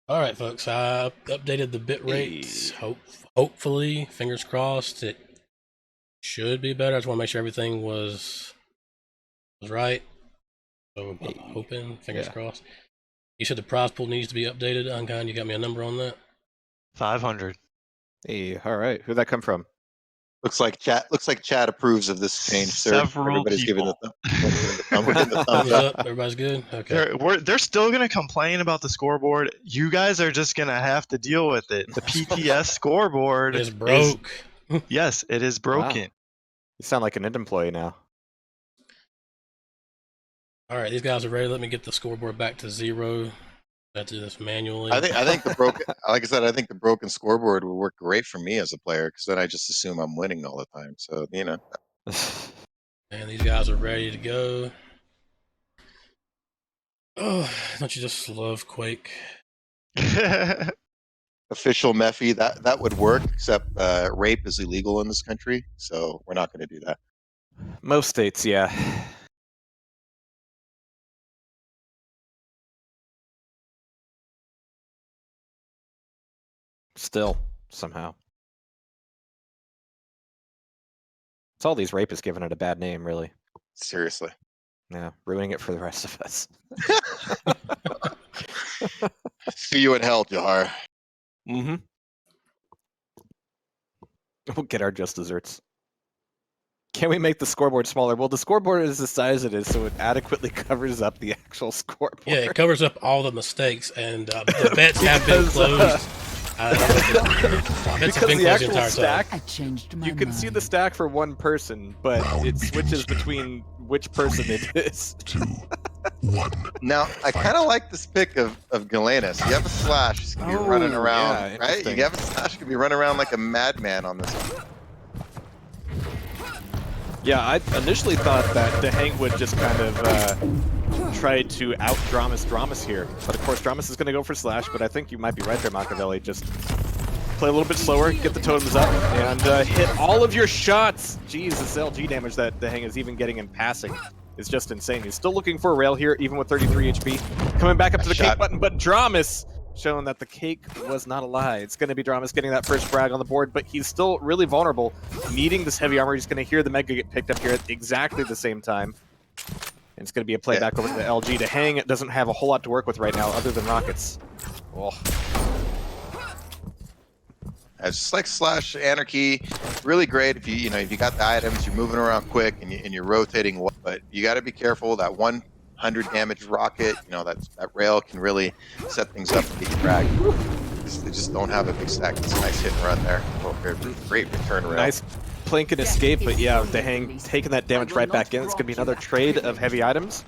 All right, folks. I updated the bit rates. Hopefully, fingers crossed, it should be better. I just want to make sure everything was right. So I'm hoping, fingers crossed. You said the prize pool needs to be updated. UNKiND, you got me a number on that? 500. Hey, all right. Who'd that come from? Looks like Chad approves of this change, sir. Several Everybody's giving people. we're giving the thumbs Thumbs up. up. Everybody's good. Okay. They're still gonna complain about the scoreboard. You guys are just gonna have to deal with it. The PTS scoreboard It's broke. Yes, it is broken. Wow. You sound like an Int employee now. All right, these guys are ready. Let me get the scoreboard back to 0. I have to do this manually. I think the broken, like I said, I think the broken scoreboard would work great for me as a player because then I just assume I'm winning all the time. So And these guys are ready to go. Oh, don't you just love Quake? official Mephi, that would work, except rape is illegal in this country, so we're not going to do that. Most states, yeah. Still, somehow. It's all these rapists giving it a bad name, really. Seriously. Yeah, ruining it for the rest of us. See you in hell, Jehar. Mm-hmm. We'll get our just desserts. Can we make the scoreboard smaller? Well, the scoreboard is the size it is, so it adequately covers up the actual scoreboard. Yeah, it covers up all the mistakes, and the bets have been closed. Because the actual stack, I changed my you can see the stack for one person, but it switches between which person it is. 2, 1. Now, I kind of like this pick of Galenas. You have a slash, he's going to be running around, right? You have a slash, you can be running around like a madman on this one. Yeah, I initially thought that Dehang would just kind of try to out Dramus here. But of course, Dramus is going to go for slash, but I think you might be right there, Makaveli. Just play a little bit slower, get the totems up, and hit all of your shots. Jeez, this LG damage that Dehang is even getting in passing is just insane. He's still looking for a rail here, even with 33 HP. Coming back up to the cake button, but Dramus showing that the cake was not a lie. It's going to be Dramus getting that first frag on the board, but he's still really vulnerable, needing this heavy armor. He's going to hear the Mega get picked up here at exactly the same time. And it's going to be a play back over to the LG. Dehang doesn't have a whole lot to work with right now other than rockets. Oh. It's just like slash anarchy, really great if you if you got the items, you're moving around quick and you're rotating, but you got to be careful. That 100 damage rocket, that rail can really set things up and get you dragged. They just don't have a big stack. It's a nice hit and run there. Great return rail. Nice plink and escape, but yeah, Dehang taking that damage right back in. It's going to be another trade of heavy items.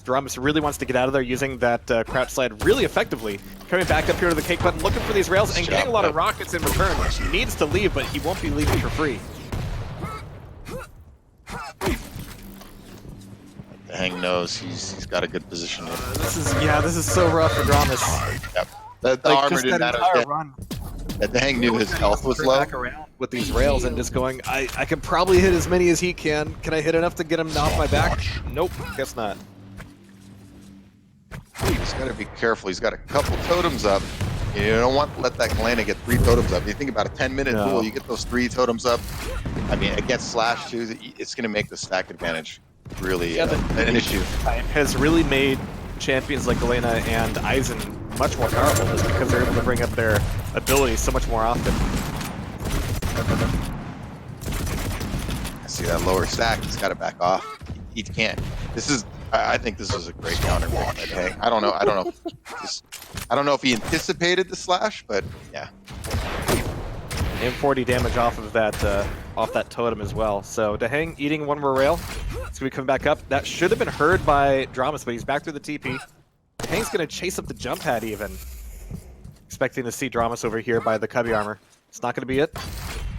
Dramus really wants to get out of there using that crouch slide really effectively. Coming back up here to the cake button, looking for these rails and getting a lot of rockets in return. He needs to leave, but he won't be leaving for free. Dehang knows he's got a good position here. This is so rough for Dramus. Yep. The armor didn't matter. Dehang knew his health was low. Back around with these rails and just going, I can probably hit as many as he can. Can I hit enough to get him off my back? Nope, guess not. He's got to be careful. He's got a couple totems up. You don't want to let that Galena get 3 totems up. You think about a 10-minute duel, you get those 3 totems up. I mean, against Slash too, it's going to make the stack advantage really an issue. Has really made champions like Galena and Aizen much more powerful just because they're able to bring up their abilities so much more often. I see that lower stack. He's got to back off. He can't. I think this is a great counter pick by Dehang. I don't know if he anticipated the slash, but yeah. And 40 damage off of that totem as well. So Dehang eating one more rail. It's gonna be coming back up. That should have been heard by Dramus, but he's back through the TP. Dehang's gonna chase up the jump pad even. Expecting to see Dramus over here by the Cubby armor. It's not gonna be it.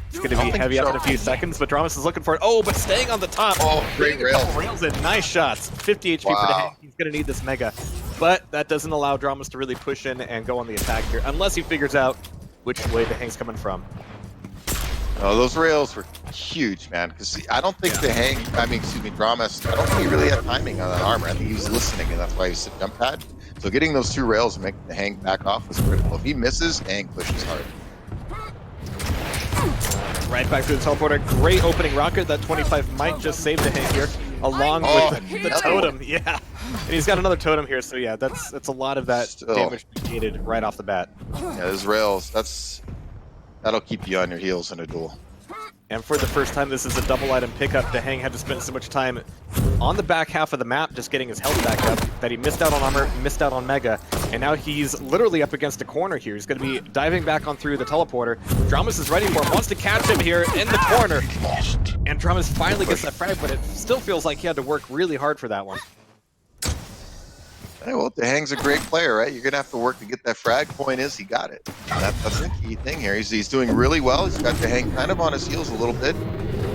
It's going to be heavy up in a few seconds, but Dramus is looking for it. Oh, but staying on the top. Oh, great rails. Rails in. Nice shots. 50 HP for Dehang. He's going to need this Mega. But that doesn't allow Dramus to really push in and go on the attack here, unless he figures out which way Dehang's coming from. Oh, those rails were huge, man. Because I don't think Dramus, I don't think he really had timing on that armor. I think he was listening, and that's why he said jump pad. So getting those 2 rails and making the hang back off was critical. If he misses, hang pushes hard. Right back to the teleporter. Great opening rocket. That 25 might just save the hang here, along with the totem. Yeah, and he's got another totem here. So yeah, that's a lot of that damage negated right off the bat. Yeah, those rails. That'll keep you on your heels in a duel. And for the first time, this is a double item pickup. Dehang had to spend so much time on the back half of the map just getting his health back up that he missed out on armor, missed out on Mega, and now he's literally up against a corner here. He's going to be diving back on through the teleporter. Dramas is ready for him, wants to catch him here in the corner. And Dramas finally gets that frag, but it still feels like he had to work really hard for that one. Hey, well, Dehang's a great player, right? You're going to have to work to get that frag. Point is, he got it. That's the key thing here. He's doing really well. He's got Dehang kind of on his heels a little bit,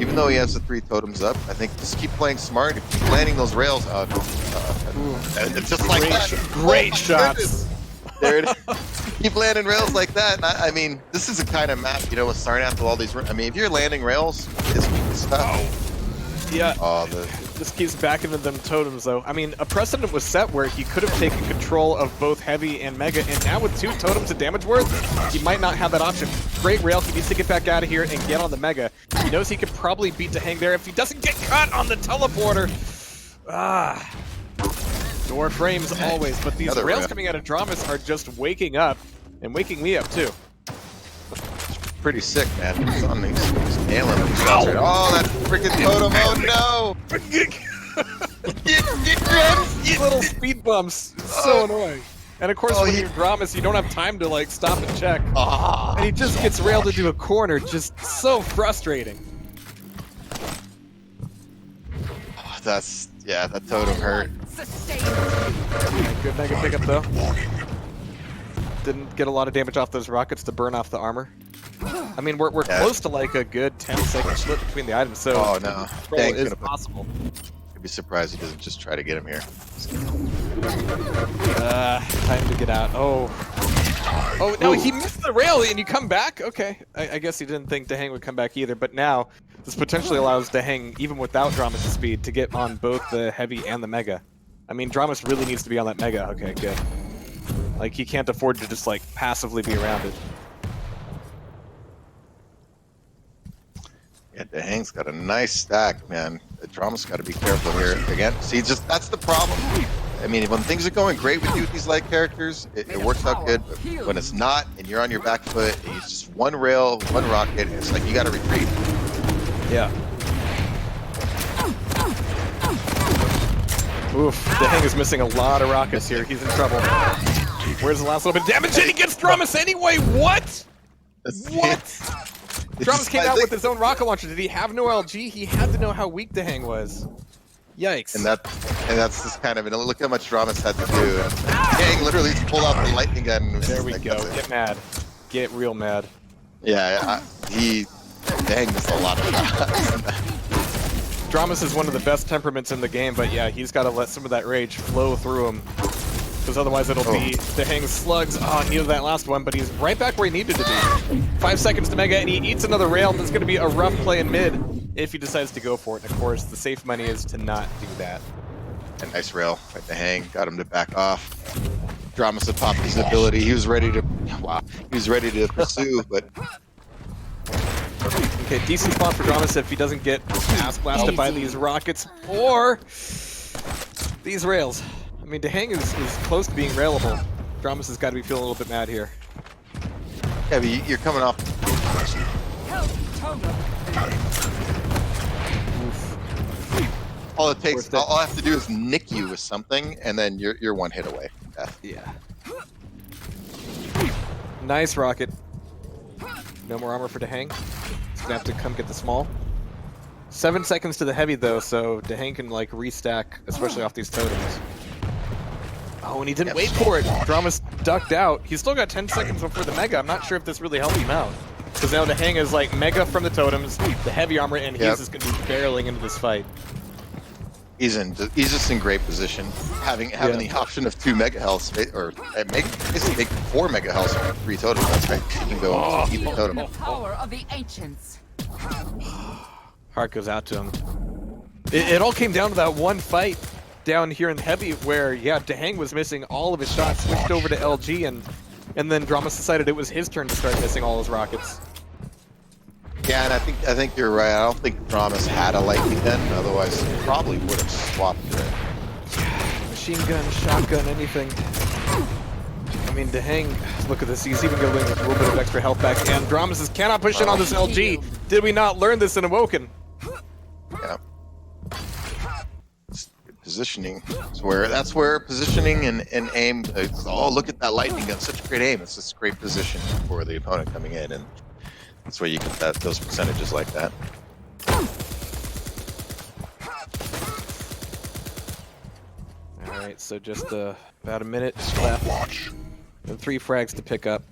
even though he has the 3 totems up. I think just keep playing smart. If you keep landing those rails, it's just like that. Great shots. There it is. Keep landing rails like that. I mean, this is a kind of map, with Sarnath with all these. I mean, if you're landing rails, it's stuff. Yeah. Oh, Just keeps backing into them totems, though. I mean, a precedent was set where he could have taken control of both Heavy and Mega, and now with 2 totems of damage worth, he might not have that option. Great rail, he needs to get back out of here and get on the Mega. He knows he could probably beat Dehang there if he doesn't get caught on the teleporter. Door frames always, but these rails coming out of Dramas are just waking up, and waking me up, too. Pretty sick, man. He's nailing them. Oh, that freaking totem! Oh no! Get little speed bumps. It's so annoying. And of course, when you're Dramas, you don't have time to like stop and check. And he just gets railed into a corner. Just so frustrating. Oh, that totem hurt. Good Mega pickup though. Didn't get a lot of damage off those rockets to burn off the armor. I mean, we're close to like a good 10-second split between the items, so control is possible. I'd be surprised he doesn't just try to get him here. Time to get out. Oh no, he missed the rail and you come back? Okay, I guess he didn't think Dehang would come back either, but now this potentially allows Dehang, even without Dramas' speed, to get on both the Heavy and the Mega. I mean, Dramas really needs to be on that Mega. Okay, good. Like, he can't afford to just, like, passively be around it. Yeah, Dehang's got a nice stack, man. The Drama's got to be careful here. Again, see, that's the problem. I mean, when things are going great with you with these light characters, it works out good. But when it's not, and you're on your back foot, and it's just 1 rail, 1 rocket, it's like you got to retreat. Yeah. Oof, Dehang is missing a lot of rockets here. He's in trouble. Where's the last little bit of damage? And he gets Dramas anyway! What? What? Dramas came out with his own rocket launcher. Did he have no LG? He had to know how weak Dehang was. Yikes. And that's just kind of, and look how much Dramas had to do. Dehang literally pulled out the lightning gun. There we go. Get mad. Get real mad. Yeah, Dehang missed a lot of shots. Dramas is one of the best temperaments in the game, but yeah, he's got to let some of that rage flow through him. Because otherwise it'll be Dehang's slugs. Oh, needed that last one, but he's right back where he needed to be. 5 seconds to Mega, and he eats another rail. That's going to be a rough play in mid if he decides to go for it. And of course, the safe money is to not do that. A nice rail by Dehang, got him to back off. Dramas had popped his ability. He was ready to, pursue, but... Okay, decent spot for Dramas if he doesn't get ass blasted by these rockets or these rails. I mean, Dehang is close to being railable. Dramas has got to be feeling a little bit mad here. Yeah, but you're coming off. All it takes, all I have to do is nick you with something, and then you're 1 hit away from death. Yeah. Nice rocket. No more armor for Dehang. He's gonna have to come get the small. 7 seconds to the Heavy though, so Dehang can like restack, especially off these totems. Oh, and he didn't wait for it. Dramas ducked out. He's still got 10 seconds before the Mega. I'm not sure if this really helped him out. Because now Dehang is like Mega from the totems, the Heavy armor, and he's just going to be barreling into this fight. He's just in great position. Having the option of 2 Mega health, or basically make 4 Mega health from 3 totem health, right? You can go eat the totem. The power of the ancients. Heart goes out to him. It all came down to that one fight. down here in Heavy where, yeah, Dehang was missing all of his shots, switched over to LG, and then Dramas decided it was his turn to start missing all his rockets. Yeah, and I think you're right. I don't think Dramas had a lightning gun, otherwise he probably would have swapped it. Machine gun, shotgun, anything. I mean, Dehang, look at this, he's even getting a little bit of extra health back, and Dramas says, cannot push in on this LG. Did we not learn this in Awoken? Yeah. Positioning is where positioning and aim. Oh, look at that lightning gun! Such great aim. It's just great position for the opponent coming in, and that's where you get those percentages like that. All right, so just about a minute left, and 3 frags to pick up.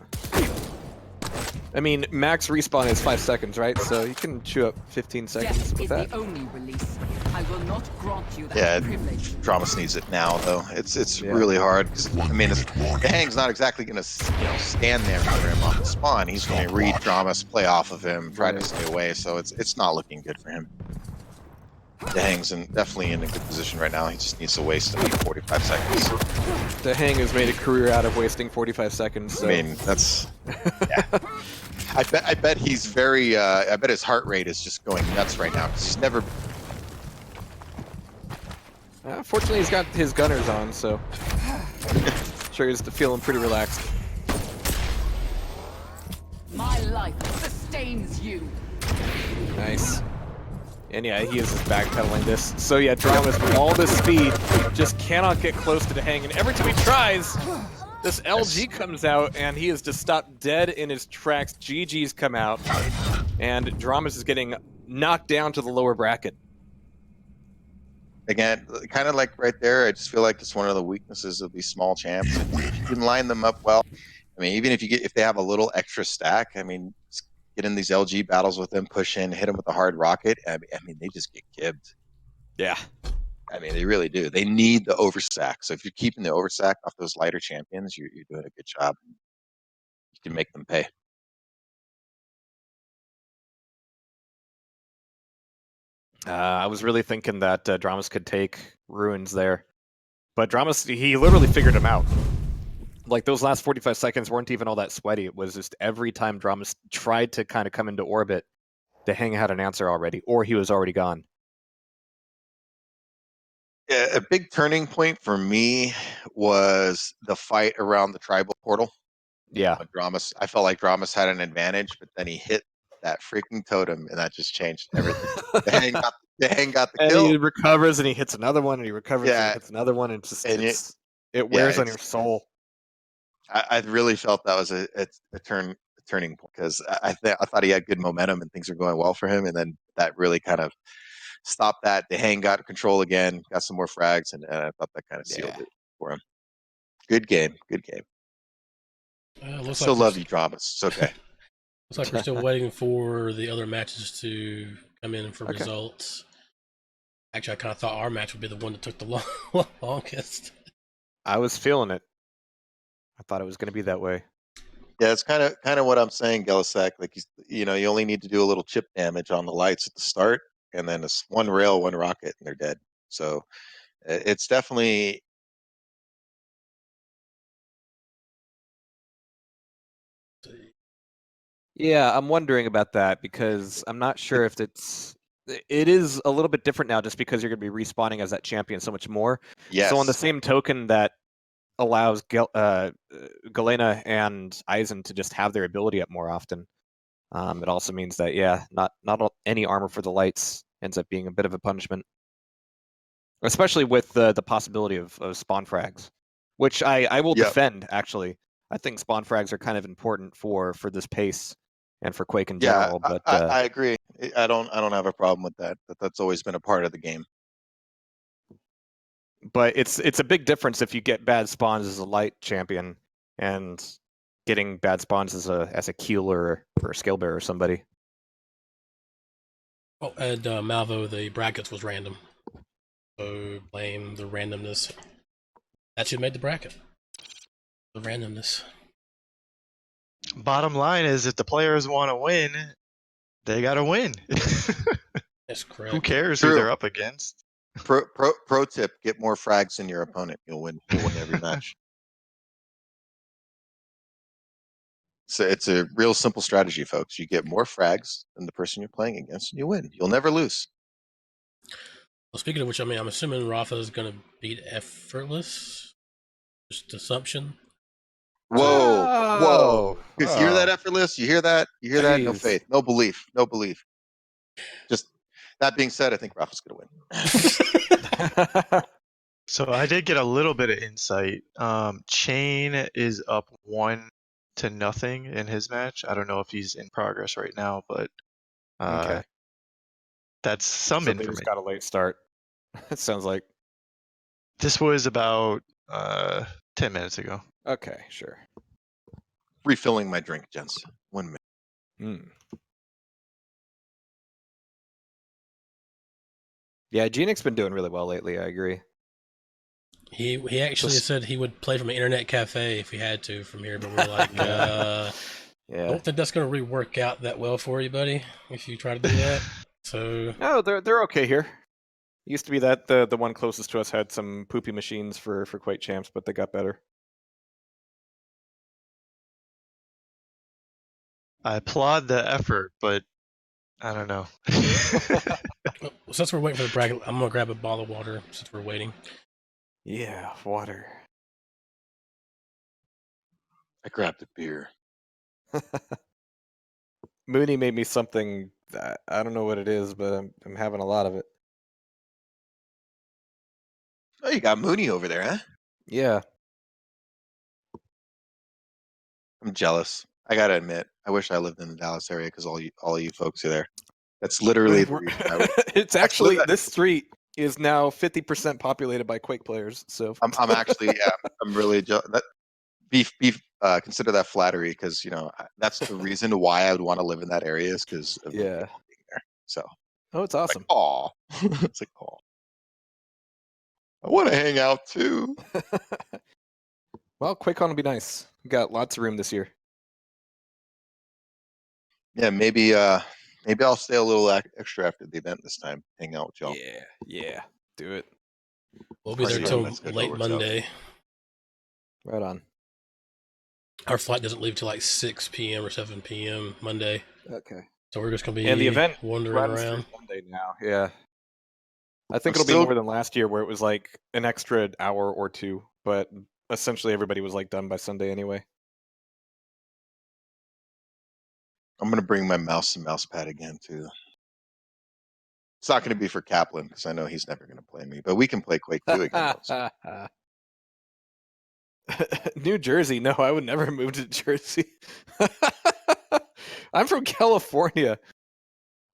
I mean, max respawn is 5 seconds, right? So you can chew up 15 seconds Death with is that. the only release. I will not grant you that Yeah, privilege. Dramas needs it now, though. It's Yeah. really hard. 'Cause, I mean, Dehang's not exactly going to stand there for him on the spawn. He's going to read Dramas, play off of him, try to stay away. So it's not looking good for him. Dehang's definitely in a good position right now. He just needs to waste 45 seconds. Dehang has made a career out of wasting 45 seconds. So. I mean, that's. Yeah. I bet he's very. I bet his heart rate is just going nuts right now because he's never. Fortunately, he's got his gunners on, so sure he's feeling pretty relaxed. My life sustains you. Nice. And yeah, he is just backpedaling this. So yeah, Dramas with all this speed just cannot get close to Dehang, and every time he tries, this LG comes out and he is just stopped dead in his tracks. GG's come out, and Dramas is getting knocked down to the lower bracket. Again, kind of like right there, I just feel like it's one of the weaknesses of these small champs. If you can line them up well, I mean, even if they have a little extra stack, I mean, get in these LG battles with them, push in, hit them with a hard rocket. I mean, they just get kibbed. Yeah. I mean, they really do. They need the overstack. So if you're keeping the overstack off those lighter champions, you're doing a good job. You can make them pay. I was really thinking that Dramas could take Ruins there. But Dramas, he literally figured him out. Like, those last 45 seconds weren't even all that sweaty. It was just every time Dramas tried to kind of come into orbit, Dehang had an answer already, or he was already gone. Yeah, a big turning point for me was the fight around the tribal portal. Yeah. I felt like Dramas had an advantage, but then he hit that freaking totem, and that just changed everything. Dehang got the And kill. he recovers, and he hits another one, and he recovers, and Yeah. he hits another one, and it Yeah, wears on your soul. I really felt that was a turning point because I thought he had good momentum and things were going well for him, and then that really kind of stopped that. Dehang got control again, got some more frags, and I thought that kind of sealed it for him. Good game. I Looks still like love you, Dramas. It's okay. Looks like we're still waiting for the other matches to come in for Okay. results. Actually, I kind of thought our match would be the one that took the longest. I was feeling it. I thought it was going to be that way. Yeah, it's kind of what I'm saying, Gelisac. Like you only need to do a little chip damage on the lights at the start, and then it's one rail, one rocket, and they're dead. So it's definitely. Yeah, I'm wondering about that because I'm not sure if it is a little bit different now just because you're going to be respawning as that champion so much more. Yes. So on the same token that allows Galena and Eisen to just have their ability up more often, it also means that, yeah, not any armor for the lights ends up being a bit of a punishment. Especially with the possibility of spawn frags, which I will defend, actually. I think spawn frags are kind of important for this pace and for Quake in general. Yeah, But I agree. I don't have a problem with that. That's always been a part of the game. But it's a big difference if you get bad spawns as a light champion and getting bad spawns as a keeler or a skill bearer or somebody. Oh, and Malvo, the brackets was random. So blame the randomness. That should make the bracket. The randomness. Bottom line is, if the players want to win, they got to win. That's correct. Who cares True. who they're up against? Pro tip: get more frags than your opponent. You'll win. You'll win every match. So it's a real simple strategy, folks. You get more frags than the person you're playing against, and you win. You'll never lose. Well, speaking of which, I mean, I'm assuming Rafa is going to beat Effortless. Just assumption. Whoa! Because hear that, Effortless? You hear that? You hear that? No Jeez. faith, no belief, no belief. Just that being said, I think Rafa's going to win. So I did get a little bit of insight. Chain is up 1-0 in his match. I don't know if he's in progress right now, but Okay. that's some So they information. just got a late start. It sounds like. This was about 10 minutes ago. Okay, sure. Refilling my drink, gents. 1 minute. Hmm. Yeah, Genic's been doing really well lately. I agree. He actually said he would play from an internet cafe if he had to from here, but we're like, Yeah. don't think that's going to really work out that well for you, buddy, if you try to do that. So No, they're okay here. It used to be that the one closest to us had some poopy machines for Quake champs, but they got better. I applaud the effort, but I don't know. since we're waiting for the bracket, I'm going to grab a bottle of water since we're waiting. Yeah, water. I grabbed a beer. Mooney made me something that I don't know what it is, but I'm having a lot of it. Oh, you got Mooney over there, huh? Yeah. I'm jealous. I gotta admit, I wish I lived in the Dallas area because all you folks are there. That's literally the reason I would. It's actually Absolutely. this street is now 50% populated by Quake players. So I'm actually, yeah, I'm really jealous. Consider that flattery because that's the reason why I would want to live in that area is because of yeah. being there. So, Oh, it's awesome. like, aw, it's like, aw, I want to hang out too. Well, QuakeCon will be nice. We got lots of room this year. Yeah, maybe I'll stay a little extra after the event this time. Hang out with y'all. Yeah. Do it. We'll be there Party till let's go late over to- Monday. Right on. Our flight doesn't leave till like 6 p.m. or 7 p.m. Monday. Okay. So we're just going to be And the event wandering runs around. through Sunday now. Yeah. I think I'm it'll be still- more than last year where it was like an extra hour or two, but essentially everybody was like done by Sunday anyway. I'm gonna bring my mouse and mouse pad again too. It's not gonna be for Kaplan because I know he's never gonna play me, but we can play Quake 2 again. Also. New Jersey? No, I would never move to Jersey. I'm from California.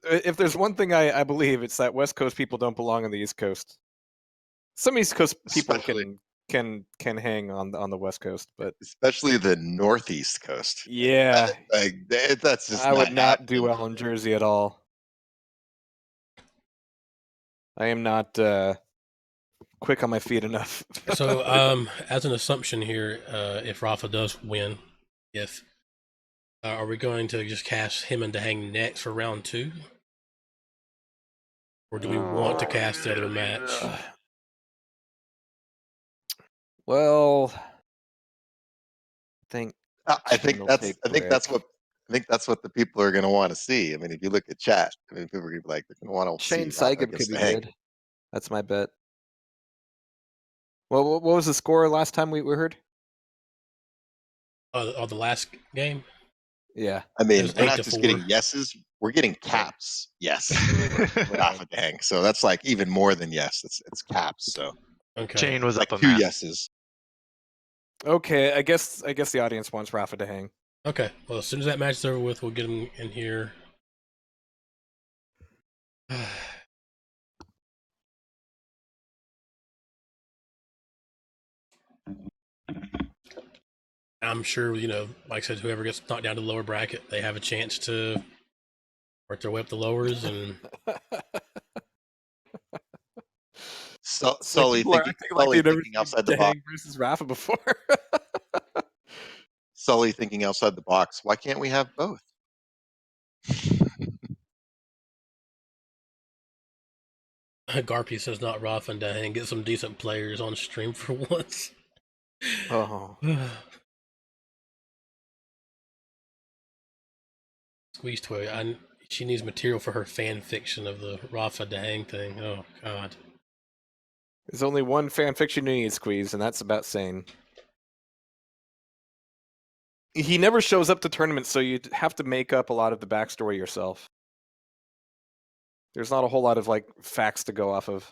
If there's one thing I believe, it's that West Coast people don't belong on the East Coast. Some East Coast people can hang on the West Coast, but especially the Northeast Coast. Yeah, that's just. I would not do well in Jersey at all. I am not quick on my feet enough. So, as an assumption here, if Rafa does win, are we going to just cast him into hang next for round 2? Or do we want to cast the other match? Well, I think that's what the people are going to want to see. I mean, if you look at chat, I mean, people are going to be like, they're going to want to see Shane Rafa Saigon against could be the hang. good. That's my bet. Well, what was the score last time we heard? The last game? Yeah. I mean, was we're not 8-4. just getting yeses; we're getting caps. Yes, Rafa the hang. So that's like even more than yes. It's caps. So Okay. Chain was like up a 2 map. yeses. Okay, I guess the audience wants Rafa to hang. Okay. Well, as soon as that match is over with, we'll get him in here. I'm sure, like I said, whoever gets knocked down to the lower bracket, they have a chance to work their way up the lowers. And Sully thinking outside the box. Versus Rafa before. Sully thinking outside the box. Why can't we have both? Garpy says not Rafa and Dang. Get some decent players on stream for once. Oh. Squeeze Toy. She needs material for her fan fiction of the Rafa Dang thing. Oh God. There's only one fan fiction you need, Squeeze, and that's about Sane. He never shows up to tournaments, so you have to make up a lot of the backstory yourself. There's not a whole lot of like facts to go off of.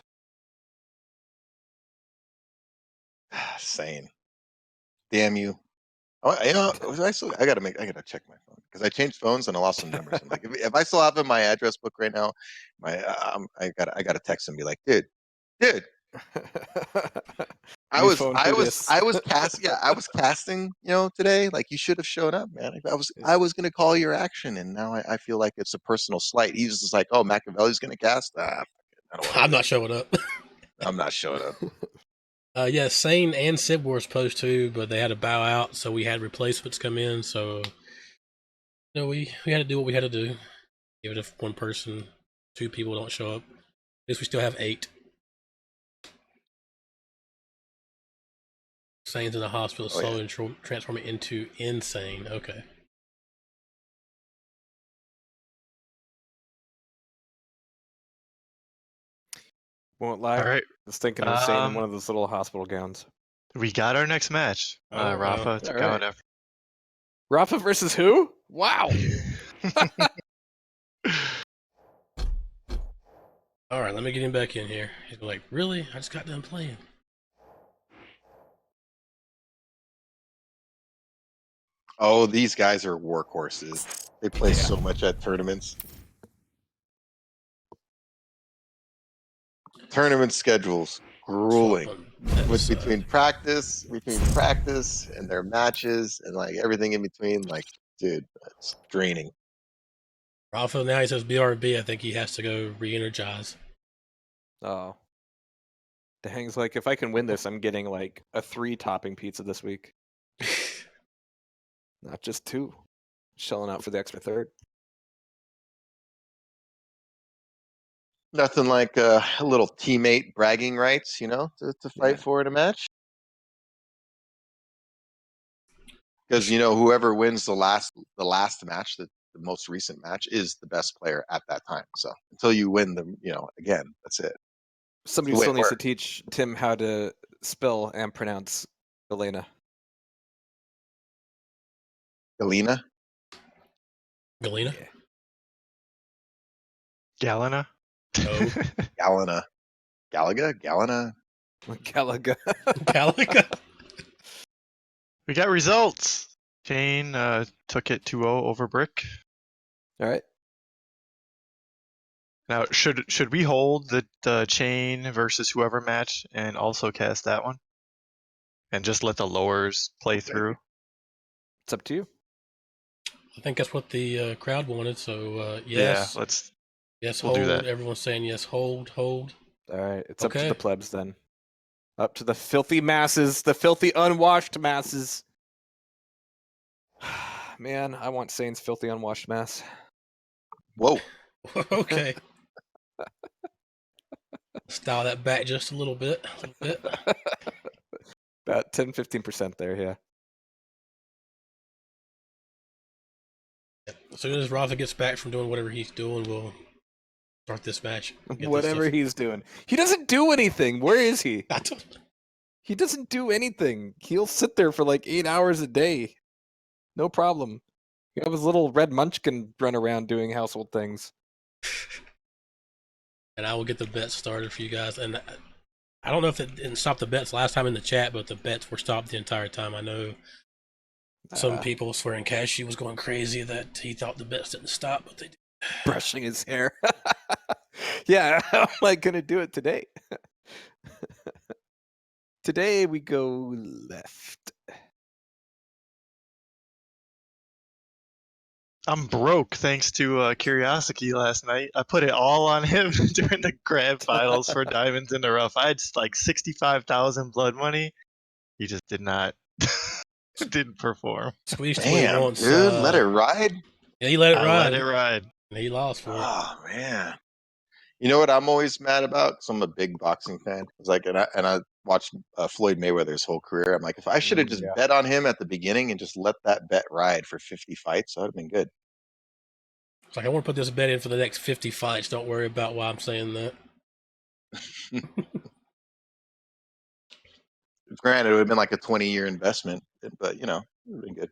Sane. Damn you. Oh, you know, I gotta check my phone because I changed phones and I lost some numbers. I'm like, if I still have in my address book right now, I gotta text him and be like, dude, I New was phone, I who was dis? I was casting, today. Like you should have shown up, man. I was gonna call your action, and now I feel like it's a personal slight. He's just like, oh, Makaveli's gonna cast. Fuck it. I don't wanna I'm do not it. showing up. I'm not showing up. Yeah, Sane and Sib were supposed to, but they had to bow out, so we had replacements come in. So, we had to do what we had to do. Even if one person, 2 people don't show up, at least we still have 8. Sane's in the hospital, slowly transforming into insane. Okay. Won't lie. All right. I was thinking of Sane in one of those little hospital gowns. We got our next match. Oh, Rafa wow. took All right. out after. Rafa versus who? Wow. All right, let me get him back in here. He's like, really? I just got done playing. Oh, these guys are workhorses. They play so much at tournaments. Tournament schedules grueling. Between practice and their matches and like everything in between, like, dude, it's draining. Rafa now he says BRB. I think he has to go re-energize. Oh. The Hang's like, if I can win this, I'm getting like a 3-topping pizza this week. Not just 2. Shelling out for the extra third. Nothing like a little teammate bragging rights, to fight for in a match. Because whoever wins the last match, the most recent match, is the best player at that time. So until you win them, again, that's it. Somebody still needs to teach Tim how to spell and pronounce Elena. Galena? Galena? Yeah. Galena? Oh. Galena. Galaga? Galena? Galaga. Galaga? We got results. Chain took it 2-0 over Brick. All right. Now, should we hold the Chain versus whoever match and also cast that one? And just let the lowers play through? It's up to you. I think that's what the crowd wanted, so yes. Yeah, Yes, we'll hold. do that. Everyone's saying yes, hold. All right. It's up to the plebs then. Up to the filthy masses, the filthy unwashed masses. Man, I want Sane's filthy unwashed mass. Whoa. Okay. Style that back just a little bit. About 10-15% there, yeah. As soon as Rafa gets back from doing whatever he's doing, we'll start this match. Whatever he's doing. He doesn't do anything. Where is he? I don't... He doesn't do anything. He'll sit there for like 8 hours a day. No problem. You have his little red munchkin run around doing household things. And I will get the bets started for you guys. And I don't know if it didn't stop the bets last time in the chat, but the bets were stopped the entire time. I know some people swearing Cashew was going crazy that he thought the bets didn't stop, but they did. Brushing his hair. Yeah, how am I going to do it today? Today we go left. I'm broke thanks to Curiosity last night. I put it all on him during the grand finals for Diamonds in the Rough. I had like 65,000 blood money. He just did not, didn't perform. Squeeze Damn, wants, dude, let it ride. Yeah, he let it ride. Let it ride. And he lost for it. Oh man, You know what I'm always mad about? Because I'm a big boxing fan. It's like, and I watched Floyd Mayweather's whole career. I'm like, if I should have just Yeah. bet on him at the beginning and just let that bet ride for 50 fights, that would have been good. It's like I want to put this bet in for the next 50 fights. Don't worry about why I'm saying that. Granted, it would have been like a 20-year investment, but you know, it would have been good.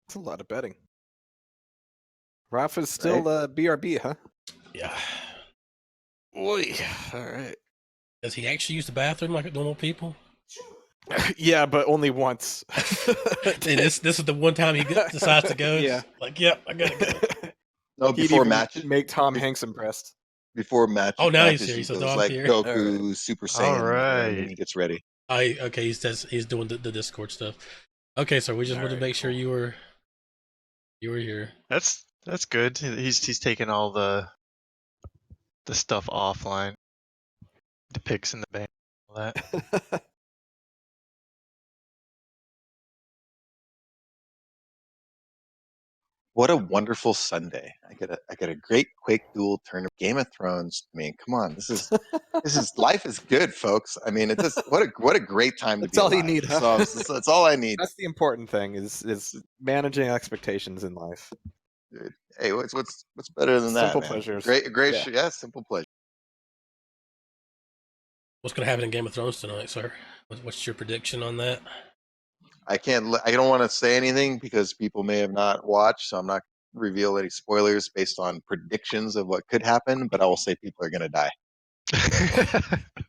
That's a lot of betting. Rafa's still BRB, huh? Yeah. Boy. All right. Does he actually use the bathroom like normal people? Yeah, but only once. Hey, this is the one time he decides to go. Yeah. Like, yep, I gotta go. No, He'd before even match, make Tom Hanks impressed. before match. Oh, now he's matches, here. he He says, goes "No, I'm like here." Goku, Right. Super Saiyan, All and then right. he gets ready. Okay, he's doing the Discord stuff. Okay, so we just wanted to make sure you were here. That's good. He's taking all the stuff offline. The pics in the bank, all that. What a wonderful Sunday! I get a great Quake Duel tournament, Game of Thrones. I mean, come on, this is life is good, folks. I mean, it just what a great time to That's be all alive. you need, huh? So that's all I need. That's the important thing is managing expectations in life. Dude. Hey, what's better than Simple that, man? pleasures. Great, Yeah. yeah, simple pleasure. What's gonna happen in Game of Thrones tonight, sir? What's your prediction on that? I don't want to say anything because people may have not watched, so I'm not reveal any spoilers based on predictions of what could happen. But I will say people are going to die.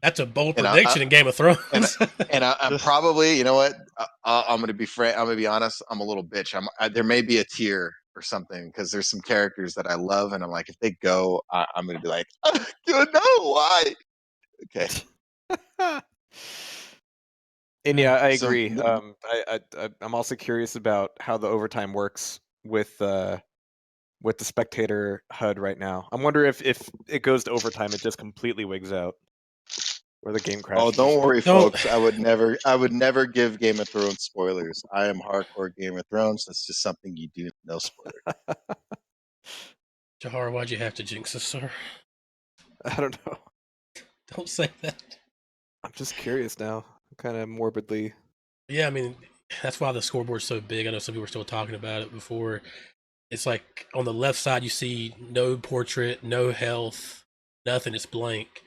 That's a bold And prediction in Game of Thrones. I'm probably, you know what? I'm going to be frank. I'm going to be honest. I'm a little bitch. There may be a tear or something because there's some characters that I love, and I'm like, if they go, I'm going to be like, no, why? Okay. And yeah, I So, agree. I'm also curious about how the overtime works with the spectator HUD right now. I'm wondering if it goes to overtime, it just completely wigs out, or the game crashes. Oh, don't worry, Don't- folks. I would never give Game of Thrones spoilers. I am hardcore Game of Thrones. That's just something you do. No spoiler. Jehar, why'd you have to jinx us, sir? I don't know. Don't say that. I'm just curious now, kind of morbidly. Yeah, I mean, that's why the scoreboard's so big. I know some people were still talking about it before. It's like on the left side, you see no portrait, no health, nothing. It's blank.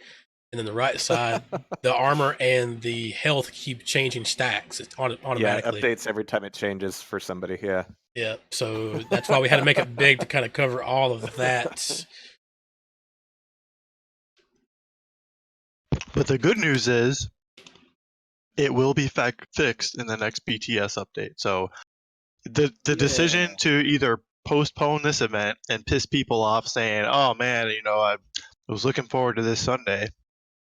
And then the right side, the armor and the health keep changing stacks. It's automatically. Yeah, updates every time it changes for somebody. Yeah. Yeah, so that's why we had to make it big to kind of cover all of that. But the good news is, it will be fixed in the next BTS update. So the decision to either postpone this event and piss people off, saying, "Oh man, I was looking forward to this Sunday,"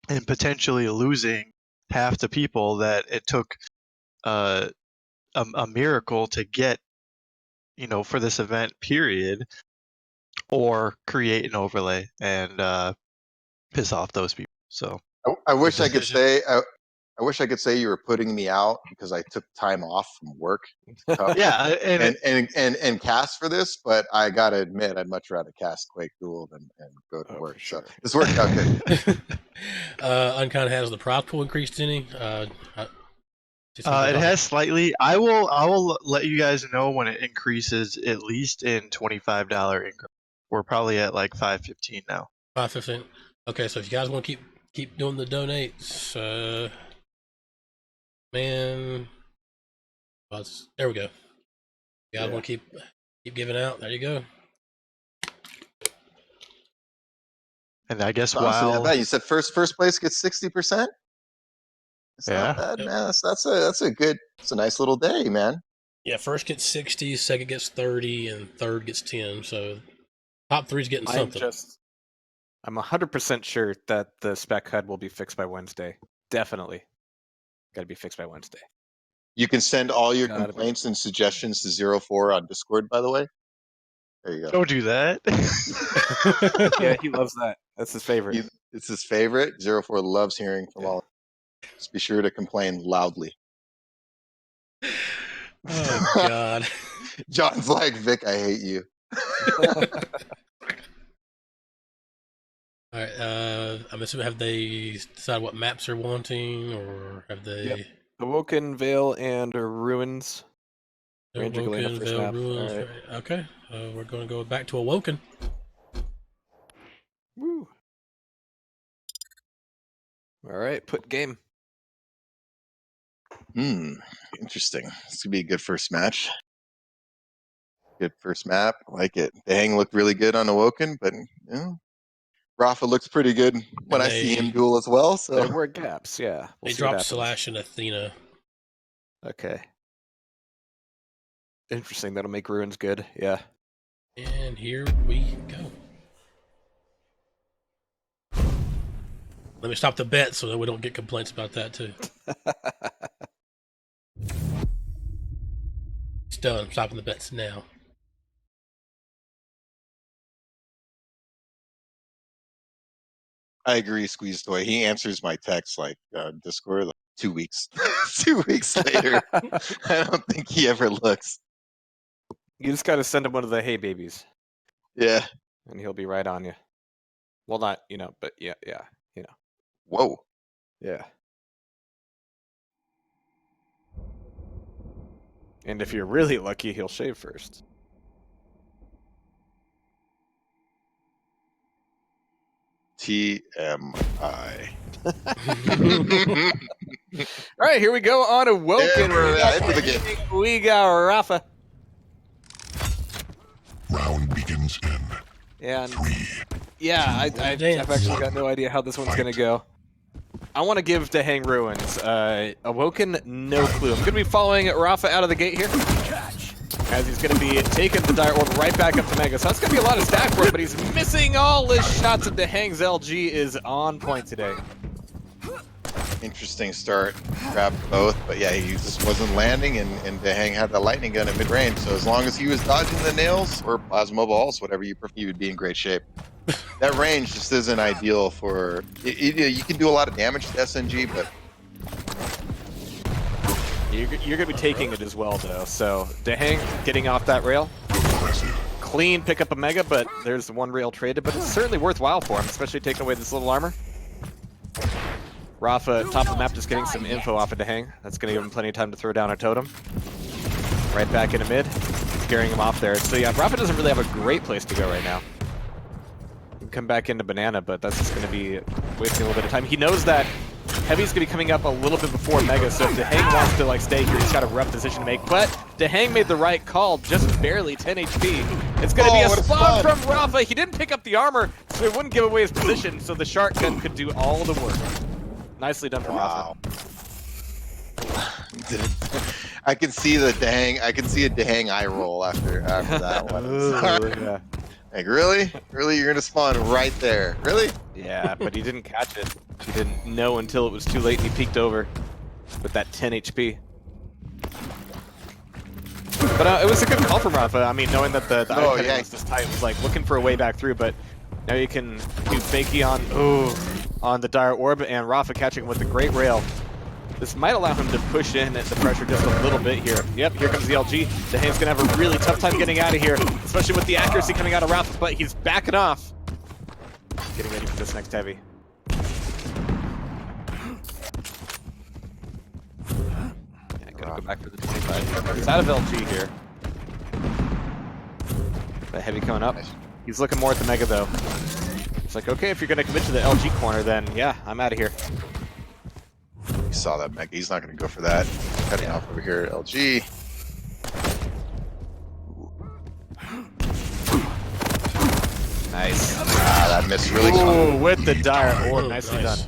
and potentially losing half the people that it took a miracle to get, for this event period, or create an overlay and piss off those people. So I wish I could decision. say. I wish I could say you were putting me out because I took time off from work. Yeah, and cast for this, but I gotta admit, I'd much rather cast Quake Duel than go to work. For sure. So this worked out good. UNKiND, has the prize pool increased any? it has slightly. I will let you guys know when it increases, at least in $25 increments. We're probably at like 5.15 now. 5.15. Okay, so if you guys want to keep doing the donates, man, there we go. You guys want to keep giving out? There you go. And I guess Honestly, while you said first place gets 60%. It's Yeah. not bad, man. That's a good. It's a nice little day, man. Yeah, first gets 60, second gets 30, and third gets 10. So top three's getting something. I'm 100% sure that the spec HUD will be fixed by Wednesday. Definitely. Got to be fixed by Wednesday. You can send all your Gotta be. complaints and suggestions to 04 on Discord, by the way. There you go. don't do that. Yeah, he loves that. That's his favorite. It's his favorite. 04 loves hearing from all. Just be sure to complain loudly. Oh God. John's like, Vic, I hate you. All right. I'm assuming, have they decided what maps they're wanting, or have they? Yep. Awoken, Veil, and Ruins. Ranger Awoken, Galena first Veil, map. Ruins. All right. Okay. We're going to go back to Awoken. Woo. All right, put game. Interesting. This could be a good first match. Good first map. I like it. The hang looked really good on Awoken, but Rafa looks pretty good when I see him duel as well. So There were gaps, yeah. They dropped Slash and Athena. Okay. Interesting. That'll make Ruins good. Yeah. And here we go. Let me stop the bet so that we don't get complaints about that too. It's done. I'm stopping the bets now. I agree, Squeeze Toy. He answers my text like Discord like 2 weeks. 2 weeks later. I don't think he ever looks. You just got to send him one of the hey babies. Yeah. And he'll be right on you. Well, not, but yeah, Whoa. Yeah. And if you're really lucky, he'll shave first. TMI. All right, here we go on Awoken. We got Rafa. Round begins in And 3. yeah, I've actually got no idea how this one's going to go. I want to give Dehang Ruins. Awoken, no clue. I'm going to be following Rafa out of the gate here, as he's going to be taking the Dire Orb right back up to Mega. So that's going to be a lot of stack for him, but he's missing all his shots, and Dehang's LG is on point today. Interesting start. Grabbed both, but yeah, he just wasn't landing, and Dehang had the lightning gun at mid-range. So as long as he was dodging the nails or plasma balls, whatever you prefer, he would be in great shape. That range just isn't ideal for... You can do a lot of damage to SNG, but... You're going to be taking it as well, though. So Dehang getting off that rail. Clean pick up a Mega, but there's one rail traded, but it's certainly worthwhile for him, especially taking away this little armor. Rafa, top of the map, just getting some info off of Dehang. That's going to give him plenty of time to throw down a totem. Right back into mid, scaring him off there. So yeah, Rafa doesn't really have a great place to go right now. He can come back into Banana, but that's just going to be wasting a little bit of time. He knows that Heavy's going to be coming up a little bit before Mega, so if Dehang wants to stay here, he's got a rough decision to make. But Dehang made the right call, just barely 10 HP. It's going to be a spawn from Rafa. He didn't pick up the armor, so it wouldn't give away his position, so the Shark Gun could do all the work. Nicely done from Rafa. I can see the Dehang. I can see a Dehang eye roll after that one. Yeah. Like, really? Really? You're going to spawn right there? Really? Yeah, but he didn't catch it. He didn't know until it was too late, and he peeked over with that 10 HP. But it was a good call from Rafa. I mean, knowing that the item was just tight, was like looking for a way back through, but now you can do fakey on the Dire Orb, and Rafa catching with the great rail. This might allow him to push in at the pressure just a little bit here. Yep, here comes the LG. Dehang's going to have a really tough time getting out of here, especially with the accuracy coming out of Rafa, but he's backing off. Getting ready for this next heavy. Yeah, gotta go back for the 25. He's out of LG here. But heavy coming up. He's looking more at the Mega, though. It's like, okay, if you're going to commit to the LG corner, then yeah, I'm out of here. You saw that Mega. He's not going to go for that. Cutting off over here at LG. Nice. That missed really. Ooh, with the Dire Orb. Nicely done.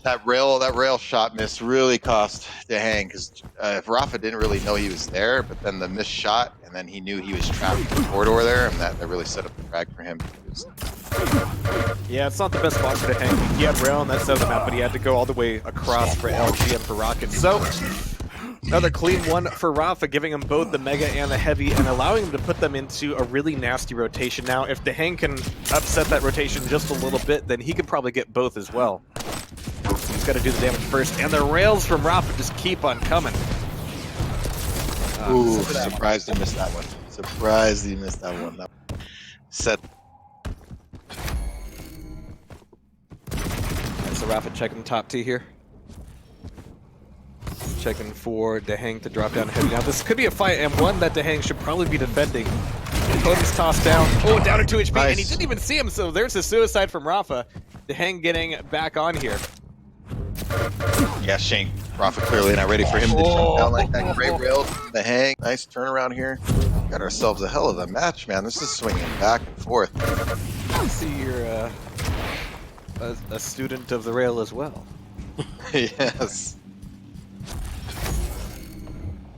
That rail shot miss really cost Dehang, because if Rafa didn't really know he was there, but then the missed shot, and then he knew he was trapped in the corridor there, and that really set up the frag for him. Yeah, it's not the best spot for Dehang. He had rail on that side of the map, but he had to go all the way across for LG and for Rocket. So, another clean one for Rafa, giving him both the Mega and the Heavy, and allowing him to put them into a really nasty rotation. Now, if Dehang can upset that rotation just a little bit, then he could probably get both as well. He's got to do the damage first, and the rails from Rafa just keep on coming. Ooh, surprised he missed that one. Surprised he missed that one. Set. Alright, so Rafa checking top T here. Checking for Dehang to drop down heavy. Now this could be a fight, and one that Dehang should probably be defending. Totem's tossed down. Oh, down to 2 HP, Nice. and he didn't even see him, so there's a suicide from Rafa. Dehang getting back on here. Yeah, Shank. Rafa clearly not ready for him to jump down like that. Great rail. The hang. Nice turnaround here. Got ourselves a hell of a match, man. This is swinging back and forth. I see you're a student of the rail as well. Yes.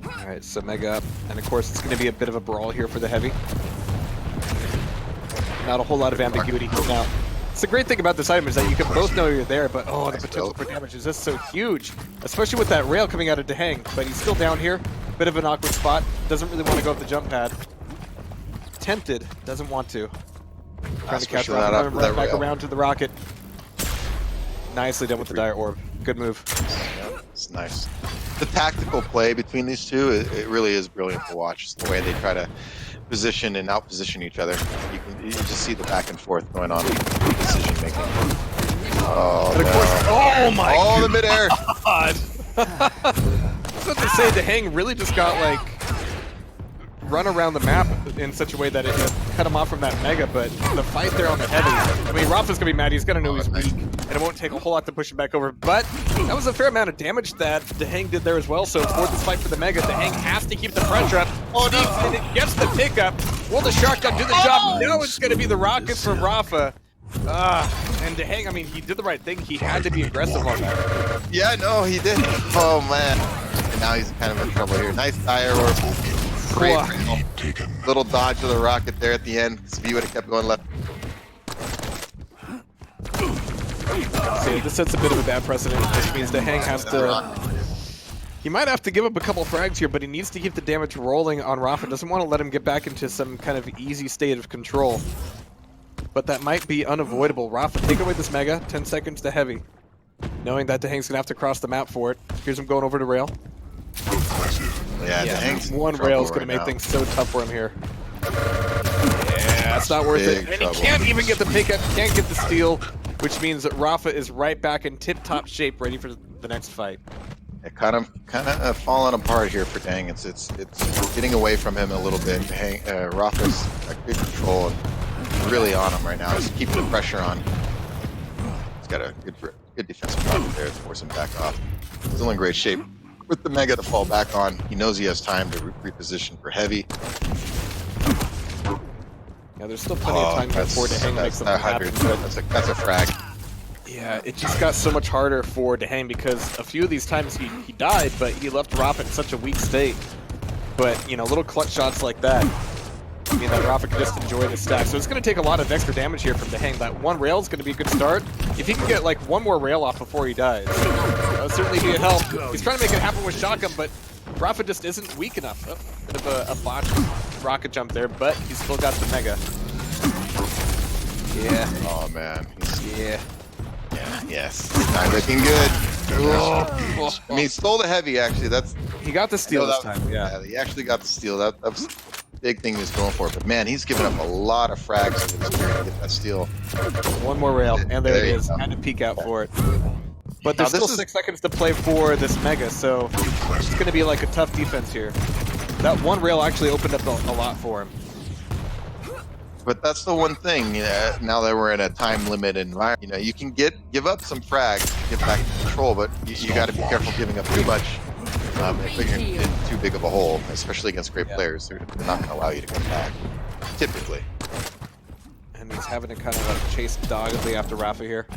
Alright, so Mega up. And of course, it's going to be a bit of a brawl here for the heavy. Not a whole lot of ambiguity. Now, it's the great thing about this item is that you can both know you're there, but oh, the potential for damage is just so huge. Especially with that rail coming out of Dehang. But he's still down here. Bit of an awkward spot. Doesn't really want to go up the jump pad. Tempted. Doesn't want to. Trying to catch Rafa, right back around to the rocket. Nicely done with the Dire Orb. Good move. Yeah, it's nice. The tactical play between these two, it really is brilliant to watch. It's the way they try to position and out-position each other. You just see the back and forth going on in decision making. Oh, And of course, oh my oh, the midair. God! I was about to say, Dehang really just got like run around the map in such a way that it cut him off from that Mega, but the fight there on the heavy, I mean, Rafa's gonna be mad, he's gonna know he's weak, and it won't take a whole lot to push him back over, but that was a fair amount of damage that Dehang did there as well, so for this fight for the Mega, Dehang has to keep the pressure up, sneaks in, it gets the pickup, will the Shotgun do the job? No, it's gonna be the rockets from Rafa. And Dehang, I mean, he did the right thing, he had to be aggressive on that. Yeah, no, he did. Oh, man. And now he's kind of in trouble here. Nice Dire Orb. Great little dodge of the rocket there at the end. Svi would have kept going left. So this sets a bit of a bad precedent, which means Dehang has to... He might have to give up a couple frags here, but he needs to keep the damage rolling on Rafa. Doesn't want to let him get back into some kind of easy state of control. But that might be unavoidable. Rafa, take away this Mega. 10 seconds to heavy. Knowing that Dehang's going to have to cross the map for it. Here's him going over to rail. Yeah, Dehang's one rail is going to make things so tough for him here. Yeah, it's not worth it. And he can't even get the pickup, can't get the steal, which means that Rafa is right back in tip-top shape, ready for the next fight. It kind of falling apart here for Dehang. It's getting away from him a little bit. Rafa's got good control and really on him right now. He's keeping the pressure on. He's got a good defensive rocket there to force him back off. Still in great shape. With the Mega to fall back on, he knows he has time to reposition for heavy. Yeah, there's still plenty of time before Dehang makes something happen. That's a frag. Yeah, it just got so much harder for Dehang because a few of these times he died, but he left Rafa in such a weak state. But, you know, little clutch shots like that, I mean, that Rafa can just enjoy the stack. So it's going to take a lot of extra damage here from Dehang. That one rail is going to be a good start. If he can get, like, one more rail off before he dies, that would certainly be a help. He's trying to make it happen with Shotgun, but Rafa just isn't weak enough. Oh, bit of a botched rocket jump there, but he's still got the Mega. Yeah. Oh, man. Yeah. Yeah, yes. Not looking good. I mean, he stole the heavy, actually. He got the steal this time, yeah. He actually got the steal. That was the big thing he was going for. But, man, he's given up a lot of frags over this period to get that steal. One more rail, and there it is. Had to peek out for it. But there's still 6 seconds to play for this Mega, so it's going to be like a tough defense here. That one rail actually opened up a lot for him. But that's the one thing, now that we're in a time limit environment, you know, you can give up some frags to get back in control, but you got to be careful giving up too much. If you're in too big of a hole, especially against great players, they're not going to allow you to come back, typically. And he's having to kind of chase doggedly after Rafa here.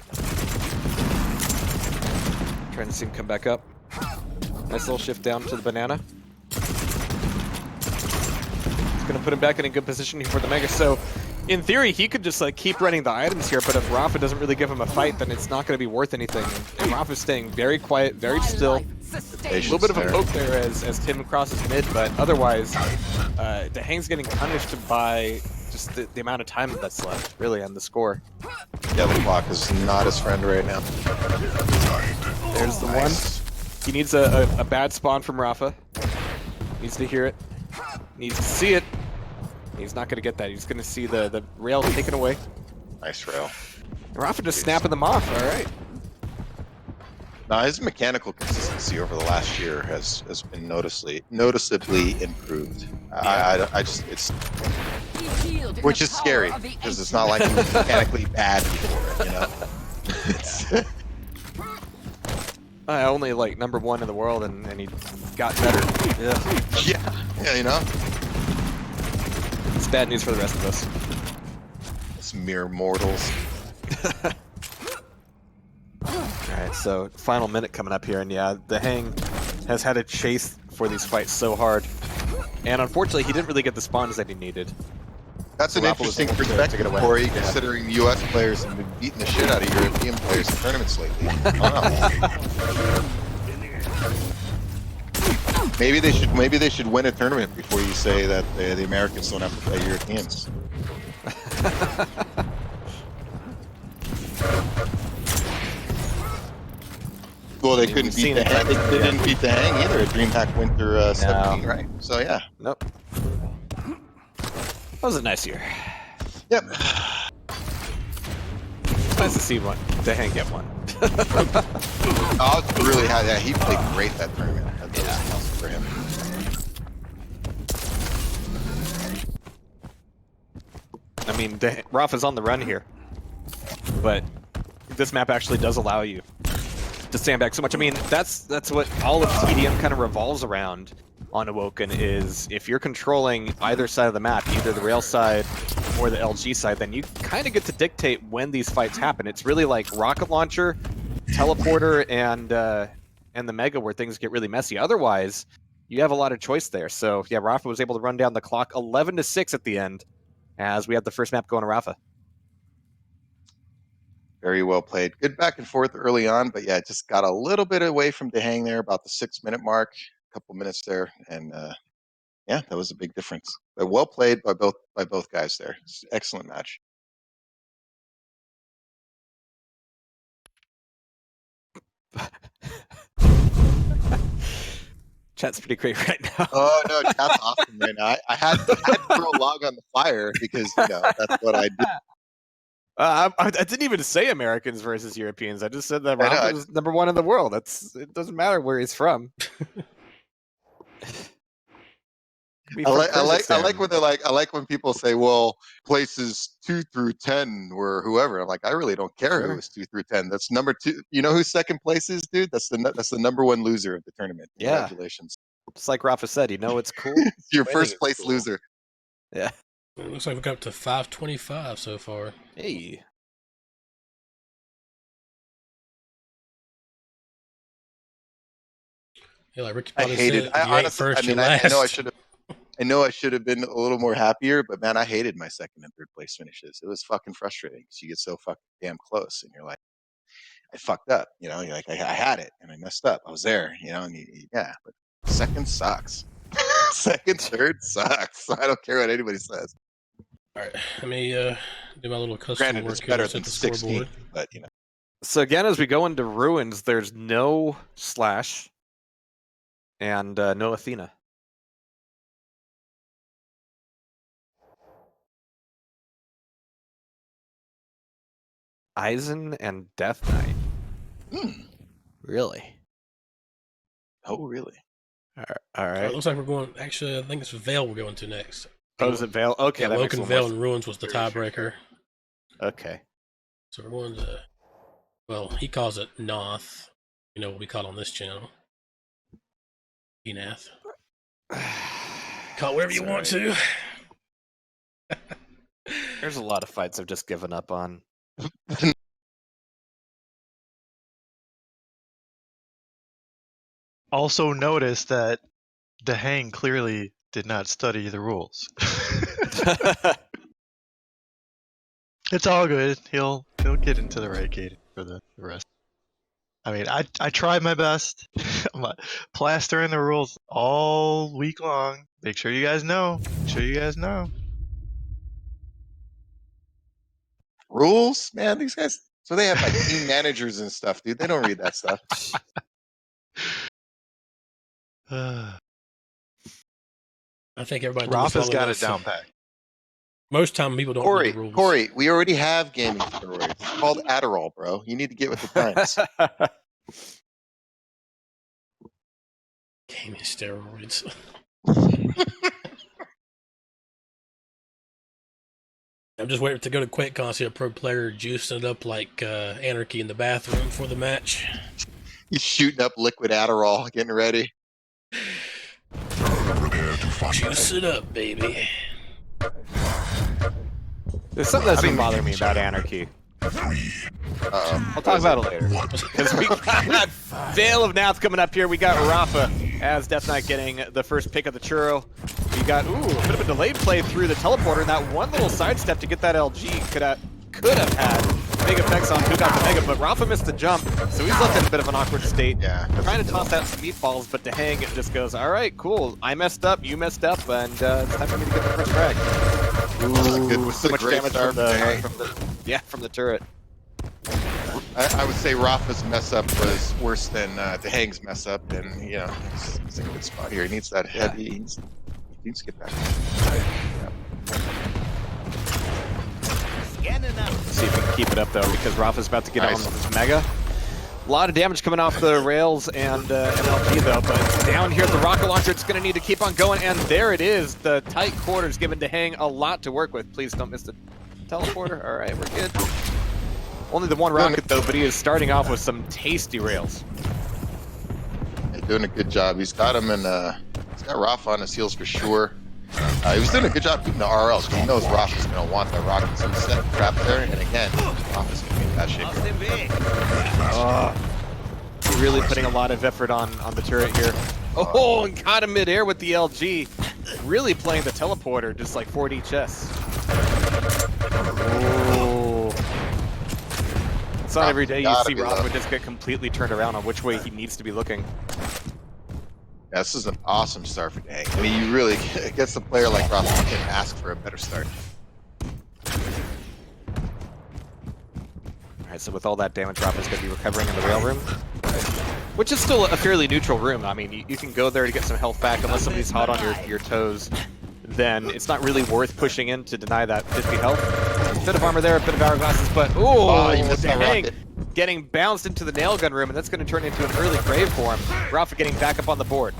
Trying to see him come back up. Nice little shift down to the banana. Gonna put him back in a good position here for the Mega. So, in theory, he could just like keep running the items here, but if Rafa doesn't really give him a fight, then it's not gonna be worth anything. And Rafa's staying very quiet, very still. A little bit of a poke there as Tim crosses mid, but otherwise, Dehang's getting punished by just the amount of time that's left, really, on the score. Yeah, the clock is not his friend right now. There's the one. He needs a bad spawn from Rafa. Needs to hear it. Needs to see it. He's not going to get that. He's going to see the rail taken away. Nice rail. Rafa just snapping them off. All right. Now his mechanical consistency over the last year has been noticeably improved. I just which is scary because it's not like he was mechanically bad before, you know. Only like #1 in the world, and he got better. Yeah, you know. It's bad news for the rest of us. It's mere mortals. Alright, so final minute coming up here, and yeah, the Hang has had to chase for these fights so hard. And unfortunately, he didn't really get the spawns that he needed. That's So an Rafa was interesting able to perspective, get away. Corey, considering U.S. players have been beating the shit out of European players in tournaments lately. I don't know. Maybe they should win a tournament before you say that the Americans don't have to play Europeans. Well, they couldn't beat the Hang. They didn't beat the Hang either at DreamHack Winter 17, right? So yeah. Nope. That was a nice year. Yep. It's nice to see the Hang get one. I was really happy. Yeah, he played great that tournament. That was awesome for him. I mean, Rafa's on the run here, but this map actually does allow you to stand back so much. I mean, that's what all of TDM kind of revolves around on Awoken, is if you're controlling either side of the map, either the rail side or the LG side, then you kind of get to dictate when these fights happen. It's really like rocket launcher, teleporter, and the Mega where things get really messy. Otherwise, you have a lot of choice there. So yeah, Rafa was able to run down the clock 11-6 at the end, as we had the first map going to Rafa. Very well played. Good back and forth early on, but yeah, just got a little bit away from the Hang there, about the 6-minute mark, a couple minutes there, and yeah, that was a big difference. But well played by both guys there. It's an excellent match. Chat's pretty great right now. Oh no, chat's awesome right now. I had to throw a log on the fire because that's what I do. I didn't even say Americans versus Europeans. I just said that I know, Rafa was #1 in the world. It doesn't matter where he's from. I like when they're like, I like when people say, well, places 2 through 10 were whoever. I'm like, I really don't care who was 2 through 10. That's number 2. You know who second place is, dude? That's the #1 loser of the tournament. Yeah. Congratulations. Just like Rafa said, it's cool. It's your Winning first is place cool. loser. Yeah. It looks like we got up to 525 so far. Hey. Yeah, like Ricky I probably hated. said, I you ain't honestly, first, I mean, you're last. I know I should have been a little more happier, but man, I hated my second and third place finishes. It was fucking frustrating because you get so fucking damn close, and you're like, I fucked up. You're like, I had it, and I messed up. I was there, and yeah, but second sucks. Second, third sucks. I don't care what anybody says. All right, let me do my little custom Granted, work it's here better to set than the 16, scoreboard. but So again, as we go into Ruins, there's no Slash and no Athena. Eisen and Death Knight. Really? Oh, really? All right. It looks like we're going. Actually, I think it's Veil we're going to next. Oh, is it Veil? Okay, Yeah, that makes a Woken, little Veil, more and Ruins was the tiebreaker. Okay. So we're going to. Well, he calls it Noth. You know what we call it on this channel. Enath. Call it whatever you want to. There's a lot of fights I've just given up on. Also notice that the Hang clearly did not study the rules. It's all good. He'll get into the right gate for the rest. I mean, I tried my best. I'm plastering the rules all week long. Make sure you guys know. Rules, man. These guys. So they have like team managers and stuff, dude. They don't read that stuff. I think everybody. Rafa's got it down pat. Most time people don't Corey, read the rules. Corey, we already have gaming steroids. It's called Adderall, bro. You need to get with the times. Gaming steroids. I'm just waiting to go to QuakeCon, see a pro player juicing it up like Anarchy in the bathroom for the match. He's shooting up liquid Adderall, getting ready. Prepare to fight. Juice it up, baby. There's something that's been bothering me about Anarchy. 3, I'll talk about it later. Because we got Veil of Nath coming up here. We got Rafa as Death Knight getting the first pick of the churro. We got, a bit of a delayed play through the teleporter, and that one little sidestep to get that LG could have had big effects on who got the Mega, but Rafa missed the jump, so he's left in a bit of an awkward state. Yeah. Trying to toss out some meatballs, but Dehang just goes, all right, cool, I messed up, you messed up, and it's time for me to get the first frag. Ooh, so much damage from the turret. I would say Rafa's mess up was worse than Dehang's mess up, and you know, it's a good spot here. He needs that heavy. He needs to get back. See if we can keep it up though, because Rafa's about to get on this Mega. A lot of damage coming off the rails and MLG though, but down here at the rocket launcher, it's going to need to keep on going, and there it is. The tight quarters giving Dehang a lot to work with. Please don't miss the teleporter. All right, we're good. Only the one rocket though, but he is starting off with some tasty rails. Yeah, doing a good job. He's got him, and he's got Rafa on his heels for sure. He was doing a good job keeping the RLs, because he knows Rafa's going to want that rocket, so he set the trap there, and again, Rafa's going to be in bad shape. Really putting a lot of effort on the turret here. Oh, and caught him midair with the LG. Really playing the teleporter, just like 4D chess. Oh. It's not every day you see Rafa just get completely turned around on which way he needs to be looking. Yeah, this is an awesome start for Dehang. I mean, you really, against a player like Rafa, you can ask for a better start. Alright, so with all that damage, Rafa's going to be recovering in the rail room, which is still a fairly neutral room. I mean, you can go there to get some health back unless somebody's hot on your toes. Then it's not really worth pushing in to deny that 50 health. A bit of armor there, a bit of hourglasses, but you missed that rocket. Getting bounced into the nail gun room, and that's going to turn into an early grave for him. Rafa getting back up on the board.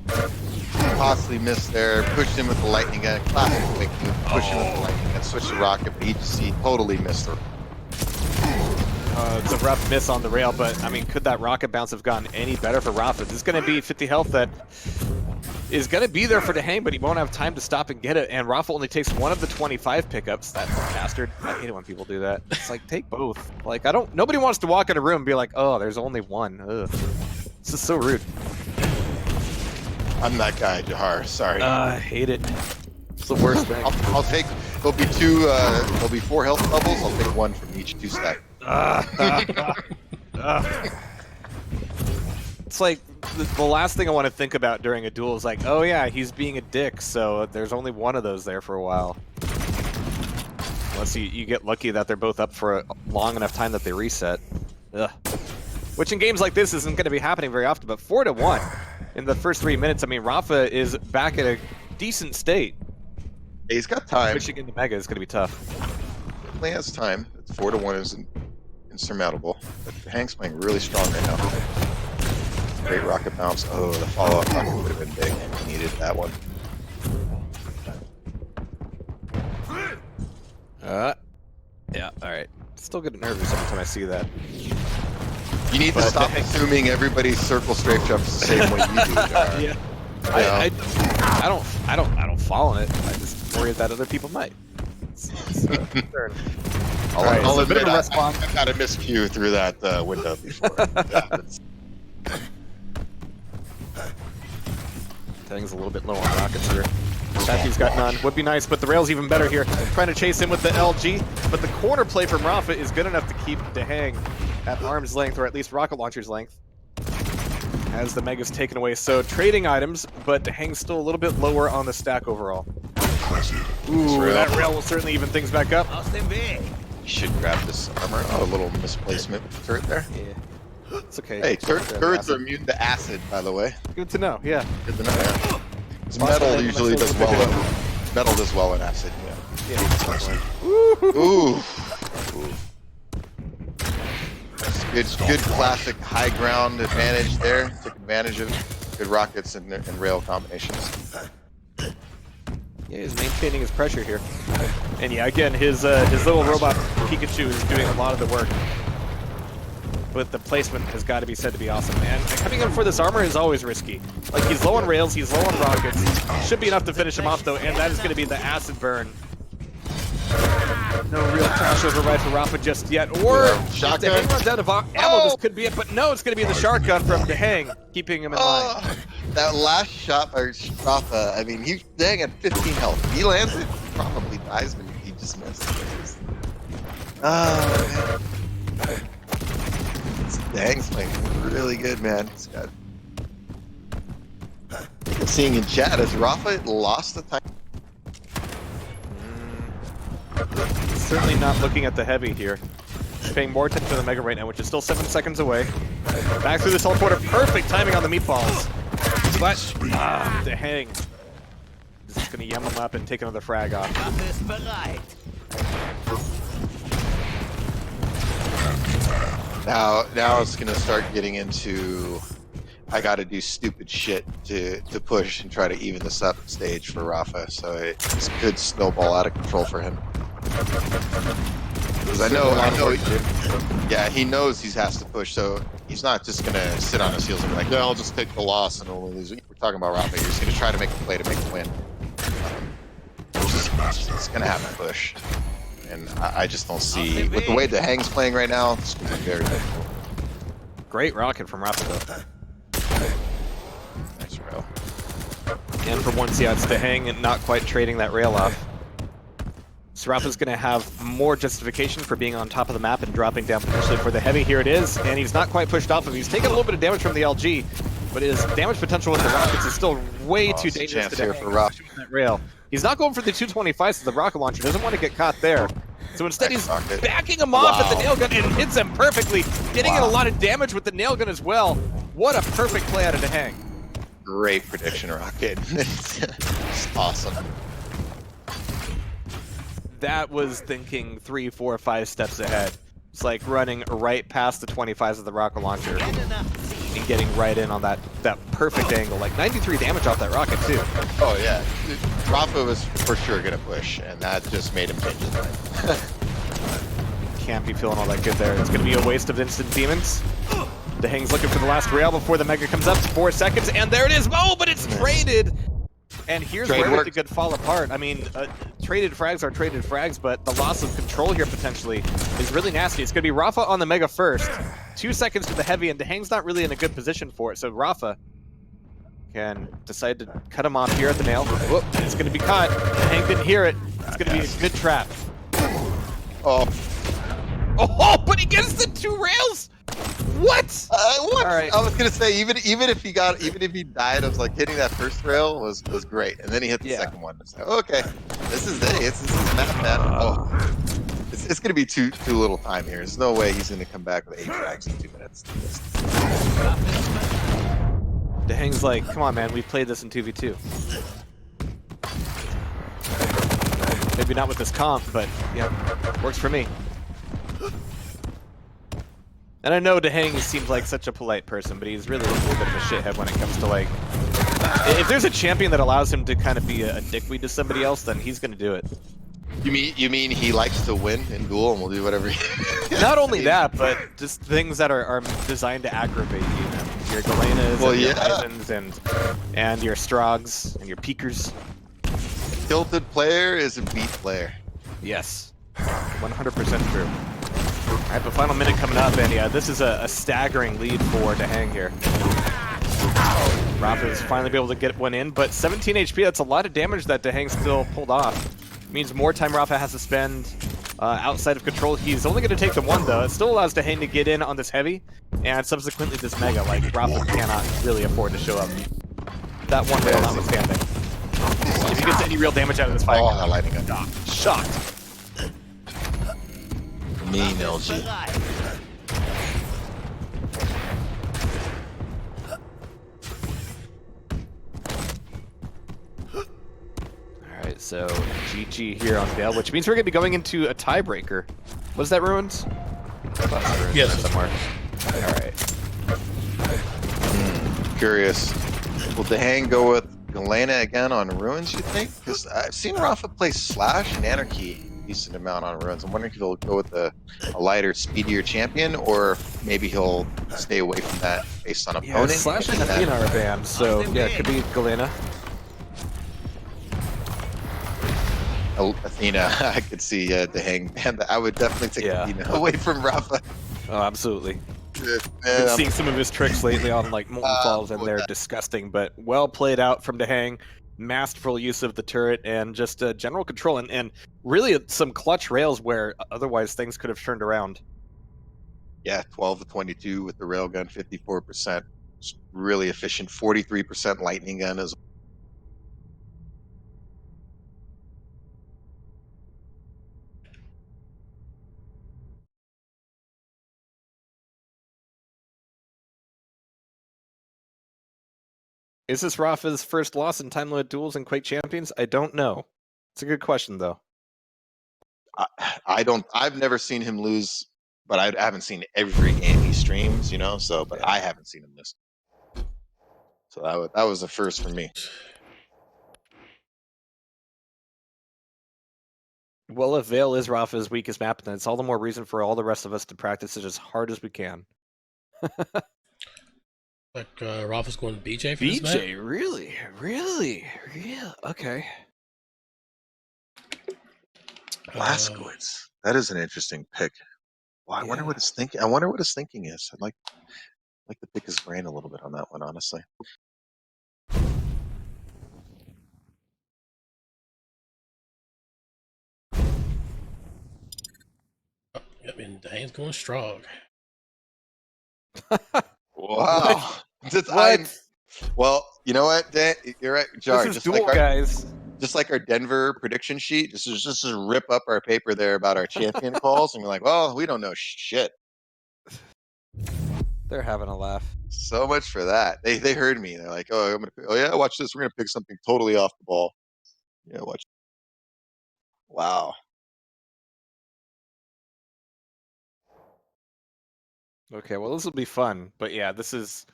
Possibly missed there, pushed him with the lightning gun. Classic Quake move, push him with the lightning gun, switch the rocket, but he totally missed her. It's a rough miss on the rail, but I mean, could that rocket bounce have gotten any better for Rafa? This is going to be 50 health that is going to be there for Dehang, but he won't have time to stop and get it, and Rafa only takes one of the 25 pickups. That bastard. I hate it when people do that. It's like, take both. Like, nobody wants to walk in a room and be like, oh, there's only one. Ugh. This is so rude. I'm that guy, Jehar. Sorry. I hate it. It's the worst thing. I'll take. There'll be 4 health bubbles. I'll take 1 from each 2 stack. It's like the last thing I want to think about during a duel is like, oh yeah, he's being a dick, so there's only one of those there for a while. Unless you get lucky that they're both up for a long enough time that they reset. Ugh. Which in games like this isn't going to be happening very often, but 4-1 in the first 3 minutes. I mean, Rafa is back at a decent state. He's got time. Pushing into Mega is going to be tough. Definitely has time. 4-1 is insurmountable. But Dehang's playing really strong right now. Great rocket bounce. Oh, the follow-up rocket would have been big. He needed that one. Yeah, alright. Still get nervous every time I see that. You need to stop assuming everybody's circle strafe jumps the same way you do. Yeah. I don't fall in it. I just worry that other people might. I'll admit I've got a miscue through that window before. Thing's a little bit low on rockets here. Taffy's got none. Would be nice, but the rail's even better here. Trying to chase him with the LG, but the corner play from Rafa is good enough to keep Dehang at arm's length, or at least rocket launcher's length, as the Mega's taken away. So trading items, but Dehang's still a little bit lower on the stack overall. Ooh, that rail will certainly even things back up. You should grab this armor. Oh, a little misplacement with the turret there. Yeah. It's okay. Hey, turrets are immune to acid, by the way. Good to know, yeah. Good to know, yeah. Metal usually does well. Metal does well in acid. Yeah. Ooh. Good classic high ground advantage there. Took advantage of good rockets and rail combinations. Yeah, he's maintaining his pressure here. And yeah, again, his little robot Pikachu is doing a lot of the work. But the placement has got to be said to be awesome. And coming in for this armor is always risky. Like, he's low on rails, he's low on rockets. Should be enough to finish him off, though, and that is going to be the acid burn. No real crash override for Rafa just yet. Or if Dehang runs out of ammo, this could be it. But no, it's going to be the shark gun from Dehang, keeping him in line. That last shot by Rafa, I mean, Dehang had 15 health. If he lands it, he probably dies, but he just missed. Oh, man. Dehang's playing really good, man. He's got... Seeing in chat, has Rafa lost the time? Certainly not looking at the heavy here. He's paying more attention to the Mega right now, which is still 7 seconds away. Back through this teleporter. Perfect timing on the meatballs. But, Dehang is just going to yum him up and take another frag off. Now it's going to start getting into... I got to do stupid shit to push and try to even this up stage for Rafa, so it could snowball out of control for him. Because I know, yeah, he knows he has to push, so he's not just gonna sit on his heels and be like, no, I'll just take the loss and we'll lose. We're talking about Rafa here. He's gonna try to make a play to make a win. It's gonna have to push, and I just don't see with the way the Hang's playing right now. It's gonna be very difficult. Great rocket from Rafa though. Nice rail. And for once, yeah, it's Dehang and not quite trading that rail off. So Rafa's going to have more justification for being on top of the map and dropping down potentially for the heavy. Here it is, and he's not quite pushed off him. He's taken a little bit of damage from the LG, but his damage potential with the rockets is still way too dangerous to here Dehang for Rafa. that rail. He's not going for the 225, so the rocket launcher doesn't want to get caught there. So instead he's backing him off at the nail gun and hits him perfectly, getting in a lot of damage with the nail gun as well. What a perfect play out of Dehang. Great prediction, Rocket. It's awesome. That was thinking 3, 4, 5 steps ahead. It's like running right past the 25s of the rocket launcher and getting right in on that perfect angle. Like 93 damage off that rocket too. Oh yeah, Rafa was for sure gonna push, and that just made him change his mind. Can't be feeling all that good there. It's gonna be a waste of instant demons. Dehang's looking for the last rail before the Mega comes up. 4 seconds, and there it is. Oh, but it's traded. And here's where it could fall apart. I mean, traded frags are traded frags, but the loss of control here potentially is really nasty. It's going to be Rafa on the Mega first. 2 seconds to the heavy, and Dehang's not really in a good position for it. So Rafa can decide to cut him off here at the nail. Whoop, it's going to be caught. Dehang didn't hear it. It's going to be a good trap. Oh, but he gets the 2 rails! What? What? All right. I was gonna say even if he died, I was like hitting that first rail was great, and then he hit the second one. It's like, okay, this is map, man. Oh, it's gonna be too little time here. There's no way he's gonna come back with 8 frags in 2 minutes. Dehang's like, come on, man, we've played this in 2v2. Maybe not with this comp, but yeah, works for me. And I know Dehang seems like such a polite person, but he's really a little bit of a shithead when it comes to, like... If there's a champion that allows him to kind of be a dickweed to somebody else, then he's going to do it. You mean he likes to win in Duel and will do whatever he... Not only that, but just things that are designed to aggravate you. Your Galenas and your Ivans and your Strogs and your Peekers. Tilted player is a beat player. Yes. 100% true. Alright, but final minute coming up, and yeah, this is a staggering lead for Dehang here. Rafa is finally be able to get one in, but 17 HP, that's a lot of damage that Dehang still pulled off. It means more time Rafa has to spend outside of control. He's only going to take the 1, though. It still allows Dehang to get in on this heavy, and subsequently this Mega. Like, Rafa cannot really afford to show up. That 1 rail notwithstanding. If he gets any real damage out of this fight, that lightning gun. Shocked. Mean LG. So GG here on Dale, which means we're going to be going into a tiebreaker. Was that Ruins? I thought it was Ruins Yes. somewhere. All right. Curious. Will Dehang go with Galena again on Ruins, you think? Because I've seen Rafa play Slash and Anarchy a decent amount on Ruins. I'm wondering if he'll go with a lighter, speedier champion, or maybe he'll stay away from that based on Yeah, opponent. Slash and Athena are banned, so yeah, it could be Galena. Athena, I could see Dehang banned. I would definitely take Athena away from Rafa. Oh, absolutely. Been seeing some of his tricks lately on like Molten Falls, and they're disgusting, but well played out from Dehang. Masterful use of the turret and just general control, and really some clutch rails where otherwise things could have turned around. Yeah, 12 to 22 with the railgun, 54%. It's really efficient. 43% lightning gun as Is this Rafa's first loss in time limit duels in Quake Champions? I don't know. It's a good question though. I've never seen him lose, but I haven't seen every game he streams, so, but I haven't seen him miss. So that was the first for me. Well, if Vale is Rafa's weakest map, then it's all the more reason for all the rest of us to practice it as hard as we can. Like Rafa's going to BJ for this BJ, really? Okay. Blaskowitz. That is an interesting pick. Well, I wonder what his thinking. I wonder what his thinking is. I'd like to pick his brain a little bit on that one, honestly. I mean, Dehang's going strong. Wow. Well, you know what, Dan? You're right, Jar. This is Duel, guys. Just like our Denver prediction sheet, just rip up our paper there about our champion calls, and we're like, well, we don't know shit. They're having a laugh. So much for that. They heard me. They're like, oh yeah, watch this. We're gonna pick something totally off the ball. Yeah, watch. Wow. Okay, well this will be fun, but yeah, this is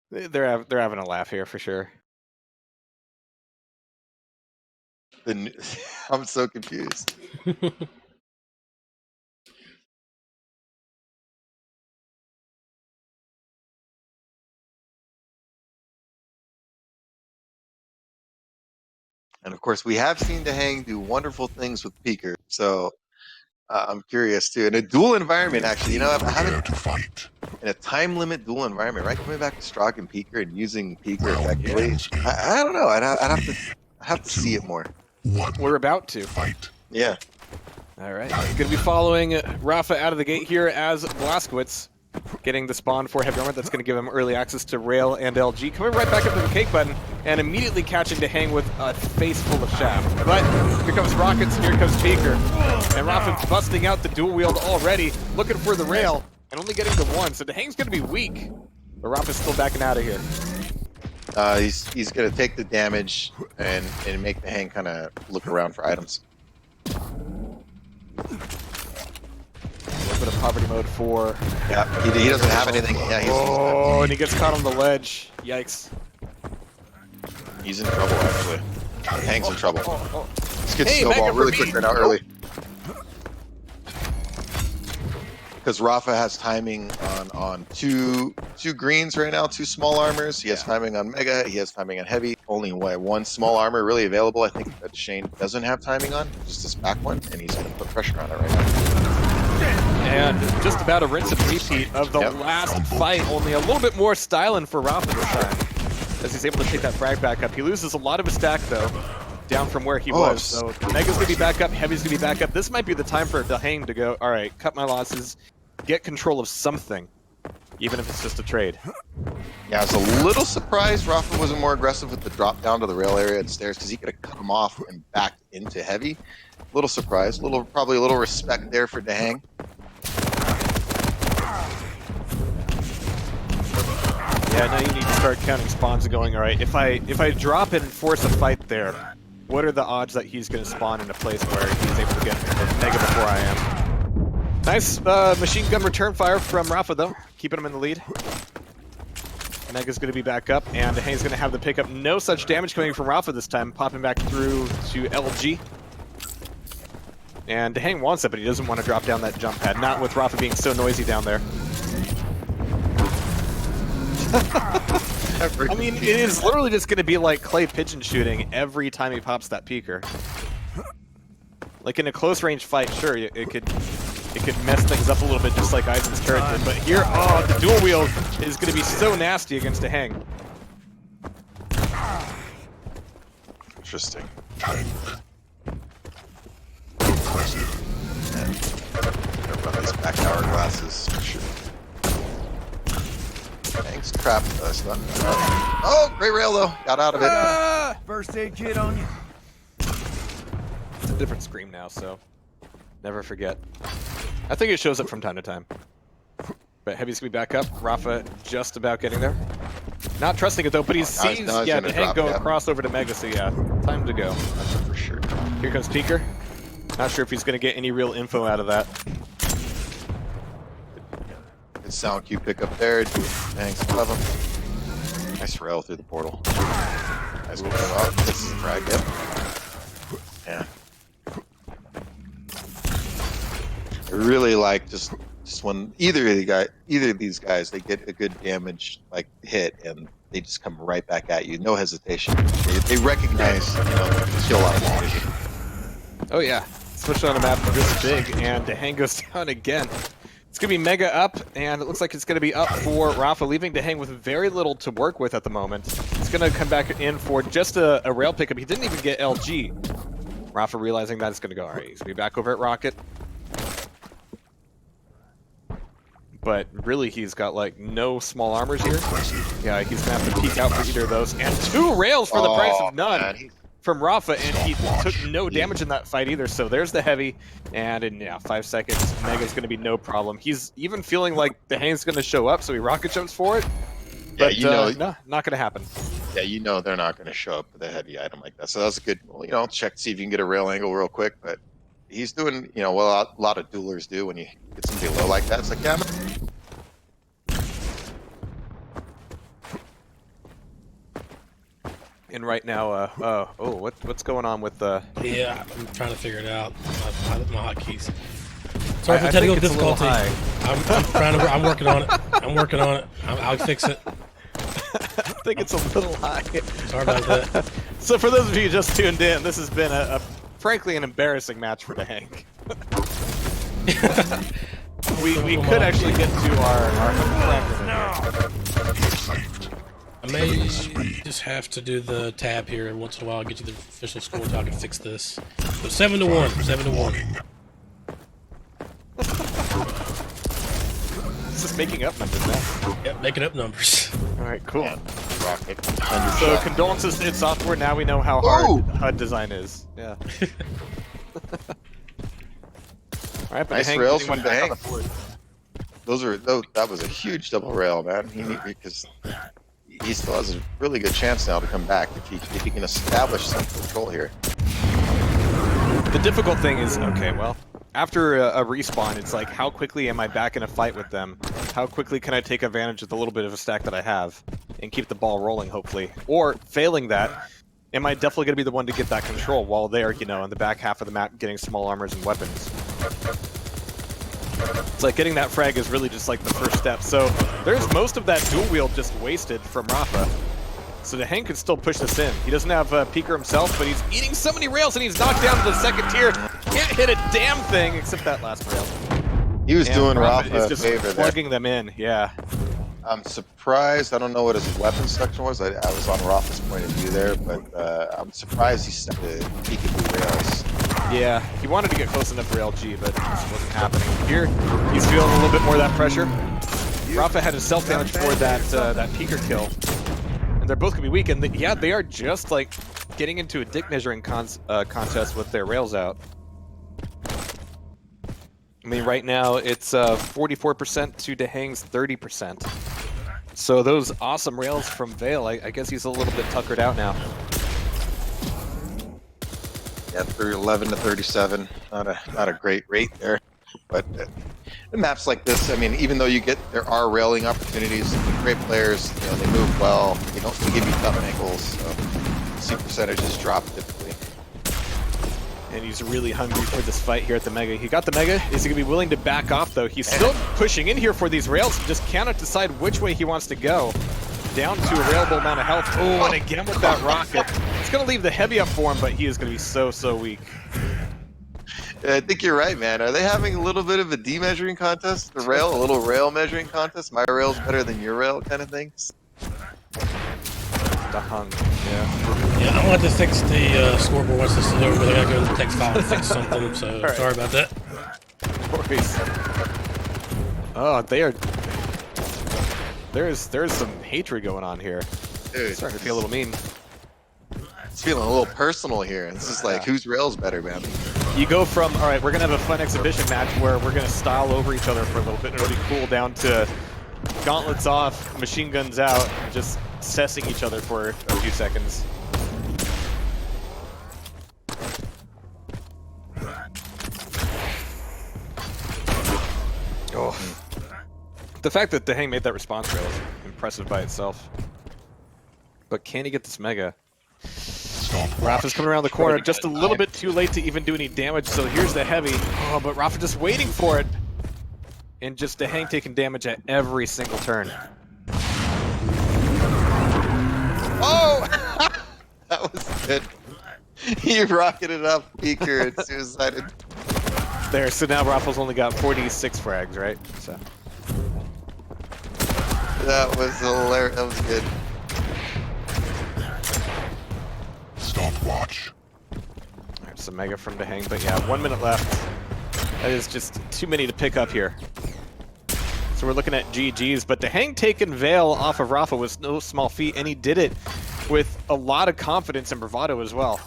they're having a laugh here for sure. I'm so confused. And of course, we have seen Dehang do wonderful things with Peeker. So I'm curious too. In a dual environment, actually, I haven't in a time limit dual environment, right? Coming back to Strog and Peeker and using Peeker effectively. I don't know. I'd have to see it more. We're about to. Yeah. All right. Going to be following Rafa out of the gate here as Blaskowitz getting the spawn for Heavy Armor. That's going to give him early access to Rail and LG. Coming right back up to the cake button and immediately catching Dehang with a face full of shaft. But here comes Rockets, here comes Peeker. And Rafa busting out the dual wield already, looking for the Rail and only getting the one. So Dehang's going to be weak. But Rafa's still backing out of here. He's going to take the damage and make Dehang kind of look around for items. A little bit of poverty mode for... Yeah, he doesn't have anything. Yeah, and he gets caught on the ledge. Yikes. He's in trouble, actually. Dehang's in trouble. Let's get Hey, snowball Mega really for quick me. right now early. Because Rafa has timing on two greens right now, 2 small armors. He has timing on Mega. He has timing on Heavy. Only one small armor really available. I think that Shane doesn't have timing on, just this back one, and he's going to put pressure on it right now. And just about a rinse and repeat of the last fight, only a little bit more styling for Rafa this time, as he's able to take that frag back up. He loses a lot of his stack, though, down from where he was. So Mega's going to be back up, Heavy's going to be back up. This might be the time for Dehang to go, all right, cut my losses, get control of something, even if it's just a trade. Yeah, I was a little surprised Rafa wasn't more aggressive with the drop down to the rail area and stairs, because he could have cut him off and backed into Heavy. A little surprised, probably a little respect there for Dehang. Yeah, now you need to start counting spawns and going, all right, if I drop it and force a fight there, what are the odds that he's going to spawn in a place where he's able to get Mega before I am? Nice machine gun return fire from Rafa, though, keeping him in the lead. Mega's going to be back up, and Dehang's going to have the pickup. No such damage coming from Rafa this time, popping back through to LG. And Dehang wants it, but he doesn't want to drop down that jump pad. Not with Rafa being so noisy down there. I mean, it is literally just going to be like Clay pigeon shooting every time he pops that peeker. Like in a close range fight, sure, it could mess things up a little bit, just like Eisen's turret did. But here, oh, the dual wield is going to be so nasty against Dehang. Interesting. Run these back hourglasses for sure. Thanks, crap. That's not. Oh, great rail though. Got out of it. First aid kit on you. It's a different scream now, so never forget. I think it shows up from time to time. But Heavy's gonna be back up. Rafa just about getting there. Not trusting it though, but he sees Dehang go across over to Mega, so yeah, time to go. That's for sure. Here comes Peeker. Not sure if he's gonna get any real info out of that. Good sound cue pick up there. Thanks, love him. Nice rail through the portal. Nice one. Oh, this is a frag, yep. Yeah. I really like just when either of these guys, they get a good damage like hit and they just come right back at you, no hesitation. They recognize, there's still a lot of damage. Oh yeah, especially on a map this big, and Dehang goes down again. It's gonna be Mega up, and it looks like it's gonna be up for Rafa, leaving Dehang with very little to work with at the moment. He's gonna come back in for just a rail pickup. He didn't even get LG. Rafa realizing that it's gonna go, all right, he's gonna be back over at Rocket. But really, he's got like no small armors here. Yeah, he's gonna have to peek out for either of those. And 2 rails for the price of none. Man, from Rafa, and he took no damage in that fight either, so there's the heavy, and in 5 seconds, Mega's going to be no problem. He's even feeling like Dehang's going to show up, so he rocket jumps for it, but no, not going to happen. Yeah, they're not going to show up with a heavy item like that, so that was a good, check to see if you can get a rail angle real quick, but he's doing, what a lot of duelers do when you get somebody low like that. It's like, yeah, And right now, what's going on with the? Yeah, I'm trying to figure it out. My hotkeys. Sorry for technical difficulty. I'm working on it. I'll fix it. I think it's a little high. Sorry about that. So for those of you who just tuned in, this has been frankly an embarrassing match for Dehang. we could actually get to our I may just have to do the tab here once in a while. I'll get you the official score so I can fix this. So 7-1. 7-1. It's just making up numbers now. Yep, making up numbers. Alright, cool. Rocket. So condolences to id Software. Now we know how hard HUD design is. Yeah. Alright, but nice rails from Dehang. That was a huge double rail, man. Because he still has a really good chance now to come back if he can establish some control here. The difficult thing is, okay, well, after a respawn, it's like, how quickly am I back in a fight with them? How quickly can I take advantage of the little bit of a stack that I have and keep the ball rolling, hopefully? Or, failing that, am I definitely going to be the one to get that control while they're, in the back half of the map getting small armors and weapons? It's like getting that frag is really just like the first step. So there's most of that dual wield just wasted from Rafa. So Dehang could still push this in. He doesn't have Peeker himself, but he's eating so many rails and he's knocked down to the second tier. Can't hit a damn thing except that last rail. He was doing Rafa a favor there. Plugging them in, yeah. I'm surprised. I don't know what his weapons section was. I was on Rafa's point of view there, but I'm surprised he stuck the peekaboo rails. Yeah, he wanted to get close enough for LG, but it just wasn't happening. Here, he's feeling a little bit more of that pressure. Rafa had a self-damage for that Peeker kill. And they're both going to be weak, and they are just, like, getting into a dick measuring contest with their rails out. I mean, right now, it's 44% to Dehang's 30%. So those awesome rails from Vale, I guess he's a little bit tuckered out now. Yeah, through 11 to 37. Not a great rate there, but in maps like this, I mean, even though there are railing opportunities, great players, you know, they move well. They give you tough angles, so C percentages drop typically. And he's really hungry for this fight here at the Mega. He got the Mega. Is he going to be willing to back off, though? He's still pushing in here for these rails. Just cannot decide which way he wants to go. Down to a railable amount of health. Oh, and again with that rocket. It's going to leave the heavy up for him, but he is going to be so weak. I think you're right, man. Are they having a little bit of a D-measuring contest? A little rail measuring contest? My rail's better than your rail kind of thing? The hung, yeah. Yeah, I want to fix the scoreboard once this is over, but I gotta go to the text file and fix something, so Right. sorry about that. Oh, there's some hatred going on here. Dude, It's starting to feel a little mean. it's feeling a little personal here. It's just like, whose rail's better, man? You go from, all right, we're going to have a fun exhibition match where we're going to style over each other for a little bit and really cool, down to gauntlets off, machine guns out, just cessing each other for a few seconds. Oh. The fact that the Hang made that response rail is impressive by itself. But can he get this Mega? Rafa's coming around the corner just a little bit too late to even do any damage, so here's the heavy. Oh, but Rafa just waiting for it. And just the Hang taking damage at every single turn. Oh! That was good. He rocketed up Peeker and suicided. There, so now Rafa's only got 46 frags, right? So That was hilarious. That was good. Stopwatch. Alright, some Mega from the Hang, but yeah, 1 minute left. That is just too many to pick up here. So we're looking at GG's, but the Hang taking Veil off of Rafa was no small feat, and he did it with a lot of confidence and bravado as well.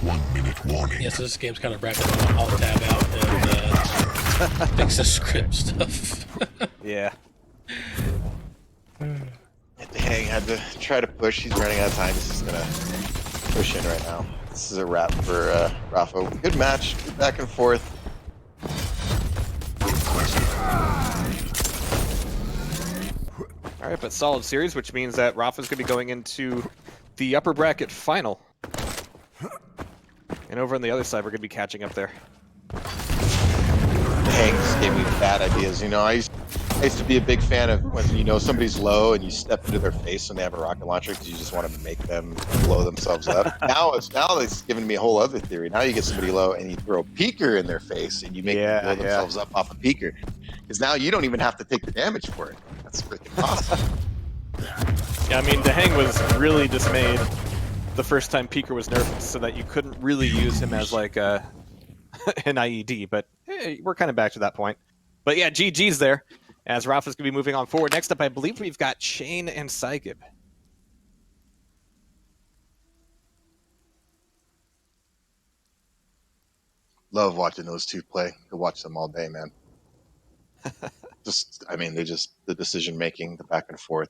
1 minute warning. Yeah, so this game's kind of bracket. I'll tab out and fix the script stuff. Yeah. The Hang had to try to push. He's running out of time. He's just gonna push in right now. This is a wrap for Rafa. Good match. Good back and forth. Alright, but solid series, which means that Rafa's going to be going into the upper bracket final. And over on the other side, we're going to be catching up there. The Hang just gave me bad ideas. You know, I used to be a big fan of when, you know, somebody's low and you step into their face when they have a rocket launcher because you just want to make them blow themselves up. Now it's giving me a whole other theory. Now you get somebody low and you throw a Peeker in their face and you make them blow themselves up off a Peeker. Because now you don't even have to take the damage for it. That's freaking awesome. Yeah, I mean, the Hang was really dismayed the first time Peeker was nerfed, so that you couldn't really use him as like an IED, but hey, we're kind of back to that point. But yeah, GG's there, as Rafa's going to be moving on forward. Next up, I believe we've got Shane and Saigib. Love watching those two play. Could watch them all day, man. I mean, the decision making, the back and forth,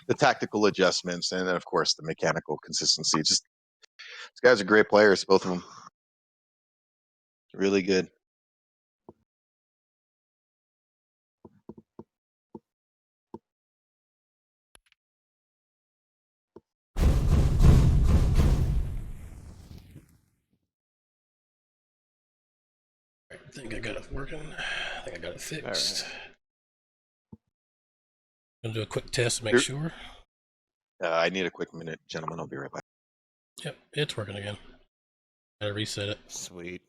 the tactical adjustments, and then of course the mechanical consistency. These guys are great players, both of them. Really good. I think I got it working. I think I got it fixed. Right. Gonna do a quick test to make sure. I need a quick minute, gentlemen. I'll be right back. Yep, it's working again. Gotta reset it. Sweet.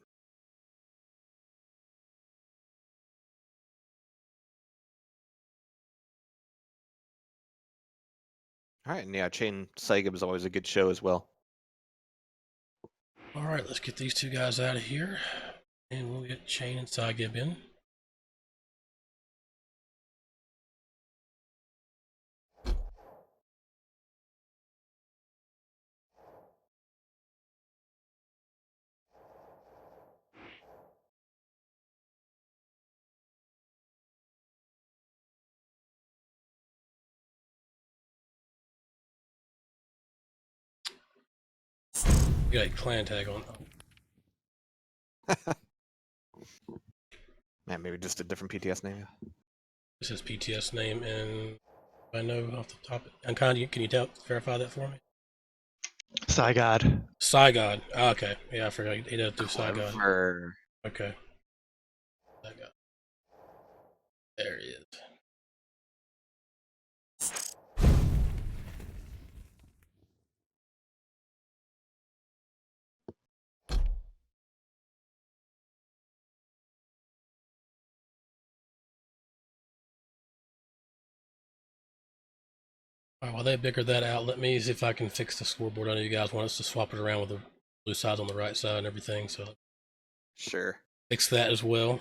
All right, and yeah, Shane Saigib is always a good show as well. All right, let's get these two guys out of here, and we'll get Shane and Saigib in. You got a clan tag on. Man, maybe just a different PTS name. This is PTS name, and I know off the top. UNKiND, can you verify that for me? Cygod. Cygod. Oh, okay. Yeah, I forgot. He does do Cygod. Clever. Okay. Cygod. There he is. Alright, while they bigger that out, let me see if I can fix the scoreboard. I know you guys want us to swap it around with the blue sides on the right side and everything, so Sure. fix that as well.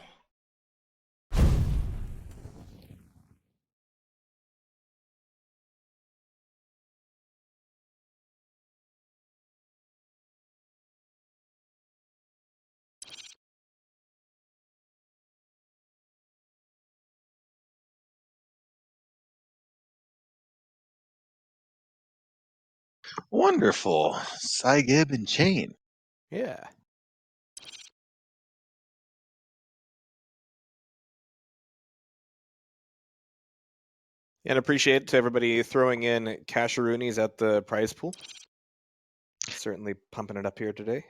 Wonderful. Cygib and Chain. Yeah. And appreciate to everybody throwing in casheroonies at the prize pool. Certainly pumping it up here today.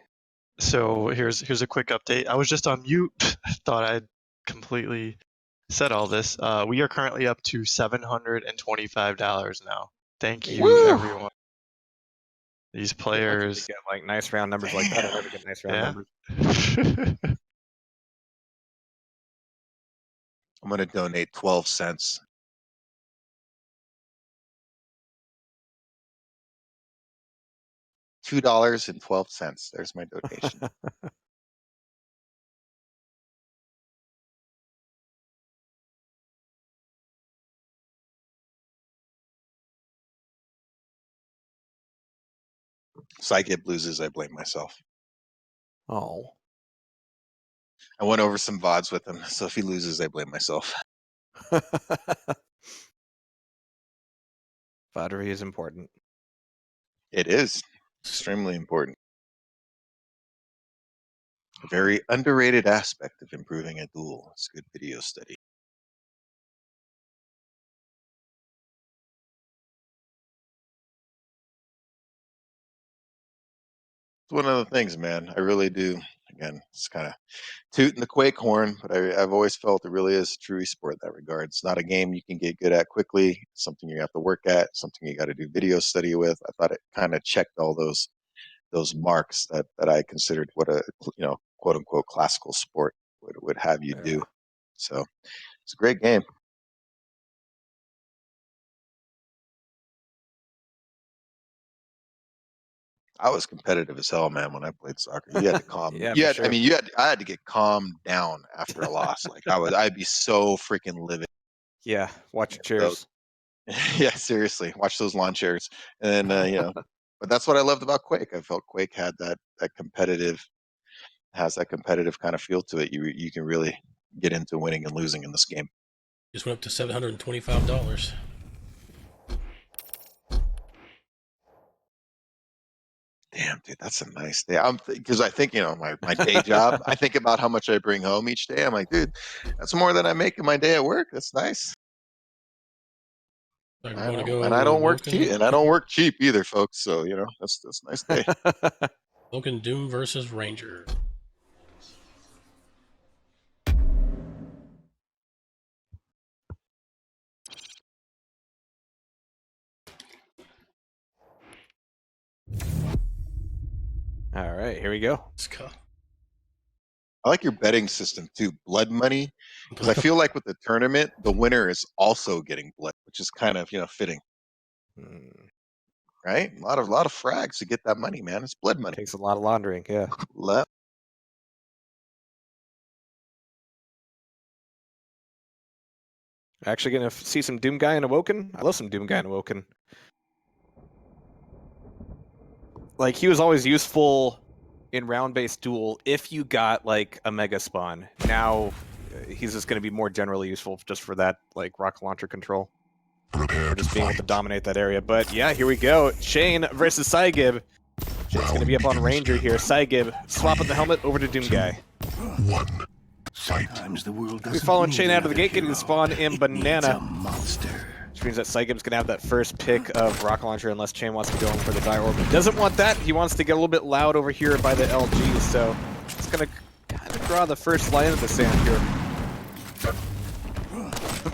So here's a quick update. I was just on mute. Thought I'd completely said all this. We are currently up to $725 now. Thank you, Woo! everyone. These You're lucky to players. get like nice round numbers like that. I never get nice round Yeah. numbers. I'm going to donate 12 cents. $2.12. There's my donation. Cygib loses, I blame myself. Oh. I went over some VODs with him, so if he loses, I blame myself. Foddery is important. It is extremely important. A very underrated aspect of improving a duel. It's good video study. It's one of the things, man. I really do. Again, it's kind of tooting the Quake horn, but I've always felt it really is a true esport in that regard. It's not a game you can get good at quickly. It's something you have to work at, something you got to do video study with. I thought it kind of checked all those marks that I considered what a quote unquote classical sport would have you do. So it's a great game. I was competitive as hell, man, when I played soccer. You had to calm. Yeah, you for had, sure. I mean, I had to get calmed down after a loss. Like I'd be so freaking livid. Yeah, watch your chairs. Yeah, seriously, watch those lawn chairs, and then but that's what I loved about Quake. I felt Quake had that competitive, has that competitive kind of feel to it. You can really get into winning and losing in this game. Just went up to $725. Damn, dude, that's a nice day. Because I think, my day job, I think about how much I bring home each day. I'm like, dude, that's more than I make in my day at work. That's nice. So And I don't work cheap, and I don't work cheap either, folks. So that's a nice day. Woken Doom versus Ranger. All right, here we go. Let's go. I like your betting system too, blood money, because I feel like with the tournament, the winner is also getting blood, which is kind of fitting, right? A lot of frags to get that money, man. It's blood money. Takes a lot of laundering, yeah. Actually gonna see some Doom Guy and Awoken. I love some Doom Guy and Awoken. Like, he was always useful in round-based duel if you got like a mega spawn. Now he's just going to be more generally useful just for that like rocket launcher control, or just being able to dominate that area. But yeah, here we go. Shane versus Cygib. It's going to be up on Ranger here. Saigib swapping the helmet over to Doomguy. One. Fight. We following Chain out of the gate, getting the spawn in Banana. Which means that Saigib's going to have that first pick of Rocket Launcher unless Chain wants to go in for the Dire Orb. He doesn't want that. He wants to get a little bit loud over here by the LG, so it's going to kind of draw the first line of the sand here.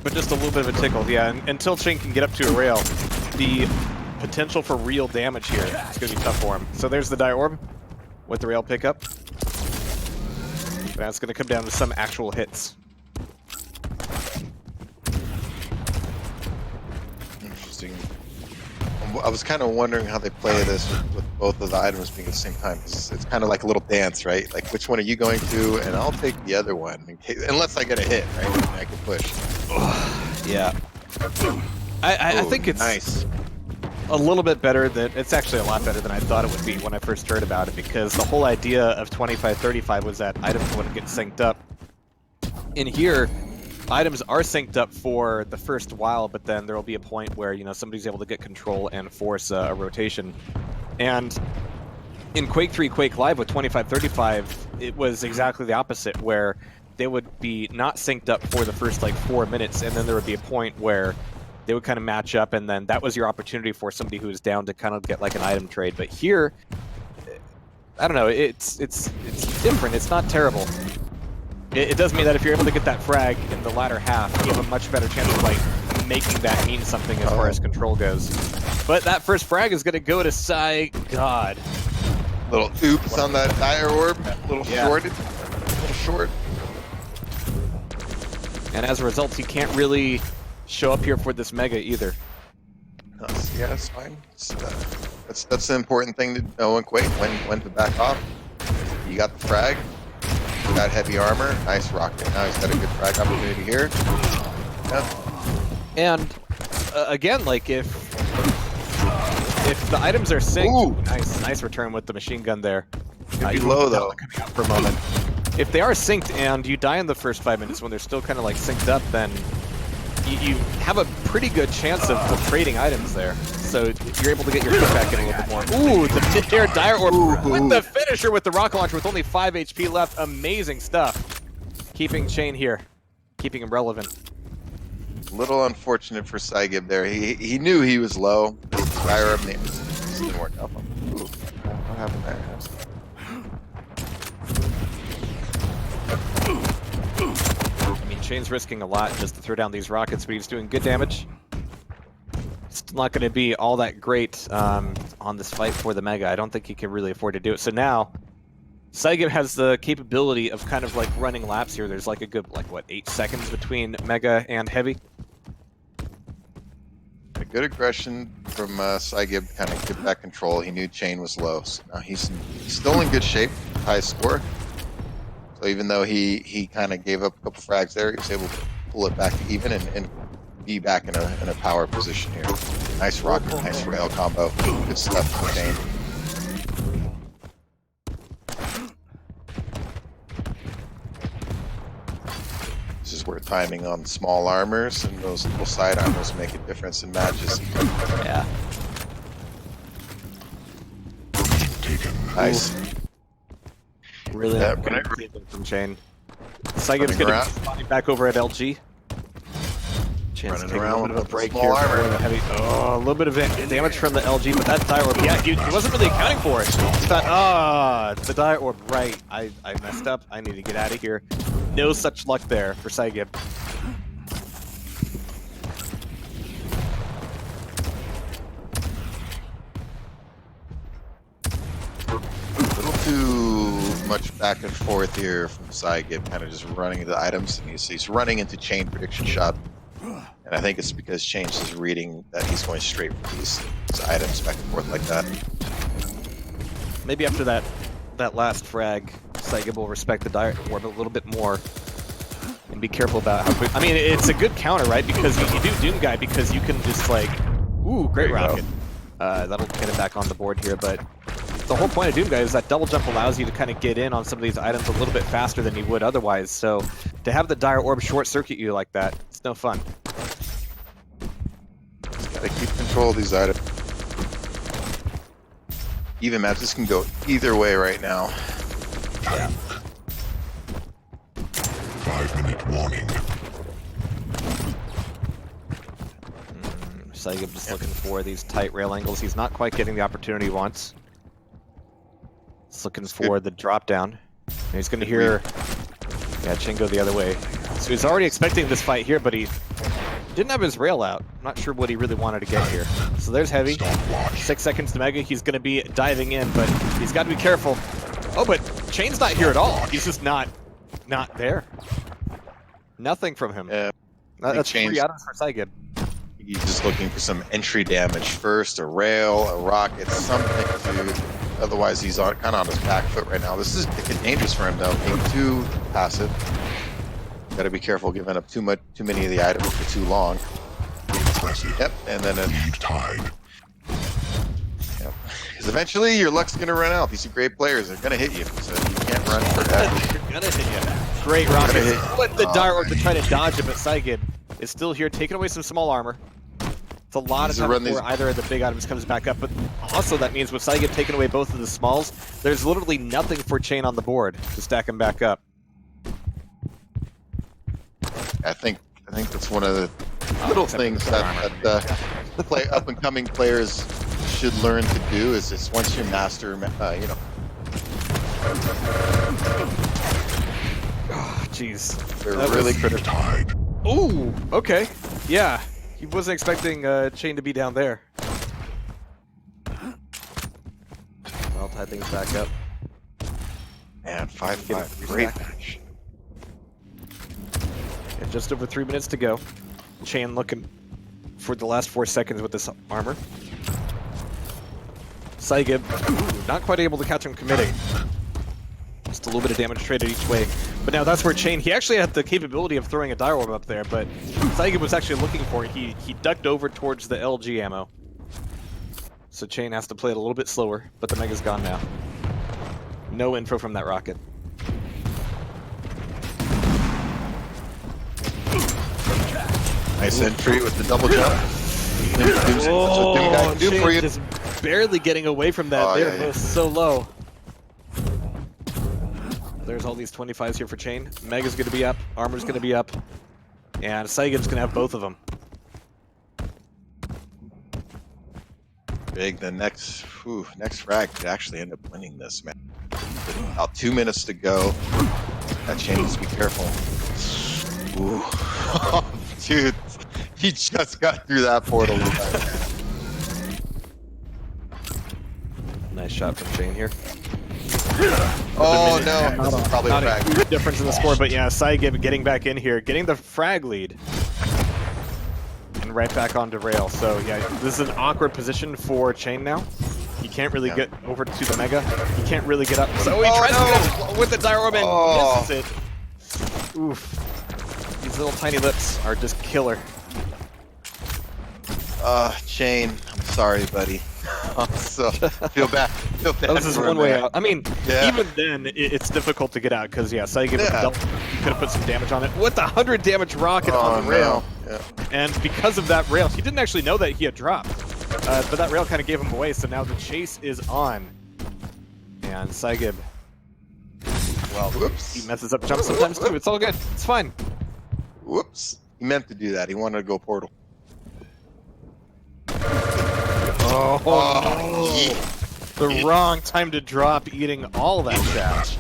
But just a little bit of a tickle, yeah. Until Chain can get up to a rail, the potential for real damage here is going to be tough for him. So there's the Dire Orb with the rail pickup. But now it's going to come down to some actual hits. Interesting. I was kind of wondering how they play this with both of the items being at the same time. It's kind of like a little dance, right? Like, which one are you going to? And I'll take the other one, in case, unless I get a hit, right? And I can push. Yeah. I think it's nice. A little bit better than, it's actually a lot better than I thought it would be when I first heard about it, because the whole idea of 25-35 was that items wouldn't get synced up. In here, items are synced up for the first while, but then there will be a point where, you know, somebody's able to get control and force a rotation. And in Quake 3, Quake Live with 25-35, it was exactly the opposite, where they would be not synced up for the first like 4 minutes, and then there would be a point where they would kind of match up, and then that was your opportunity for somebody who was down to kind of get like an item trade. But here, I don't know, it's different. It's not terrible. It does mean that if you're able to get that frag in the latter half, you have a much better chance of like making that mean something as far as control goes. But that first frag is going to go to Sai God. Little oops on that Dire Orb. Little short. Little short. And as a result, he can't really show up here for this Mega either. Yeah, that's fine. That's the important thing to know in Quake, when to back off. You got the frag. You got heavy armor. Nice rocket. Now he's got a good frag opportunity here. Yeah. And again, like if the items are synced, nice return with the machine gun there. Be low though for a moment. If they are synced and you die in the first 5 minutes when they're still kind of like synced up, then you have a pretty good chance of trading items there. So you're able to get your kickback in a little bit more. Ooh, the mid-air Dire Orb with the finisher with the Rocket Launcher with only 5 HP left. Amazing stuff. Keeping Chain here. Keeping him relevant. A little unfortunate for Saigib there. He knew he was low. Dire Orb didn't work out. Ooh, what happened there? I mean, Chain's risking a lot just to throw down these rockets, but he's doing good damage. It's not going to be all that great on this fight for the Mega. I don't think he can really afford to do it. So now, Saigib has the capability of kind of like running laps here. There's like a good, like what, 8 seconds between Mega and Heavy? A good aggression from Saigib to kind of get back control. He knew Chain was low. So now he's still in good shape, high score. So even though he kind of gave up a couple frags there, he was able to pull it back to even and be back in a power position here. Nice rocket, nice rail combo. Good stuff from Chain. This is where timing on small armors and those little side armors make a difference in matches. Yeah. Nice. Really from Chain. Saigib's going to be back over at LG. Chance to take a little bit of a break here. Oh, a little bit of damage from the LG, but that Dire Orb, yeah, he wasn't really accounting for it. He thought, the Dire Orb, right, I messed up. I need to get out of here. No such luck there for Saigib. A little too much back and forth here from Saigib, kind of just running into items, and he's running into Chain prediction shot. And I think it's because Chain is reading that he's going straight for these items back and forth like that. Maybe after that last frag, Saigib will respect the Dire Orb a little bit more and be careful about how quick. I mean, it's a good counter, right? Because you do Doom Guy because you can just like, ooh, great rocket. That'll get it back on the board here, but the whole point of Doom Guy is that double jump allows you to kind of get in on some of these items a little bit faster than you would otherwise. So to have the Dire Orb short circuit you like that, it's no fun. Just gotta keep control of these items. even match. This can go either way right now. 5-minute warning. Saigib just looking for these tight rail angles. He's not quite getting the opportunity he wants. He's looking for the drop down. And he's going to hear, yeah, Chain go the other way. So he's already expecting this fight here, but he didn't have his rail out. I'm not sure what he really wanted to get here. So there's Heavy. 6 seconds to Mega. He's going to be diving in, but he's got to be careful. Oh, but Chain's not here at all. He's just not there. Nothing from him. Yeah, That's 3 items for Saigib. he's just looking for some entry damage first, a rail, a rocket, something to. Otherwise, he's kind of on his back foot right now. This is dangerous for him, though. Being too passive. Got to be careful giving up too many of the items for too long. Impressive. Yep, and then Lead tied. Yep. Because eventually your luck's gonna run out. These are great players. They're gonna hit you, so you can't run forever. They're gonna hit you. Great rocket. But the Dire Orb to try to dodge it, but Saigib is still here, taking away some small armor. It's a lot of time before either of the big items comes back up, but also that means with Saigib taking away both of the smalls, there's literally nothing for Chain on the board to stack him back up. I think that's one of the little things that up and coming players should learn to do. Is just once you master, you know. Oh, jeez. They're really critical. Ooh, okay. Yeah, he wasn't expecting Chain to be down there. I'll tie things back up. Man, 5-5. Great match. And just over 3 minutes to go. Chain looking for the last 4 seconds with this armor. Saigib, not quite able to catch him committing. Just a little bit of damage traded each way. But now that's where Chain, he actually had the capability of throwing a Dire Orb up there, but Saigib was actually looking for it. He ducked over towards the LG ammo. So Chain has to play it a little bit slower, but the Mega's gone now. No info from that rocket. Nice entry with the double jump. Oh, Doom for you. just barely getting away from that. Oh, They're yeah, both so low. There's all these 25s here for Chain. Mega's going to be up. Armor's going to be up. And Saigib's going to have both of them. Big. The next frag could actually end up winning this, man. About 2 minutes to go. That Chain needs to be careful. Ooh. Dude, he just got through that portal. Nice shot from Chain here. Oh no, this is probably a Not frag. a huge difference in the score, but yeah, Saigib getting back in here, getting the frag lead. And right back onto rail. So yeah, this is an awkward position for Chain now. He can't really get over to the Mega. He can't really get up. So he tries to go with the Dire Orb and misses it. Oof. These little tiny lips are just killer. Chain, I'm sorry, buddy. I'm so feel bad. This is one way out. I mean, Yeah. even then, it's difficult to get out because yeah, Saigib with the belt, he could have put some damage on it with the 100 damage rocket on the rail. Yeah. And because of that rail, he didn't actually know that he had dropped. But that rail kind of gave him away, so now the chase is on. And Saigib, well, Whoops. he messes up jumps sometimes too. It's all good. It's fine. Whoops. He meant to do that. He wanted to go portal. Oh, the wrong time to drop, eating all that shaft.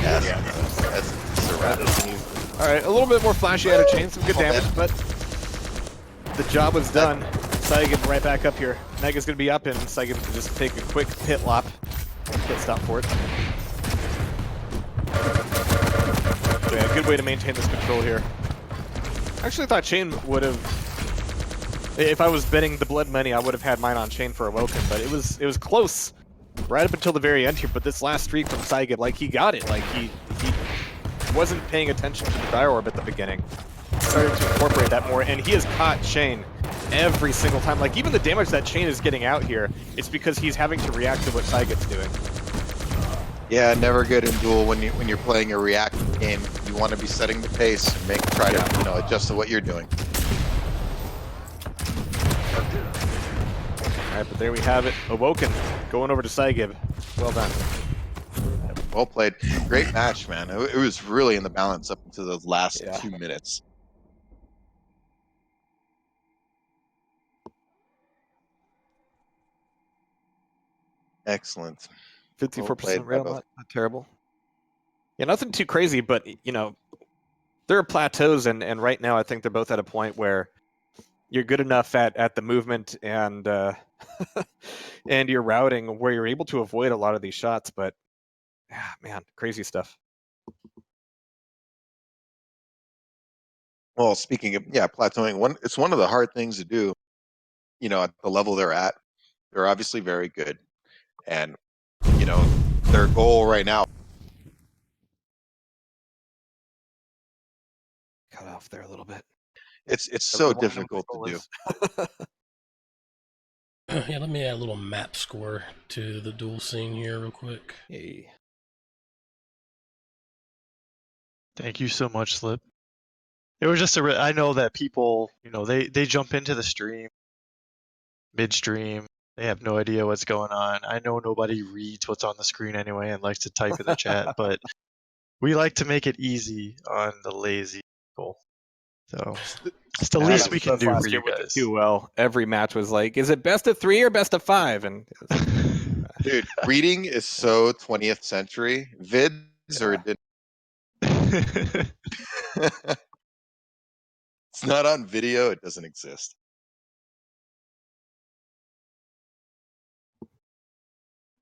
That's a wrap. All right, a little bit more flashy out of Chain, some good damage, but the job was done. Saigib right back up here. Mega's gonna be up, and Saigib can just take a quick pit stop for it. So yeah, good way to maintain this control here. I actually thought Chain would have, if I was betting the blood money, I would have had mine on Chain for Awoken, but it was close right up until the very end here. But this last streak from Saigib, like he got it, like he wasn't paying attention to the Dire Orb at the beginning. Started to incorporate that more, and he has caught Chain every single time. Like even the damage that Chain is getting out here, it's because he's having to react to what Saigib's doing. Yeah, never good in Duel when you're playing a reactive game. You want to be setting the pace and try to adjust to what you're doing. right, but there we have it. Awoken going over to Saigib. Well done. Well played. Great match, man. It was really in the balance up until those last Yeah. 2 minutes. Excellent. 54% by rail, both. not terrible. Yeah, nothing too crazy, but you know, there are plateaus, and right now I think they're both at a point where you're good enough at the movement and and your routing where you're able to avoid a lot of these shots. But man, crazy stuff. Well, speaking of plateauing, it's one of the hard things to do. You know, at the level they're at, they're obviously very good, and you know their goal right now. Cut off there a little bit. It's so difficult to do. Yeah, let me add a little map score to the duel scene here real quick. Hey. Thank you so much, Slip. It was just I know that people, you know, they jump into the stream midstream. They have no idea what's going on. I know nobody reads what's on the screen anyway and likes to type in the chat, but we like to make it easy on the lazy people. So it's the least we can do for you guys. Duel, every match was like, is it best of 3 or best of 5? And Dude, reading is so 20th century. Vids are. It's not on video. It doesn't exist.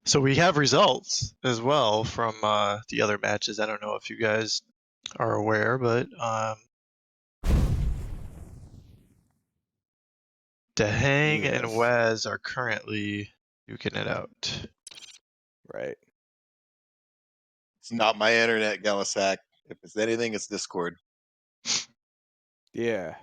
So we have results as well from the other matches. I don't know if you guys are aware, but Dehang and Waz are currently duking it out. Right. It's not my internet, Galasack. If it's anything, it's Discord. Yeah.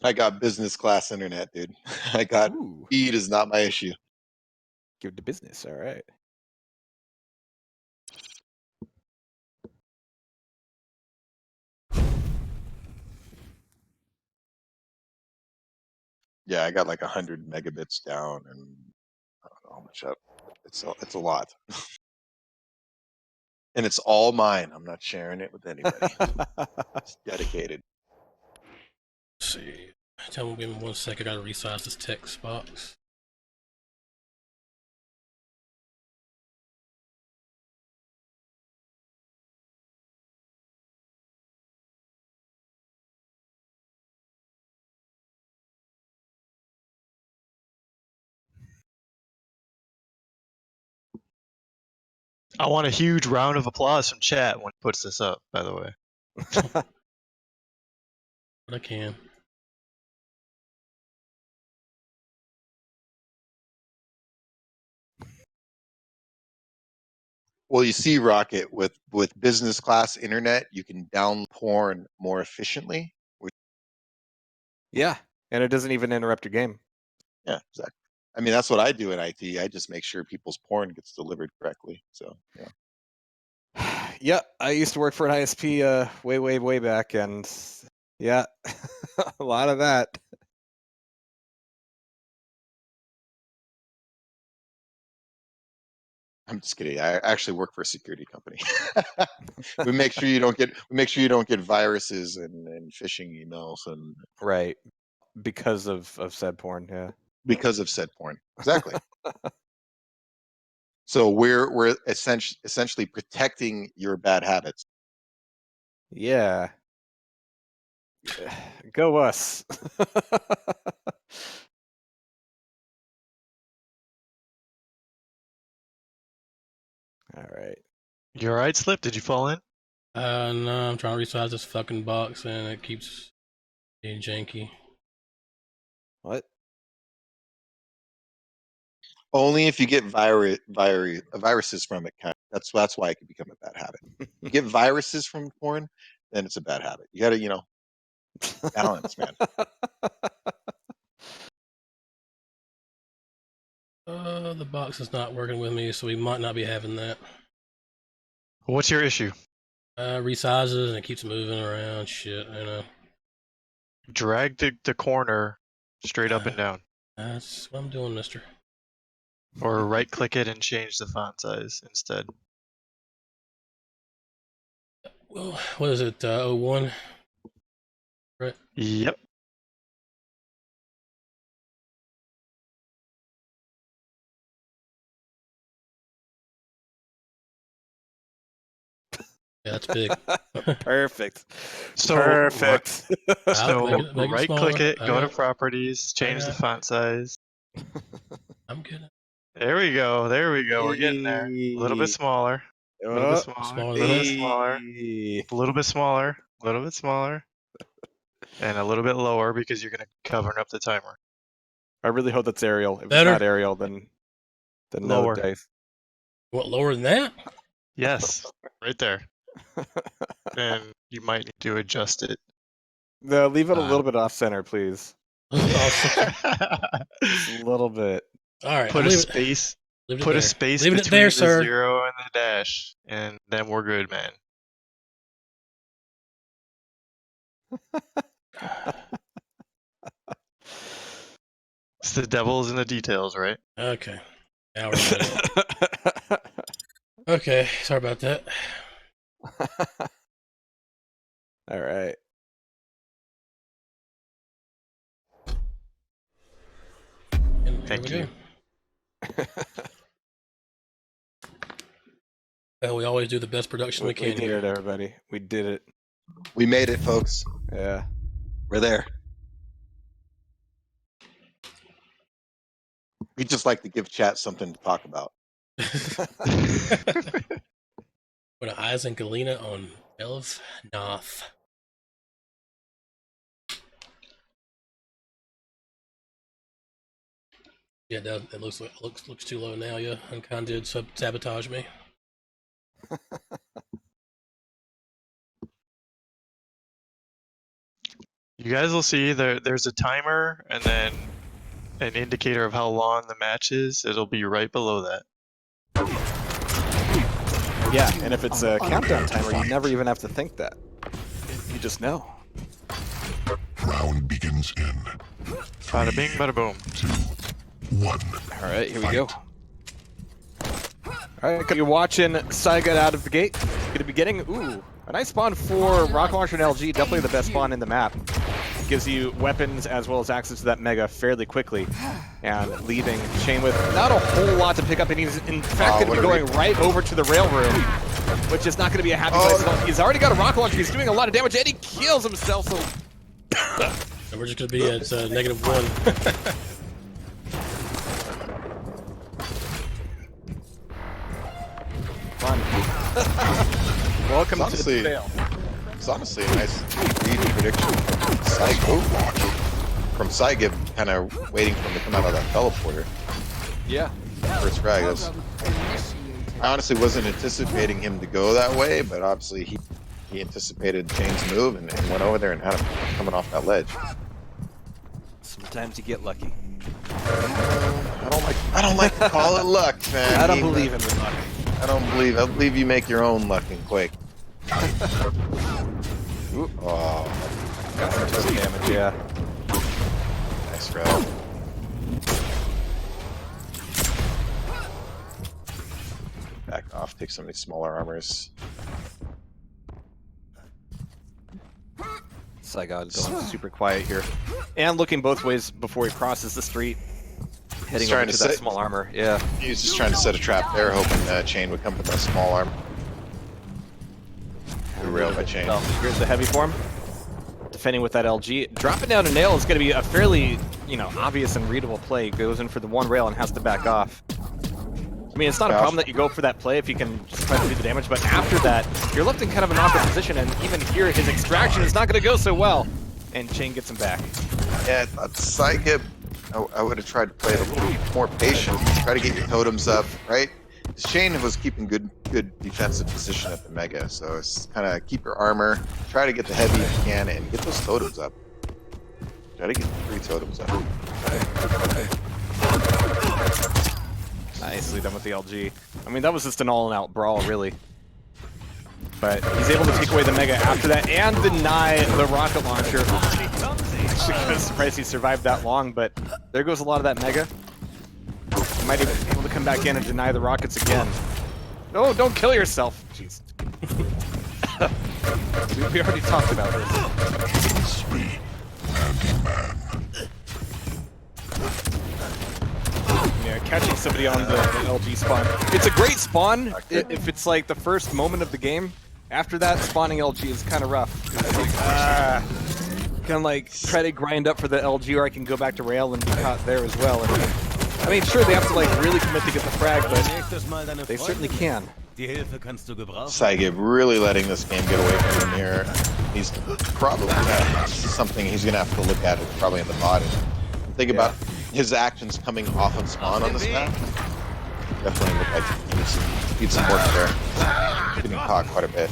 I got business class internet, dude. I got speed is not my issue. Give it to business. All right. Yeah, I got like 100 megabits down, and I don't know how much up. It's a lot, and it's all mine. I'm not sharing it with anybody. It's dedicated. Let's see. Tell me, give me 1 second. I gotta resize this text box. I want a huge round of applause from chat when he puts this up, by the way. But I can. Well, you see, Rocket, with business class internet, you can download porn more efficiently. Yeah, and it doesn't even interrupt your game. Yeah, exactly. I mean, that's what I do in IT. I just make sure people's porn gets delivered correctly. So, yeah. Yeah, I used to work for an ISP way back, and yeah, a lot of that. I'm just kidding. I actually work for a security company. we make sure you don't get viruses and phishing emails and right because of said porn. Yeah, because of said porn. Exactly. So we're essentially protecting your bad habits. Yeah. Go us. All right. You all right, Slip? Did you fall in? No, I'm trying to resize this fucking box and it keeps being janky. What? Only if you get viruses from it. That's why it can become a bad habit. You get viruses from porn, then it's a bad habit. You got to balance, man. The box is not working with me, so we might not be having that. What's your issue? Resizes and it keeps moving around. Shit, I know. Drag the corner straight up and down. That's what I'm doing, mister. Or right click it and change the font size instead. Well, what is it, 01? Right. Yep. Yeah, that's big. Perfect. So, Perfect. So make it right click smaller. it, go to properties, change the got it. font size. I'm good. There we go. There we go. We're getting there. A little bit smaller. A little bit smaller. Smaller A than little that? bit smaller. A little bit smaller. A little bit smaller. And a little bit lower because you're gonna cover up the timer. I really hope that's Arial. If Better? it's not Arial, then Lower. no dice. What, lower than that? Yes, right there. And you might need to adjust it. No, leave it a little bit off center, please. Awesome. Just a little bit. All right. Put I'll a leave space. Leave it Put there. a space Leaving it between there, the sir. 0 and the dash, and then we're good, man. It's the devil's in the details, right? Okay. Now we're good. Okay. Sorry about that. All right. And Thank here you. we go. Well, we always do the best production we can. We did it, everybody. We did it. We made it, folks. Yeah. We're there. We just like to give chat something to talk about. Put an eyes and Galena on Elf Noth. Yeah, that looks too low now. Yeah, UNKiND did sabotage me. You guys will see there's a timer and then an indicator of how long the match is. It'll be right below that. Yeah, and if it's a countdown timer, you never even have to think that. You just know. Round begins in Bada bing, bada boom. 2, 1. All right, here we go. All right, you're watching Saiga out of the gate. Gonna be getting, a nice spawn for Rocket Launcher and LG. Definitely the best spawn in the map. Gives you weapons as well as access to that Mega fairly quickly. And leaving Chain with not a whole lot to pick up. And he's, in fact, going to be going right over to the rail room, which is not going to be a happy place at all. He's already got a Rocket Launcher. He's doing a lot of damage, and he kills himself. So And we're just going to be at -1. Fun. Welcome to the fail. It's honestly a nice read prediction from Saiga, kind of waiting for him to come out of that teleporter. Yeah. First frag. I honestly wasn't anticipating him to go that way, but obviously he anticipated Chain's move and went over there and had him coming off that ledge. Sometimes you get lucky. I don't like to call it luck, man. I don't believe in the luck. I believe you make your own luck in Quake. Oh, Got some tough damage, yeah. nice grab. Back off, take some of these smaller armors. Saigon going super quiet here. And looking both ways before he crosses the street. Heading over to that small armor, yeah. He was just trying to set a trap there, hoping Chain would come from that small armor. Railed by Chain. Oh, here's the heavy form. Defending with that LG. Dropping down a nail is going to be a fairly, obvious and readable play. Goes in for the one rail and has to back off. I mean, it's not a problem that you go for that play if you can just try to do the damage, but after that, you're left in kind of an awkward position, and even here, his extraction is not going to go so well. And Chain gets him back. Yeah, Saiga, I would have tried to play it a little more patient. Try to get your totems up, right? Chain was keeping good defensive position at the Mega, so it's kind of keep your armor, try to get the heavy if you can, and get those totems up. Try to get 3 totems up. Nicely done with the LG. I mean, that was just an all-out brawl, really. But he's able to take away the Mega after that and deny the rocket launcher. Actually, kind of surprised he survived that long, but there goes a lot of that Mega. He might even be able to come back in and deny the rockets again. No, don't kill yourself. Jeez. we already talked about this. Against me, Handyman. Yeah, catching somebody on the LG spawn. It's a great spawn if it's like the first moment of the game. After that, spawning LG is kind of rough. It's like, kind of like try to grind up for the LG, or I can go back to rail and be caught there as well. And, I mean, sure, they have to like really commit to get the frag, but they certainly can. Saigib really letting this game get away from him here. He's probably something he's going to have to look at. It's probably in the body. Think about his actions coming off of spawn on this map. Definitely look like he needs some work there. Getting caught quite a bit.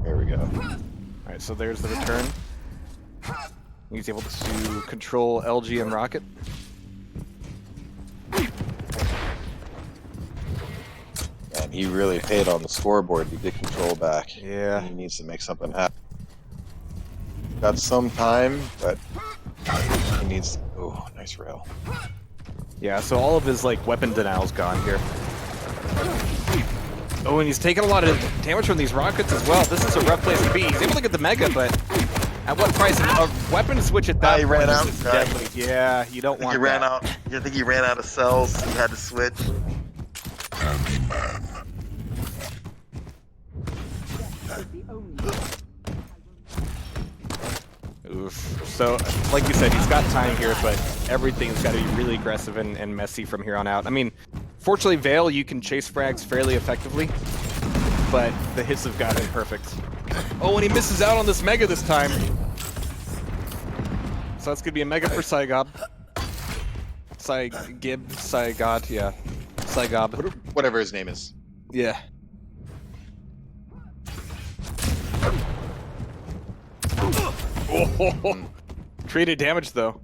There we go. Alright, so there's the return. He's able to control LG and Rocket. And he really paid on the scoreboard to get control back. Yeah. He needs to make something happen. Got some time, but he needs... Oh, nice rail. Yeah, so all of his like weapon denial's gone here. Oh, and he's taking a lot of damage from these rockets as well. This is a rough place to be. He's able to get the Mega, but at what price? A weapon switch at that he ran point out. is deadly. Yeah, you don't want that. I think he ran out of cells. He had to switch. Handyman. Oof. So, like you said, he's got time here, but everything's got to be really aggressive and messy from here on out. I mean, fortunately, Veil, you can chase frags fairly effectively, but the hits have got him perfect. Oh, and he misses out on this Mega this time. So that's going to be a Mega for Saigob. Saigod, yeah. Saigob. Whatever his name is. Yeah. Oh, created damage though.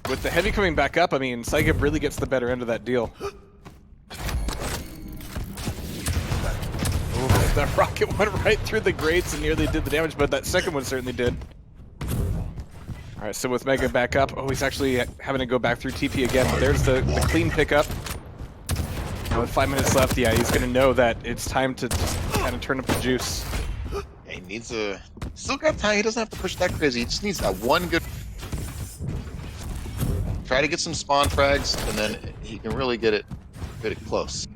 With the heavy coming back up, I mean, Saigib really gets the better end of that deal. Oh, that rocket went right through the grates and nearly did the damage, but that second one certainly did. Alright, so with Mega back up, oh, he's actually having to go back through TP again. There's the clean pickup. With 5 minutes left, yeah, he's gonna know that it's time to just kind of turn up the juice. Yeah, he needs a... Still got time. He doesn't have to push that crazy. He just needs that one good... Try to get some spawn frags, and then he can really get it close.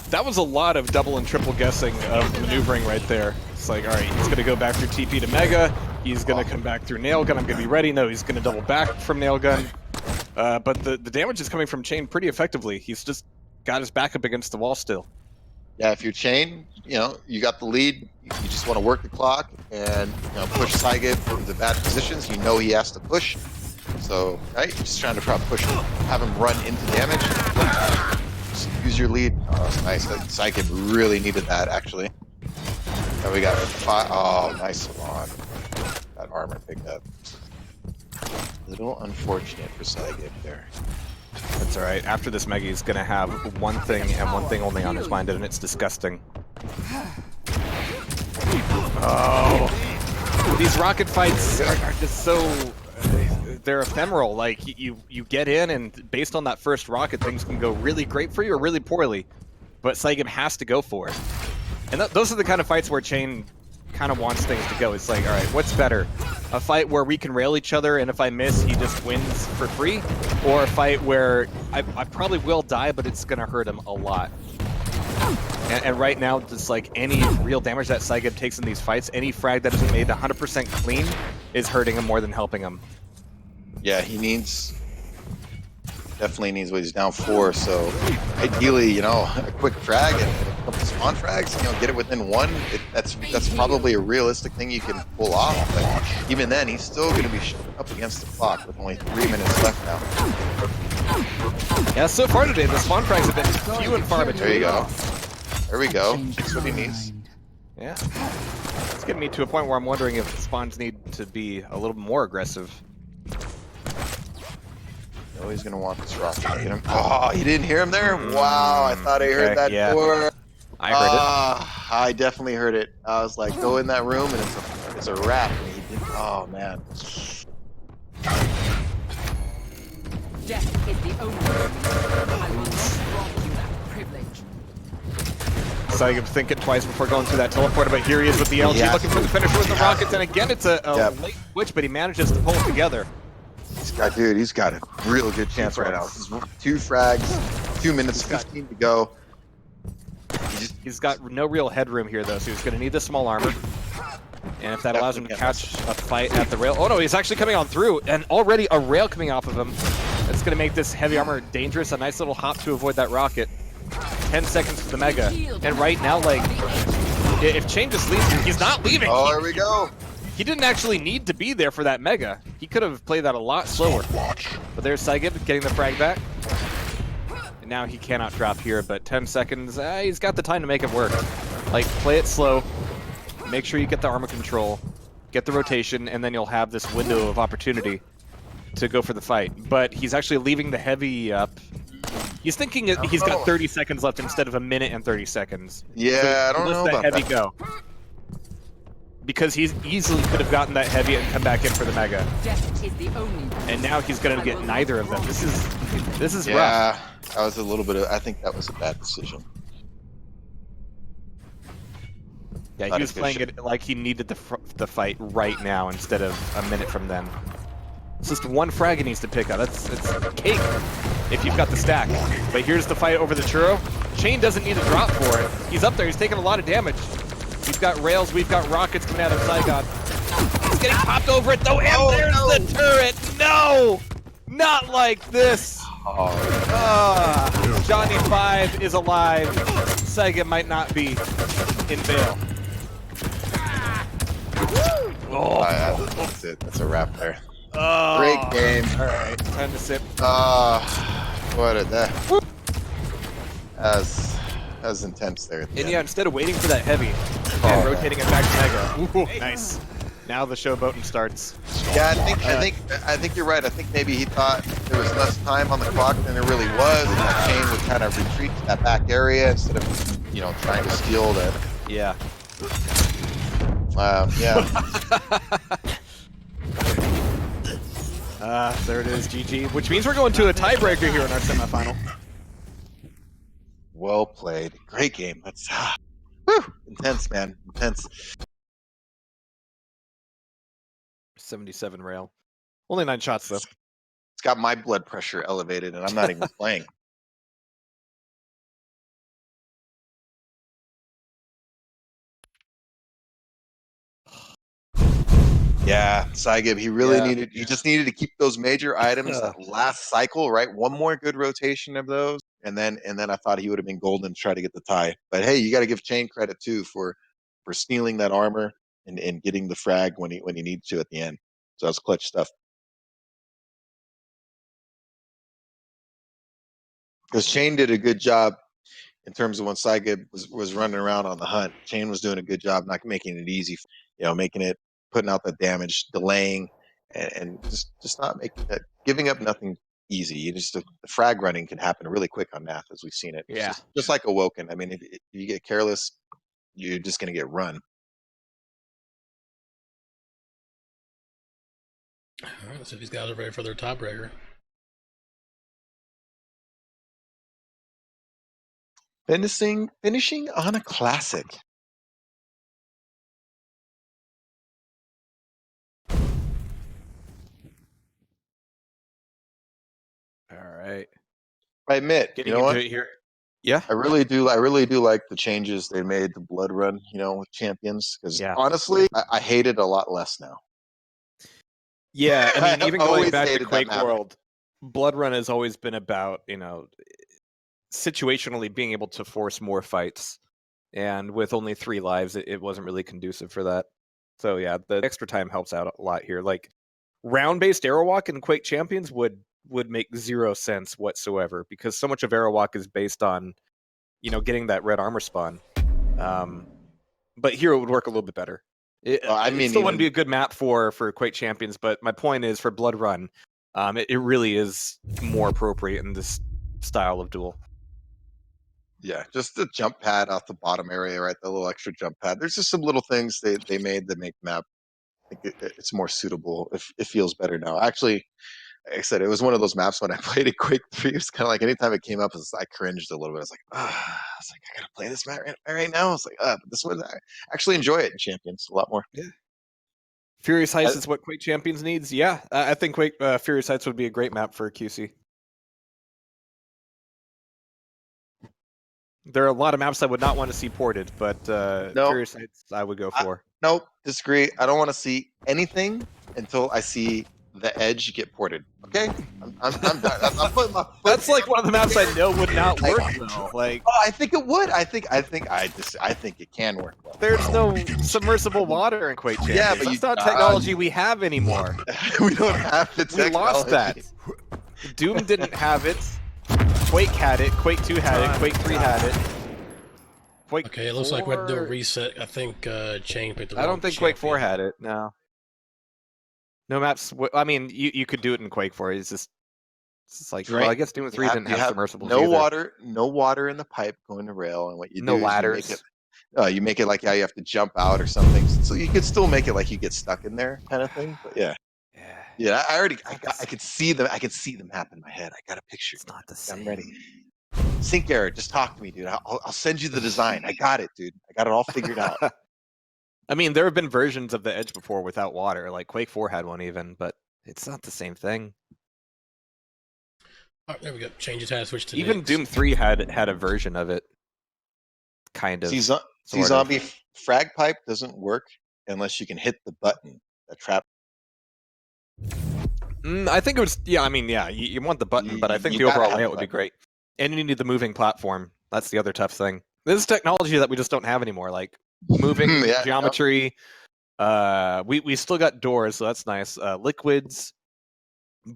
That was a lot of double and triple guessing of maneuvering right there. It's like, alright, he's gonna go back through TP to Mega, he's gonna come back through Nail Gun, I'm gonna be ready. No, he's gonna double back from Nail Gun. But the damage is coming from Chain pretty effectively. He's just got his back up against the wall still. Yeah, if you're Chain, you know, you got the lead, you just want to work the clock and, you know, push Saigib from the bad positions. You know he has to push. So, right, you're just trying to try to push him, have him run into damage. Just use your lead. Oh, that's nice. That Saigib really needed that, actually. And we got 5. Oh, nice one. That armor picked up. A little unfortunate for Saigib there. That's alright. After this Mega, he's gonna have one thing and one thing only on his mind, and it's disgusting. Oh! These rocket fights are just so... they're ephemeral. Like, you get in, and based on that first rocket, things can go really great for you or really poorly. But Saigib has to go for it. And those are the kind of fights where Chain kind of wants things to go. It's like, alright, what's better? A fight where we can rail each other, and if I miss, he just wins for free? Or a fight where I probably will die, but it's going to hurt him a lot. And right now, just like any real damage that Saigib takes in these fights, any frag that isn't made 100% clean is hurting him more than helping him. Yeah, he needs... Definitely needs what he's down 4, so ideally, you know, a quick frag and a couple spawn frags, you know, get it within 1. That's probably a realistic thing you can pull off, but even then, he's still going to be up against the clock with only 3 minutes left now. Yeah, so far today, the spawn frags have been few and far between. There you go. There we go. That's what he needs. Yeah. It's getting me to a point where I'm wondering if spawns need to be a little more aggressive. Oh, he's gonna want this rocket. Get him. Oh, you didn't hear him there? Wow, I thought I heard that door. I heard it. I definitely heard it. I was like, go in that room and it's a wrap. And he didn't. Oh man. Death is the only release. I will not grant you that privilege. So I'm thinking twice before going through that teleporter, but here he is with the LG, Yeah. looking for the finisher with the rockets, and again it's a Yep. late switch, but he manages to pull it together. Dude, he's got a real good chance right now. This is 2 frags, 2 minutes, 15 to go. He's got no real headroom here, though, so he's going to need the small armor. And if that allows him to catch a fight at the rail... Oh, no, he's actually coming on through, and already a rail coming off of him. That's going to make this heavy armor dangerous. A nice little hop to avoid that rocket. 10 seconds for the Mega. And right now, like, if Chain just leaves, he's not leaving. Oh, there we go. He didn't actually need to be there for that Mega. He could have played that a lot slower. But there's Saigib getting the frag back. And now he cannot drop here, but 10 seconds, he's got the time to make it work. Like, play it slow, make sure you get the armor control, get the rotation, and then you'll have this window of opportunity to go for the fight. But he's actually leaving the heavy up. He's thinking he's got 30 seconds left instead of a minute and 30 seconds. Yeah, So I don't know let about the heavy that. go. Because he easily could have gotten that heavy and come back in for the Mega. Death is the only release. And now he's going to get neither of them. This is rough. Yeah, that was a little bit of, I think that was a bad decision. Yeah, Not he a was good playing shot. it like he needed the fight right now instead of a minute from then. It's just one frag he needs to pick up. It's cake if you've got the stack. But here's the fight over the churro. Chain doesn't need a drop for it. He's up there. He's taking a lot of damage. We've got rails. We've got rockets coming out of Saigon. He's getting popped over it though, and there's the turret. No, not like this. Johnny 5 is alive. Saigon might not be in bail. That's it. That's a wrap there. Oh. Great game. All right, time to sip. What a that was intense there. At the And end. yeah, instead of waiting for that heavy and rotating it back to Mega. Ooh, nice. Now the showboating starts. Yeah, I think you're right. I think maybe he thought there was less time on the clock than there really was, and that Chain would kind of retreat to that back area instead of, you know, trying to steal that. Yeah. Yeah. There it is, GG. Which means we're going to a tiebreaker here in our semifinal. Well played. Great game. That's whew, intense, man. Intense. 77 rail. Only 9 shots though. It's got my blood pressure elevated, and I'm not even playing. Yeah, Saigib, he really needed. He just needed to keep those major items that last cycle, right? One more good rotation of those, and then I thought he would have been golden to try to get the tie. But hey, you got to give Chain credit too for stealing that armor and getting the frag when he needs to at the end. So that's clutch stuff. Because Chain did a good job in terms of when Saigib was running around on the hunt. Chain was doing a good job not making it easy, you know, making it, putting out the damage, delaying, and just not making that, giving up nothing easy. You just, the frag running can happen really quick on Nath, as we've seen it. It's Yeah. just like Awoken. I mean, if you get careless, you're just going to get run. All right, let's see if these guys are ready for their tiebreaker. Finishing on a classic. All right. I admit, Getting you know into what? it here. Yeah. I really do like the changes they made to Blood Run, you know, with champions. Because honestly, I hate it a lot less now. Yeah, I mean, I've even going always back to hated that Quake map. World, Blood Run has always been about, you know, situationally being able to force more fights. And with only 3 lives, it wasn't really conducive for that. So yeah, the extra time helps out a lot here. Like, round-based Arrowwalk in Quake Champions would make 0 sense whatsoever, because so much of Arrowwalk is based on, you know, getting that red armor spawn. But here it would work a little bit better. It still wouldn't be a good map for Quake Champions, but my point is, for Blood Run, it really is more appropriate in this style of duel. Yeah, just the jump pad off the bottom area, right? The little extra jump pad. There's just some little things they made that make the map I think it's more suitable. It feels better now. Actually, like I said, it was one of those maps when I played it Quake 3. It's kind of like anytime it came up, I cringed a little bit. I was like, I gotta play this map right now. I was like, but this one, I actually enjoy it in Champions a lot more. Yeah. Furious Heights is what Quake Champions needs. Yeah, I think Quake Furious Heights would be a great map for QC. There are a lot of maps I would not want to see ported, but Furious Heights I would go for. Nope, disagree. I don't want to see anything until I see the Edge get ported. Okay, I'm done. I'm putting my foot. That's like one of the maps I know would not work though. Like, I think it would. I think it can work well. there's no submersible water in Quake Champions. Yeah, but that's not technology we have anymore. We don't have the technology. We lost that. Doom didn't have it. Quake had it. Quake 2 had it. Quake 3 had it. Quake Okay, it looks 4... like we have to do a reset. I think Chain picked the I don't think Quake 4 had it. No. No maps. I mean, you could do it in Quake 4. It's just like, well, I guess Doom 3 didn't have submersibles. No either. water in the pipe going to rail, and what you do No is ladders. you make it like how you have to jump out or something, so you could still make it like you get stuck in there, kind of thing. But yeah. I could see them. I could see them happen in my head. I got a picture. It's not the same. I'm ready. Sync error. Just talk to me, dude. I'll send you the design. I got it, dude. I got it all figured out. I mean, there have been versions of the Edge before without water. Like Quake 4 had one even, but it's not the same thing. Oh, there we go. Change it to switch to even next. Doom 3 had a version of it. Kind of. See, zombie frag pipe doesn't work unless you can hit the button. The trap. I think it was. Yeah, I mean, yeah, you want the button, but I think the overall layout would be great. And you need the moving platform. That's the other tough thing. This is technology that we just don't have anymore. Like moving geometry. We still got doors, so that's nice. Liquids,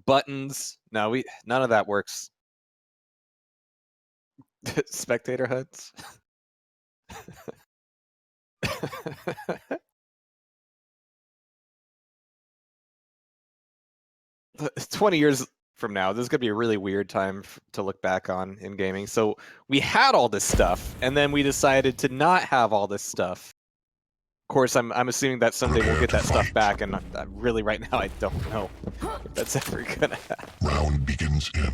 buttons. No, none of that works. Spectator HUDs. 20 years from now, this is gonna be a really weird time to look back on in gaming. So we had all this stuff, and then we decided to not have all this stuff. Of course, I'm assuming that someday we'll get that stuff back, and really right now I don't know if that's ever gonna happen. Round begins in.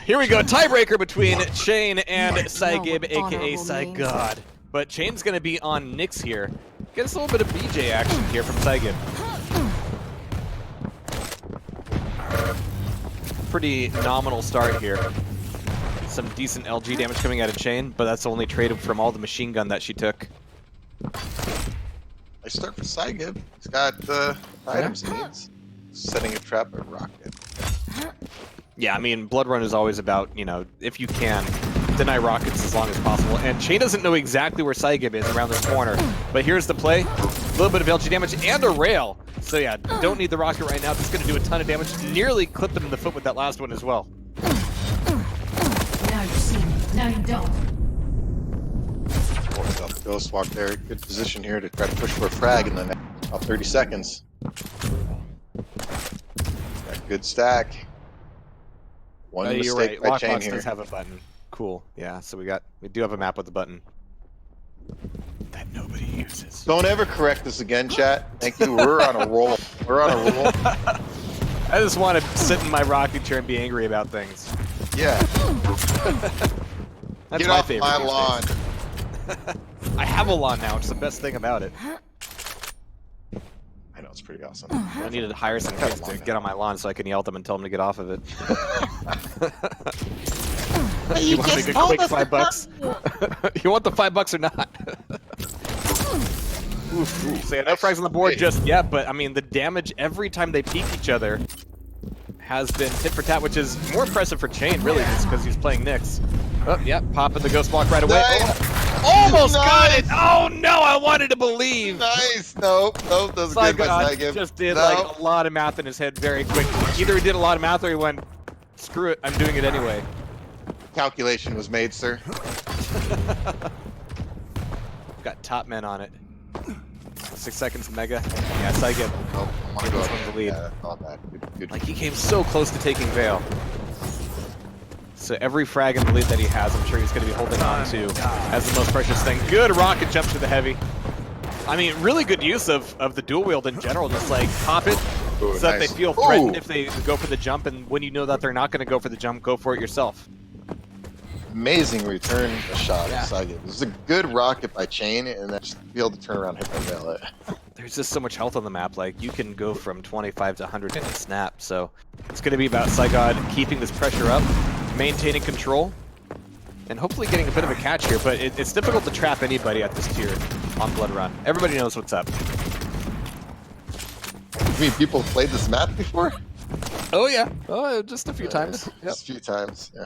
Here we go, tiebreaker between Chain and Cygib, aka Cygod. But Chain's gonna be on Nyx here. Get us a little bit of BJ action here from Cygib. Pretty nominal start here. Some decent LG damage coming out of Chain, but that's only traded from all the machine gun that she took. I start for Cygib. He's got the items he needs. Setting a trap at rocket. Yeah, I mean, Blood Run is always about, if you can, deny rockets as long as possible. And Chain doesn't know exactly where Cygib is around this corner. But here's the play. A little bit of LG damage and a rail. So yeah, don't need the rocket right now. This is going to do a ton of damage. Nearly clipped him in the foot with that last one as well. Now you see me. Now you don't. Force out the ghost walk there. Good position here to try to push for a frag in the next about 30 seconds. Got good stack. One You're mistake right. by Chain Lockbox here. does have a button. Cool. Yeah, so we do have a map with a button that nobody uses. Don't ever correct this again, chat. Thank you. We're on a roll. We're on a roll. I just want to sit in my rocking chair and be angry about things. Yeah. That's Get my off favorite. my these lawn. days. I have a lawn now, which is the best thing about it. I know, it's pretty awesome. I needed to hire some kids to get on my lawn so I can yell at them and tell them to get off of it. You want to make a quick $5? You want the $5 or not? Oof. So yeah, no frags on the board just yet, but I mean the damage every time they peek each other has been tit for tat, which is more impressive for Chain, really, just because he's playing Nyx. Oh, yeah, popping the ghost walk right away. Oh, almost got it! Oh no, I wanted to believe! Nice! Nope, that was good by Cygib. Just did like a lot of math in his head very quickly. Either he did a lot of math or he went, screw it, I'm doing it anyway. Calculation was made, sir. Got top men on it. 6 seconds mega. Yeah, Cygib. Oh, I want to go the lead. Yeah, not bad. Good. Like he came so close to taking Veil. So every frag in the lead that he has, I'm sure he's going to be holding on to as the most precious thing. Good rocket jump to the heavy. I mean, really good use of the dual wield in general. Just like pop it Ooh, so that nice. they feel threatened Ooh. if they go for the jump, and when you know that they're not going to go for the jump, go for it yourself. Amazing return shot. Yeah. This is a good rocket by Chain, and then just be able to turn around and hit the rail it. There's just so much health on the map. Like, you can go from 25 to 100 in a snap. So it's going to be about Cygod keeping this pressure up, maintaining control, and hopefully getting a bit of a catch here. But it's difficult to trap anybody at this tier on Blood Run. Everybody knows what's up. I mean, people have played this map before? Oh, yeah. Oh, just a few times. Yep. Just a few times, yeah.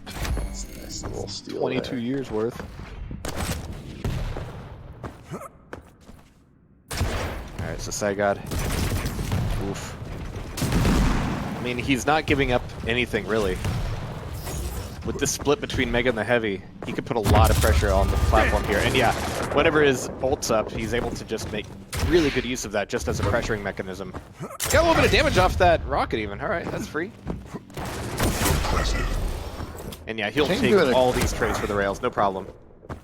That's a nice little steal 22 there. years worth. Alright, so Cygod. Oof. I mean, he's not giving up anything, really. With this split between Mega and the Heavy, he could put a lot of pressure on the platform here. And yeah, whenever his ult's up, he's able to just make really good use of that just as a pressuring mechanism. Got a little bit of damage off that rocket even. Alright, that's free. And yeah, he'll Chain take doing all these trades for the rails, no problem.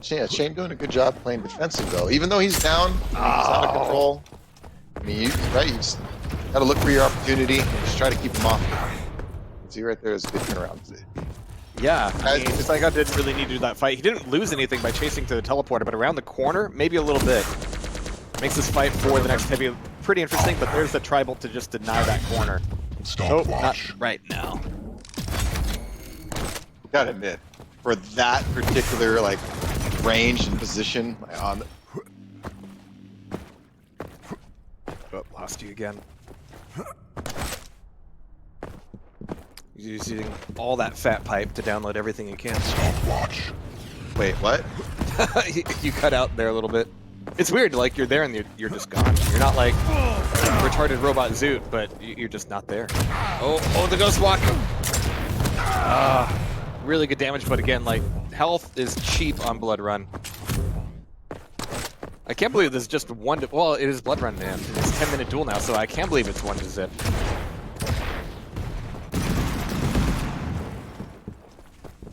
Yeah, Shane doing a good job playing defensive though. Even though he's down, he's out of control. I mean, you just gotta look for your opportunity and just try to keep him off. See right there is a good turnaround. Yeah, I mean, Cygod didn't really need to do that fight. He didn't lose anything by chasing to the teleporter, but around the corner, maybe a little bit. Makes this fight for the next Heavy pretty interesting, but there's the tribal to just deny that corner. Oh, not right now. Gotta admit, for that particular like range and position on Oh, lost you again. He's using all that fat pipe to download everything he can. wait, what? You cut out there a little bit. It's weird, like you're there and you're just gone. You're not like retarded robot Zoot, but you're just not there. Oh, the ghost walk. Really good damage, but again, like health is cheap on Blood Run. I can't believe this is just one. Well, it is Blood Run, man. It's a 10-minute duel now, so I can't believe it's 1 to zip.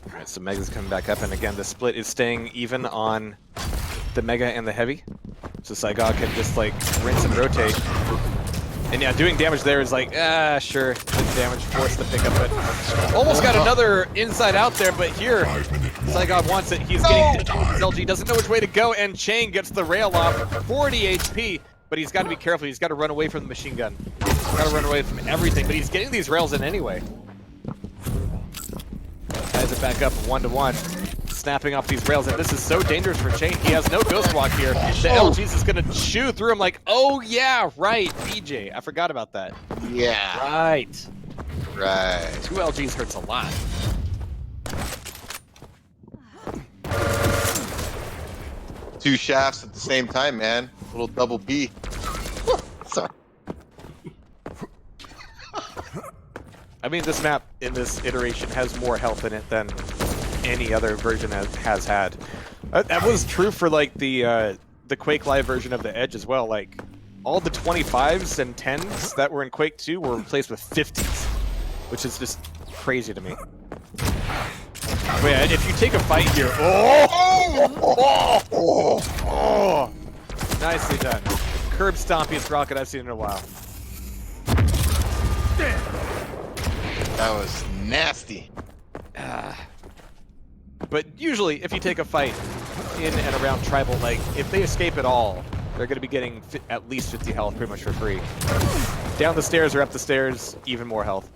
All right, so Mega's coming back up, and again, the split is staying even on the Mega and the Heavy. So Cygod can just like rinse and rotate. And yeah, doing damage there is like, sure, good damage, forced to pick up it. Almost got another inside out there, but here, Cygod wants it. He's getting his LG, doesn't know which way to go, and Chain gets the rail off, 40 HP, but he's got to be careful. He's got to run away from the machine gun. He's got to run away from everything, but he's getting these rails in anyway. Ties it back up 1-to-1. Snapping off these rails, and this is so dangerous for Chain. He has no ghost walk here. The LGs is gonna chew through him like, oh yeah, right, BJ. I forgot about that. Yeah. Right. Right. 2 LGs hurts a lot. Two shafts at the same time, man. Little double P. Sorry. I mean, this map in this iteration has more health in it than any other version has had. That was true for like the Quake Live version of the Edge as well. Like all the 25s and 10s that were in Quake 2 were replaced with 50s, which is just crazy to me. But yeah, if you take a fight here, nicely done. Curb stompiest rocket I've seen in a while. That was nasty. But usually, if you take a fight in and around Tribal, like, if they escape at all, they're going to be getting at least 50 health pretty much for free. Down the stairs or up the stairs, even more health.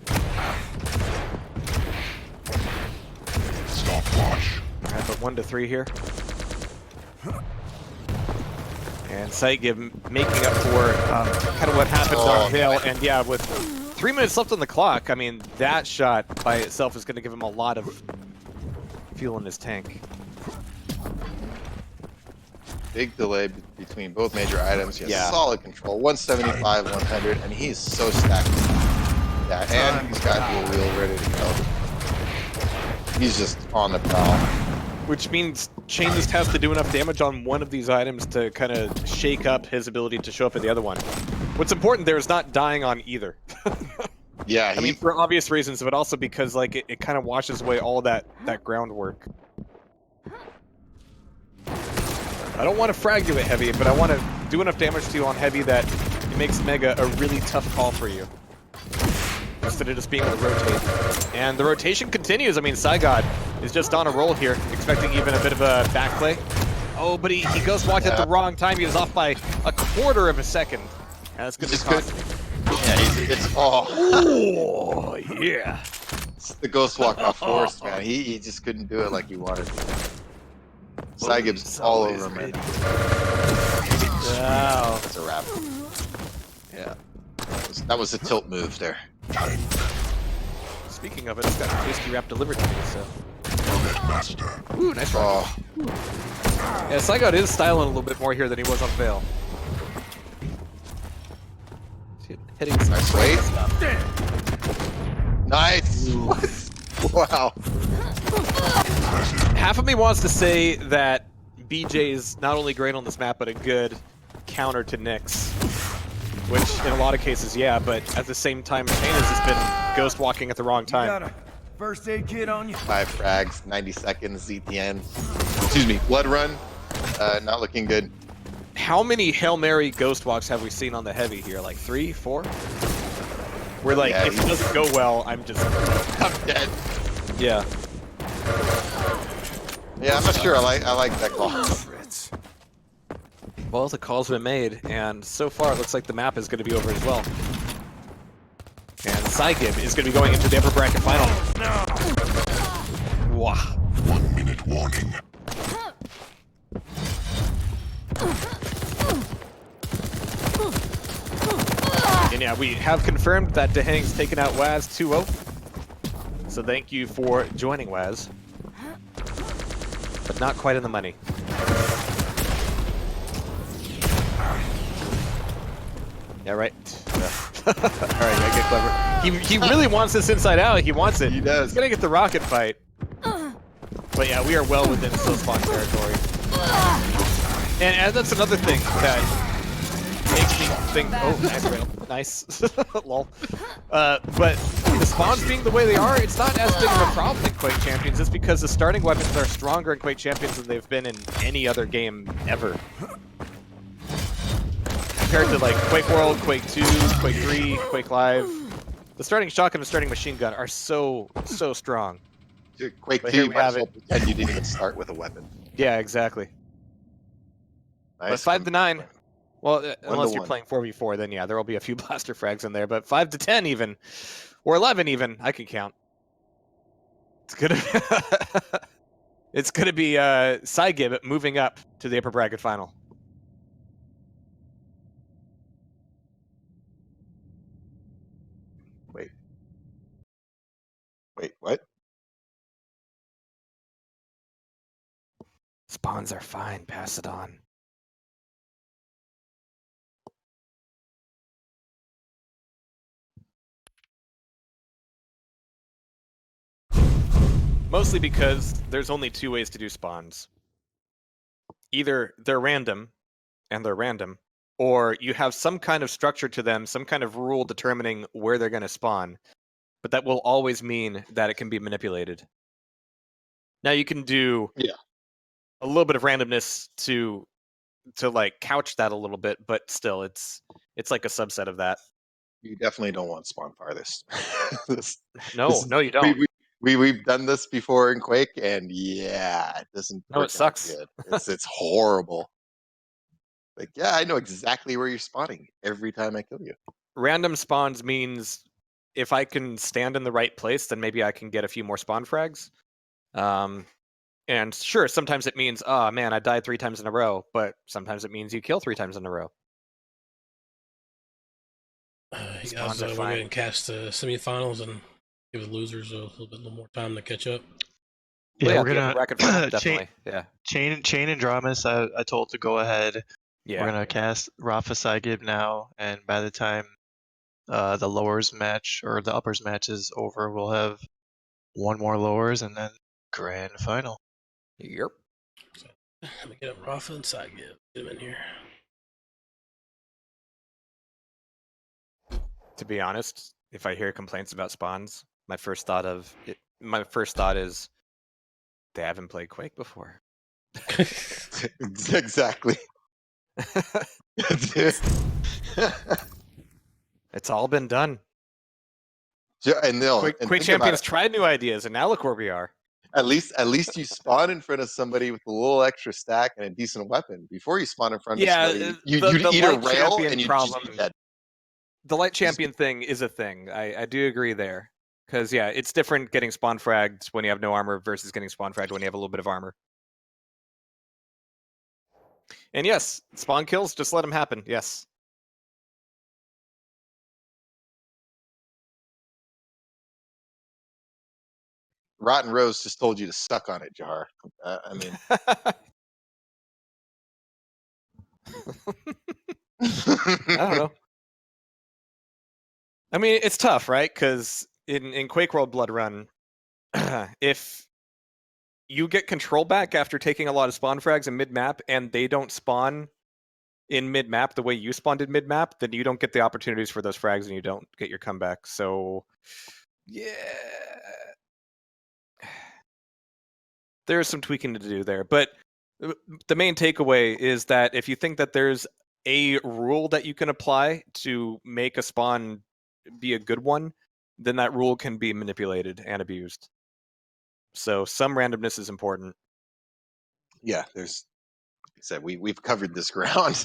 Stopwatch. Alright, but 1-to-3 here. And Sight making up for kind of what happened on Veil. And yeah, with 3 minutes left on the clock, I mean, that shot by itself is going to give him a lot of fuel in his tank. Big delay between both major items. He has Yeah. solid control. 175, 100, and he's so stacked. Yeah, and he's got dual wheel ready to go. He's just on the prowl. Which means Chain just has to do enough damage on one of these items to kind of shake up his ability to show up at the other one. What's important there is not dying on either. Yeah, I mean, for obvious reasons, but also because like it kind of washes away all that groundwork. I don't want to frag you at heavy, but I want to do enough damage to you on heavy that it makes Mega a really tough call for you. Instead of just being able to rotate. And the rotation continues. I mean, Cygod is just on a roll here, expecting even a bit of a backplay. Oh, but he ghost walked at the wrong time. He was off by a quarter of a second. And that's going to cost him. Yeah, it's Oh, yeah. It's the ghost walk got forced, man. He just couldn't do it like he wanted to. Cygib's all over him, man. Wow. That's a wrap. Yeah. That was a tilt move there. Speaking of it, it's got a tasty wrap delivered to me, so. Master. Ooh, nice roll. Oh, Yeah, Cygod is styling a little bit more here than he was on Veil. Hitting some nice weight. stuff. Nice. Wow. Half of me wants to say that BJ is not only great on this map, but a good counter to Nyx. Which, in a lot of cases, yeah, but at the same time, Shane has just been ghost walking at the wrong time. Got a first aid kit on you? 5 frags, 90 seconds, ZTN. Excuse me, blood run. Not looking good. How many Hail Mary ghost walks have we seen on the heavy here? Like 3, 4? Where like, Yeah, if it doesn't go well, I'm just... I'm dead. Yeah. Yeah, I'm not sure. I like that call. Well, the call's been made, and so far it looks like the map is going to be over as well. And Cygib is going to be going into the upper bracket final. Wow. 1 minute warning. And yeah, we have confirmed that Dehang's taken out Waz 2-0. So thank you for joining, Waz. But not quite in the money. Yeah, right. Alright, I get clever. He really wants this inside out. He wants it. He does. He's gonna get the rocket fight. But yeah, we are well within slow spawn territory. And that's another thing that makes me think, oh, nice rail. Nice. Lol. But the spawns being the way they are, it's not as big of a problem in Quake Champions. It's because the starting weapons are stronger in Quake Champions than they've been in any other game ever. Compared to like Quake World, Quake 2, Quake 3, Quake Live, the starting shotgun and starting machine gun are so strong. Dude, Quake But 2, here you we might have as well pretend you didn't even start with a weapon. Yeah, exactly. Nice. But 5 to 9. Well, unless you're 1. playing 4v4, then yeah, there will be a few blaster frags in there. But 5 to 10 even, or 11 even, I can count. It's gonna, it's gonna be Cygib moving up to the upper bracket final. Wait, what? Spawns are fine. Pass it on. Mostly because there's only 2 ways to do spawns. Either they're random, and they're random, or you have some kind of structure to them, some kind of rule determining where they're going to spawn, but that will always mean that it can be manipulated. Now you can do a little bit of randomness to like couch that a little bit, but still it's like a subset of that. You definitely don't want spawn farthest. No, you don't. We've done this before in Quake, and yeah, it doesn't. No, it work out sucks. good. It's horrible. Like, yeah, I know exactly where you're spawning every time I kill you. Random spawns means if I can stand in the right place, then maybe I can get a few more spawn frags. And sure, sometimes it means, oh man, I died 3 times in a row, but sometimes it means you kill 3 times in a row. You Spawns guys, are we're fine. going to cast the semifinals and give the losers a little more time to catch up. Yeah, Well, we're the upper gonna bracket final, definitely. Yeah. Chain and Dramas. I told to go ahead. Yeah. We're gonna cast Rafa Cygib now, and by the time the lowers match or the uppers match is over, we'll have 1 more lowers and then grand final. Yep. Let me get up Rafa and Cygib. Get him in here. To be honest, if I hear complaints about spawns, my first thought is they haven't played Quake before. Exactly. Dude. It's all been done. Yeah, and they'll Quake and think about Champions it. tried new ideas, and now look where we are. At least you spawn in front of somebody with a little extra stack and a decent weapon. Before you spawn in front of Yeah, somebody, the you'd eat a light rail champion and you'd just problem. be dead. The light champion thing is a thing. I do agree there. Because, yeah, it's different getting spawn fragged when you have no armor versus getting spawn fragged when you have a little bit of armor. And yes, spawn kills, just let them happen. Yes. Rotten Rose just told you to suck on it, Jehar. I mean, I don't know. I mean, it's tough, right? Because in Quake World Blood Run, if you get control back after taking a lot of spawn frags in mid-map and they don't spawn in mid-map the way you spawned in mid-map, then you don't get the opportunities for those frags and you don't get your comeback. So, yeah. There's some tweaking to do there. But the main takeaway is that if you think that there's a rule that you can apply to make a spawn be a good one, then that rule can be manipulated and abused. So some randomness is important. yeah, there's. Like I said, we've covered this ground.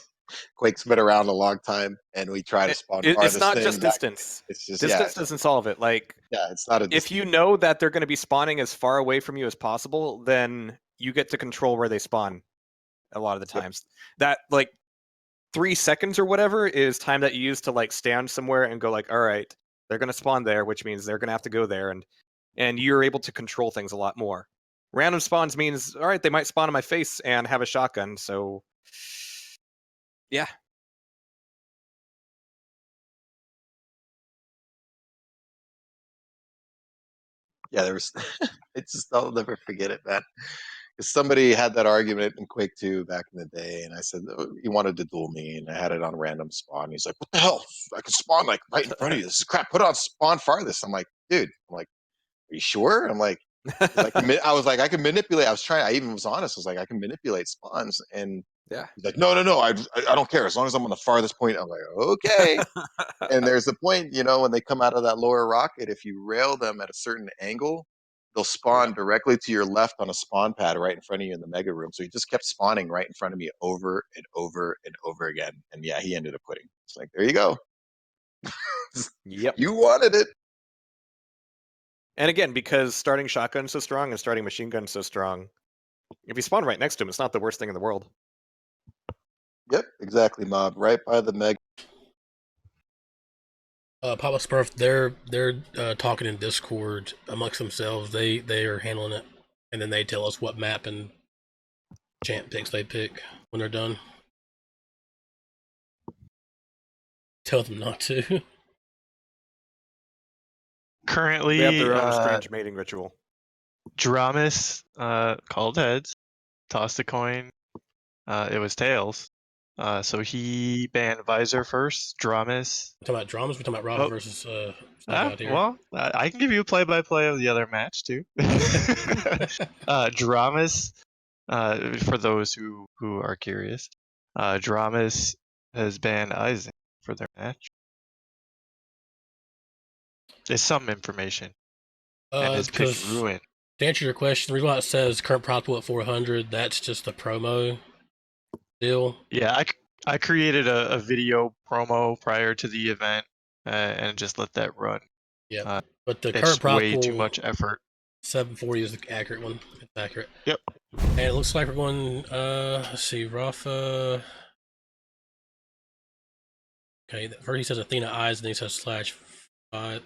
Quake's been around a long time, and we try to spawn It's farthest not thing. just distance. It's just Distance doesn't solve it. Like, yeah, it's not a. if you know that they're going to be spawning as far away from you as possible, then you get to control where they spawn a lot of the times. That, like, 3 seconds or whatever is time that you use to, like, stand somewhere and go, like, all right, they're going to spawn there, which means they're going to have to go there, and you're able to control things a lot more. Random spawns means, all right, they might spawn in my face and have a shotgun, so yeah. Yeah, there was. It's just I'll never forget it, man. Because somebody had that argument in Quake 2 back in the day, and I said he wanted to duel me, and I had it on random spawn. He's like, "What the hell? I can spawn like right in front of you. This is crap. Put it on spawn farthest." I'm like, "Dude, I'm like, are you sure?" I'm like, I was like, I can manipulate. I was trying. I even was honest. I was like, I can manipulate spawns, and Yeah. he's like, no, I don't care as long as I'm on the farthest point. I'm like, okay. And there's a point, when they come out of that lower rocket, if you rail them at a certain angle, they'll spawn directly to your left on a spawn pad right in front of you in the mega room. So he just kept spawning right in front of me over and over and over again. And yeah, he ended up quitting. It's like, there you go. Yep. You wanted it. And again, because starting shotgun so strong and starting machine gun so strong, if you spawn right next to him, it's not the worst thing in the world. Yep, exactly, Mob. Right by the mega. Papa Smurf, they're talking in Discord amongst themselves. They are handling it, and then they tell us what map and champ picks they pick when they're done. Tell them not to. Currently, They have their own strange mating ritual. Dramus called heads, tossed a coin. It was tails. So he banned Visor first. Dramus. We're talking about dramas. We're talking about Rob versus Snoop out here. Well, I can give you a play-by-play of the other match too. Dramus, for those who are curious, Dramus has banned Aizen for their match. There's some information, and his pick Because ruined. to answer your question, the reason why it says current prop pool at 400, that's just the promo deal. Yeah, I created a video promo prior to the event and just let that run. Yeah, but the current It's prop way pool too much effort. 740 is the accurate one. It's accurate. Yep. And it looks like we're going. Let's see, Rafa. Okay, first he says Athena Eyes, and then he says /5.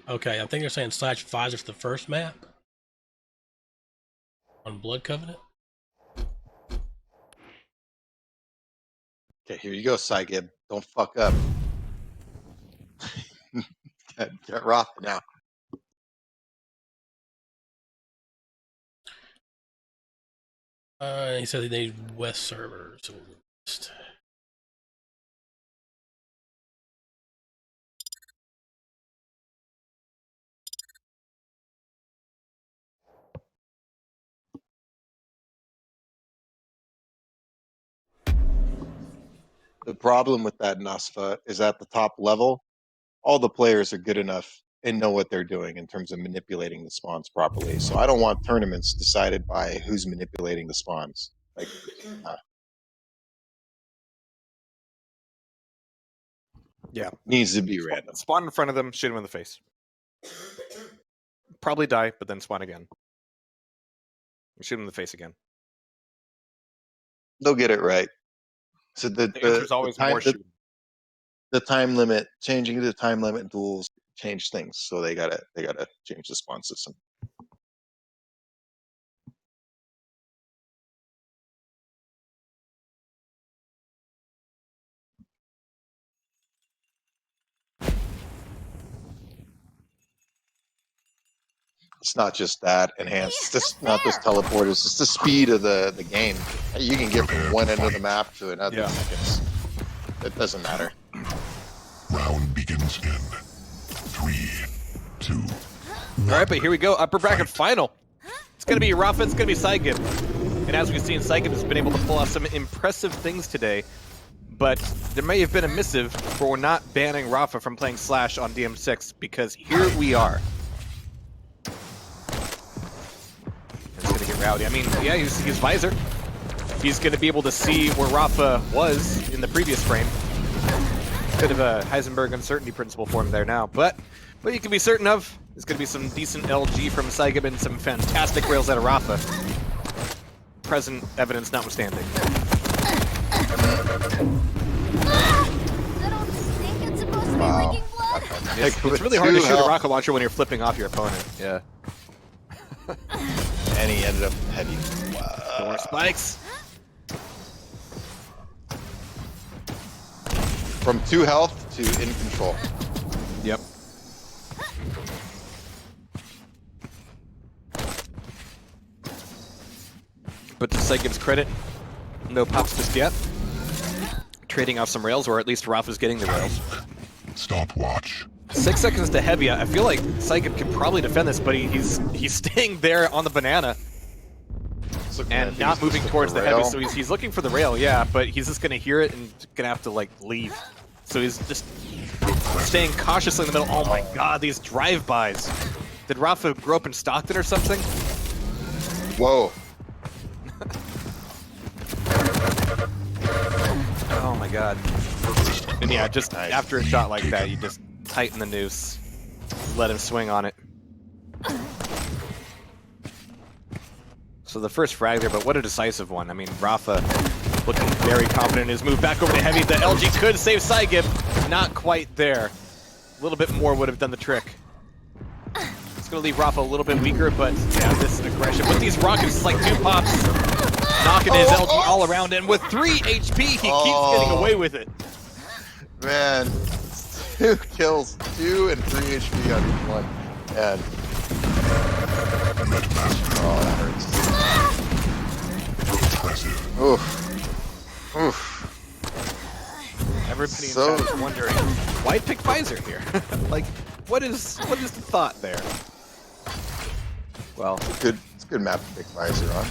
Okay, I think they're saying /5 is the first map on Blood Covenant. Okay, here you go, Sygib. Don't fuck up. Get Roth now. He said they need West servers. So West. The problem with that NASFA is at the top level, all the players are good enough and know what they're doing in terms of manipulating the spawns properly. So I don't want tournaments decided by who's manipulating the spawns. Like, Yeah. needs to be random. Spawn in front of them, shoot him in the face. Probably die, but then spawn again. Shoot him in the face again. They'll get it right. So The answer's always more shooting. the time limit, changing the time limit in duels change things. So they gotta change the spawn system. It's not just that enhanced, it's not just teleporters, it's the speed of the game. You can get from one end of the map to another. Yeah. It doesn't matter. Round begins in 3, 2, 1. All right, but here we go. Upper bracket final. It's going to be Rafa, it's going to be Saigib. And as we've seen, Saigib has been able to pull off some impressive things today. But there may have been a missive for not banning Rafa from playing Slash on DM6, because here we are. It's going to get rowdy. I mean, yeah, he's Visor. He's going to be able to see where Rafa was in the previous frame. Bit of a Heisenberg uncertainty principle for him there now. But what you can be certain of is going to be some decent LG from Saigib and some fantastic rails out of Rafa. Present evidence notwithstanding. Wow. It's really hard to shoot a rocket launcher when you're flipping off your opponent. Yeah. And he ended up heavy. Wow. More spikes. From 2 health to in control. Yep. But to Saigib's credit, no pops just yet. Trading off some rails, or at least Rafa's getting the rails. Stopwatch. 6 seconds to heavy. I feel like Saigib can probably defend this, but he's staying there on the banana and not moving towards the heavy. So he's looking for the rail, yeah, but he's just gonna hear it and gonna have to like leave. So he's just staying cautiously in the middle. Oh my god, these drive-bys. Did Rafa grow up in Stockton or something? Whoa. Oh my god. And yeah, just after a shot like that, you just tighten the noose, let him swing on it. So the first frag there, but what a decisive one. I mean, Rafa looking very confident in his move back over to heavy. The LG could save Saigib. Not quite there. A little bit more would have done the trick. It's going to leave Rafa a little bit weaker, but yeah, this aggression. With these rockets, it's like 2 pops. Knocking his LG all around, and with 3 HP, he keeps getting away with it. Man, 2 kills, 2 and 3 HP on each one. And oh, that hurts. Impressive. Oof. Oof. Everybody in chat is wondering, why pick Visor here? Like, what is the thought there? Well, It's a good map to pick Visor on.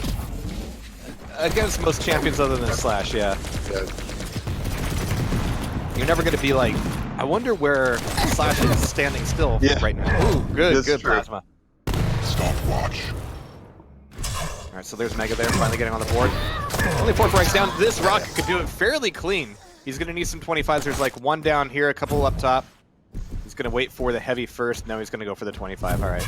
Against most champions other than Slash, yeah. Yeah. You're never going to be like, I wonder where Slash is standing still right now. Ooh, good That's true. plasma. Stopwatch. Alright, so there's Mega there, finally getting on the board. Only 4 frags down. This rocket could do it fairly clean. He's going to need some 25s. There's like 1 down here, a couple up top. He's going to wait for the heavy first. Now he's going to go for the 25. Alright.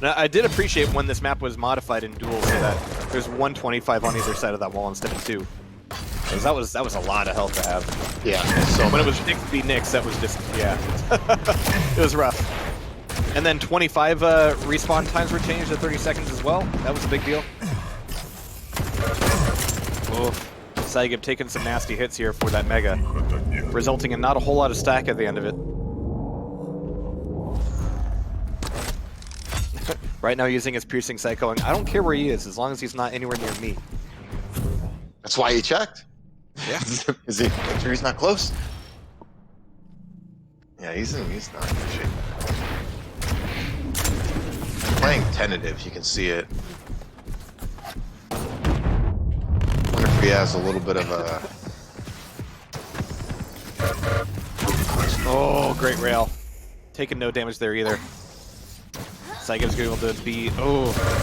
Now, I did appreciate when this map was modified in Duel so that there's 125 on either side of that wall instead of 2. Because that was a lot of health to have. Yeah. So when it was Nyx v Nyx, that was just, yeah. It was rough. And then 25 respawn times were changed to 30 seconds as well. That was a big deal. Oof. Saigib taking some nasty hits here for that Mega, resulting in not a whole lot of stack at the end of it. Right now using his piercing psycho, and I don't care where he is, as long as he's not anywhere near me. that's why he checked. Yeah. Is he? Make sure he's not close. Yeah, he's not in good shape. Playing tentative, you can see it. Wonder if he has a little bit of a Oh, great rail. Taking no damage there either. Saigib's able to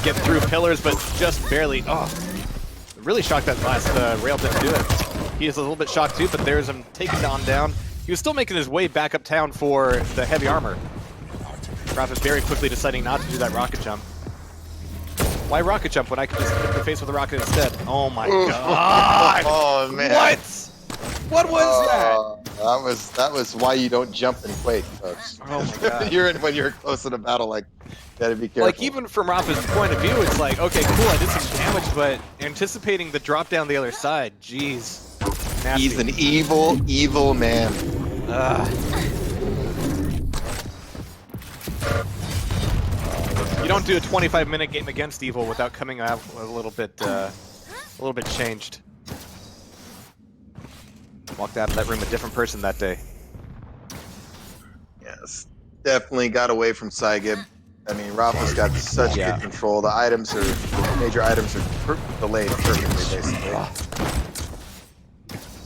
get through pillars, but just barely. Oh, really shocked that last rail didn't do it. He is a little bit shocked too, but there's him taking down. He was still making his way back uptown for the heavy armor. Rafa very quickly deciding not to do that rocket jump. Why rocket jump when I could just hit the face with a rocket instead? Oh my god! Oh man! What? What was that? That was why you don't jump in Quake, folks. Oh my god! When you're close in a battle, like, gotta be careful. Like, even from Rafa's point of view, it's like, okay, cool, I did some damage, but anticipating the drop down the other side, jeez. Nasty. He's an evil, evil man. You don't do a 25-minute game against evil without coming out a little bit changed. Walked out of that room a different person that day. Yes, definitely got away from Saigib. I mean, Rafa's got such good control. The major items are delayed perfectly, basically.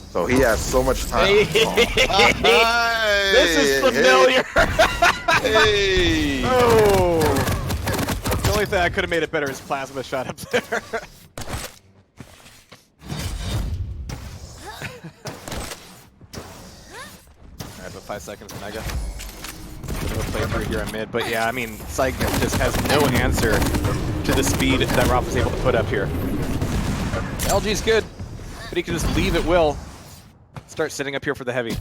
So he has so much time. This is familiar. Hey! Oh! The only thing I could have made it better is plasma shot up there. Alright, but 5 seconds, Mega. We'll play through here on mid, but yeah, I mean, Saigib just has no answer to the speed that Rafa was able to put up here. LG's good, but he can just leave at will. Start sitting up here for the heavy.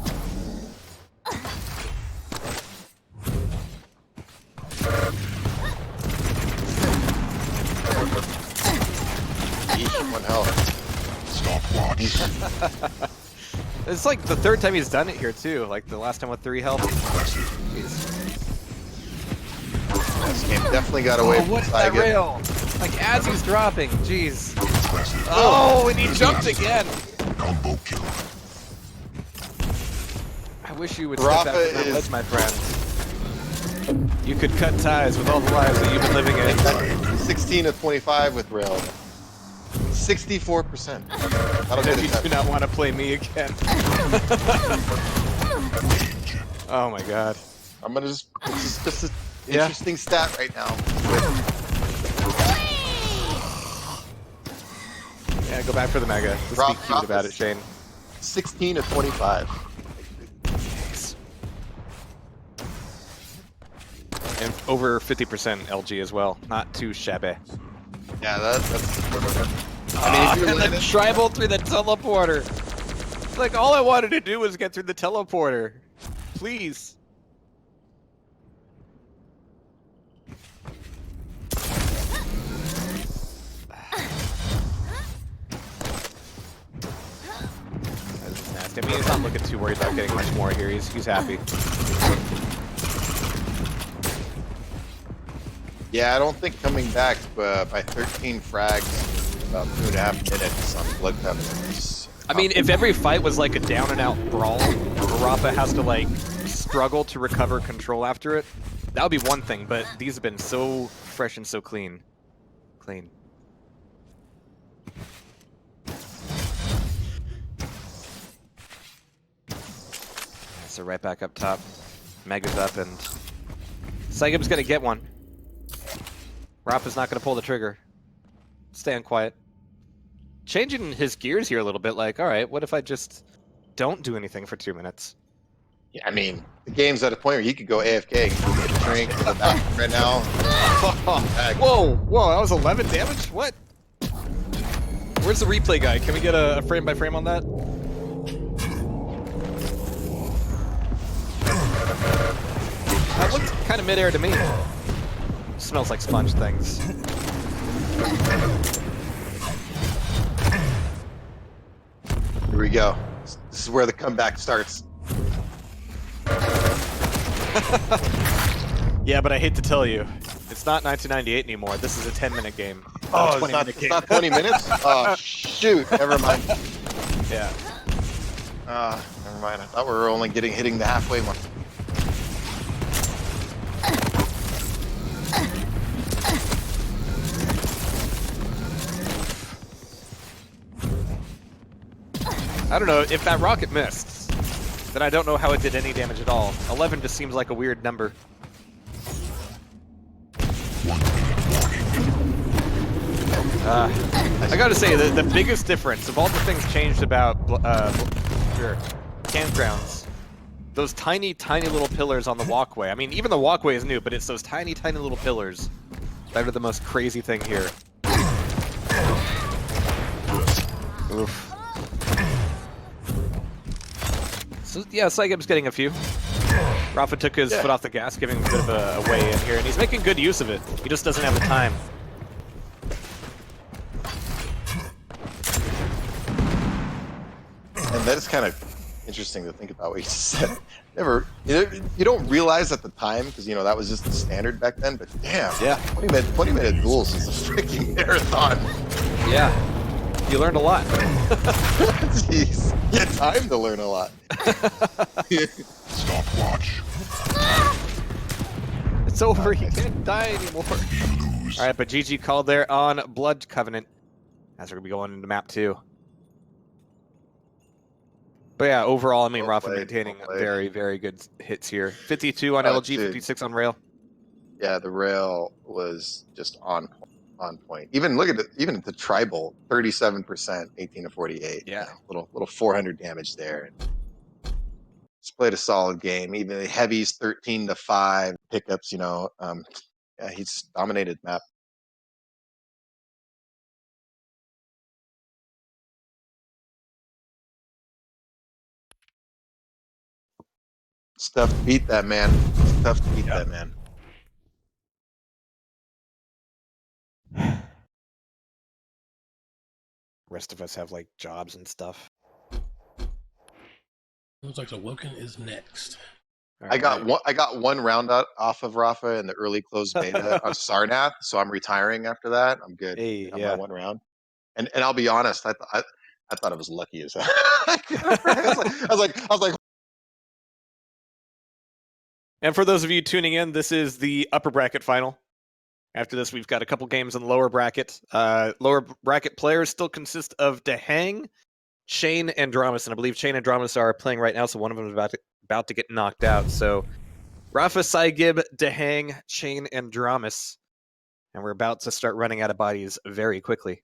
One health. Stopwatch. It's like the third time he's done it here too. Like the last time with 3 health. This game definitely got away from What's that Saigib. rail? Like as he's dropping, jeez. Oh, and he jumped again. Combo kill. I wish you would step back from that ledge, my friend. You could cut ties with all the lives that you've been living in. 16 of 25 with rail. 64%. That'll get If you it do not want to play me again. Oh my god. I'm gonna just. It's just an interesting stat right now. Yeah, go back for the Mega. Let's be cute about it, Shane. 16 of 25. And over 50% LG as well. Not too shabby. Yeah, that's. I mean, if you And the tribal through the teleporter. Like, all I wanted to do was get through the teleporter. Please. That's nasty. I mean, he's not looking too worried about getting much more here. He's happy. Yeah, I don't think coming back by 13 frags in about 2.5 minutes on Bloodcup is. I mean, if every fight was like a down-and-out brawl, where Rafa has to like struggle to recover control after it, that would be one thing. But these have been so fresh and so clean. So right back up top, Mega's up, and Saigib's gonna get one. Rafa's not gonna pull the trigger. Staying quiet. Changing his gears here a little bit, like, alright, what if I just don't do anything for 2 minutes? Yeah, I mean, the game's at a point where he could go AFK, get a drink, go back right now. Whoa, that was 11 damage? What? Where's the replay guy? Can we get a frame by frame on that? That looked kind of midair to me. Smells like sponge things. Here we go. This is where the comeback starts. Yeah, but I hate to tell you, it's not 1998 anymore. This is a 10-minute game. Oh, it's not 20 minutes? Oh, shoot. Never mind. Yeah. Never mind. I thought we were only hitting the halfway mark. I don't know, if that rocket missed, then I don't know how it did any damage at all. 11 just seems like a weird number. I gotta say, the biggest difference of all the things changed about campgrounds, those tiny, tiny little pillars on the walkway. I mean, even the walkway is new, but it's those tiny, tiny little pillars that are the most crazy thing here. Oof. So yeah, Sygib's getting a few. Rafa took his foot off the gas, giving him a bit of a way in here, and he's making good use of it. He just doesn't have the time. And that is kind of interesting to think about what you said. You don't realize at the time, because that was just the standard back then, but damn, Yeah. 20-minute duels is a freaking marathon. Yeah. You learned a lot. Jeez. You had time to learn a lot. Stopwatch. It's over. He can't die anymore. All right, but GG called there on Blood Covenant. As we're going to be going into map 2. But yeah, overall, I mean, Well Rafa played, maintaining well played. very, very good hits here. 52 on Oh, LG, dude. 56 on Rail. Yeah, the rail was just on point. Even look at it. Even at the tribal, 37%, 18 to 48. Yeah. Little 400 damage there. Just played a solid game. Even the heavies, 13 to 5 pickups. Yeah, he's dominated map. It's tough to beat that man. It's tough to beat that man. Rest of us have like jobs and stuff. Looks like the Woken is next. All I got right. one. I got one round out off of Rafa in the early closed beta on Sarnath, so I'm retiring after that. I'm good. Hey, Got yeah. my one round. And I'll be honest, I thought I was lucky as hell. I was like, And for those of you tuning in, this is the upper bracket final. After this, we've got a couple games in the lower bracket. Lower bracket players still consist of Dehang, Shane, and Dramas, and I believe Shane and Dramas are playing right now, so one of them is about to get knocked out. So Rafa, Sygib, Dehang, Shane, and Dramas, and we're about to start running out of bodies very quickly.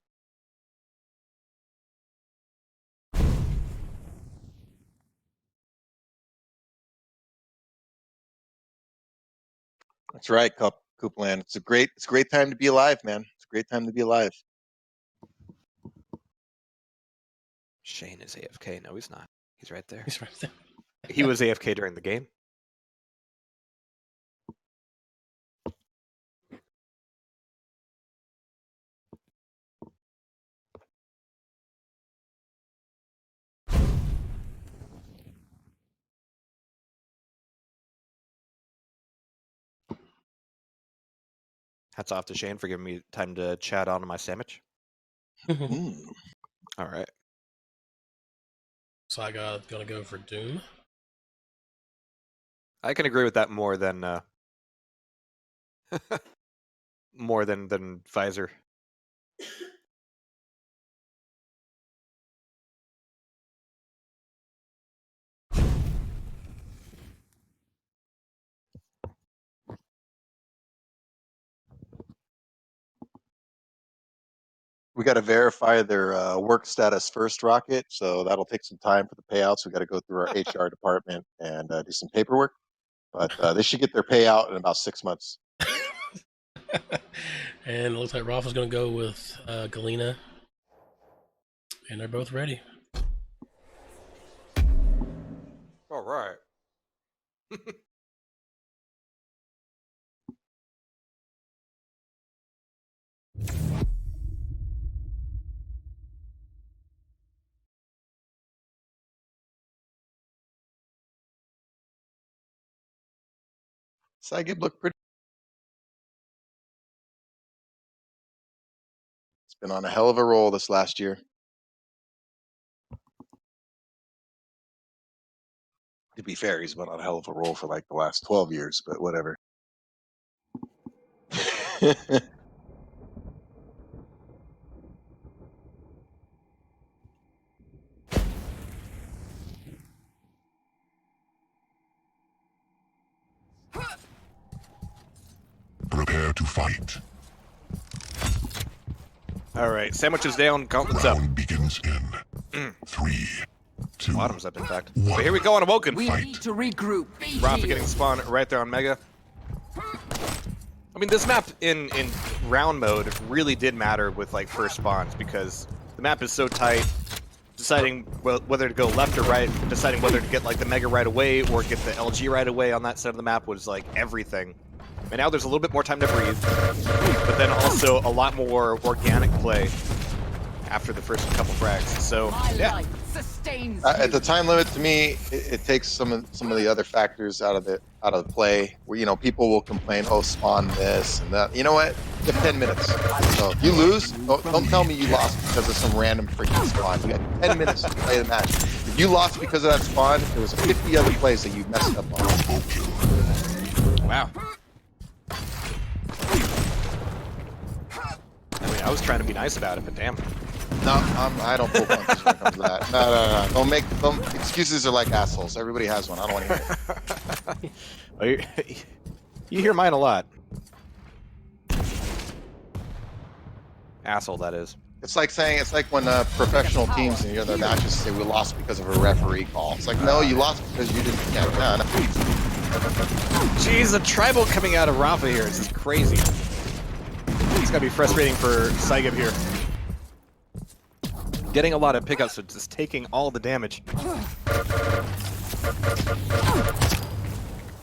that's right, Coopland. It's a great time to be alive, man. It's a great time to be alive. Shane is AFK. No, he's not. He's right there. He's right there. He was AFK during the game. Hats off to Shane for giving me time to chat on my sandwich. Mm. All right. So I gonna go for Doom. I can agree with that more than more than Visor. We got to verify their work status first, Rocket. So that'll take some time for the payouts. We got to go through our HR department and do some paperwork. But they should get their payout in about 6 months. And it looks like Rafa's gonna go with Galena. And they're both ready. All right. Sygib looked pretty. It's been on a hell of a roll this last year. To be fair, he's been on a hell of a roll for like the last 12 years, but whatever. Fight. All right, sandwich is down, gauntlets up. Round begins in 3, 2, Bottoms up, in fact. But here we go on Awoken. We need to regroup. Be Rafa here. getting spawned right there on Mega. I mean, this map in round mode really did matter with like first spawns because the map is so tight. Deciding whether to go left or right, deciding whether to get like the Mega right away or get the LG right away on that side of the map was like everything. And now there's a little bit more time to breathe, but then also a lot more organic play after the first couple frags. So My yeah, life sustains At you. the time limit, to me, it takes some of the other factors out of the play. Where people will complain, oh, spawn this and that. You know what? You have 10 minutes. So if you lose, don't tell me you lost because of some random freaking spawn. You got 10 minutes to play the match. If you lost because of that spawn, there was 50 other plays that you messed up on. wow. I mean, I was trying to be nice about it, but damn. No, I don't pull punches when it comes to that. No. Don't excuses are like assholes. Everybody has one. I don't want to hear it. Well, you hear mine a lot. Asshole, that is. It's like when professional teams in their matches say we lost because of a referee call. It's like, no, you lost because you didn't. Yeah, no. Jeez, a tribal coming out of Rafa here. This is crazy. It's gotta be frustrating for Saigib here. Getting a lot of pickups, but just taking all the damage.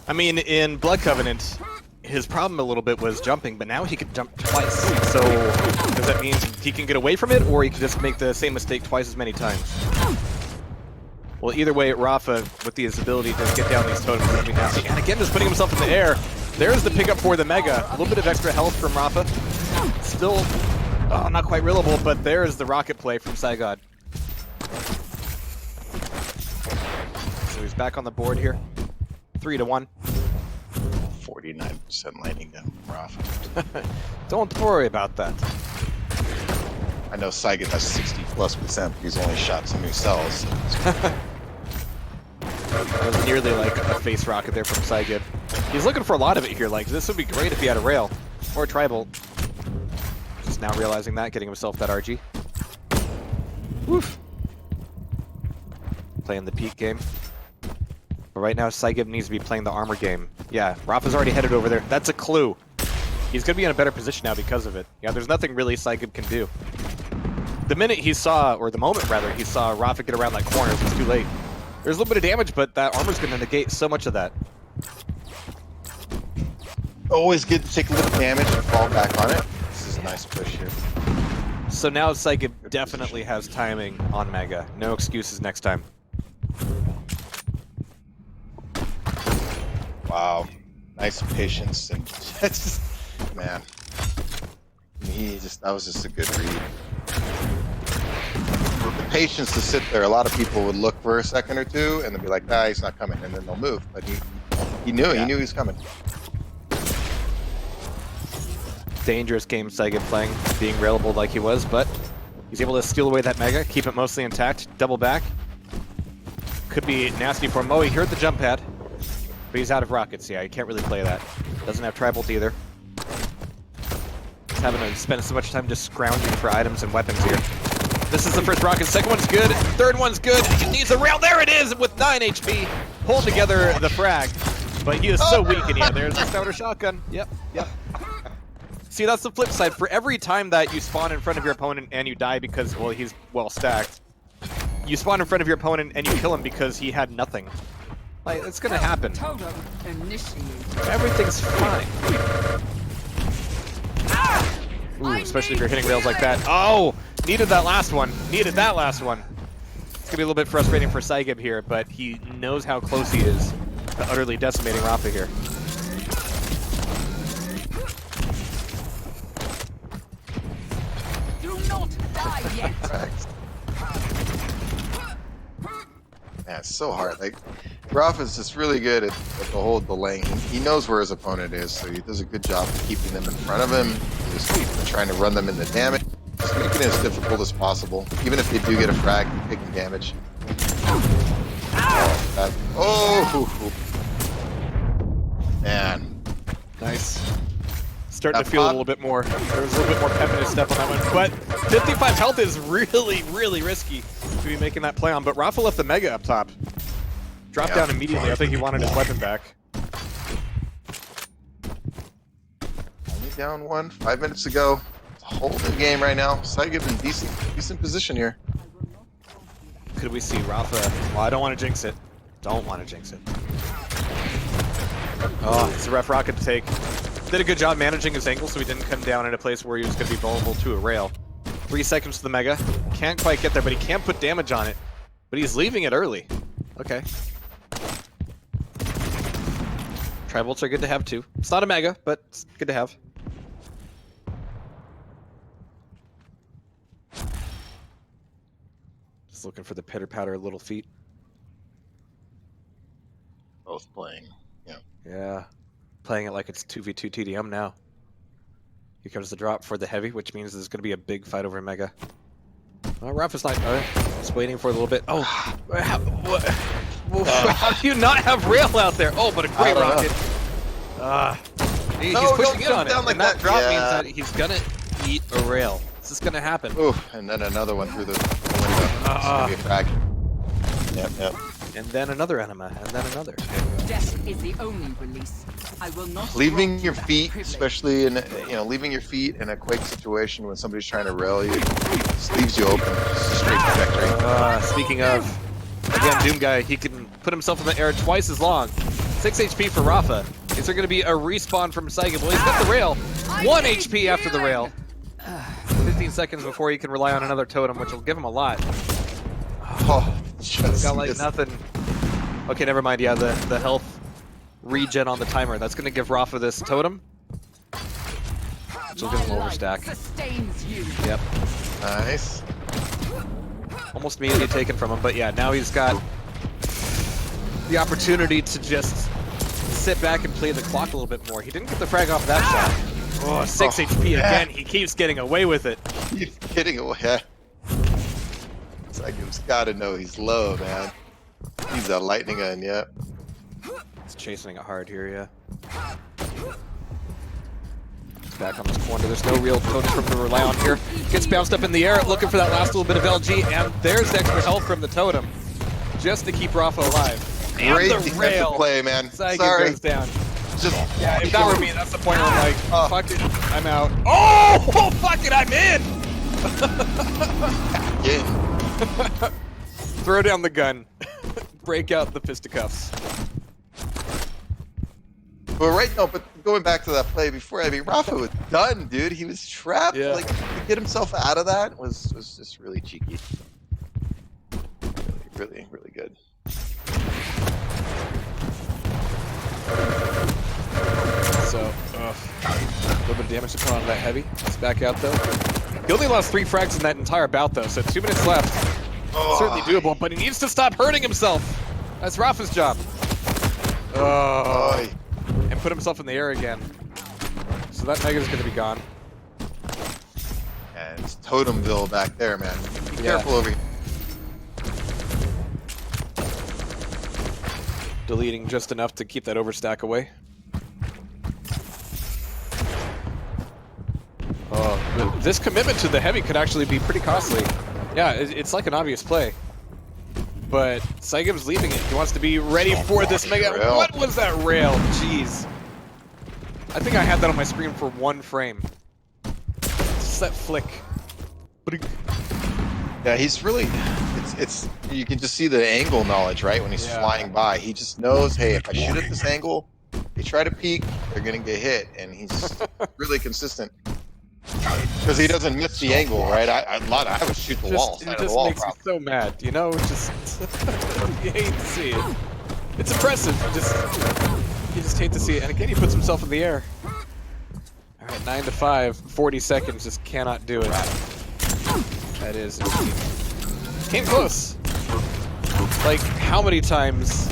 I mean, in Blood Covenant, his problem a little bit was jumping, but now he can jump twice. So, does that mean he can get away from it, or he can just make the same mistake twice as many times? Well, either way, Rafa, with his ability to get down these totems, is nasty. And again, just putting himself in the air. There's the pickup for the Mega. A little bit of extra health from Rafa. Still, not quite reelable, but there's the rocket play from Saigod. So he's back on the board here. 3-1. 49% lightning down from Rafa. Don't worry about that. I know Saigon has 60+%, but he's only shot so many cells. That was nearly like a face rocket there from Saigib. He's looking for a lot of it here. Like, this would be great if he had a rail. Or a tribal. Just now realizing that, getting himself that RG. Woof. Playing the peak game. But right now, Saigib needs to be playing the armor game. Yeah, Rafa's already headed over there. That's a clue. He's going to be in a better position now because of it. Yeah, there's nothing really Saigib can do. The minute he saw, or the moment rather, he saw Rafa get around that corner, it was too late. There's a little bit of damage, but that armor's going to negate so much of that. Always good to take a little damage and fall back on it. This is a nice push here. So now Saigib definitely has timing on Mega. No excuses next time. Wow. Nice patience and it's just, man. That was just a good read. With the patience to sit there, a lot of people would look for a second or two and then be like, nah, he's not coming, and then they'll move. But he knew he was coming. Dangerous game Saigib playing, being railable like he was, but he's able to steal away that Mega, keep it mostly intact, double back. Could be nasty for him. Oh, he heard the jump pad, but he's out of rockets. Yeah, he can't really play that. Doesn't have tribals either. He's having to spend so much time just scrounging for items and weapons here. This is the first rocket. Second one's good. Third one's good. He needs a rail. There it is with 9 HP. Hold together the frag. But he is so weak, and yeah, there's the starter shotgun. Yep. See, that's the flip side. For every time that you spawn in front of your opponent and you die because, well, he's well stacked, you spawn in front of your opponent and you kill him because he had nothing. Like, it's gonna happen. Totem initiated. Everything's fine. Ooh, especially if you're hitting rails like that. Oh! Needed that last one. Needed that last one. It's gonna be a little bit frustrating for Saigib here, but he knows how close he is to utterly decimating Rafa here. Do not die yet. Man, it's so hard. Like, Rafa's just really good at the whole delaying. He knows where his opponent is, so he does a good job of keeping them in front of him, just trying to run them into damage, just making it as difficult as possible. Even if they do get a frag, you're taking damage. Oh, man. Nice. starting to feel a little bit more. There was a little bit more pep in his step on that one. But 55 health is really, really risky to be making that play on. But Rafa left the Mega up top. Dropped down immediately. I think he wanted his weapon back. Only down one 5 minutes ago. It's a whole new game right now. Saigib in decent position here. Could we see Rafa? Well, I don't want to jinx it. Don't want to jinx it. Oh, it's a rough rocket to take. Did a good job managing his angle so he didn't come down in a place where he was going to be vulnerable to a rail. 3 seconds to the Mega. Can't quite get there, but he can put damage on it. But he's leaving it early. Okay. Tri-bolts are good to have too. It's not a Mega, but it's good to have. Just looking for the pitter-patter little feet. Both playing. Yeah. Yeah. Playing it like it's 2v2 TDM now. Here comes the drop for the heavy, which means there's going to be a big fight over Mega. Well, Rafa's not... just waiting for it a little bit. Oh! How do you not have rail out there? Oh, but a great rocket. He's pushing in on it, like and that drop means Yeah. that he's going to eat a rail. This is going to happen. Ooh, and then another one through the window. It's gonna be a frag. Yep. And then another enema, and then another. Death is the only release. I will not Leaving grant your you that feet, privilege. especially in leaving your feet in a Quake situation when somebody's trying to rail you, just leaves you open. Just a straight trajectory. Speaking of, again, Doom Guy, he can put himself in the air twice as long. 6 HP for Rafa. Is there going to be a respawn from Saigib? Well, he's got the rail. 1 HP after the rail. 15 seconds before he can rely on another totem, which will give him a lot. Oh, just Got like missed. nothing. Okay, never mind. Yeah, the health regen on the timer. That's going to give Rafa this totem. Which will give him overstack. Sustains you. Yep. Nice. Almost immediately taken from him, but yeah, now he's got the opportunity to just sit back and play the clock a little bit more. He didn't get the frag off that shot. Oh, 6 HP again. He keeps getting away with it. He's getting away. Saigib's got to know he's low, man. He's a lightning gun, yeah. He's chasing it hard here, yeah. Back on this corner. There's no real totem for him to rely on here. Gets bounced up in the air, looking for that last little bit of LG, and there's the extra health from the totem, just to keep Rafa alive. And Great the defensive rail. play, man. Saigib Sorry. goes down. Just If that were me, that's the point where I'm like, fuck it, I'm out. Oh, fuck it, I'm in! yeah. Throw down the gun. Break out the fisticuffs. But right now, but going back to that play before, I mean, Rafa was done, dude. He was trapped. Yeah. Like, to get himself out of that was just really cheeky. Really, really good. So, a little bit of damage to come out of that heavy. It's back out though. He only lost 3 frags in that entire bout though, so 2 minutes left. Certainly doable, but he needs to stop hurting himself. That's Rafa's job. Oh, And put himself in the air again. So that Mega's gonna be gone. and it's Totemville back there, man. Be Yeah. careful over here. Deleting just enough to keep that overstack away. Oh, this commitment to the heavy could actually be pretty costly. Yeah, it's like an obvious play. But Saigib's leaving it. He wants to be ready for this Mega. Rail. What was that rail? Jeez. I think I had that on my screen for 1 frame. Just that flick. Yeah, he's really. It's you can just see the angle knowledge, right? When he's Yeah. flying by, he just knows, hey, if I shoot at this angle, they try to peek, they're gonna get hit, and he's really consistent. Because he doesn't miss the angle, right? I would shoot the wall, It side of the just wall, makes me probably. so mad, you know? Just you hate to see it. It's impressive. You just hate to see it. And again, he puts himself in the air. All right, 9 to 5, 40 seconds. Just cannot do it. That is. Came close. Like, how many times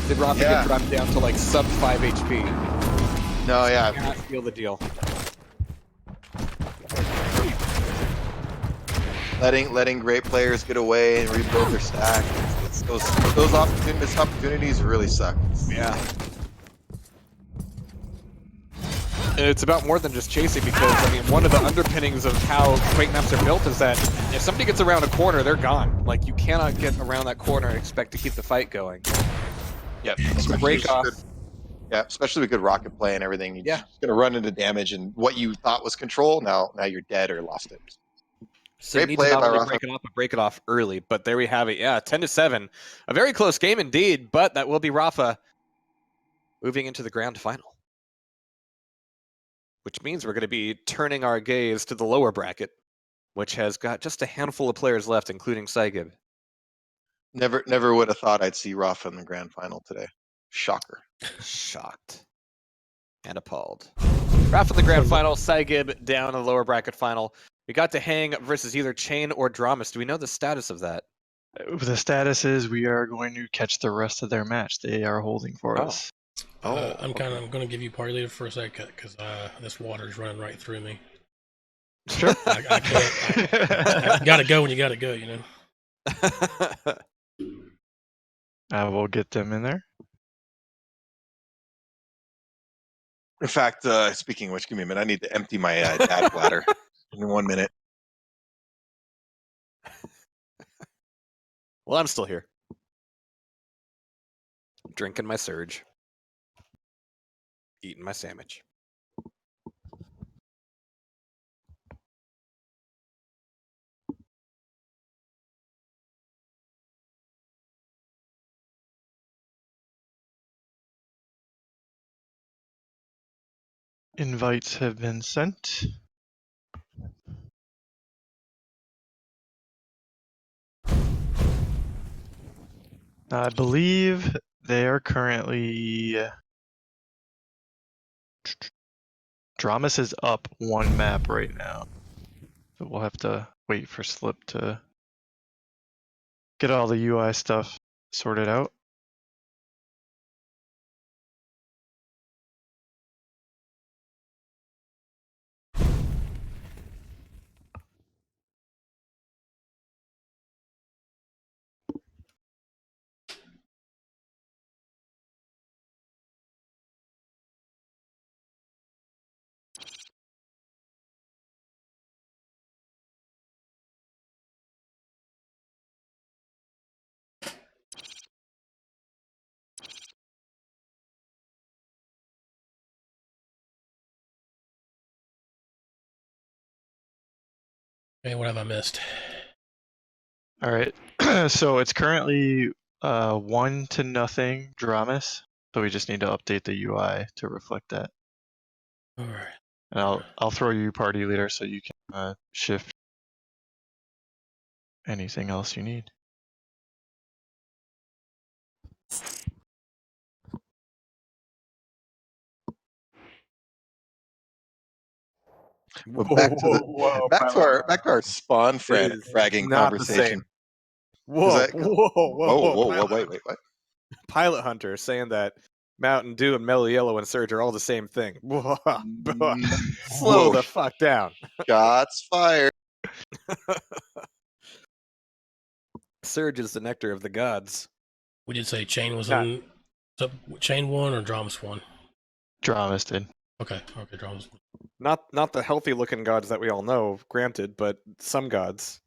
did Rafa Yeah. get dropped down to like sub 5 HP? No, yeah. Cannot feel the deal. Letting great players get away and rebuild their stack. Those opportunities really suck. Yeah. it's about more than just chasing, because I mean, one of the underpinnings of how Quake maps are built is that if somebody gets around a corner, they're gone. Like, you cannot get around that corner and expect to keep the fight going. Yep. Break off. Yeah, especially with good rocket play and everything. You're Yeah. just gonna run into damage, and what you thought was control, now you're dead or lost it. So you Great need play to not by only Rafa. break it off, but break it off early. But there we have it. Yeah, 10-7. A very close game indeed, but that will be Rafa moving into the grand final. Which means we're going to be turning our gaze to the lower bracket, which has got just a handful of players left, including Saigib. Never would have thought I'd see Rafa in the grand final today. Shocker. Shocked and appalled. Rafa in the grand final, Saigib down in the lower bracket final. We got to hang versus either Chain or Dramas. Do we know the status of that? The status is we are going to catch the rest of their match. They are holding for Oh. us. I'm going to give you party leader for a second because this water's running right through me. Sure. I can't. You gotta go when you gotta go, you know. I will get them in there. In fact, speaking of which, give me a minute. I need to empty my dad bladder in 1 minute. Well, I'm still here. Drinking my Surge. Eating my sandwich. Invites have been sent. I believe they are currently... Dramas is up one map right now. So we'll have to wait for Slip to get all the UI stuff sorted out. Hey, what have I missed? All right. So it's currently 1-0 Dramas. So we just need to update the UI to reflect that. All right. And I'll throw you party leader so you can shift anything else you need. But back to our spawn fragging Not the conversation. same. Whoa, Whoa, wait, what? Pilot Hunter saying that Mountain Dew and Mellow Yellow and Surge are all the same thing. Slow the fuck down. Shots fired. Surge is the nectar of the gods. We did say Chain was in. So Chain won or Dramas won? Dramas did. Okay, Dramas won. Not the healthy looking gods that we all know, granted, but some gods.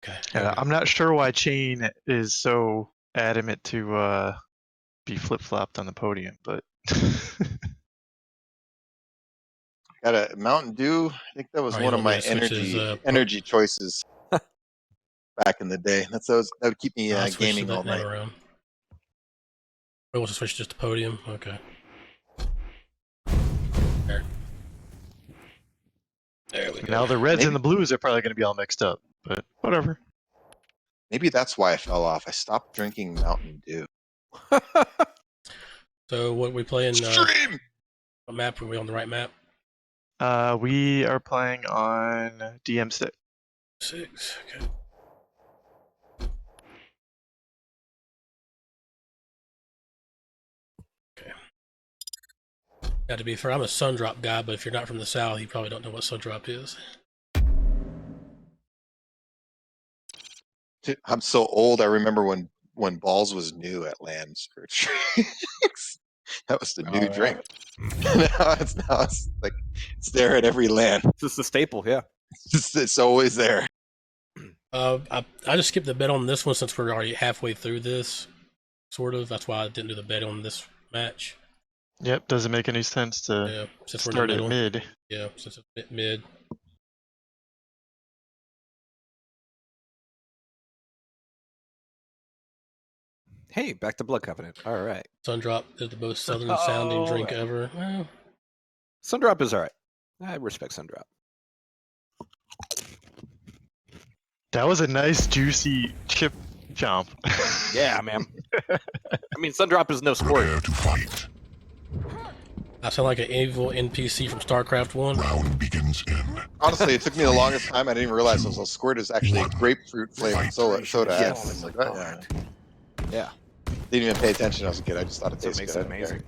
Okay. I'm not sure why Chain is so adamant to be flip-flopped on the podium, but Got a Mountain Dew. I think that was All right, one of you want my me to switch his, energy choices back in the day. That would keep me I'll switch gaming that all name night. around. We want to switch just to podium. Okay. There we go. now the reds and the blues are probably going to be all mixed up, but whatever. Maybe that's why I fell off. I stopped drinking Mountain Dew. So what we playing? Stream! What map are we on? The right map? We are playing on DM6. 6. Okay. Got to be fair. I'm a Sundrop guy, but if you're not from the South, you probably don't know what Sundrop is. I'm so old. I remember when Balls was new at LAN. That was the new drink. now it's like it's there at every land. It's just a staple, yeah. It's always there. I just skipped the bet on this one since we're already halfway through this, sort of. That's why I didn't do the bet on this match. Yep, doesn't make any sense to Since we're in start the at middle. mid. Yeah, since it's a bit mid. Hey, back to Blood Covenant. All right. Sundrop is the most southern sounding drink ever. Well, Sundrop is all right. I respect Sundrop. That was a nice juicy chip chomp. Yeah, man. I mean, Sundrop is no sport. Prepare to fight. I sound like an evil NPC from StarCraft 1. Round begins in Honestly, it took me the longest time. I didn't even realize it was squirt is actually a grapefruit flavored soda. Yes. I was like, oh, yeah. Yeah. Didn't even pay attention when I was a kid. I just thought it It tasted makes good. it amazing.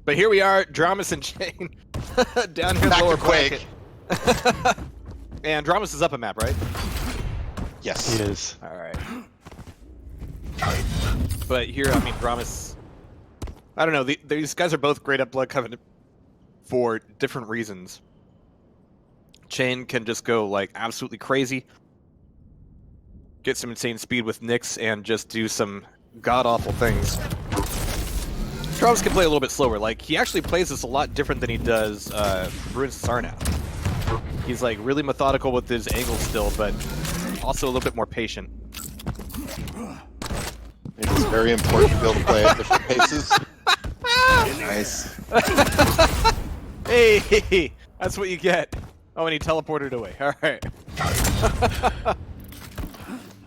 But here we are, Dramus and Chain down here in the Back lower to Quake. bracket. And Dramus is up a map, right? Yes. He is. All right. But here, I mean, Dramus. I don't know. These guys are both great at Blood Covenant for different reasons. Chain can just go like absolutely crazy, get some insane speed with Nyx, and just do some god awful things. Dramus can play a little bit slower. Like he actually plays this a lot different than he does Ruins Sarnath. He's like really methodical with his angles still, but also a little bit more patient. It's very important to be able to play at different paces. Nice. Hey, that's what you get. Oh, and he teleported away. All right.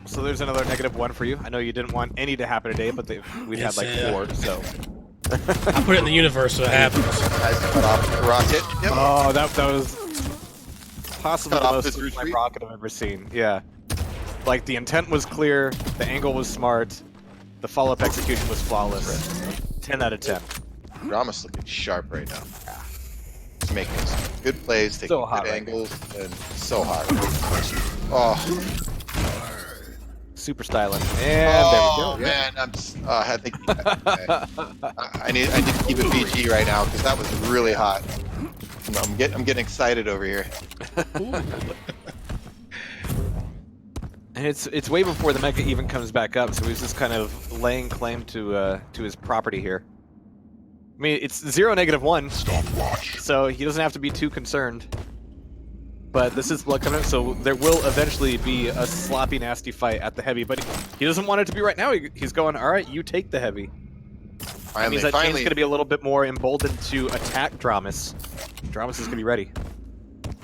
So there's another -1 for you. I know you didn't want any to happen today, but we'd had like 4, so. I put it in the universe so it happens. Nice cut off the rocket. Yep. Oh, that was possibly Cut the off most his smooth retreat. rocket I've ever seen. Yeah. Like the intent was clear, the angle was smart, the follow-up execution was flawless. 10 out of 10. Drama's looking sharp right now. He's making some good plays, taking So good hot right angles, and so hot. Oh, Super styling. And there we go. man, I'm just, I think I need to keep it PG right now because that was really hot. I'm getting excited over here. And it's way before the mecha even comes back up, so he's just kind of laying claim to his property here. I mean, it's 0 -1, stopwatch. so he doesn't have to be too concerned. But this is Blood Covenant, so there will eventually be a sloppy, nasty fight at the heavy. But he doesn't want it to be right now. He's going, all right, you take the heavy. That means that Chain's going to be a little bit more emboldened to attack Dramus. Dramus is going to be ready.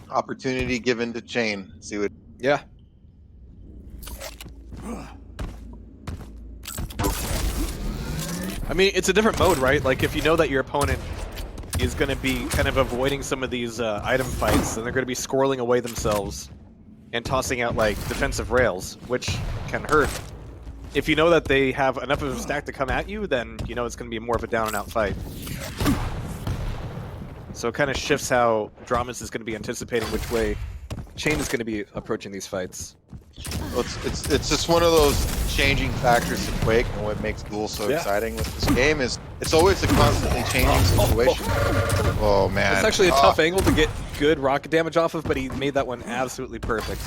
Opportunity given to Chain. See what? Yeah. I mean, it's a different mode, right? Like, if you know that your opponent is going to be kind of avoiding some of these item fights, then they're going to be squirreling away themselves and tossing out, like, defensive rails, which can hurt. If you know that they have enough of a stack to come at you, then you know it's going to be more of a down-and-out fight. So it kind of shifts how Dramus is going to be anticipating which way Chain is going to be approaching these fights. Well, it's just one of those changing factors in Quake, and what makes Duel so exciting with this game is it's always a constantly changing situation. Oh man, It's actually a tough angle to get good rocket damage off of, but he made that one absolutely perfect.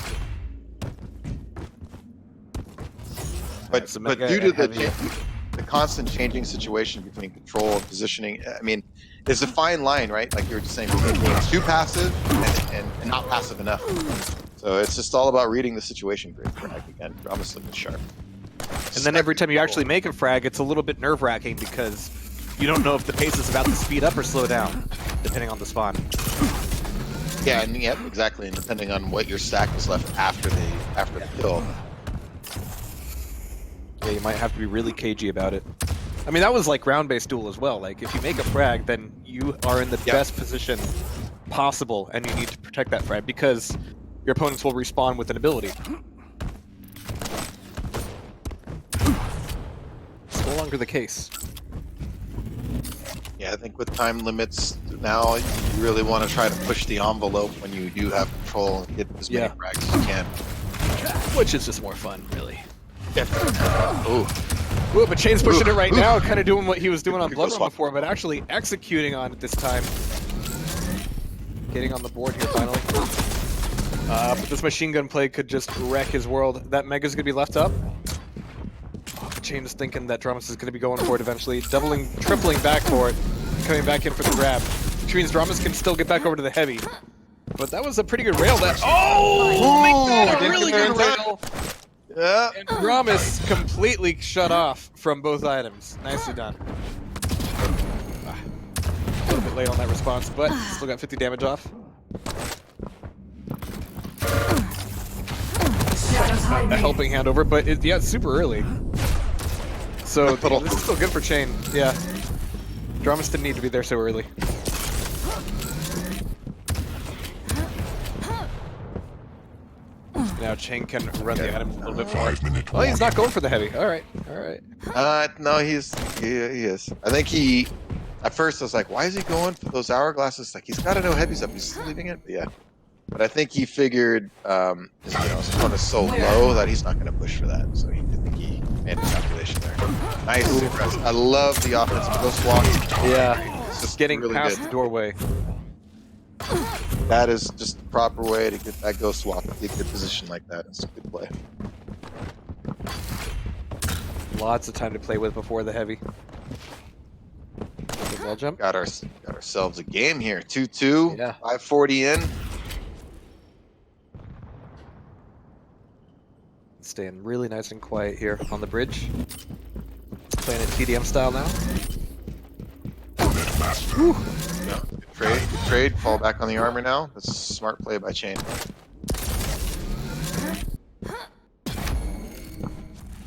But So but Mega due to and the constant changing situation between control and positioning, I mean, there's a fine line, right? Like you were just saying, between being too passive and not passive enough. So it's just all about reading the situation. Great frag again. Dramus looking sharp. And then every time you actually make a frag, it's a little bit nerve-wracking because you don't know if the pace is about to speed up or slow down, depending on the spawn. Yeah, and yep, exactly. And depending on what your stack was left after the kill. Yeah, you might have to be really cagey about it. I mean, that was like round-based Duel as well. Like, if you make a frag, then you are in the best position possible, and you need to protect that frag because your opponents will respawn with an ability. It's no longer the case. Yeah, I think with time limits now, you really want to try to push the envelope when you do have control and get as many frags as you can. Which is just more fun, really. Oh, Ooh, but Chain's pushing it right now, kind of doing what he was doing on Good Blood Run swap. before, but actually executing on it this time. Getting on the board here finally. But this machine gun play could just wreck his world. That Mega's gonna be left up. Oh, Chain is thinking that Dramus is gonna be going for it eventually. Doubling, tripling back for it. Coming back in for the grab. Which means Dramus can still get back over to the heavy. But that was a pretty good rail that. Oh! Make that a really good rail! Yeah. And Dramus completely shut off from both items. Nicely done. A little bit late on that response, but still got 50 damage off. A helping hand over, but yeah, it's super early. So this is still good for Chain. Yeah. Dramus didn't need to be there so early. Now Chain can run the items a little bit more. 5-minute Oh, he's not going for the heavy. All right, all right. No, he is. I think he. At first, I was like, why is he going for those hourglasses? Like, he's got to know heavy's up. He's leaving it. But yeah. But I think he figured, his opponent is so low that he's not going to push for that. So I think he made a calculation there. Nice. I love the offensive ghost walk. Yeah, It's just getting really past good. the doorway. That is just the proper way to get that ghost swap. Get good position like that. It's a good play. Lots of time to play with before the heavy. Good wall jump. Got ourselves a game here. 2-2. Yeah. 540 in. Staying really nice and quiet here on the bridge. Playing it TDM style now. Yeah. Good trade. Fall back on the armor now. That's a smart play by Chain.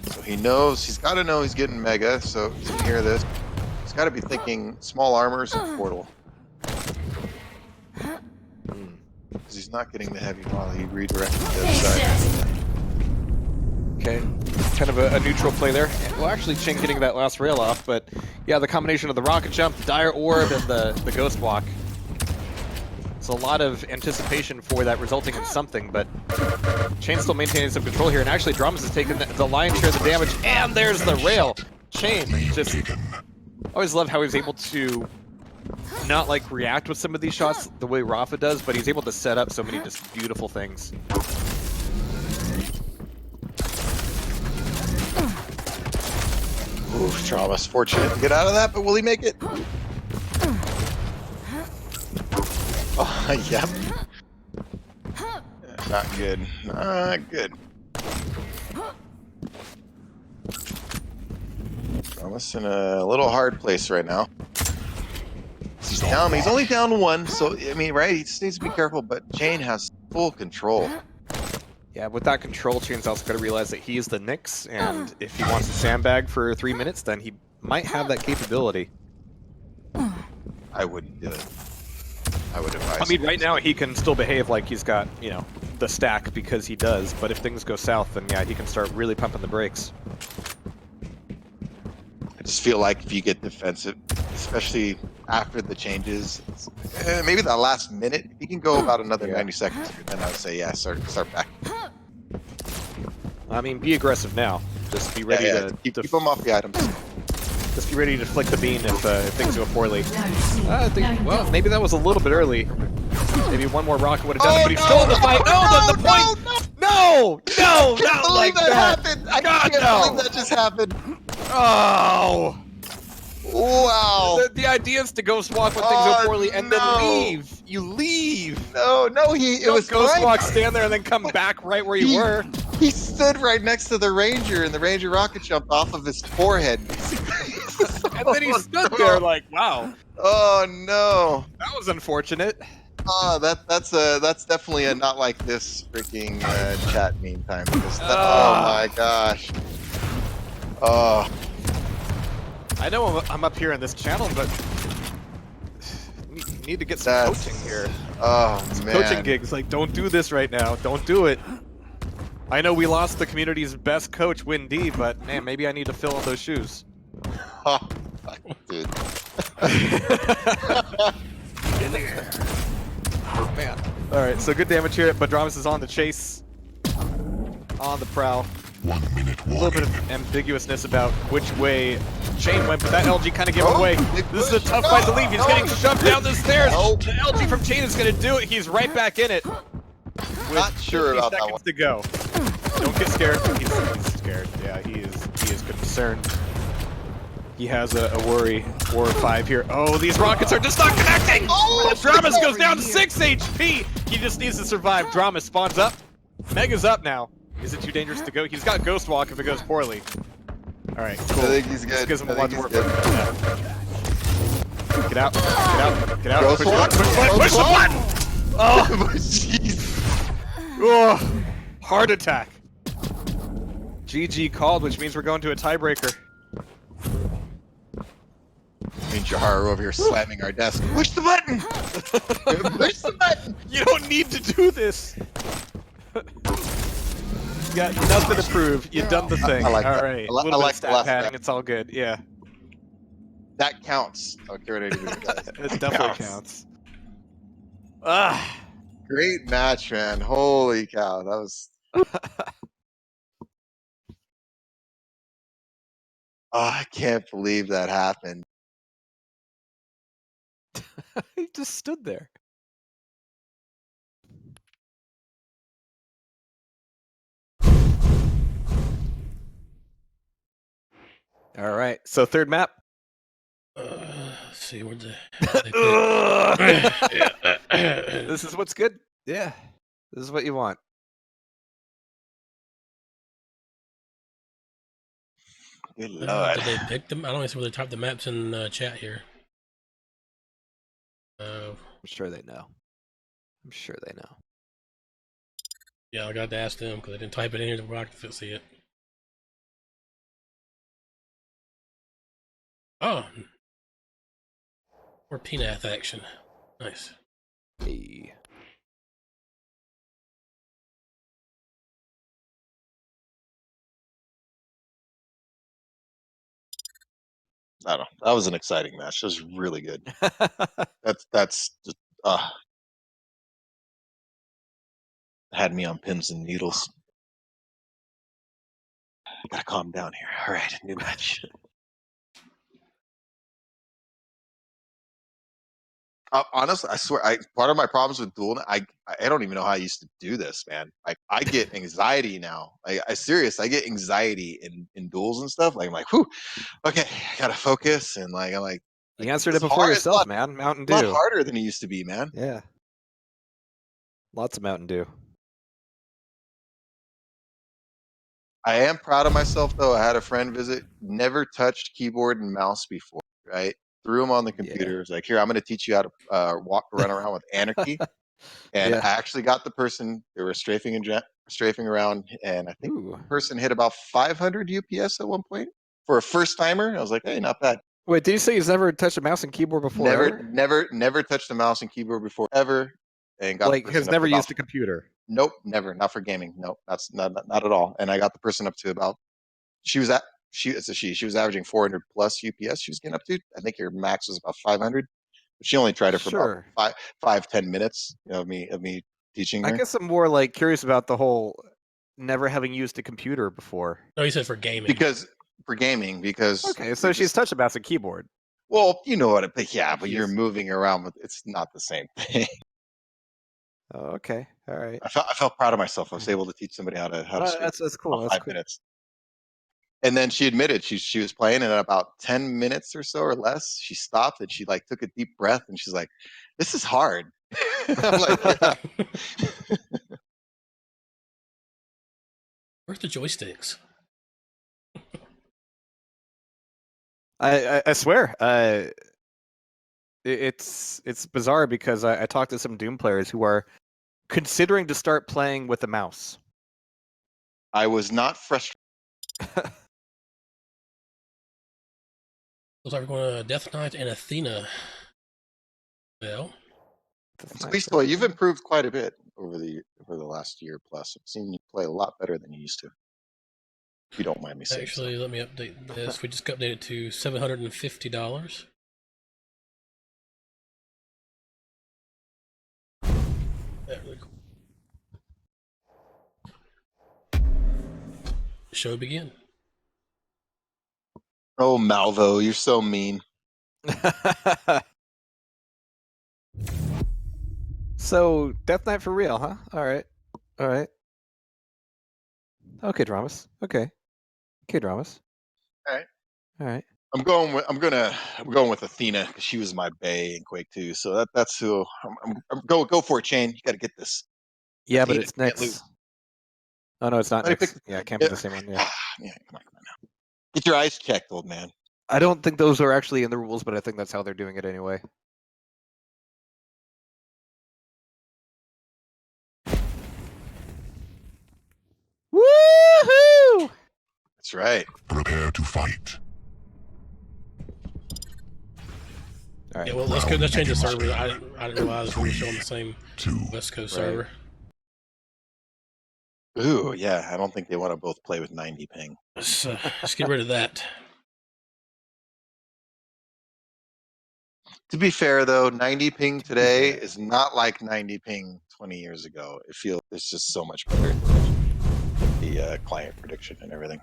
So he knows. He's got to know he's getting mega. So he's gonna hear this. He's got to be thinking small armors and portal. Because he's not getting the heavy while he redirected to the other side. Okay, kind of a neutral play there. Well, actually, Chain getting that last rail off, but yeah, the combination of the rocket jump, the dire orb, and the ghost walk. It's a lot of anticipation for that resulting in something, but Chain still maintaining some control here, and actually Dramus is taking the lion's share of the damage, and there's the rail. Chain just always love how he's able to not like react with some of these shots the way Rafa does, but he's able to set up so many just beautiful things. Oof, Dramus fortunate to get out of that, but will he make it? Oh, yep. Not good. Not good. Dramus in a little hard place right now. He's down. He's only down one, so I mean, right? He just needs to be careful. But Chain has full control. Yeah, with that control, Chain's also got to realize that he is the Nyx, and if he wants to sandbag for 3 minutes, then he might have that capability. I wouldn't do it. I would advise. I mean, him. right now he can still behave like he's got, you know, the stack because he does, but if things go south, then yeah, he can start really pumping the brakes. I just feel like if you get defensive, especially after the changes, maybe that last minute, if you can go about another 90 seconds, then I would say, yeah, start back. I mean, be aggressive now. Just be ready to keep them off the items. just be ready to flick the bean if things go poorly. I think, well, maybe that was a little bit early. Maybe one more rocket would have done it, but he's still in the fight. No, the point. No, not like that. Happened. I God, can't no. believe that just happened. Oh. Wow. The idea is to ghost walk when things go poorly and then leave. You leave. No, it was ghost fine. walk, stand there, and then come back right where you were. He stood right next to the Ranger, and the Ranger rocket jumped off of his forehead. And then he stood there like, wow, Oh no. that was unfortunate. Oh, that's definitely a not like this freaking chat meme time. Because oh my gosh. Oh. I know I'm up here in this channel, but need to get some coaching here. Oh man. Coaching gigs, like, don't do this right now. Don't do it. I know we lost the community's best coach, UNKiND, but man, maybe I need to fill in those shoes. Oh, dude. Oh, man. All right, so good damage here, but Dramus is on the chase, on the prowl. 1 minute A little bit warning. of ambiguousness about which way Shane went, but that LG kind of gave him away. big This is a push. tough fight to leave. He's getting shoved down the stairs. No. The LG from Chain is going to do it. He's right back in it. With Not sure 50 about that seconds one. to go. Don't get scared. He's scared. Yeah, he is concerned. He has a worry. 4 or 5 here. Oh, these rockets are just not connecting! Oh, Dramas goes down to 6 HP! He just needs to survive. Drama spawns up. Mega's up now. Is it too dangerous to go? He's got Ghost Walk if it goes poorly. Alright, cool. I think he's good. Gives him a I lot think more. he's good. Get out. Get out. Get out. Ghost Push, Walk? push the button! Oh! Jeez. Oh! Heart attack. GG called, which means we're going to a tiebreaker. Me and Jehar are over here slamming our desk. Push the button! Push the button! You don't need to do this. You got nothing to prove. You done the thing. I like all that. right. I A little like bit of the stat last padding. round. It's all good. Yeah. That counts. Okay, what I do with you guys. It definitely counts. Ah. Great match, man. Holy cow. That was. Oh, I can't believe that happened. He just stood there. All right. So third map. Let's see where the. This is what's good. Yeah. This is what you want. Good lord. Did they pick them? I don't even see where they typed the maps in chat here. I'm sure they know. I'm sure they know. Yeah, I got to ask them because they didn't type it in here where I could see it. Oh, more PNAF action. Nice. Hey. I don't know. That was an exciting match. That was really good. That's just had me on pins and needles. Gotta calm down here. All right, new match. Honestly, I swear, part of my problems with Duel, I don't even know how I used to do this, man. Like, I get anxiety now. I serious, I get anxiety in duels and stuff. Like, I'm like, whew, okay, I gotta focus, and like, I'm like, You answered it it's before hard. yourself, man. Mountain It's a lot Dew. harder than it used to be, man. Yeah. Lots of Mountain Dew. I am proud of myself, though. I had a friend visit, never touched keyboard and mouse before, right? Threw him on the computer. Was like, here, I'm going to teach you how to run around with Anarchy. And Yeah. I actually got the person. They were strafing around, and I think Ooh. the person hit about 500 UPS at one point for a first timer. I was like, hey, not bad. Wait, did you say he's never touched a mouse and keyboard before? Never touched a mouse and keyboard before ever, and got Like the person has up never to about used a computer. Nope, never. Not for gaming. Nope, that's not at all. And I got the person up to about. She was averaging 400 plus UPS. She was getting up to. I think her max was about 500. But she only tried it for Sure. about 5-10 minutes. Of me teaching her. I guess I'm more like curious about the whole never having used a computer before. No, he said for gaming. Because for gaming, because Okay, so she's touched a mouse and keyboard. well, you know what? But yeah, but She you're is- moving around with. It's not the same thing. Oh, okay, all right. I felt proud of myself. I was able to teach somebody how to That's cool. about That's 5 cool. minutes. And then she admitted she was playing, and in about 10 minutes or so or less, she stopped and she like took a deep breath and she's like, "This is hard." I'm like, "Yeah." Where's the joysticks? I swear, it's bizarre because I talked to some Doom players who are considering to start playing with a mouse. I was not frustrated. Looks like we're going to Death Knight and Athena. Well, Beastboy, you've improved quite a bit over the last year plus. I've seen you play a lot better than you used to. If you don't mind me saying. actually, let me update this. We just updated to $750. That really cool. show begin. Oh, Malvo, you're so mean. So, Death Knight for real, huh? Alright. Alright. Okay, Dramas. Okay. Okay, Dramas. Alright. Alright. I'm going with Athena because she was my bae in Quake 2. So that's who I'm go for it, Chain. You got to get this. Yeah, but Athena it's can't lose. next. Oh no, it's not Why do you next. pick- Yeah, it can't be the same one. Yeah. Yeah, come on now. Get your eyes checked, old man. I don't think those are actually in the rules, but I think that's how they're doing it anyway. Woohoo! That's right. Prepare to fight. All right. Yeah, well, let's change the server. I didn't realize we were showing the same 2. West Coast Right. server. Ooh, yeah. I don't think they want to both play with 90 ping. Let's get rid of that. To be fair, though, 90 ping today is not like 90 ping 20 years ago. It feels it's just so much better. The client prediction and everything.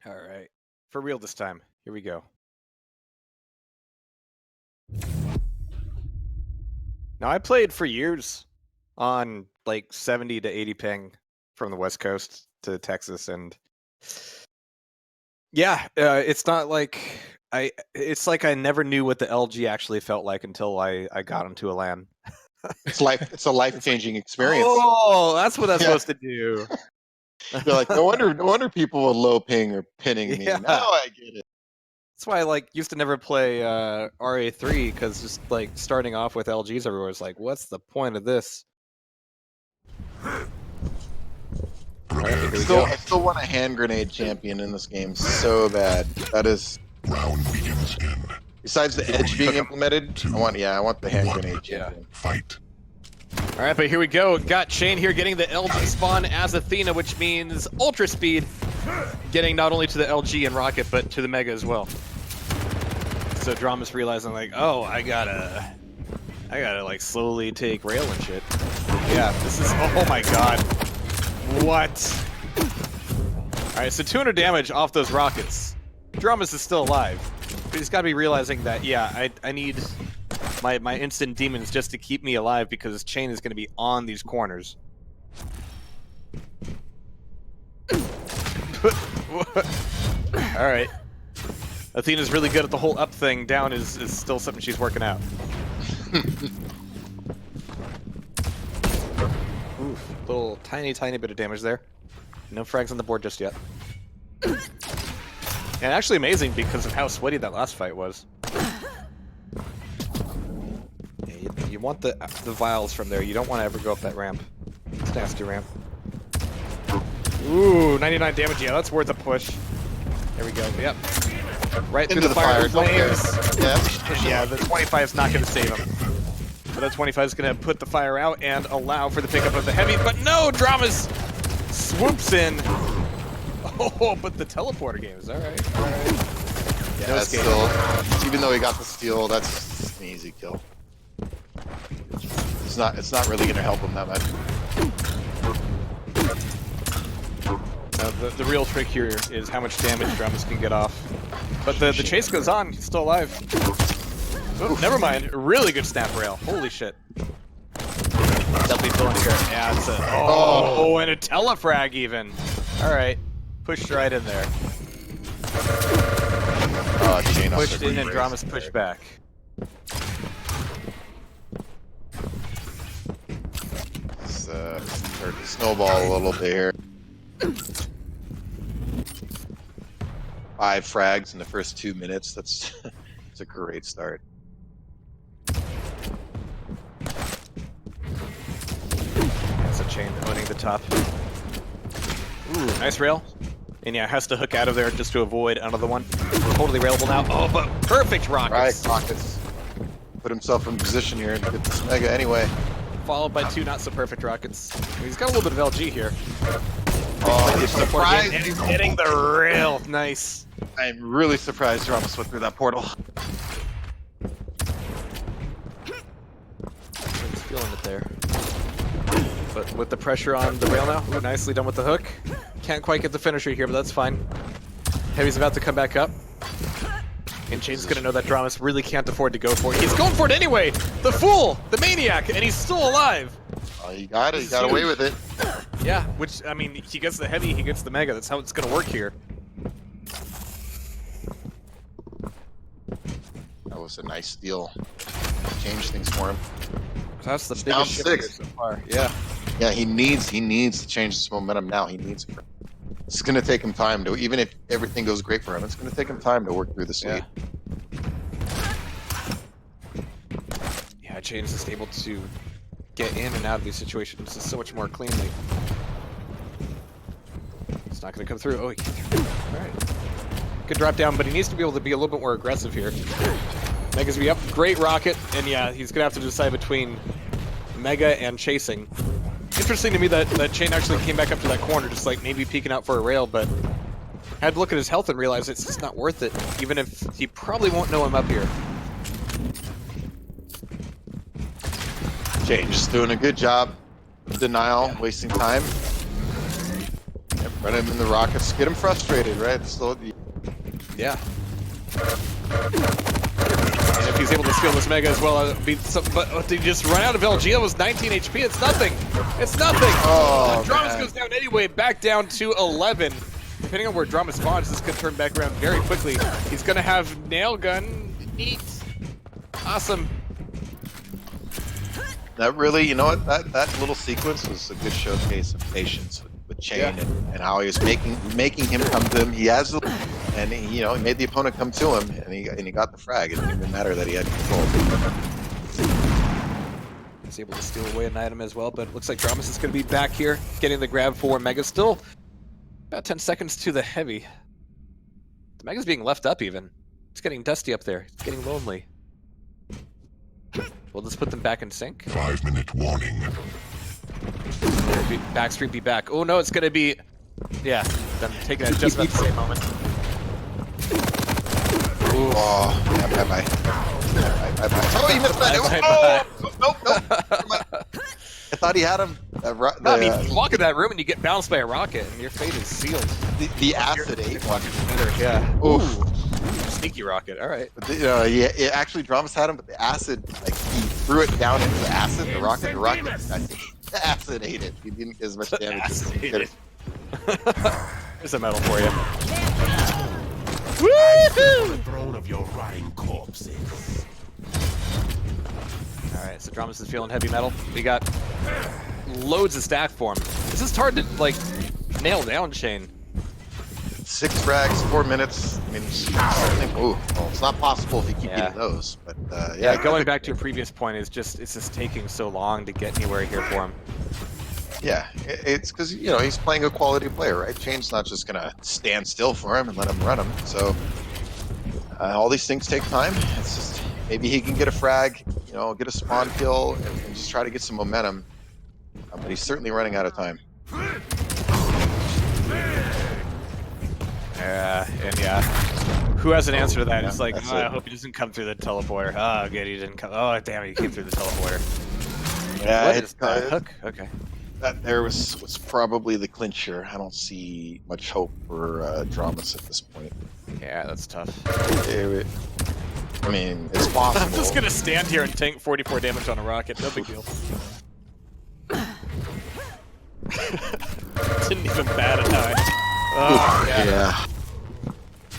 All right. For real this time. Here we go. Now, I played for years on like 70 to 80 ping from the West Coast to Texas, and yeah, it's not like it's like I never knew what the LG actually felt like until I got into a LAN. It's a life-changing experience. Oh, that's what that's Yeah. supposed to do. You're like, no wonder people with low ping are pinning me. Yeah. Now I get it. That's why I like used to never play RA3 because just like starting off with LGs everywhere was like, what's the point of this? Prepare to go. I still want a hand grenade champion in this game so bad. That is, round begins in. besides the edge being implemented, I want the hand One. grenade champion. Fight. All right, but here we go. Got Shane here getting the LG spawn as Athena, which means ultra speed, getting not only to the LG and rocket, but to the Mega as well. So Drama's realizing like, oh, I gotta like slowly take rail and shit. Yeah, this is, oh my god. What? All right, so 200 damage off those rockets. Dramas is still alive, but he's gotta be realizing that, yeah, I need my instant demons just to keep me alive because Chain is gonna be on these corners. Alright. Athena's really good at the whole up thing. Down is still something she's working out. Oof, little tiny bit of damage there. No frags on the board just yet. And actually amazing because of how sweaty that last fight was. Yeah, you want the vials from there. You don't want to ever go up that ramp. It's a nasty ramp. Ooh, 99 damage. Yeah, that's worth a push. There we go. Yep. Right Into through the fire don't care. flames. Yeah. Yeah, the 25 is not going to save him. But that 25 is going to put the fire out and allow for the pickup of the heavy. But no, Dramas swoops in. Oh, but the teleporter game is all right. All right. Yeah, No that's escape. still, even though he got the steal, that's an easy kill. It's not really going to help him that much. The real trick here is how much damage Dramas can get off. But the chase goes on. He's still alive. Oh, never mind. Really good snap rail. Holy shit. Definitely feeling here. Yeah, it's a, oh, and a telefrag even. All right. Pushed right in there. Chain Pushed also in and great. Dramas pushed back. Start to snowball a little bit here. 5 frags in the first 2 minutes. That's a great start. That's a Chain owning the top. Ooh, nice rail. And yeah, has to hook out of there just to avoid another one. Totally railable now. Oh, but perfect rockets. Right, Rockets. Put himself in position here and get this mega anyway. Followed by 2 not so perfect rockets. He's got a little bit of LG here. Oh, he's And surprised. he's hitting the rail. Nice. I'm really surprised Dramas went through that portal. He's feeling it there. But with the pressure on the rail now, ooh, nicely done with the hook. Can't quite get the finisher here, but that's fine. Heavy's about to come back up. And Chain's gonna know that Dramas really can't afford to go for it. He's going for it anyway! The fool! The maniac! And he's still alive! Oh, you got it. You got away with it. Yeah, which, I mean, he gets the heavy, he gets the mega. That's how it's gonna work here. That was a nice steal. Changed things for him. That's the He's down biggest shift here 6. so far. Yeah. Yeah, he needs to change this momentum now. He needs it. It's going to take him time to, even if everything goes great for him, it's going to take him time to work through this lead. Yeah, Chain is just able to get in and out of these situations so much more cleanly. It's not going to come through. Oh, he came through. Alright. Good drop down, but he needs to be able to be a little bit more aggressive here. Mega's be up. Great rocket. And yeah, he's going to have to decide between Mega and chasing. Interesting to me that Chain actually came back up to that corner, just like maybe peeking out for a rail, but had to look at his health and realize it's just not worth it, even if he probably won't know him up here. Chain just doing a good job. Denial, wasting time. Yep, run him in the rockets. Get him frustrated, right? Slow. Yeah. And if he's able to steal this Mega as well, but to just run out of LG, that was 19 HP. It's nothing. It's nothing. Oh, Dramas man. goes down anyway, back down to 11. Depending on where Drama spawns, this could turn back around very quickly. He's going to have Nail Gun. Neat. Awesome. That really, you know what? That little sequence was a good showcase of patience with Chain and how he was making him come to him. He has the, and he, he made the opponent come to him, and he got the frag. It didn't even matter that he had control. He's able to steal away an item as well, but it looks like Dramas is going to be back here, getting the grab for Mega. Still about 10 seconds to the heavy. The Mega's being left up even. It's getting dusty up there. It's getting lonely. We'll just put them back in sync. 5-minute warning. Backstreet be back. Oh no, it's gonna be... Yeah, them taking it just about the same moment. Ooh. Oh, yeah, bye-bye. Bye-bye. Oh, he missed that. Nope. I thought he had him. I mean, you walk in that room and you get bounced by a rocket and your fate is sealed. The acid 8 one. Yeah. Ooh. Sneaky rocket, alright. Yeah, it actually Dramas had him, but the acid, like, he threw it down into the acid, the rocket acid ate it. He didn't get as much damage as he did. There's a medal for you. The throne of your rotting corpses. Alright, so Dramas is feeling heavy metal. We got loads of stack for him. This is hard to, like, nail down, Chain. 6 frags, 4 minutes. I mean, it's not possible if you keep getting those. But yeah, going back to your previous point, it's just taking so long to get anywhere here for him. Yeah, it's because he's playing a quality player, right? Chain's not just gonna stand still for him and let him run him. So all these things take time. It's just maybe he can get a frag, get a spawn kill, and just try to get some momentum. But he's certainly running out of time. Yeah, who has an answer to that? Yeah, It's like, that's I it. hope he doesn't come through the teleporter. Oh, good, he didn't come. Oh, damn it, he came through the teleporter. Yeah, What it's is that hook? Okay. that there was probably the clincher. I don't see much hope for Dramas at this point. Yeah, that's tough. I mean, it's possible. I'm just gonna stand here and tank 44 damage on a rocket. No big deal. Didn't even bat an eye. Oh, yeah.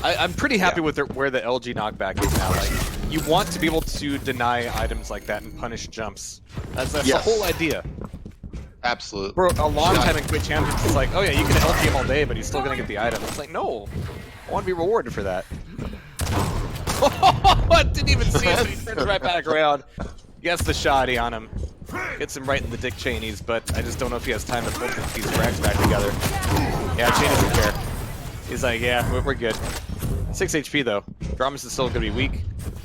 I'm pretty happy with where the LG knockback is now. Like, you want to be able to deny items like that and punish jumps. That's the whole idea. Absolutely. For a long time in Quake Champions, it's like, oh yeah, you can LG him all day, but he's still gonna get the item. It's like, no, I want to be rewarded for that. I didn't even see it, but he turns right back around. Gets the shoddy on him. Gets him right in the Dick Cheneys, but I just don't know if he has time to put these frags back together. Yeah, Chain doesn't care. He's like, yeah, we're good. 6 HP though. Dramas is still gonna be weak.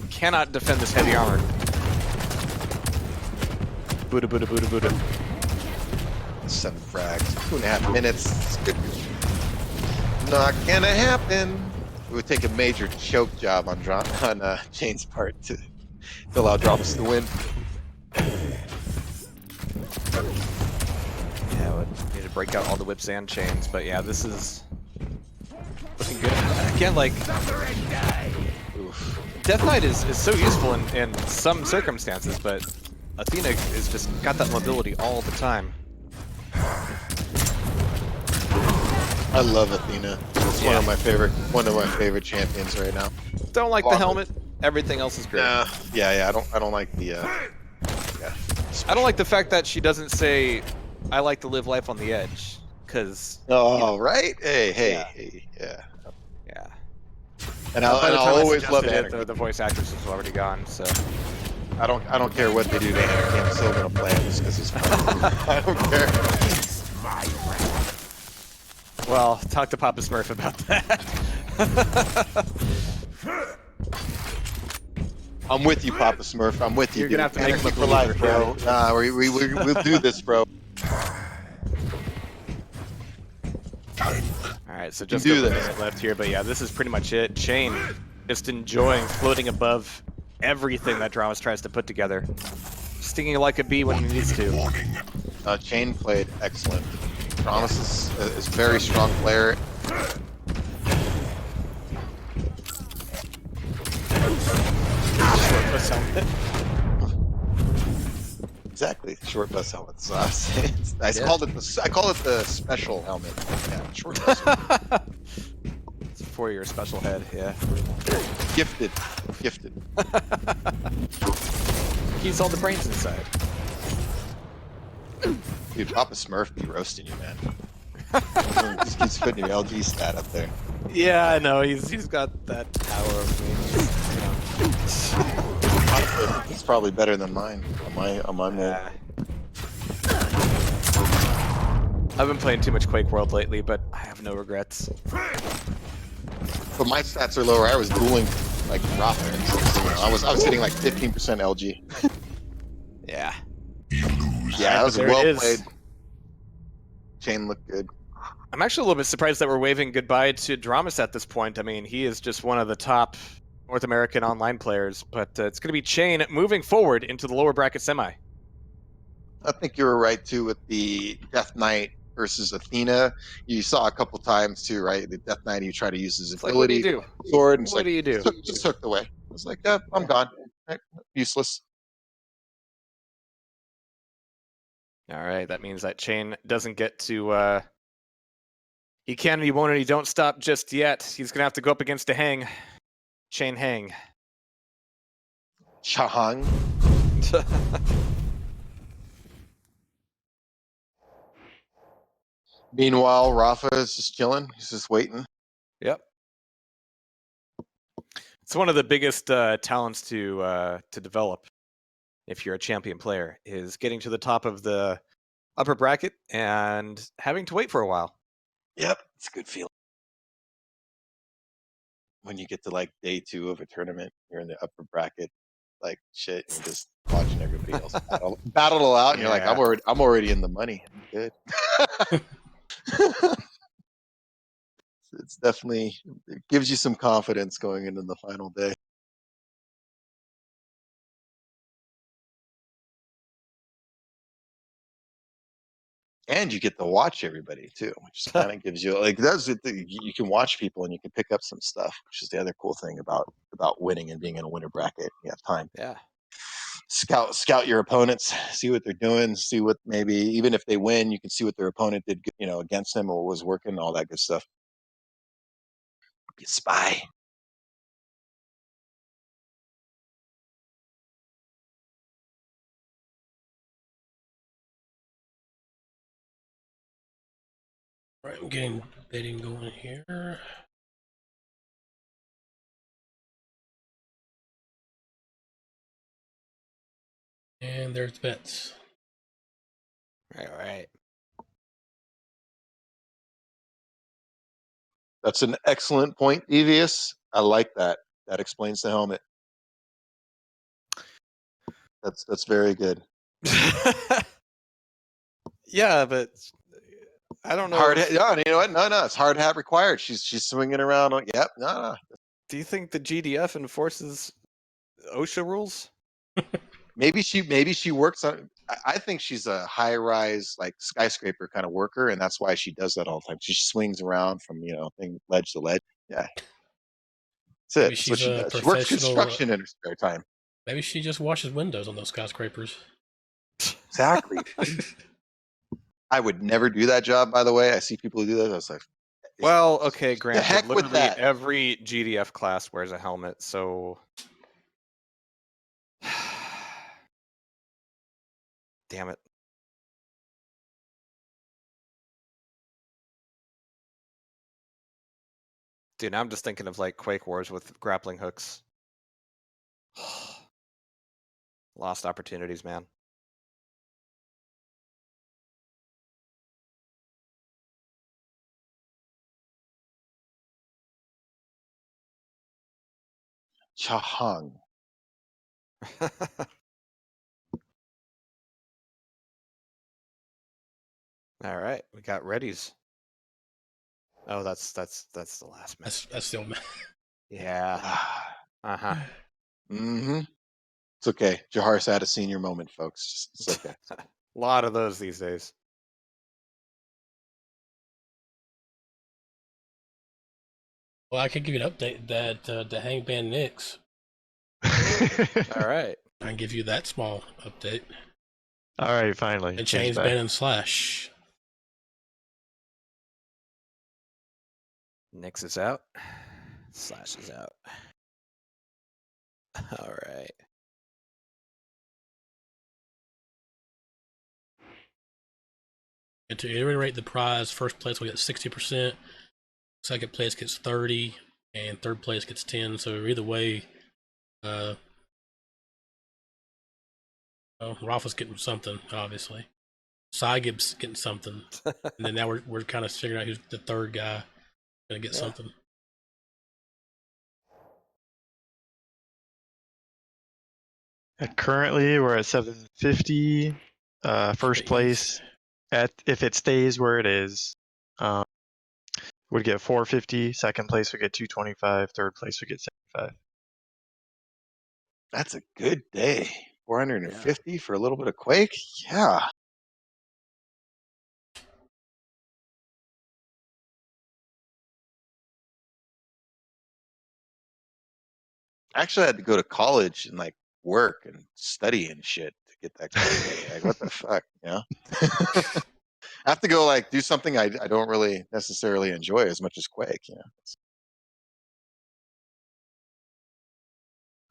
Cannot defend this heavy armor. Buddha, Buddha, Buddha, Buddha. 7 frags, 2.5 minutes. Not gonna happen. It would take a major choke job on Jane's part to allow Dramas to win. Yeah, would need to break out all the whips and chains, but yeah, this is looking good. Again, like, Death Knight is so useful in some circumstances, but Athena is just got that mobility all the time. I love Athena. It's one of my favorite champions right now. Don't like the helmet. Everything else is great. Yeah. I don't like the. Yeah. I don't like the fact that she doesn't say, "I like to live life on the edge," because. Oh, right. Hey. Yeah. And By the time I'll I always love suggested Anarchy. the voice actress is already gone, so. I don't care what they do to Anarchy. I'm still gonna play it just because it's fun. I don't care. Well, talk to Papa Smurf about that. I'm with you, Papa Smurf. I'm with you. You're gonna have to make Anarchy him for a life, believer. bro. Nah, we'll do this, bro. Alright, so just do over a this. minute left here, but yeah, this is pretty much it. Chain just enjoying floating above everything that Dramas tries to put together. Stinging like a bee when he needs to. Chain played excellent. Dramas is a very strong player. Short bus helmet. Exactly, short bus helmet. So I call it the special helmet. Yeah, short bus. It's for your special head, yeah. Gifted. Keeps all the brains inside. Dude, Papa Smurf be roasting you, man. Just keeps putting your LG stat up there. Yeah, I know, he's got that power over me. It's probably better than mine on my mid. I've been playing too much Quake World lately, but I have no regrets. But my stats are lower. I was dueling like Rafa. So, I was hitting like 15% LG. Yeah. Yeah, that was There it well is. played. Chain looked good. I'm actually a little bit surprised that we're waving goodbye to Dramas at this point. I mean, he is just one of the top North American online players, but it's going to be Chain moving forward into the lower bracket semi. I think you were right too with the Death Knight versus Athena. You saw a couple times too, right? The Death Knight, you try to use his It's like, what do you ability, do? sword, and it's What like do you do? just hooked away. I was like, yeah, I'm gone. Right? Useless. All right, that means that Chain doesn't get to. He can, he won't, and he don't stop just yet. He's gonna have to go up against a Hang. Chain Hang. Chahang. Meanwhile, Rafa is just chilling. He's just waiting. Yep. It's one of the biggest talents to develop if you're a champion player, is getting to the top of the upper bracket and having to wait for a while. Yep, it's a good feeling. When you get to like day 2 of a tournament, you're in the upper bracket, like shit, and you're just watching everybody else battle it out, and you're like, Yeah. I'm already in the money. I'm good. It's definitely, it gives you some confidence going into the final day. And you get to watch everybody too, which kind of gives you like you can watch people and you can pick up some stuff, which is the other cool thing about winning and being in a winner bracket. You have time. Yeah. Scout your opponents, see what they're doing, see what maybe even if they win, you can see what their opponent did, against them or what was working, all that good stuff. Be a spy. Right, I'm getting bidding going here. And there's bets. All right. That's an excellent point, Devious. I like that. That explains the helmet. That's very good. Yeah, but I don't know. Hard hat. No, you know what? No. It's hard hat required. She's swinging around. Yep. No. Do you think the GDF enforces OSHA rules? Maybe she works on. I think she's a high rise like skyscraper kind of worker, and that's why she does that all the time. She swings around from ledge to ledge. Yeah, that's it. Maybe That's what she's she a does. She works professional. construction in her spare time. Maybe she just washes windows on those skyscrapers. Exactly. I would never do that job. By the way, I see people who do that. I was like, Well, okay, granted, heck with literally that. every GDF class wears a helmet, so damn it. Dude, now I'm just thinking of like Quake Wars with grappling hooks. Lost opportunities, man. Chahang. All right, we got readies. Oh, that's the last match. That's still. Yeah. Uh-huh. Mm-hmm. It's okay. Jehar's had a senior moment, folks. It's okay. A lot of those these days. Well, I can give you an update that the Hang banned Nyx. All right. I can give you that small update. All right, finally. And Change Chain's back. banning Slash. Nyx is out. Slash is out. All right. And to reiterate the prize, first place will get 60%, second place gets 30, and third place gets 10. So either way, Rafa's getting something, obviously. Saigib's getting something, and then now we're kind of figuring out who's the third guy gonna get something. Currently, we're at 750. First place, if it stays where it is, would get 450. Second place would get 225. Third place would get 75. That's a good day. 450 for a little bit of Quake? Yeah. Actually, I had to go to college and like work and study and shit to get that Quake. Like, what the fuck, I have to go like do something I don't really necessarily enjoy as much as Quake,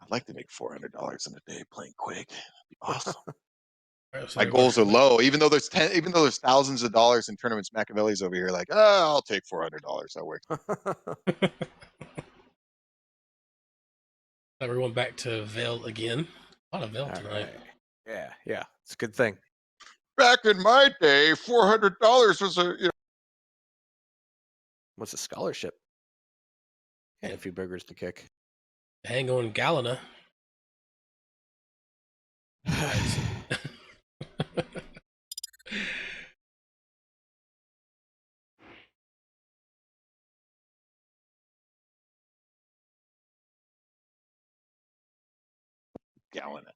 I'd like to make $400 in a day playing Quake. That'd be awesome. My goals are low, even though there's thousands of dollars in tournaments. Makaveli's over here like, I'll take $400. That works. We're going back to Veil again. A lot of Veil tonight. Right. Yeah. It's a good thing. Back in my day, $400 was a What's a scholarship? And a few burgers to kick. Hang on Galena. Galena.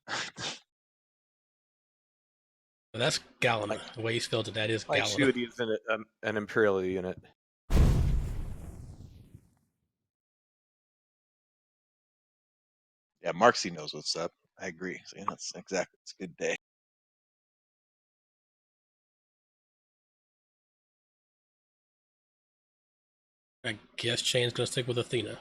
That's Galena. The way you spelled it, that is Like Galena. she would use an Imperial unit. Yeah, Marksy knows what's up. I agree. So, that's exactly. It's a good day. I guess Chain's gonna stick with Athena.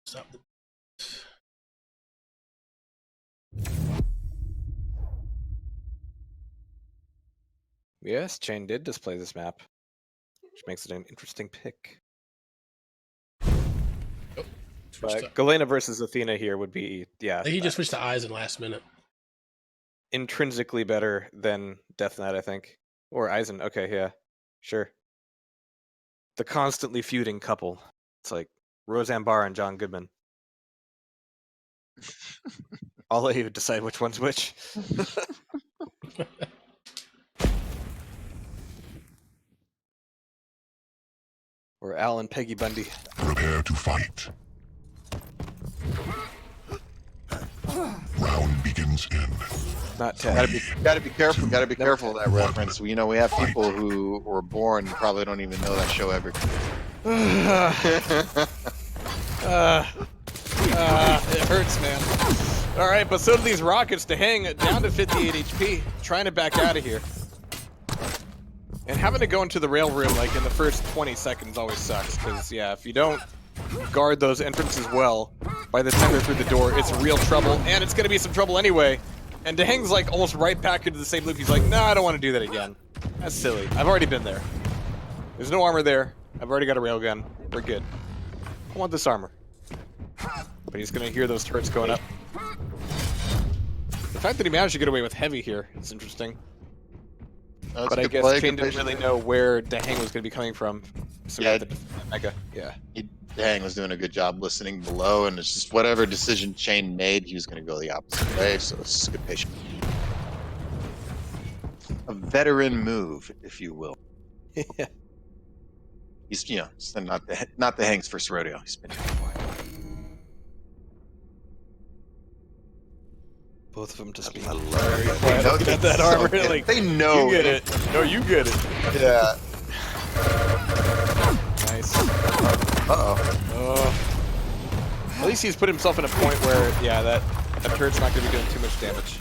Stop the. Yes, Chain did display this map, which makes it an interesting pick. But Galena versus Athena here would be, I think he just switched to Eisen last minute. Intrinsically better than Death Knight, I think. Or Eisen, okay, yeah. Sure. The constantly feuding couple. It's like Roseanne Barr and John Goodman. I'll let you decide which one's which. Or Al and Peggy Bundy. Prepare to fight. Round begins in. Not Ted. Gotta be careful. Gotta be careful of that reference. You know, we have people who were born and probably don't even know that show ever. It hurts, man. All right, but so do these rockets to hang down to 58 HP, trying to back out of here. And having to go into the rail room like in the first 20 seconds always sucks, because yeah, if you don't guard those entrances well, by the time they're through the door, it's real trouble, and it's gonna be some trouble anyway. And Daheng's like almost right back into the same loop. He's like, nah, I don't want to do that again. That's silly. I've already been there. There's no armor there. I've already got a railgun. We're good. I want this armor. But he's gonna hear those turrets going up. The fact that he managed to get away with heavy here is interesting. That's But a I good guess play, Chain good didn't really know where Daheng was going to be coming from. So Yeah. the Mega. Yeah. Dang was doing a good job listening below, and it's just whatever decision Chain made, he was going to go the opposite way. So it's just good patience. A veteran move, if you will. Yeah. He's, you know, it's not the Hang's first rodeo. He's been here before. Both of them just being I love very it. quiet. They know Looking at that so armor, good. like, They know. you get it. No, you get it. Yeah. Nice. Uh-oh. Oh. At least he's put himself in a point where, yeah, that turret's not going to be doing too much damage.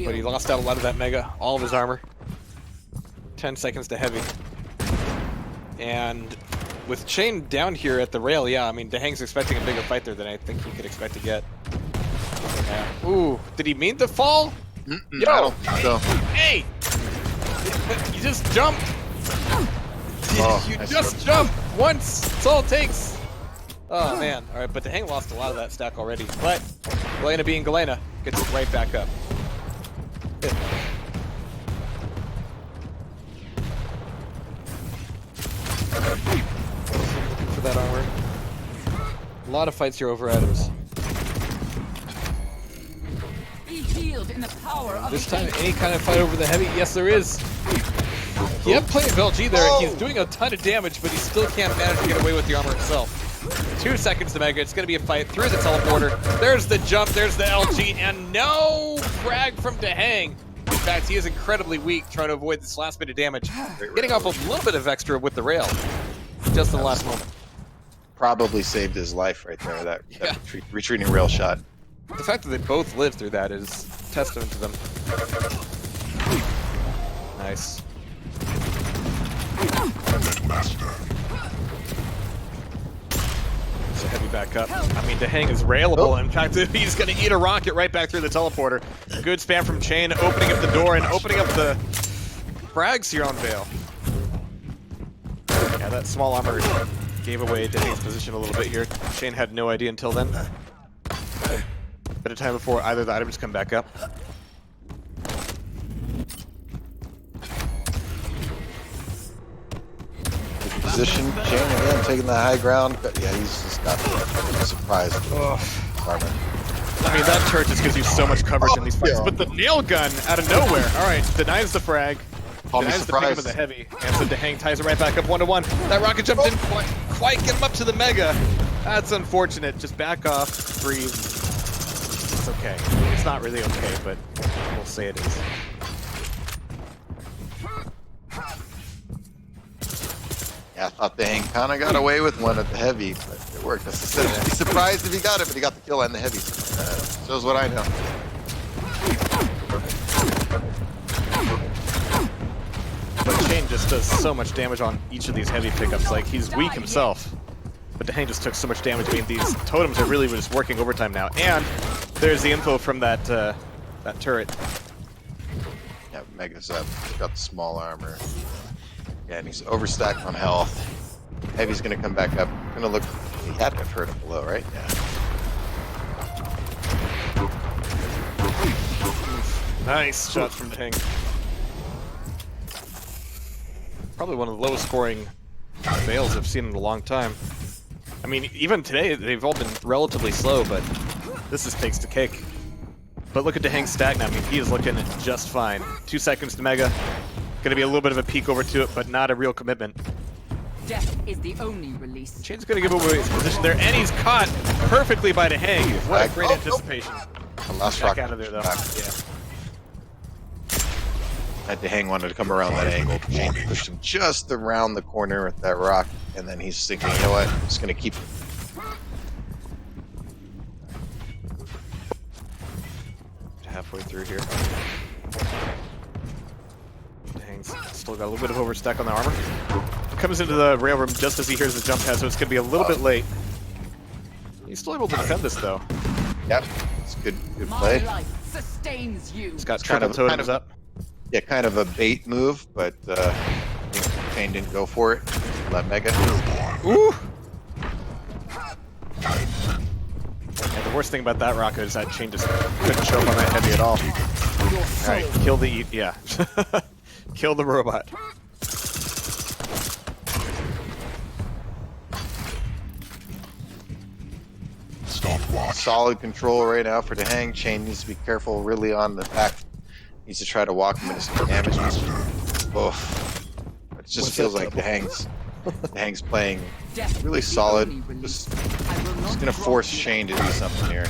But he lost out a lot of that Mega, all of his armor. 10 seconds to heavy. And with Chain down here at the rail, yeah, I mean, Daheng's expecting a bigger fight there than I think he could expect to get. Yeah. Ooh, did he mean to fall? I Yo, don't think so. hey! You just jumped! Oh, You nice just jumped once! That's all it takes! Oh man, alright, but Daheng lost a lot of that stack already. But Galena being Galena gets it right back up. Good. Looking for that armor. A lot of fights here over items. This time, any kind of fight over the heavy? Yes, there is. Yep, playing LG there. He's doing a ton of damage, but he still can't manage to get away with the armor itself. 2 seconds to Mega. It's going to be a fight through the teleporter. There's the jump. There's the LG. And no frag from Daheng. In fact, he is incredibly weak trying to avoid this last bit of damage. Getting off a little bit of extra with the rail. Just in the last moment. Probably saved his life right there. That retreating rail shot. The fact that they both lived through that is testament to them. Nice. Master. So heavy back up. I mean, Daheng is railable. In fact, he's going to eat a rocket right back through the teleporter. Good spam from Chain, opening up the door and opening up the frags here on Vale. Yeah, that small armor gave away Daheng's position a little bit here. Chain had no idea until then. Bit of time before either of the items come back up. Position, Chain again taking the high ground, but yeah, he's just got a surprise armor. I mean, that turret just gives you so much coverage in these fights. But the nail gun out of nowhere. All right, denies the frag. Call me Denies the pickup of the heavy. And so Daheng ties it right back up 1-1. That rocket jump didn't quite get him up to the Mega. That's unfortunate. Just back off, breathe. It's okay. It's not really okay, but we'll say it is. Yeah, I thought Daheng kind of got away with one at the heavy, but it worked. As I said, I'd be surprised if he got it, but he got the kill on the heavy. Shows what I know. But Chain just does so much damage on each of these heavy pickups. Like, he's weak himself. But Daheng just took so much damage. I mean, these totems are really just working overtime now. And there's the info from that that turret. Yeah, Mega's up. He's got the small armor. Yeah, and he's overstacked on health. Heavy's gonna come back up. Gonna look. He had to have hurt him below, right? Yeah. Nice shots from Daheng. Probably one of the lowest scoring Vales I've seen in a long time. I mean, even today, they've all been relatively slow, but This is takes the cake. But look at Dehang's stack now. I mean, he is looking just fine. 2 seconds to Mega. Gonna be a little bit of a peek over to it, but not a real commitment. Death is the only release. Chain's gonna give away his position there, and he's caught perfectly by Dehang. What a great anticipation. The last Back rocket out of there, though. back. Yeah. Had to hang wanted to come around that angle. Chain pushed him just around the corner with that rock, and then he's thinking, you know what, I'm just gonna keep. Halfway through here. Dehang's still got a little bit of overstack on the armor. Comes into the rail room just as he hears the jump pad, so it's gonna be a little bit late. He's still able to defend this though. Yep, it's good My play. life sustains you. He's got kind triple of- totems up. Yeah, kind of a bait move, but I think Chain didn't go for it. Let Mega. Ooh! Yeah, the worst thing about that rocket is that Chain just couldn't show up on that heavy at all. Your soul. Alright, kill the yeah. Kill the robot. Solid control right now for Dehang. Chain needs to be careful really on the back. Needs to try to walk him into some damage. Oof. It just feels like Dehang's playing Death really is the solid. only release. Just I will not gonna force drop you. Shane to do something here.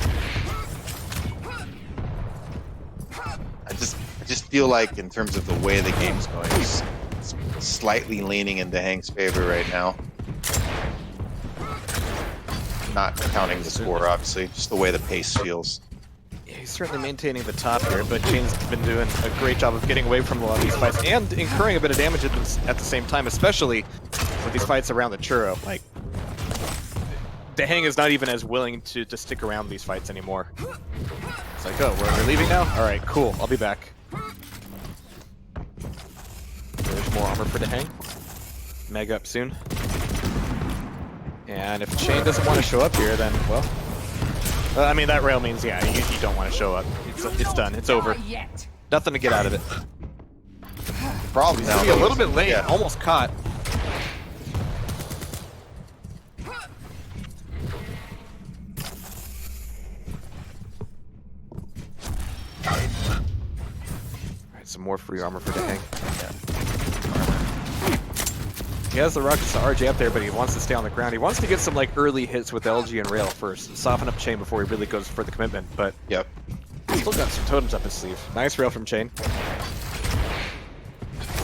I just feel like in terms of the way the game's going, it's slightly leaning in Dehang's favor right now. Not counting the score, obviously, just the way the pace feels. Yeah, he's certainly maintaining the top here, but Chain's been doing a great job of getting away from a lot of these fights and incurring a bit of damage at the same time, especially with these fights around the churro. Like, Dehang is not even as willing to stick around these fights anymore. It's like, oh, we're leaving now? Alright, cool, I'll be back. There's more armor for Dehang. Mega up soon. And if Chain doesn't want to show up here, then, well... I mean, that rail means, yeah, you don't want to show up. It's done. It's over. Not yet. Nothing to get out of it. Problem now. He's a though, little is- bit late. yeah. Almost caught. Alright, some more free armor for Dehang. He has the rockets to RJ up there, but he wants to stay on the ground. He wants to get some like early hits with LG and rail first, soften up Chain before he really goes for the commitment. But Yep. he's still got some totems up his sleeve. Nice rail from Chain.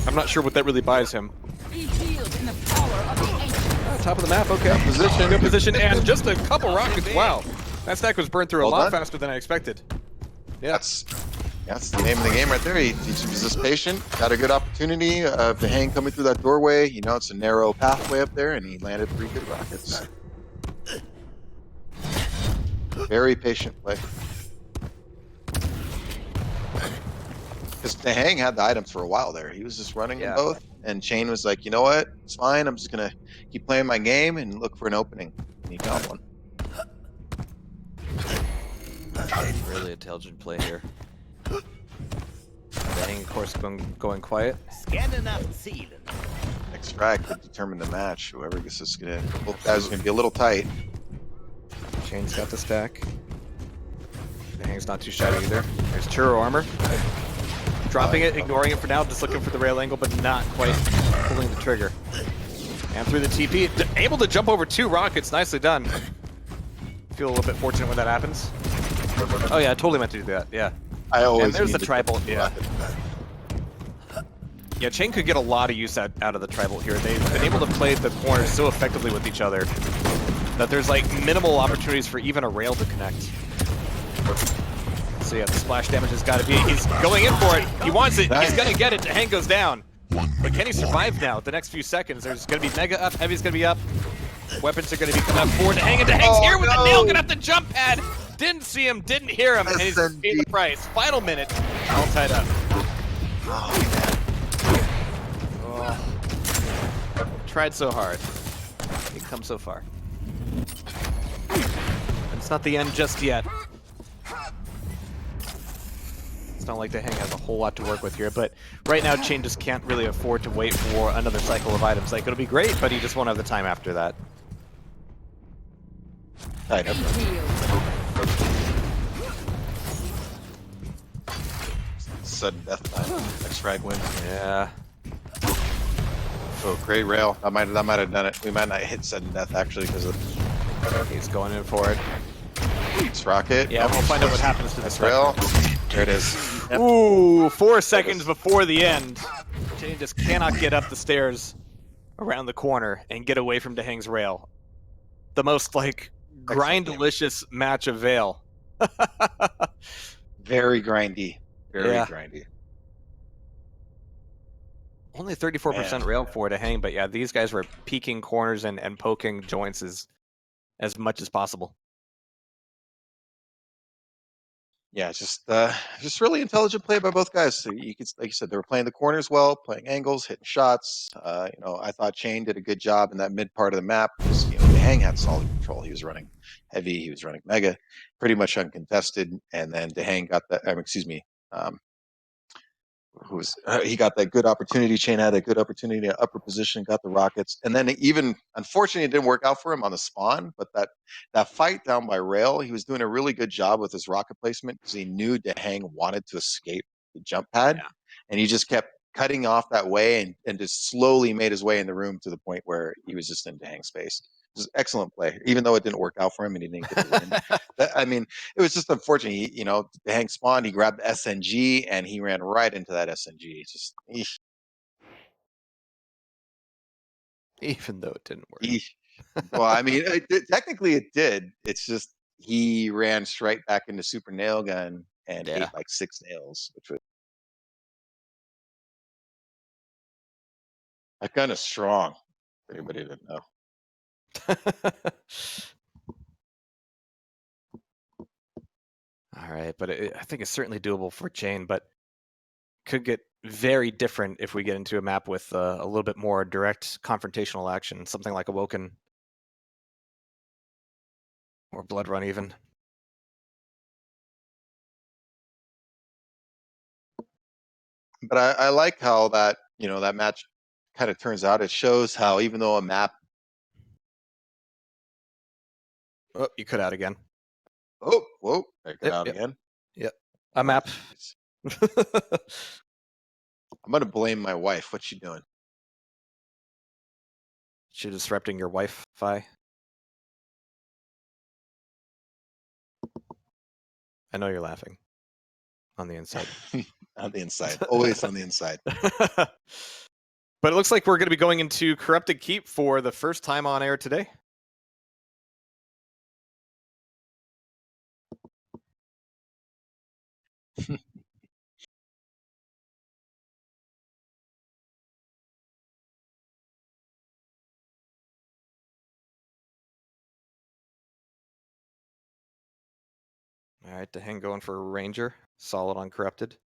I'm not sure what that really buys him. Be healed in the power of the ancient. Top of the map, okay. Position. Good position, and just a couple rockets. Wow, that stack was burned through a Well lot done. faster than I expected. Yeah, That's the name of the game right there. He was just patient, got a good opportunity of the hang coming through that doorway. You know, it's a narrow pathway up there, and he landed 3 good rockets. Very patient play. Because the hang had the items for a while there. He was just running them both, and Chain was like, you know what? It's fine. I'm just gonna keep playing my game and look for an opening. And he found one. really intelligent play here. Dang, of course, going quiet. Scanning up ceiling. Next frag could determine the match. Whoever gets this gonna, both guys are gonna be a little tight. Chain's got the stack. The hang's not too shabby either. There's Churro armor. Dropping it, ignoring it for now, just looking for the rail angle, but not quite pulling the trigger. And through the TP, able to jump over 2 rockets. Nicely done. Feel a little bit fortunate when that happens. Oh yeah, I totally meant to do that. Yeah. I always And there's need the to- tribal. Yeah. Yeah, Chain could get a lot of use out of the tribal here. They've been able to play the corners so effectively with each other that there's like minimal opportunities for even a rail to connect. So yeah, the splash damage has got to be. He's going in for it. He wants it. He's gonna get it. The hang goes down. But can he survive now? The next few seconds, there's gonna be Mega up. Heavy's gonna be up. Weapons are gonna be coming up forward. Hang and Hang's here with the nail. Gonna have to jump pad. Didn't see him. Didn't hear him. And he's paid the price. Final minute. All tied up. Oh. Tried so hard. He come so far. It's not the end just yet. It's not like the Hang has a whole lot to work with here, but right now Chain just can't really afford to wait for another cycle of items. Like, it'll be great, but he just won't have the time after that. Tight up. Be healed. sudden death time. Next frag wins. Yeah. Oh, great rail. That might have done it. We might not hit sudden death actually because of He's going in for it. this rocket. Yeah, we'll find out what happens to this rail. There it is. Yep. Ooh, 4 seconds before the end. Jane just cannot get up the stairs around the corner and get away from Dehang's rail. The most, like, grind-delicious match of Veil. Very grindy. Very Yeah. grindy. Only 34% rail for Dehang, but yeah, these guys were peeking corners and poking joints as much as possible. Yeah, just really intelligent play by both guys. So you could, like you said, they were playing the corners well, playing angles, hitting shots. I thought Chain did a good job in that mid part of the map. Dehang had solid control. He was running heavy, he was running mega, pretty much uncontested. And then Dehang got that. He got that good opportunity. Chain had a good opportunity at upper position, got the rockets, and then even unfortunately it didn't work out for him on the spawn. But that fight down by rail, he was doing a really good job with his rocket placement because he knew Dehang wanted to escape the jump pad, and he just kept cutting off that way and just slowly made his way in the room to the point where he was just in Dehang's space. It was excellent play, even though it didn't work out for him and he didn't get the win. It was just unfortunate. Dehang spawned, he grabbed the SNG and he ran right into that SNG. It's just, Even though it didn't work. well, technically it did. It's just he ran straight back into Super Nail Gun and ate like 6 nails, which was that gun is strong. For anybody that didn't know. All right, but I think it's certainly doable for Chain, but could get very different if we get into a map with a little bit more direct confrontational action, something like Awoken or Blood Run even. But I like how that match kind of turns out. It shows how even though a map. Oh, you cut out again. Oh, whoa! I cut out again. Yep, a map. I'm gonna blame my wife. What's she doing? She disrupting your Wi-Fi. I know you're laughing. On the inside. On the inside. Always on the inside. But it looks like we're going to be going into Corrupted Keep for the first time on air today. All right, Dehang going for Ranger. Solid on Corrupted.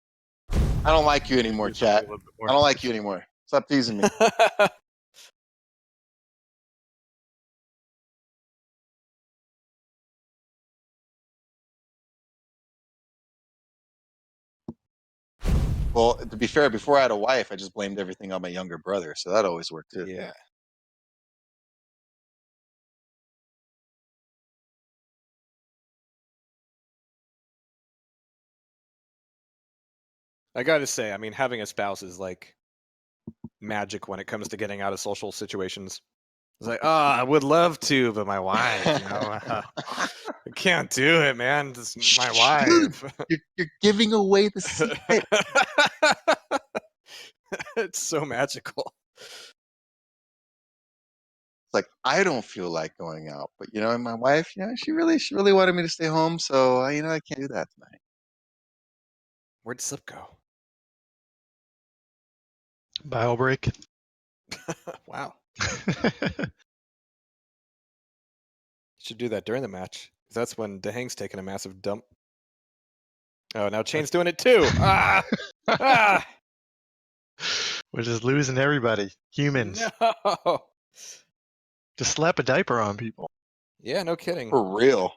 I don't like you anymore, chat. I don't like you anymore. Stop teasing me. Well, to be fair, before I had a wife, I just blamed everything on my younger brother, so that always worked too. Yeah. I gotta say, having a spouse is like magic when it comes to getting out of social situations. It's like, I would love to, but my wife, I can't do it, man. This is my wife. You're giving away the secret. It's so magical. It's like I don't feel like going out, but my wife, she really wanted me to stay home, so I can't do that tonight. Where'd Slip go? Bio break. Wow. Should do that during the match. That's when Dehang's taking a massive dump. Oh, now Chain's doing it too. Ah! We're just losing everybody. Humans. No. Just slap a diaper on people. Yeah, no kidding. For real.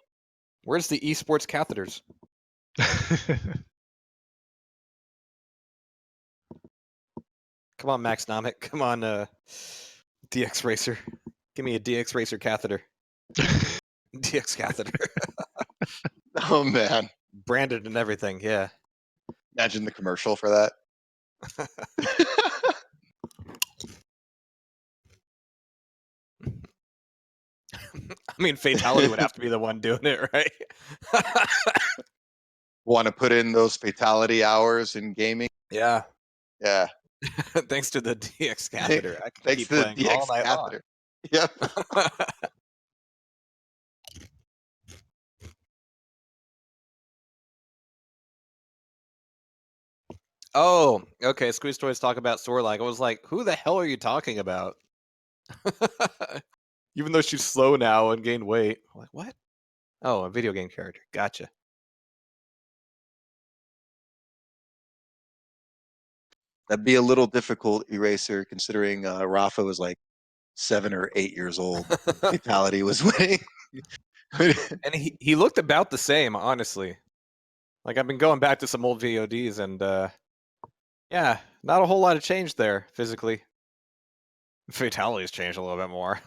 Where's the esports catheters? Come on, Max Nomic. Come on, DX Racer. Give me a DX Racer catheter. DX catheter. Oh man. Branded and everything, yeah. Imagine the commercial for that. I mean, Fatality would have to be the one doing it, right? Want to put in those fatality hours in gaming? Yeah. Yeah. Thanks to the DX catheter, I can Thanks keep to the playing all DX night catheter. Yep. long. Oh, okay. Squeeze Toys talk about Sorlag. I was like, who the hell are you talking about? Even though she's slow now and gained weight. I'm like, what? Oh, a video game character. Gotcha. That'd be a little difficult, Eraser, considering Rafa was like 7 or 8 years old. Fatality was winning. And he looked about the same, honestly. Like, I've been going back to some old VODs, and yeah, not a whole lot of change there physically. Fatality's changed a little bit more.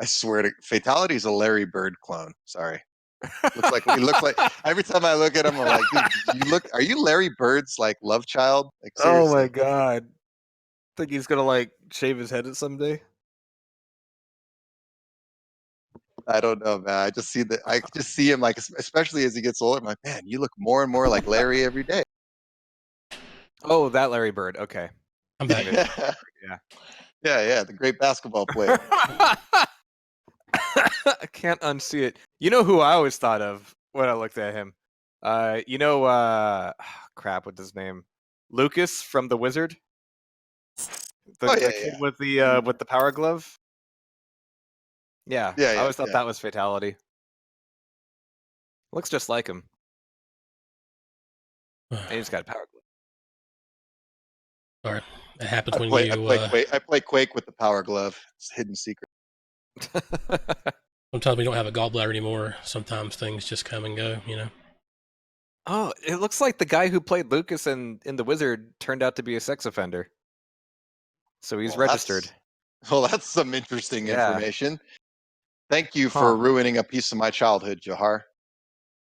I swear to Fatality is a Larry Bird clone. Sorry. He looks like every time I look at him, I'm like, dude, are you Larry Bird's like love child? Like, seriously. Oh my god. Think he's gonna like shave his head someday? I don't know, man. I just see him like, especially as he gets older. I'm like, man, you look more and more like Larry every day. Oh, that Larry Bird. Okay. I'm back. Yeah, the great basketball player. I can't unsee it. You know who I always thought of when I looked at him? Crap, what's his name? Lucas from The Wizard? The kid with the power glove? Yeah, I always thought that was Fatality. Looks just like him. And he's got a power glove. Sorry, it happens when I play Quake with the power glove. It's a hidden secret. Sometimes we don't have a gallbladder anymore. Sometimes things just come and go, you know. Oh, it looks like the guy who played Lucas in The Wizard turned out to be a sex offender. So he's registered. That's some interesting information. Thank you for ruining a piece of my childhood, Jehar.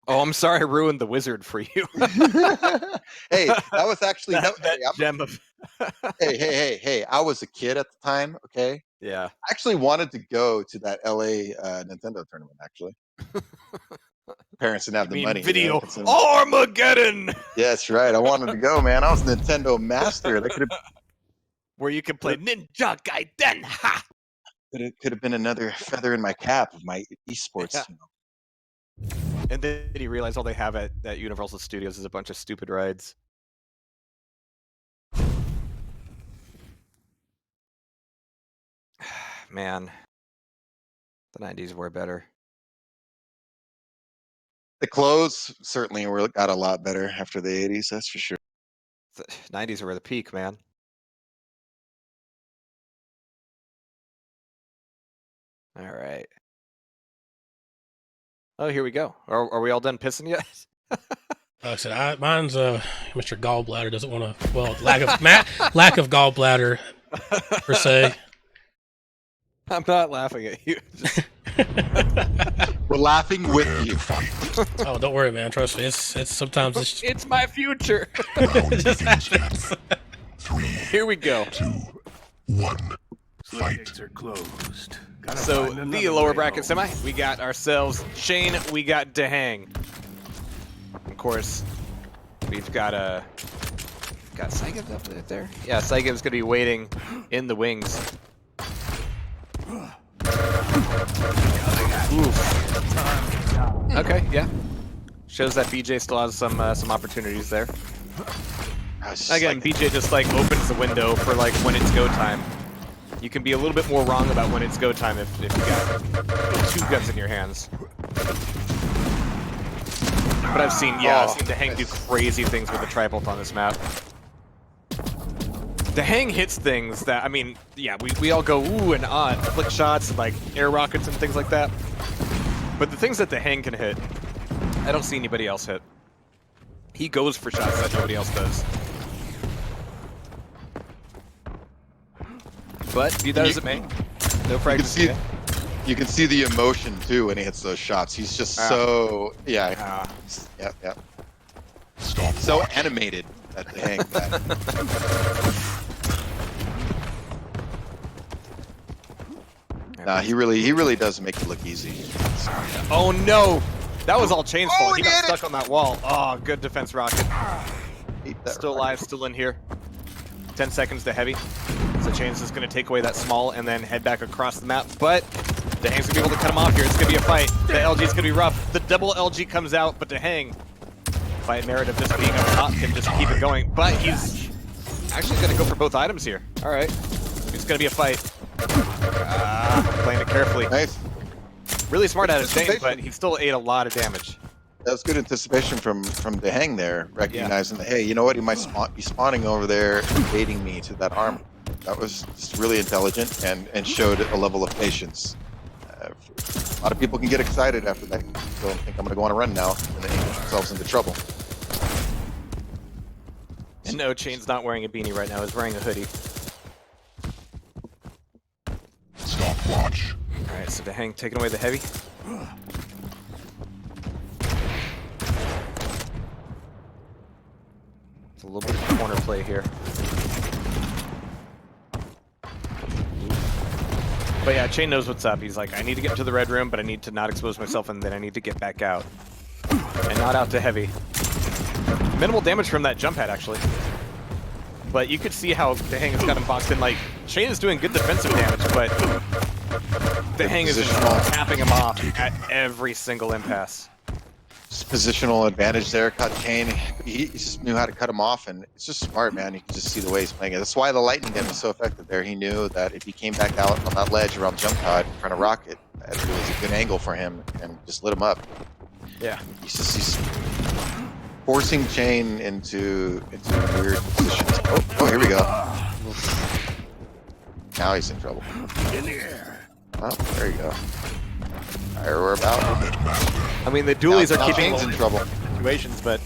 Oh, I'm sorry I ruined The Wizard for you. Hey, that was actually gem of. Hey! I was a kid at the time. Okay. Yeah. I actually wanted to go to that LA Nintendo tournament. Actually, parents didn't have the money. Video Armageddon. Yeah, that's right. I wanted to go, man. I was Nintendo master. That could have. Where you can play Ninja Gaiden. Ha! It could have been another feather in my cap of my esports. Yeah. And then he realized all they have at Universal Studios is a bunch of stupid rides. Man, the 90s were better. The clothes certainly got a lot better after the 80s, that's for sure. The 90s were the peak, man. All right. Oh, here we go. Are we all done pissing yet? Like I said, mine's Mr. Gallbladder doesn't want to. Well, lack of gallbladder per se. I'm not laughing at you. We're laughing with you. Oh, don't worry, man. Trust me. It's sometimes it's my future. It just happens. 3, Here we go. 2, 1. Floodgates are closed. Gotta So find the another lower way bracket home. semi, we got ourselves Shane, we got Dehang. Of course, we've got Saigev up there. Yeah, Saigev's gonna be waiting in the wings. Oof. Okay, yeah. Shows that BJ still has some opportunities there. Again, BJ just like opens the window for like when it's go time. You can be a little bit more wrong about when it's go time if you got 2 guns in your hands. But I've seen Dehang do crazy things with the tri-bolt on this map. Dehang hits things that, I mean, yeah, we all go ooh and ah, and flick shots and like air rockets and things like that. But the things that Dehang can hit, I don't see anybody else hit. He goes for shots that nobody else does. But be that as it may, no fragments. You can see the emotion too when he hits those shots. He's just so yeah. So animated at the hang back. Nah, he really does make it look easy. Oh no! That was all Chain's fault. Oh, He he got did it! stuck on that wall. Oh, good defense, Rocket. Hate that Still rocket. alive, still in here. 10 seconds to Heavy. So Chain's just going to take away that small and then head back across the map. But Dehang's going to be able to cut him off here. It's going to be a fight. The LG's going to be rough. The double LG comes out, but Dehang, by merit of just being up top, can just keep it going. But he's actually going to go for both items here. All right. It's going to be a fight. Playing it carefully. Nice. Really smart out of Dehang, but he still ate a lot of damage. That was good anticipation from the hang there, recognizing that, hey, you know what, he might be spawning over there, baiting me to that armor. That was just really intelligent and showed a level of patience. A lot of people can get excited after that. So I think I'm going to go on a run now, and they get themselves into trouble. And no, Chain's not wearing a beanie right now. He's wearing a hoodie. Stopwatch. All right, so Dehang taking away the Heavy. It's a little bit of corner play here. But yeah, Chain knows what's up. He's like, I need to get into the red room, but I need to not expose myself, and then I need to get back out. And not out to Heavy. Minimal damage from that jump pad, actually. But you could see how Dehang has got him boxed in. Like, Chain is doing good defensive damage, but Dehang is just tapping him off at every single impasse. Just positional advantage there, caught Chain. He just knew how to cut him off, and it's just smart, man. You can just see the way he's playing it. That's why the lightning gun was so effective there. He knew that if he came back out on that ledge around jump pod in front of Rocket, that it was a good angle for him and just lit him up. Yeah. He's forcing Chain into weird positions. Oh, here we go. Now he's in trouble. In the air. Oh, there you go. Alright, we're about. I mean, the dualies Now are keeping Chain's him in trouble. situations, but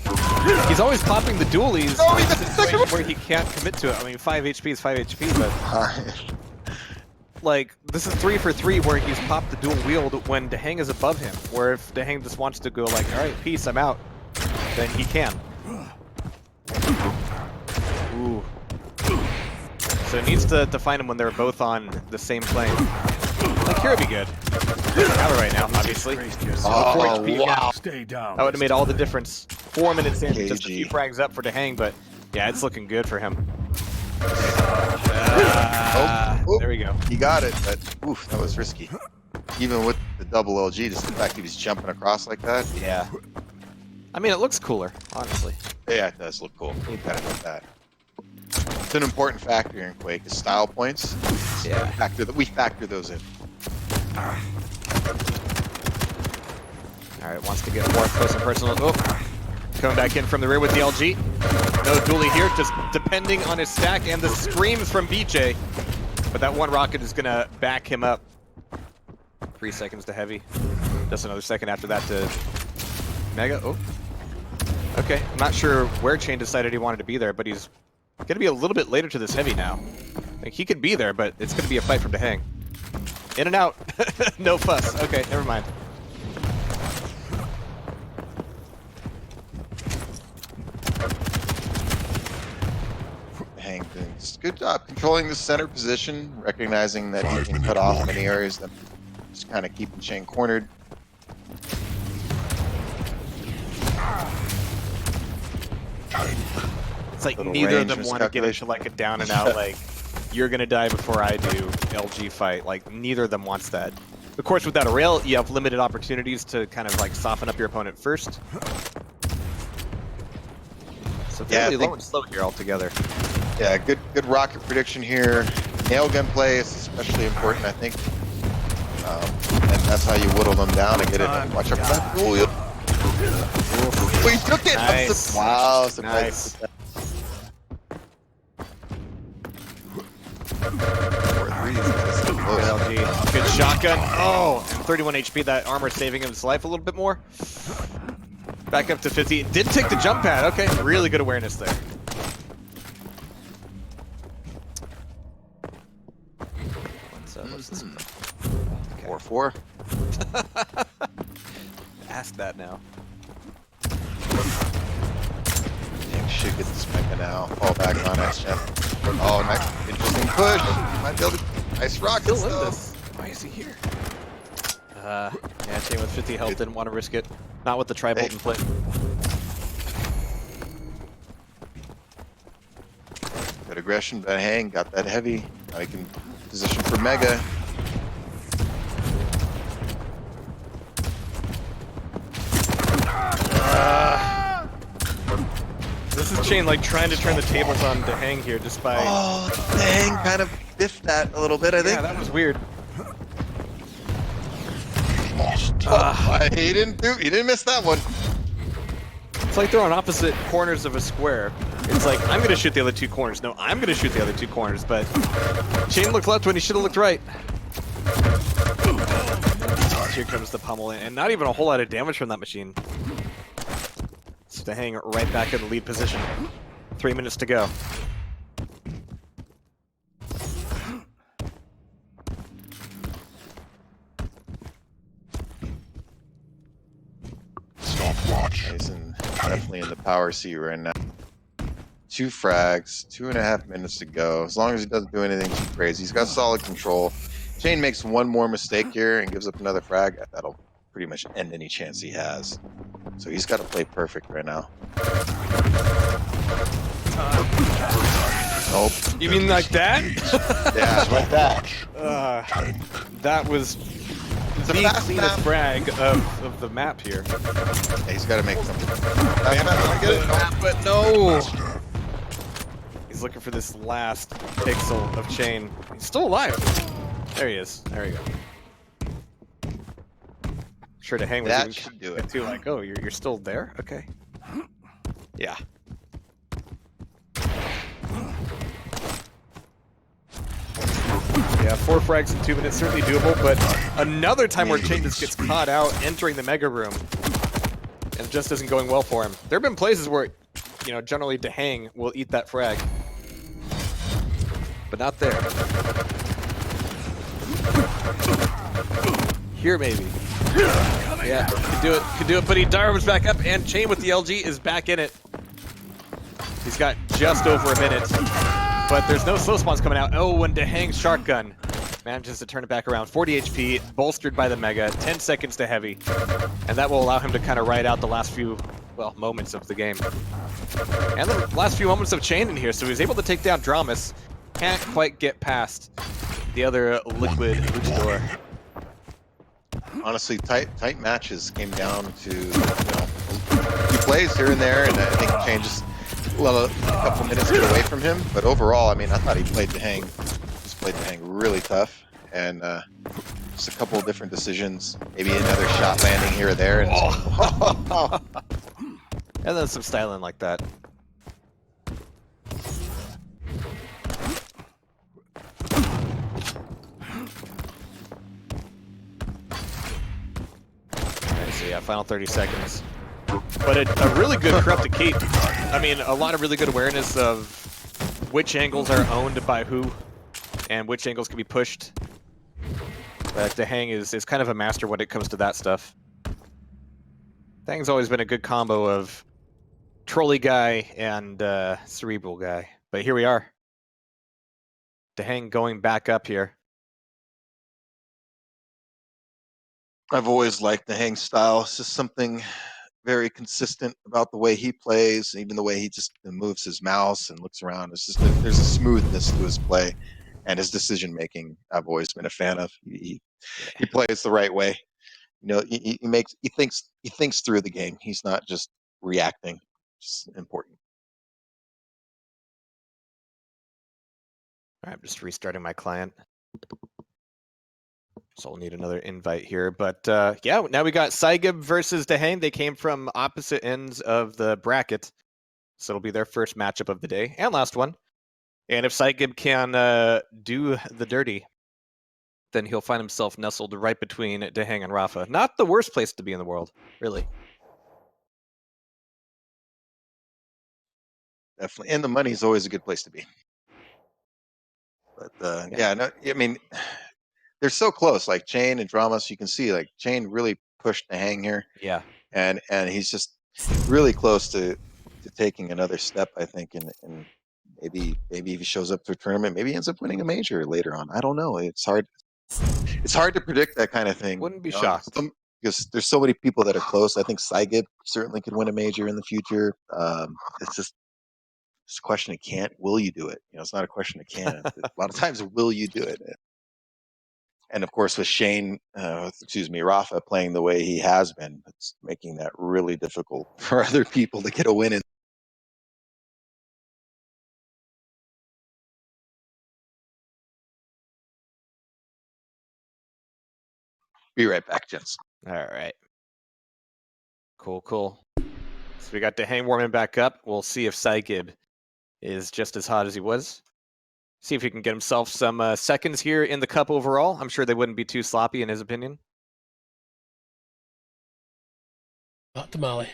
he's always popping the dualies Oh, he's in at the second situations where he can't commit to it. I mean, 5 HP is 5 HP, but like, this is 3 for 3 where he's popped the dual wield when Dehang is above him, where if Dehang just wants to go like, alright, peace, I'm out, then he can. Ooh. So it needs to find him when they're both on the same plane. Like, here would be good. Counter right now, obviously. Oh, 4 HP wow. Stay down. That would have made all the difference. 4 minutes in, just a KG. few frags up for Dehang, but yeah, it's looking good for him. Oh, There we go. he got it, but oof, that was risky. Even with the double LG, just the fact he was jumping across like that. Yeah. I mean, it looks cooler, honestly. Yeah, it does look cool. You gotta admit that. It's an important factor in Quake, is style points. Yeah. We factor those in. Alright, wants to get more close and personal. Oh, coming back in from the rear with the LG. No dually here, just depending on his stack and the screams from BJ. But that one rocket is going to back him up. 3 seconds to Heavy. Just another second after that to Mega. Oh. Okay, I'm not sure where Chain decided he wanted to be there, but he's going to be a little bit later to this Heavy now. Like, he could be there, but it's going to be a fight from Dehang. In and out. No fuss. Okay, never mind. Hang things. Good job controlling the center position, recognizing that he can cut off many areas, that just kind of keeping Chain cornered. It's like Little neither of range them want to get into like a down and out, like, you're going to die before I do LG fight. Like, neither of them wants that. Of course, without a rail, you have limited opportunities to kind of like soften up your opponent first. So fairly low and slow here altogether. Yeah, good rocket prediction here. Nail gun play is especially important, I think. And that's how you whittle them down and get it. Watch out for that. Oh, yep. Oh, he took it! Nice. Wow, Nice. LG. Good shotgun. Oh, and 31 HP. That armor saving him his life a little bit more. Back up to 50. Did take the jump pad. Okay, really good awareness there. What's this? 4-4. Ask that now. Dang, should get this Mega now. Fall back on S-Gen. Oh, nice. Interesting push. Might be able to. Nice rockets, Still in though. this. Why is he here? Yeah, Chain with 50 health didn't want to risk it. Not with the tri-bolt in play. Good aggression, but hang, got that heavy. Now he can position for Mega. This is Chain like trying to turn the tables on Dehang here just by... Oh, dang, kind of biffed that a little bit, I think. Yeah, that was weird. He didn't miss that one. It's like they're on opposite corners of a square. It's like, I'm going to shoot the other two corners. No, I'm going to shoot the other two corners, but Chain looked left when he should have looked right. Here comes the pummel, and not even a whole lot of damage from that machine. So to hang right back in the lead position. 3 minutes to go. He's definitely in the power seat right now. 2 frags, 2.5 minutes to go. As long as he doesn't do anything too crazy, he's got solid control. Chain makes one more mistake here and gives up another frag. That'll pretty much end any chance he has. So he's got to play perfect right now. Nope. You mean like that? Yeah, like that. That was It's a the fast cleanest map. frag of the map here. Yeah, he's got to make something. I get it. But no! He's looking for this last pixel of Chain. He's still alive. There he is. There we go. Sure to hang with That you. should do it. Too, like, oh, you're still there? Okay. Yeah. Yeah, 4 frags in 2 minutes, certainly doable, but another time where Chain just gets caught out entering the Mega Room, and it just isn't going well for him. There have been places where, you know, generally Dehang will eat that frag, but not there. Here, maybe. Yeah, could do it, but he dives back up, and Chain with the LG is back in it. He's got just over a minute. But there's no slow spawns coming out. Oh, and Dehang's Shark Gun manages to turn it back around. 40 HP, bolstered by the Mega, 10 seconds to heavy. And that will allow him to kind of ride out the last few, well, moments of the game. And the last few moments of Chain in here, so he's able to take down Dramus. Can't quite get past the other liquid luchador. Honestly, tight matches came down to, you know, a few plays here and there, and I think Chain just let a couple minutes get away from him. But overall, I mean, I thought he played Dehang. Just played Dehang really tough, and just a couple of different decisions. Maybe another shot landing here or there. And And then some styling like that. Alright, so yeah, final 30 seconds. But a really good corrupted keep. I mean, a lot of really good awareness of which angles are owned by who and which angles can be pushed. But Dehang is kind of a master when it comes to that stuff. Dehang's always been a good combo of trolley guy and cerebral guy. But here we are. Dehang going back up here. I've always liked Dehang style. It's just something very consistent about the way he plays, even the way he just moves his mouse and looks around. It's just there's a smoothness to his play and his decision making. I've always been a fan of. He plays the right way. You know, he thinks through the game. He's not just reacting. It's important. All right, I'm just restarting my client. So I'll need another invite here. But yeah, now we got Saigib versus Dehang. They came from opposite ends of the bracket. So it'll be their first matchup of the day and last one. And if Saigib can do the dirty, then he'll find himself nestled right between Dehang and Rafa. Not the worst place to be in the world, really. Definitely. And the money is always a good place to be. But yeah, no, I mean, they're so close. Like Chain and Drama, so you can see like Chain really pushed the hang here, Yeah. and he's just really close to taking another step. I think, and maybe if he shows up to a tournament, maybe he ends up winning a major later on. I don't know. It's hard. It's hard to predict that kind of thing. Wouldn't be you know, shocked. because there's so many people that are close. I think Saigib certainly could win a major in the future. It's just it's a question of can't. Will you do it? You know, it's not a question of can. A lot of times, will you do it? And of course, with Shane, Rafa playing the way he has been, it's making that really difficult for other people to get a win. Be right back, gents. All right. Cool, cool. So we got Dehang warming back up. We'll see if Saigib is just as hot as he was. See if he can get himself some seconds here in the cup overall. I'm sure they wouldn't be too sloppy in his opinion. Not Tamale.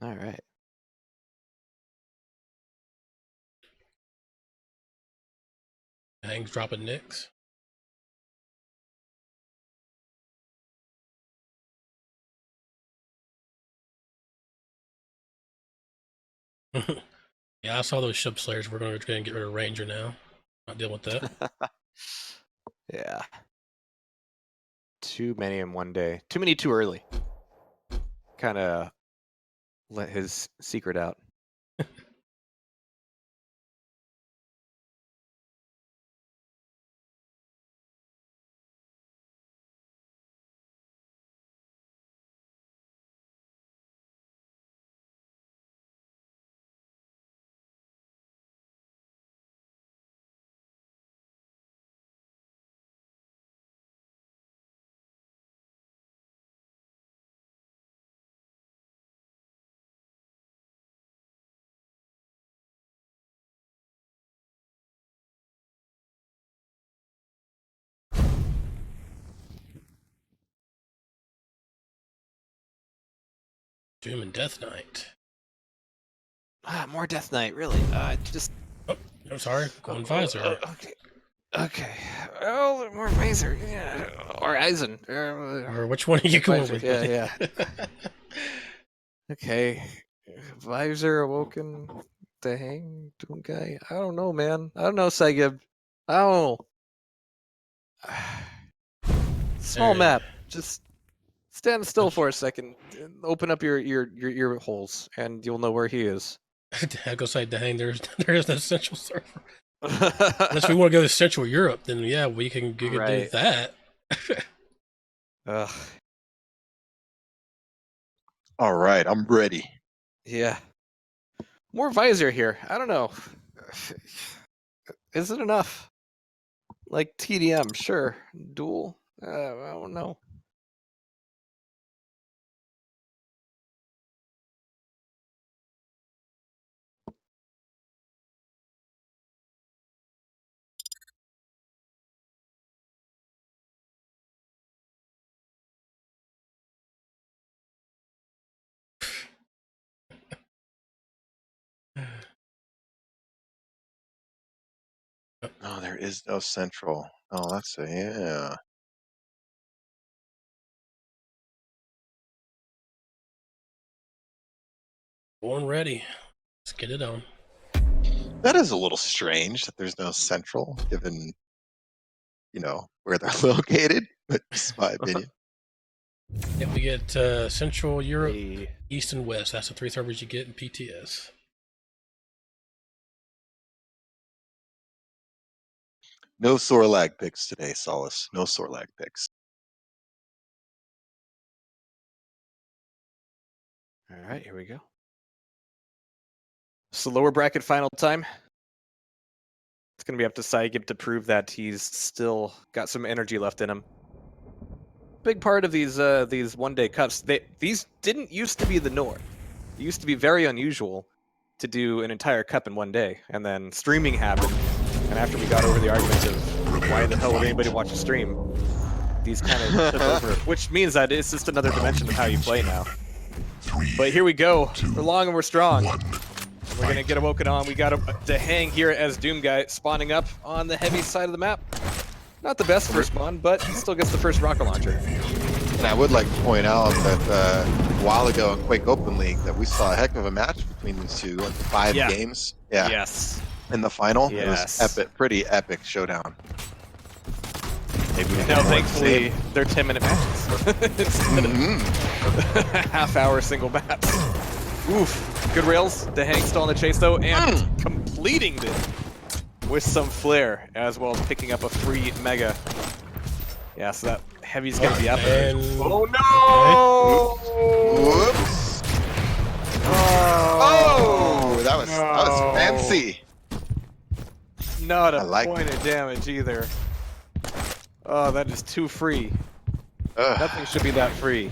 All right. Hang's dropping nicks. Yeah, I saw those ship slayers. We're going to get rid of Ranger now. Not dealing with that. Yeah. Too many in one day. Too many too early. Kind of let his secret out. Doom and Death Knight. Ah, more Death Knight, really. Just. Oh, I'm sorry. Going Visor. Okay. Okay. Oh, more Visor. Yeah. Or Eisen. Or which one are you going Visor, with? yeah. Okay. Visor, Awoken, Dehang, Doom Guy. I don't know, man. I don't know, Saigib. I don't know. Small map. Just stand still for a second. Open up your holes, and you'll know where he is. I go say Dehang. There is no Central server. Unless we want to go to Central Europe, then yeah, we can do that. Ugh. All right, I'm ready. Yeah. More Visor here. I don't know. Is it enough? Like TDM, sure. Duel? I don't know. No, there is no Central. Oh, that's a yeah. Born ready. Let's get it on. That is a little strange that there's no Central, given where they're located. But it's my opinion. Yeah, we get Central Europe, East and West. That's the 3 servers you get in PTS. No sore lag picks today, Solace. No sore lag picks. All right, here we go. So lower bracket final time. It's going to be up to Saigib to prove that he's still got some energy left in him. Big part of these one-day cups, these didn't used to be the norm. It used to be very unusual to do an entire cup in one day, and then streaming happened, and after we got over the argument of why the hell would anybody watch a stream, these kind of took over, which means that it's just another dimension of how you play now. But here we go. We're long and we're strong. We're going to get Awoken on. We got to hang here as Doom Guy spawning up on the heavy side of the map. Not the best first spawn, but he still gets the first rocket launcher. And I would like to point out that a while ago in Quake Open League that we saw a heck of a match between these two, like 5 games. Yeah. Yes. In the final, Yes. it was epic, pretty epic showdown. Maybe we No, can more thankfully, same. they're 10-minute matches instead of half-hour single maps. Oof. Good rails. The Hang still on the chase, though, and completing it with some flair, as well as picking up a free Mega. Yeah, so that Heavy's going to be up there. Oh, no! Whoops! Oh, that was fancy. Not a like point of damage either. Oh, that is too free. Nothing should be that free.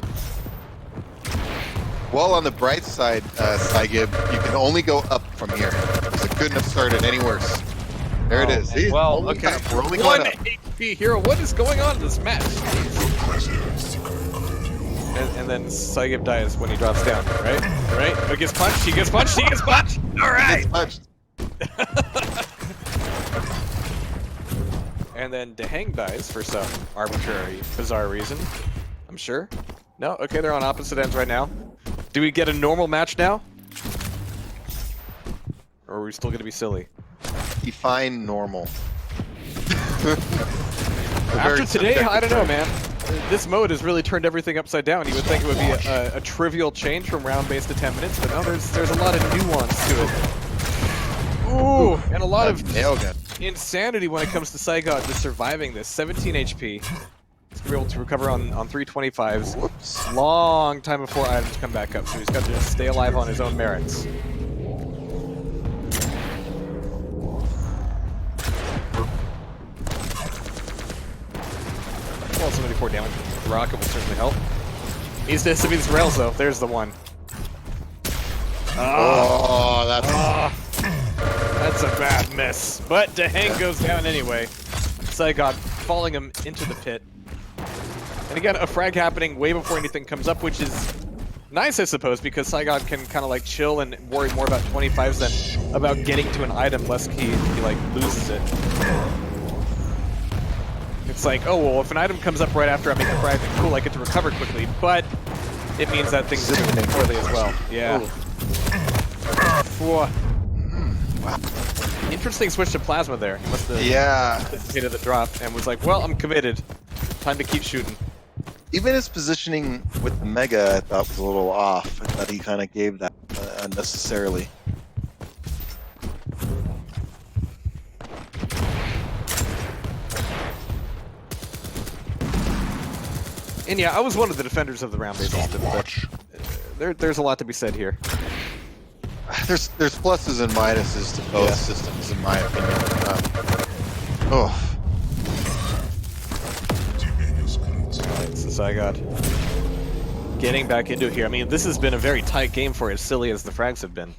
Well, on the bright side, Saigib, you can only go up from here. Because it couldn't have started any worse. There it is. See? Well, Only okay. up. We're only 1 going up. HP hero. What is going on in this match? And then Saigib dies when he drops down, right? Right? He gets punched. He gets punched. He gets punched. All right. Punched. And then Dehang dies for some arbitrary, bizarre reason. I'm sure. No? Okay, they're on opposite ends right now. Do we get a normal match now? Or are we still going to be silly? Define normal. After today, I don't know, man. This mode has really turned everything upside down. You would think it would be a trivial change from round-based to 10 minutes, but no, there's a lot of nuance to it. Ooh, and a lot of insanity when it comes to Saigon just surviving this. 17 HP. He's going to be able to recover on 325s. Whoops. Long time before items come back up, so he's got to just stay alive on his own merits. Well, 74 damage. The rocket will certainly help. Needs to hit some of these rails, though. There's the one. Oh, That's a bad miss. But Dehang goes down anyway. Saigon falling him into the pit. And again, a frag happening way before anything comes up, which is nice, I suppose, because Saigon can kind of like chill and worry more about 25s than about getting to an item, lest he like loses it. It's like, oh, well, if an item comes up right after I make a frag, then cool, I get to recover quickly, but it means that things are moving poorly as well. Yeah. Wow. Interesting switch to plasma there. He must have anticipated the drop and was like, well, I'm committed. Time to keep shooting. Even his positioning with the Mega, I thought was a little off. I thought he kind of gave that unnecessarily. And yeah, I was one of the defenders of the round-based system, but there's a lot to be said here. There's pluses and minuses to both systems, in my opinion. Alright, so I got getting back into here. I mean, this has been a very tight game for as silly as the frags have been.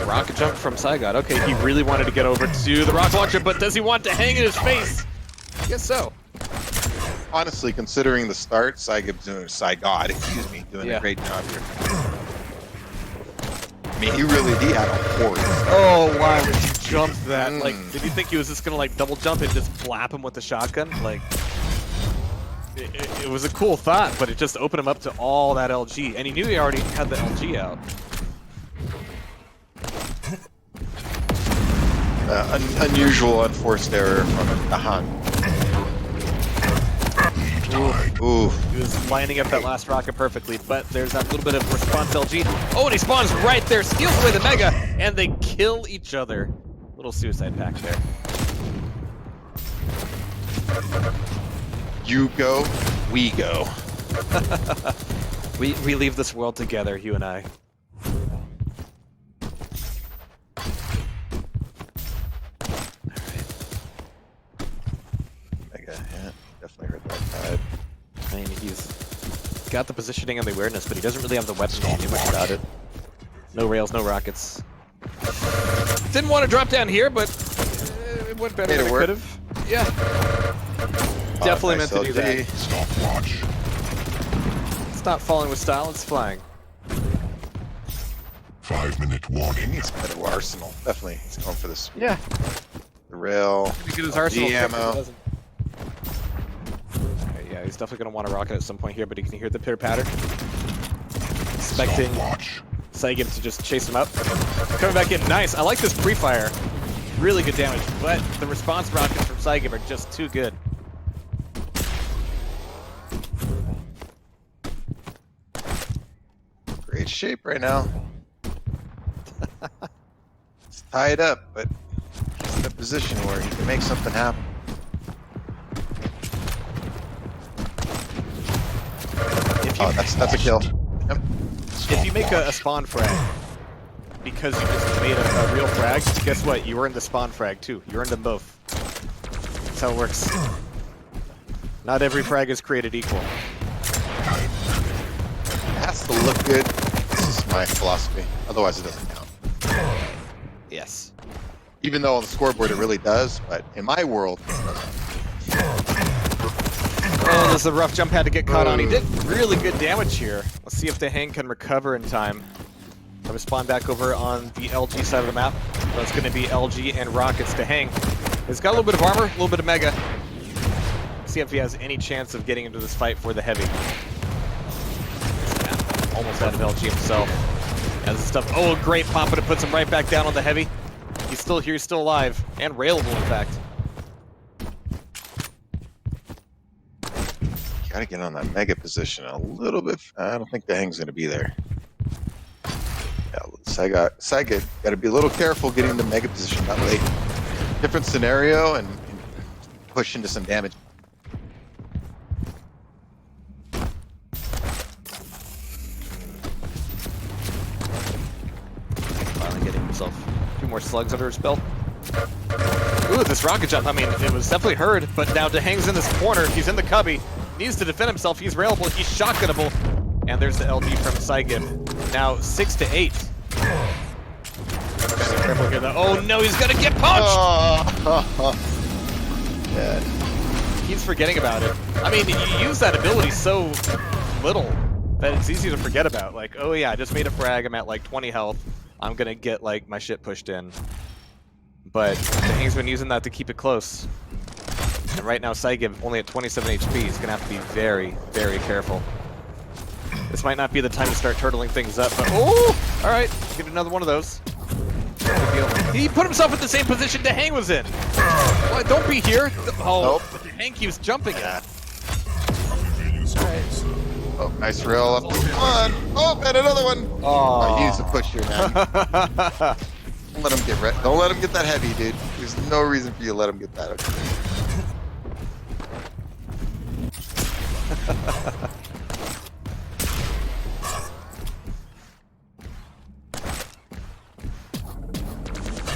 Rocket jump from Saigon. Okay, he really wanted to get over to the rocket launcher, but does he want to hang in his face? I guess so. Honestly, considering the start, Saigib's doing doing a great job here. I mean, he had a horde. Oh, why would you jump that? Like, did you think he was just gonna like double jump and just blap him with the shotgun? Like, it was a cool thought, but it just opened him up to all that LG, and he knew he already had the LG out. Unusual, unforced error from Dahan. Ooh. He was lining up that last rocket perfectly, but there's that little bit of response LG. Oh, and he spawns right there, steals away the Mega, and they kill each other. Little suicide pact there. You go, we go. we leave this world together, you and I. Mega, yeah, definitely heard that vibe. I mean, he's got the positioning and the awareness, but he doesn't really have the weapons to do much about it. No rails, no rockets. Didn't want to drop down here, but it went better than it could have. Yeah. Definitely nice meant to do that. Stopwatch. It's not falling with style, it's flying. 5-minute warning. He needs a better arsenal. Definitely, he's going for this. Yeah. The rail. Get his arsenal LG quick, but he ammo. doesn't. Okay, yeah, he's definitely going to want to rocket at some point here, but he can hear the pitter-patter. Expecting Saigib to just chase him up. Coming back in, nice. I like this pre-fire. Really good damage, but the response rockets from Saigib are just too good. Great shape right now. It's tied up, but he's in a position where he can make something happen. Oh, that's a kill. Yep. If you make a spawn frag, because you just made a real frag, guess what? You earned the spawn frag too. You earned them both. That's how it works. Not every frag is created equal. It has to look good. This is my philosophy. Otherwise, it doesn't count. Yes. Even though on the scoreboard it really does, but in my world, it doesn't. Oh, this is a rough jump had to get caught on. He did really good damage here. Let's see if the Hang can recover in time. Have a spawn back over on the LG side of the map. So it's going to be LG and Rockets to Hang. He's got a little bit of armor, a little bit of Mega. See if he has any chance of getting into this fight for the Heavy. Yeah, almost out of LG himself. Has the stuff. Oh, great pop, but it puts him right back down on the Heavy. He's still here, he's still alive. And railable, in fact. Gotta get on that mega position a little bit. I don't think the Hang's gonna be there. Yeah, Saiga gotta be a little careful getting the mega position that late. Different scenario and push into some damage. Finally getting himself a few more slugs under his belt. Ooh, this rocket jump, I mean, it was definitely heard, but now DeHang's in this corner. He's in the cubby. Needs to defend himself. He's railable. He's shotgunnable. And there's the LG from Saigib. Now 6 to 8. Careful here, though. Oh no, he's gonna get punched! Yeah. He's forgetting about it. I mean, you use that ability so little that it's easy to forget about. Like, oh yeah, I just made a frag. I'm at like 20 health. I'm gonna get like my shit pushed in. But DeHang's been using that to keep it close. And right now, Saigib only at 27 HP. He's gonna have to be very, very careful. This might not be the time to start turtling things up, but oh! All right, get another one of those. Good deal. He put himself in the same position DeHang was in. What? Don't be here. Oh, but DeHang keeps jumping at. Oh, nice rail up. Come on. Oh, and another one. Oh, he needs to push here, man. Don't let him get Don't let him get that heavy, dude. There's no reason for you to let him get that. Okay.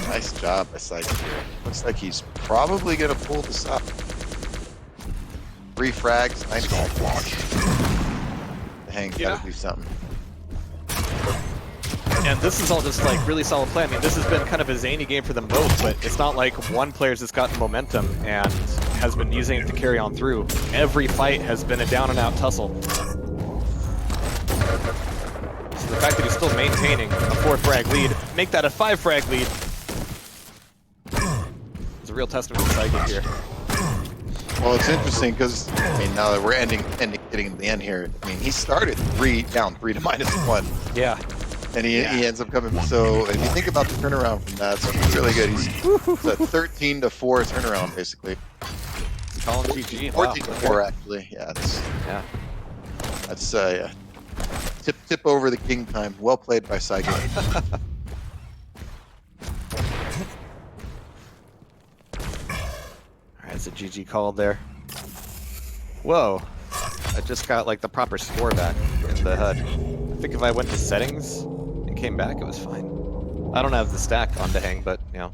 Nice job by Saigib here. Looks like he's probably gonna pull this up. 3 frags, 9 frags. The Hang's gotta do something. And this is all just like really solid play. I mean, this has been kind of a zany game for them both, but it's not like one player's just gotten momentum and has been using it to carry on through. Every fight has been a down and out tussle. So the fact that he's still maintaining a 4 frag lead, make that a 5 frag lead, is a real testament to Saigib here. Well, it's interesting because I mean, now that we're getting to the end here, I mean, he started down 3 to -1. Yeah. And he ends up coming. So if you think about the turnaround from that, it's really good. He's it's a 13 to 4 turnaround basically. Calling GG. 14 to 4 actually. Yeah, that's yeah. Tip over the king time. Well played by Saigib. Alright, it's a GG call there. Whoa. I just got like the proper score back in the HUD. I think if I went to settings and came back, it was fine. I don't have the stack on DeHang, but you know.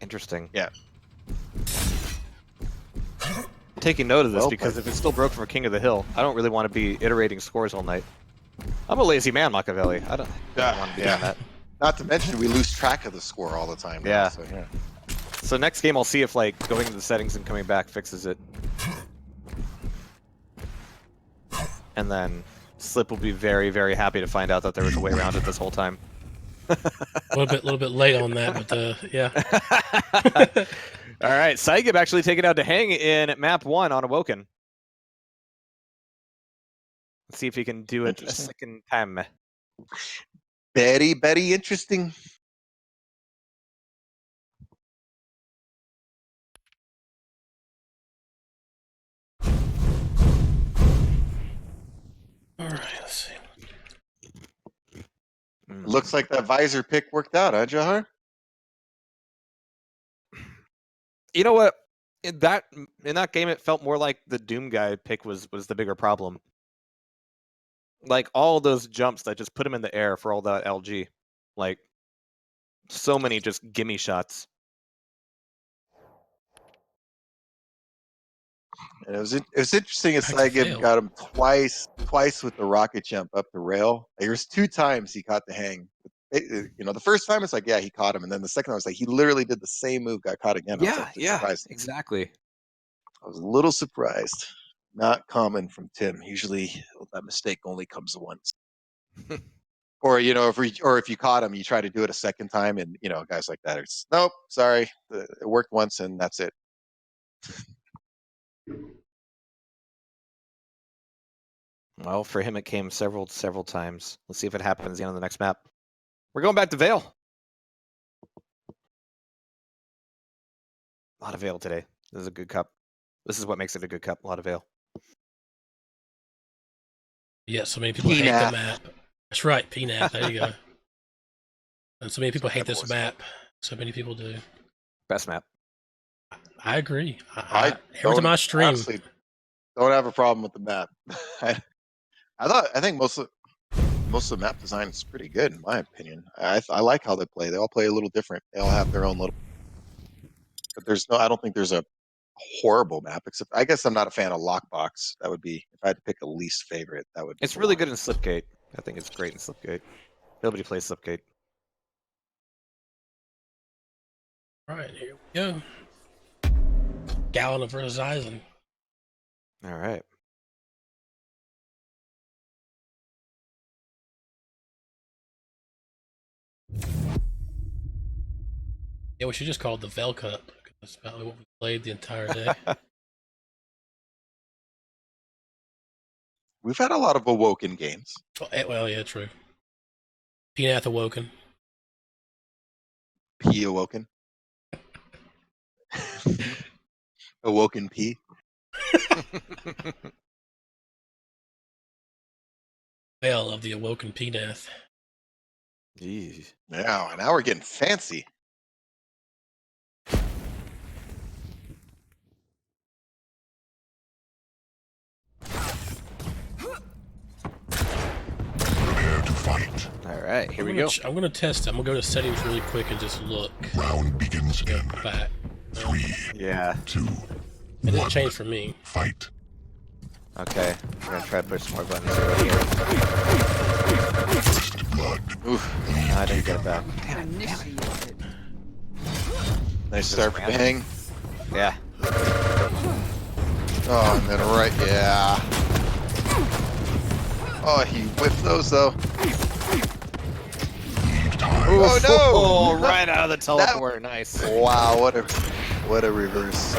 Interesting. Yeah. I'm taking note of this because if it's still broke for King of the Hill, I don't really want to be iterating scores all night. I'm a lazy man, Makaveli. I don't want to be doing that. Not to mention we lose track of the score all the time. Yeah. So, yeah. So next game I'll see if like going to the settings and coming back fixes it. And then Slip will be very, very happy to find out that there was a way around it this whole time. A little bit late on that, but yeah. All right, Saigib actually taken out to hang in map 1 on Awoken. Let's see if he can do it a second time. Very interesting. All right, let's see. Looks like that visor pick worked out, huh, Jehar? You know what? In that game, it felt more like the Doom guy pick was the bigger problem. Like all those jumps that just put him in the air for all that LG, like so many just gimme shots. And it was interesting as Back to Saigib fail. got him twice with the rocket jump up the rail. There's 2 times he caught the hang. The first time it's like, yeah, he caught him, and then the second time was like he literally did the same move, got caught again. I was like, surprised. Exactly. I was a little surprised. Not common from Tim. Usually that mistake only comes once. Or if you caught him, you try to do it a second time, and guys like that, it's nope, sorry, it worked once and that's it. Well, for him, it came several times. Let's see if it happens again on the next map. We're going back to Vale. A lot of Vale today. This is a good cup. This is what makes it a good cup. A lot of Vale. Yeah, so many people hate the map. That's right, PNAP. There you go. And so many people hate this map. So many people do. Best map. I agree. I every time I stream, honestly don't have a problem with the map. I think most of the map design is pretty good in my opinion. I like how they play. They all play a little different. They all have their own little. But I don't think there's a horrible map. Except I guess I'm not a fan of Lockbox. That would be if I had to pick a least favorite. That would. It's really good in Slipgate. I think it's great in Slipgate. Nobody plays Slipgate. All right, here we go. Gallon versus Eisen. All right. Yeah, we should just call it the Vel Cup. That's about what we played the entire day. We've had a lot of Awoken games. Well, yeah, true. Peanath Awoken. P Awoken. Awoken P. Veil of the Awoken Peanath. Jeez. Now we're getting fancy. Prepare to fight. All right, here we go. I'm gonna test it. I'm gonna go to settings really quick and just look. Round begins in Back. 3, Yeah. 2, It didn't 1. change for me. Fight. Okay. We're gonna try to push some more buttons here. First blood. Oof. I didn't get it back. Nice start for the hang. Yeah. Oh, and then right, yeah. Oh, he whipped those though. Oh no! Oh, right out of the teleporter. Nice. Wow, what a reverse.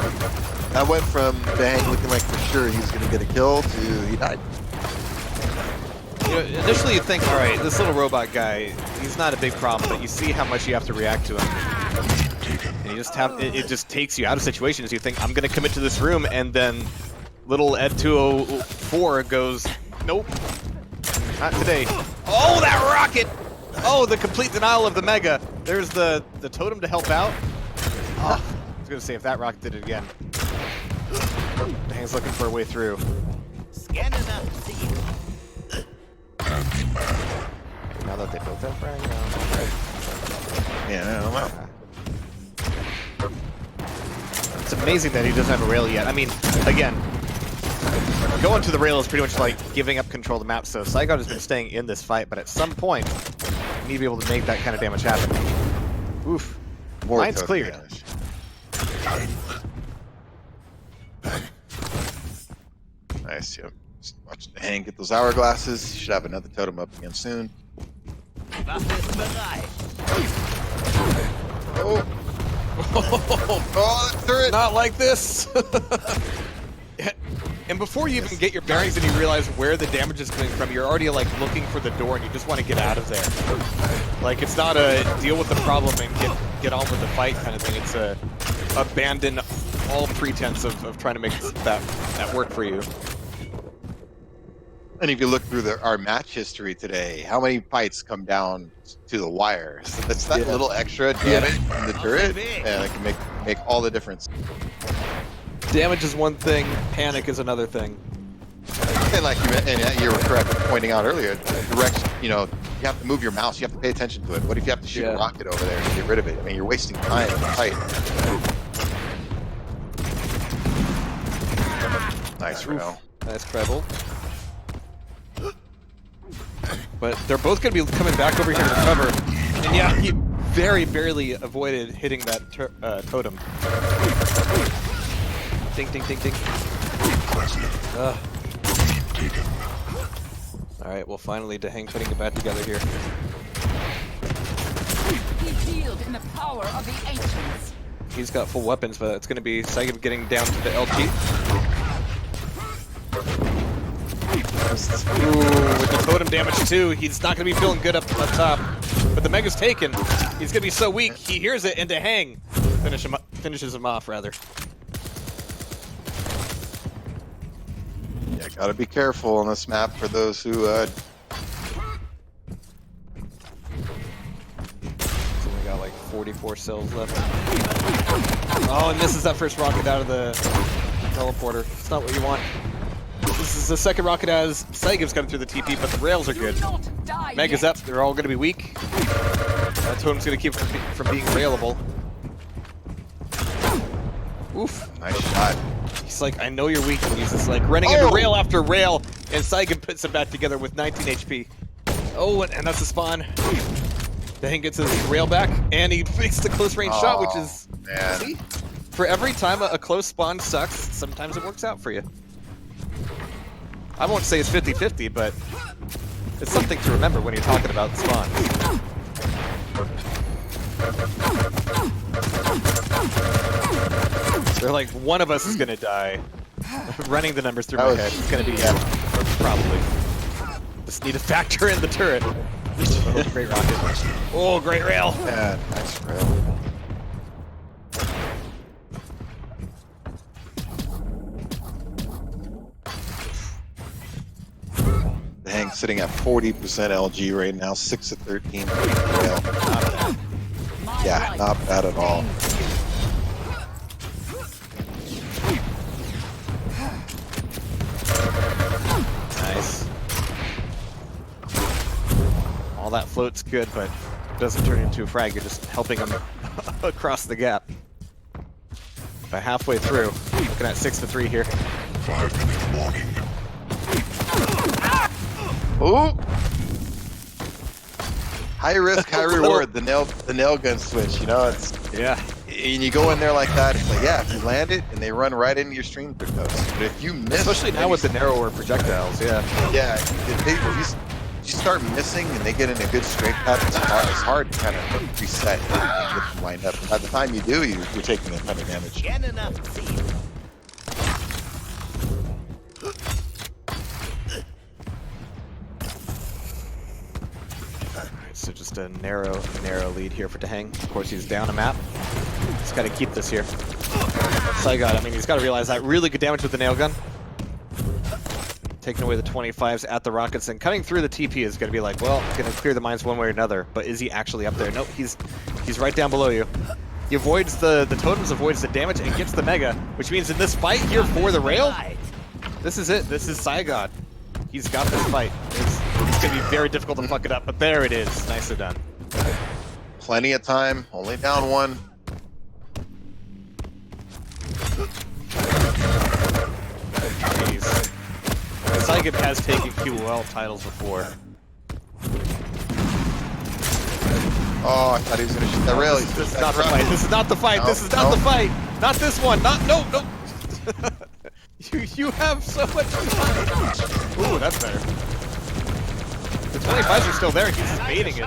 That went from the hang looking like for sure he was gonna get a kill to he died. Initially you think, all right, this little robot guy, he's not a big problem, but you see how much you have to react to him. And you just have, it just takes you out of situations. You think, I'm going to commit to this room, and then little Ed 204 goes, nope, not today. Oh, that rocket! Oh, the complete denial of the Mega. There's the totem to help out. Oh, I was going to say, if that rocket did it again. Hang's looking for a way through. Scanning up. Now that they built that frag, Yeah, I don't know. it's amazing that he doesn't have a rail yet. I mean, again, going to the rail is pretty much like giving up control of the map, so Saigon has been staying in this fight, but at some point, you need to be able to make that kind of damage happen. Oof. More Mine's totem cleared. damage. Nice, yep. Just watch the hang get those hourglasses. Should have another totem up again soon. Oh. Oh, turret. Not like this! And before you even get your bearings and you realize where the damage is coming from, you're already like looking for the door and you just want to get out of there. Like it's not a deal with the problem and get on with the fight kind of thing. It's a abandon all pretense of trying to make that work for you. And if you look through our match history today, how many fights come down to the wire? So that's that little extra damage from the turret, and it can make all the difference. Damage is one thing, panic is another thing. And like you were correct in pointing out earlier, direction. You know, you have to move your mouse. You have to pay attention to it. What if you have to shoot a rocket over there to get rid of it? I mean, you're wasting time in the fight. Nice rail. Nice treble. But they're both going to be coming back over here to recover. And yeah, he very barely avoided hitting that totem. Ding, ding, ding, ding. Alright, well finally Dehang putting it back together here. He wields in the power of the ancients. He's got full weapons, but it's going to be Saigib getting down to the LG. Ooh, with the totem damage too, he's not going to be feeling good up top. But the Mega's taken. He's going to be so weak, he hears it, and Dehang finishes him off, rather. Yeah, gotta be careful on this map for those who So we got like 44 cells left. Oh, and misses that first rocket out of the teleporter. It's not what you want. This is the second rocket as Saigib's coming through the TP, but the rails are good. Mega's up, they're all gonna be weak. That totem's gonna keep from being railable. Oof. nice shot. He's like, I know you're weak, and he's just like running into rail after rail, and Saigib puts him back together with 19 HP. Oh, and that's the spawn. Dehang gets his rail back, and he makes the close range shot, which is... Man. See? For every time a close spawn sucks, sometimes it works out for you. I won't say it's 50-50, but it's something to remember when you're talking about spawns. They're like, one of us is gonna die. Running the numbers through my head. It's gonna be probably. Just need to factor in the turret. Oh, great rocket. Oh, great rail. Yeah, nice rail. Dehang sitting at 40% LG right now, 6 of 13 rail. Yeah, not bad at all. Nice. All that float's good, but it doesn't turn into a frag. You're just helping him across the gap. By halfway through, looking at 6 to 3 here. 5 minute warning. Ooh! High risk, high reward. The nail gun switch. You know, it's and you go in there like that. It's like, yeah, if you land it and they run right into your stream coast. But if you miss, especially now with the narrower projectiles, if you start missing and they get in a good straight path, it's hard to kind of reset and get them lined up. By the time you do, you're taking a ton of damage. So just a narrow lead here for Dehang. Of course, he's down a map. He's got to keep this here. Saigon, I mean, he's got to realize that really good damage with the nail gun. Taking away the 25s at the rockets and cutting through the TP is going to be like, well, going to clear the mines one way or another. But is he actually up there? Nope, he's right down below you. He avoids the totems, avoids the damage, and gets the Mega, which means in this fight here for the rail, this is it. This is Saigon. He's got this fight. It's going to be very difficult to fuck it up, but there it is. Nicely done. Plenty of time. Only down one. Jeez. Saigib has taken QOL titles before. Oh, I thought he was going to shoot that rail. This is not the fight. This is not the fight. This is not the fight. Not this one. No. You have so much time. Ooh, that's better. The 25s are still there. He's just baiting it.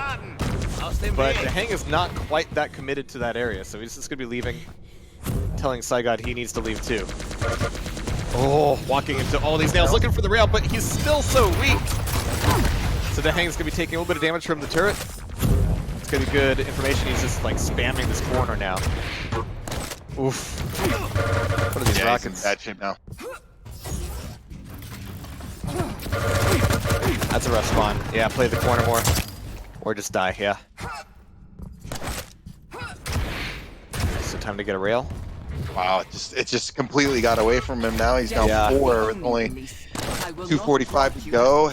But the Hang is not quite that committed to that area, so he's just going to be leaving, telling Saigod he needs to leave too. Oh, walking into all these nails, looking for the rail, but he's still so weak. So the Hang's going to be taking a little bit of damage from the turret. It's going to be good information. He's just like spamming this corner now. Oof. What are these rockets? That shit now. That's a rough spawn. Yeah, play the corner more. Or just die, yeah. So time to get a rail. Wow, it just completely got away from him now. He's down 4 with only 2:45 to go.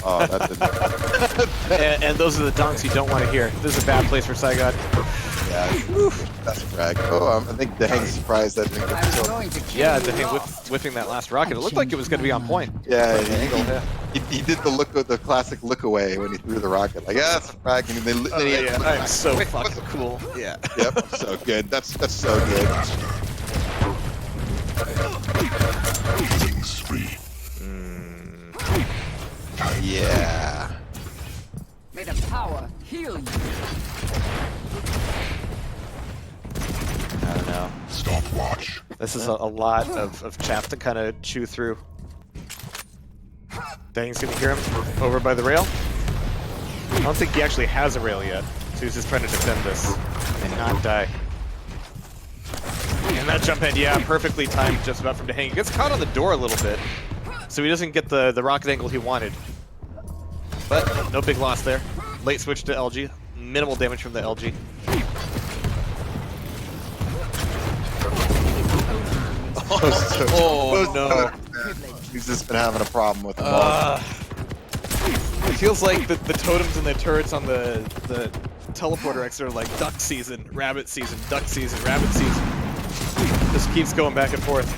Oh, that's and those are the donks you don't want to hear. This is a bad place for Saigod. Yeah, that's a frag. Oh, I think the Hang's surprised that didn't get killed. Yeah, the Hang whiffing that last rocket. It looked like it was going to be on point. Yeah, he did the classic look away when he threw the rocket. Like, yeah, that's a frag. And then he had I'm so fucking cool. Yeah. Yep, so good. That's so good. Killing spree. Yeah. May the power heal you. I don't know. Stopwatch. This is a lot of chaff to kind of chew through. Dang's gonna hear him over by the rail. I don't think he actually has a rail yet, so he's just trying to defend this and not die. And that jump head, yeah, perfectly timed just about from the Hang. He gets caught on the door a little bit, so he doesn't get the rocket angle he wanted. But no big loss there. Late switch to LG. Minimal damage from the LG. Oh no. He's just been having a problem with the ball. It feels like the totems and the turrets on the teleporter X are like duck season, rabbit season, duck season, rabbit season. Just keeps going back and forth.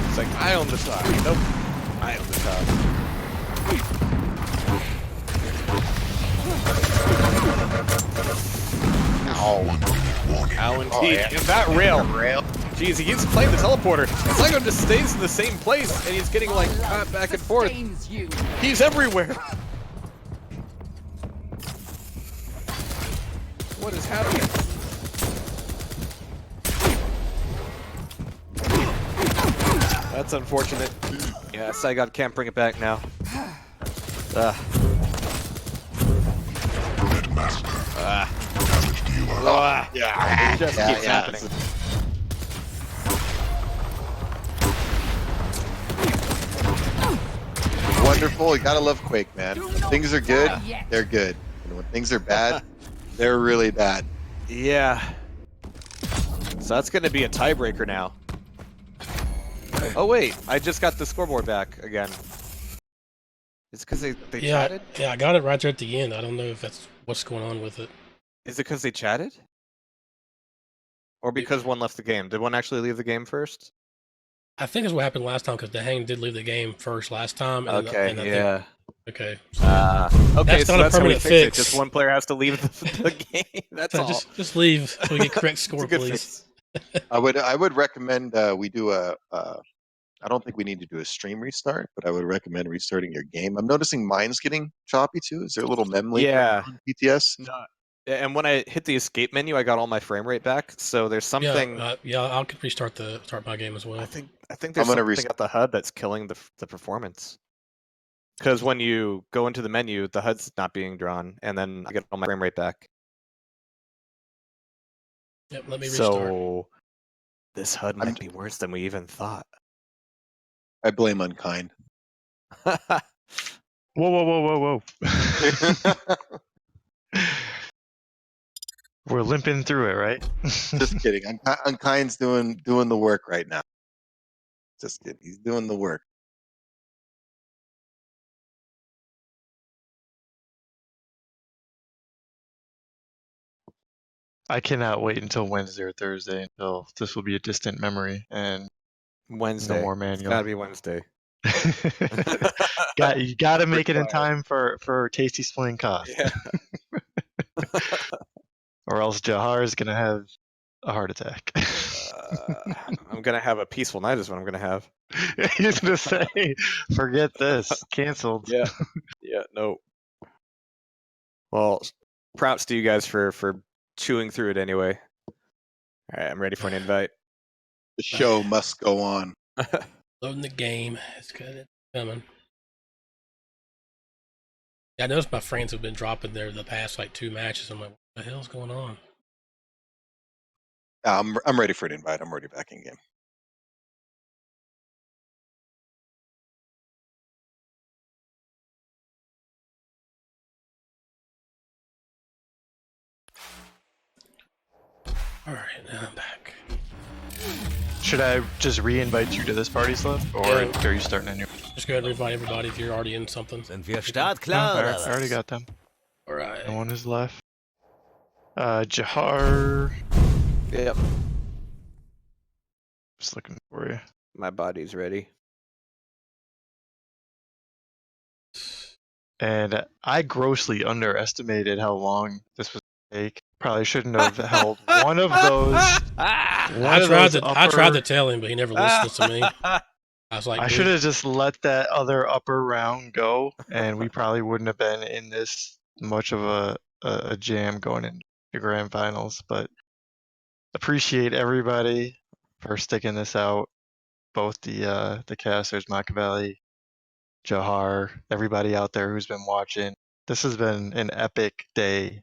It's like, I own the top. Nope. I own the top. Ow, indeed. Oh, yeah. And that rail. Jeez, he keeps playing the teleporter. Psycho just stays in the same place, and he's getting like caught back and forth. He's everywhere. What is happening? That's unfortunate. Yeah, Saigod can't bring it back now. Yeah, it just keeps happening. Wonderful. You gotta love Quake, man. When things are good, they're good. And when things are bad, they're really bad. Yeah. So that's gonna be a tiebreaker now. Oh wait, I just got the scoreboard back again. It's because they chatted? Yeah, I got it right there at the end. I don't know if that's what's going on with it. Is it because they chatted? Or because one left the game? Did one actually leave the game first? I think it's what happened last time because the Hang did leave the game first last time. And Okay, and I yeah. Think, okay. Okay, That's so not a that's how we permanent fix it. fix. Just one player has to leave the game. That's So all. just leave so we get correct It's score, a good please. fix. I would recommend we do I don't think we need to do a stream restart, but I would recommend restarting your game. I'm noticing mine's getting choppy too. Is there a little mem leak Yeah. on BTS? No. And when I hit the escape menu, I got all my frame rate back. So there's something. Yeah, I'll restart my game as well. I think there's I'm gonna something at the HUD that's killing the performance. Because when you go into the menu, the HUD's not being drawn, and then I get all my frame rate back. Yep, let me restart. So this HUD might be worse than we even thought. I blame UNKiND. Whoa. We're limping through it, right? Just kidding. UNKiND's doing the work right now. Just kidding. He's doing the work. I cannot wait until Wednesday or Thursday until this will be a distant memory and Wednesday. no more It's manual. gotta be Wednesday. You gotta make it in time for Tasty Spling Cost. Yeah. Or else Jehar is gonna have a heart attack. I'm gonna have a peaceful night is what I'm gonna have. He's gonna say, "Forget this, canceled." Yeah. Yeah. No. Well, props to you guys for chewing through it anyway. All right, I'm ready for an invite. The show must go on. Loading the game. It's good. It's coming. Yeah, I noticed my friends have been dropping there the past like 2 matches. I'm like, what the hell's going on? I'm ready for an invite. I'm already back in game. All right, now I'm back. Should I just re-invite you to this party, Slip, or are you starting a new? Just go ahead and invite everybody if you're already in something. Sind wir No, startklar I oder was? already got them. All right. No one is left. Jehar. Yep. Just looking for you. My body's ready. And I grossly underestimated how long this was going to take. Probably shouldn't have held one of those. I tried to tell him, but he never listens to me. I was like, I should have just let that other upper round go, and we probably wouldn't have been in this much of a jam going into the grand finals. But appreciate everybody for sticking this out. Both the casters, Makaveli, Jehar, everybody out there who's been watching. This has been an epic day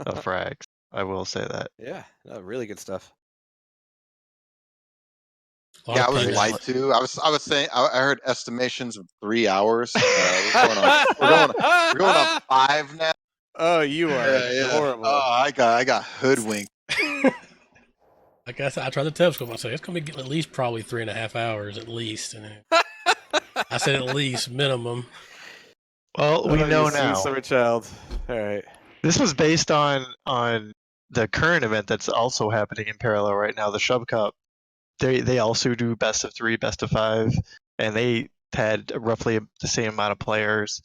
of frags. I will say that. Yeah, no, really good stuff. Yeah, I was pings. lied to. I was saying I heard estimations of 3 hours. We're going on 5 now. Oh, you are adorable. Oh, I got hoodwinked. I guess I tried to tell him. I said it's gonna be at least probably 3.5 hours at least. And I said at least minimum. Well, we know you sweet now. summer child. All right. This was based on the current event that's also happening in parallel right now, the Shub Cup. They also do best of 3, best of 5, and they had roughly the same amount of players,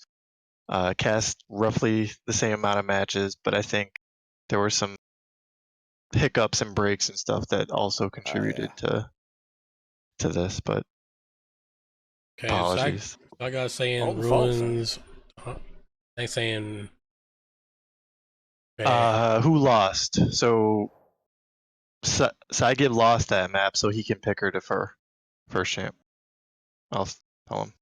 cast roughly the same amount of matches, but I think there were some hiccups and breaks and stuff that also contributed to this. But Okay, apologies. So I got saying All the fault, ruins. They saying. Who lost? So Saigib lost that map, so he can pick her to first champ. I'll tell him.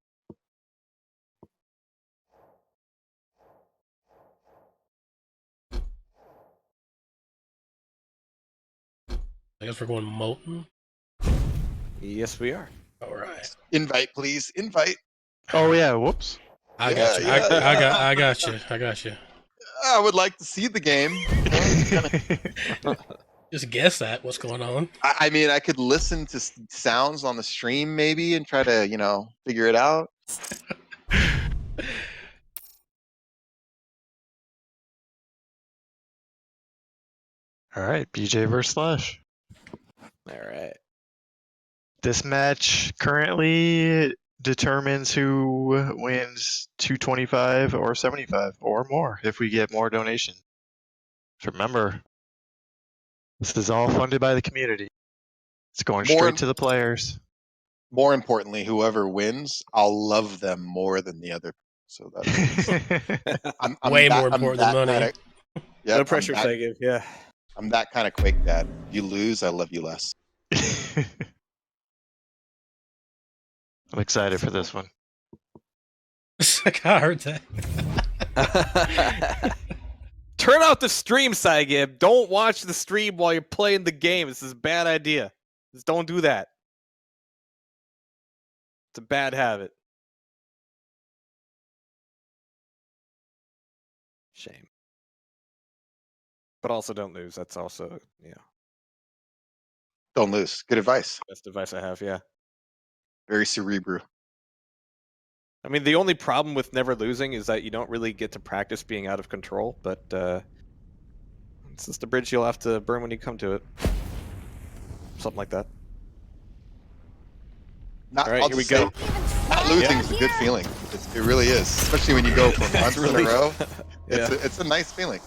I guess we're going Molten. Yes, we are. All right. Invite, please. Invite. Oh yeah, whoops. I got you. I got you. I got you. I would like to see the game. Just guess that what's going on. I mean, I could listen to sounds on the stream maybe and try to, figure it out. All right, BJ versus Slash. All right. This match currently determines who wins 225 or 75 or more if we get more donations. Remember, this is all funded by the community. It's going straight to the players. More importantly, whoever wins, I'll love them more than the other. So that's I'm Way that, more important than money. No pressure, Saigib. Yeah. I'm that kind of Quake dad. You lose, I love you less. I'm excited for this one. I heard that. Turn out the stream, Saigib. Don't watch the stream while you're playing the game. This is a bad idea. Just don't do that. It's a bad habit. Shame. But also don't lose. That's also, Don't lose. Good advice. best advice I have, yeah. Very cerebral. I mean, the only problem with never losing is that you don't really get to practice being out of control, but it's just a bridge you'll have to burn when you come to it. Something like that. All right, here we go. Not losing is a good feeling. It really is, especially when you go for months in a row. Yeah. It's a nice feeling.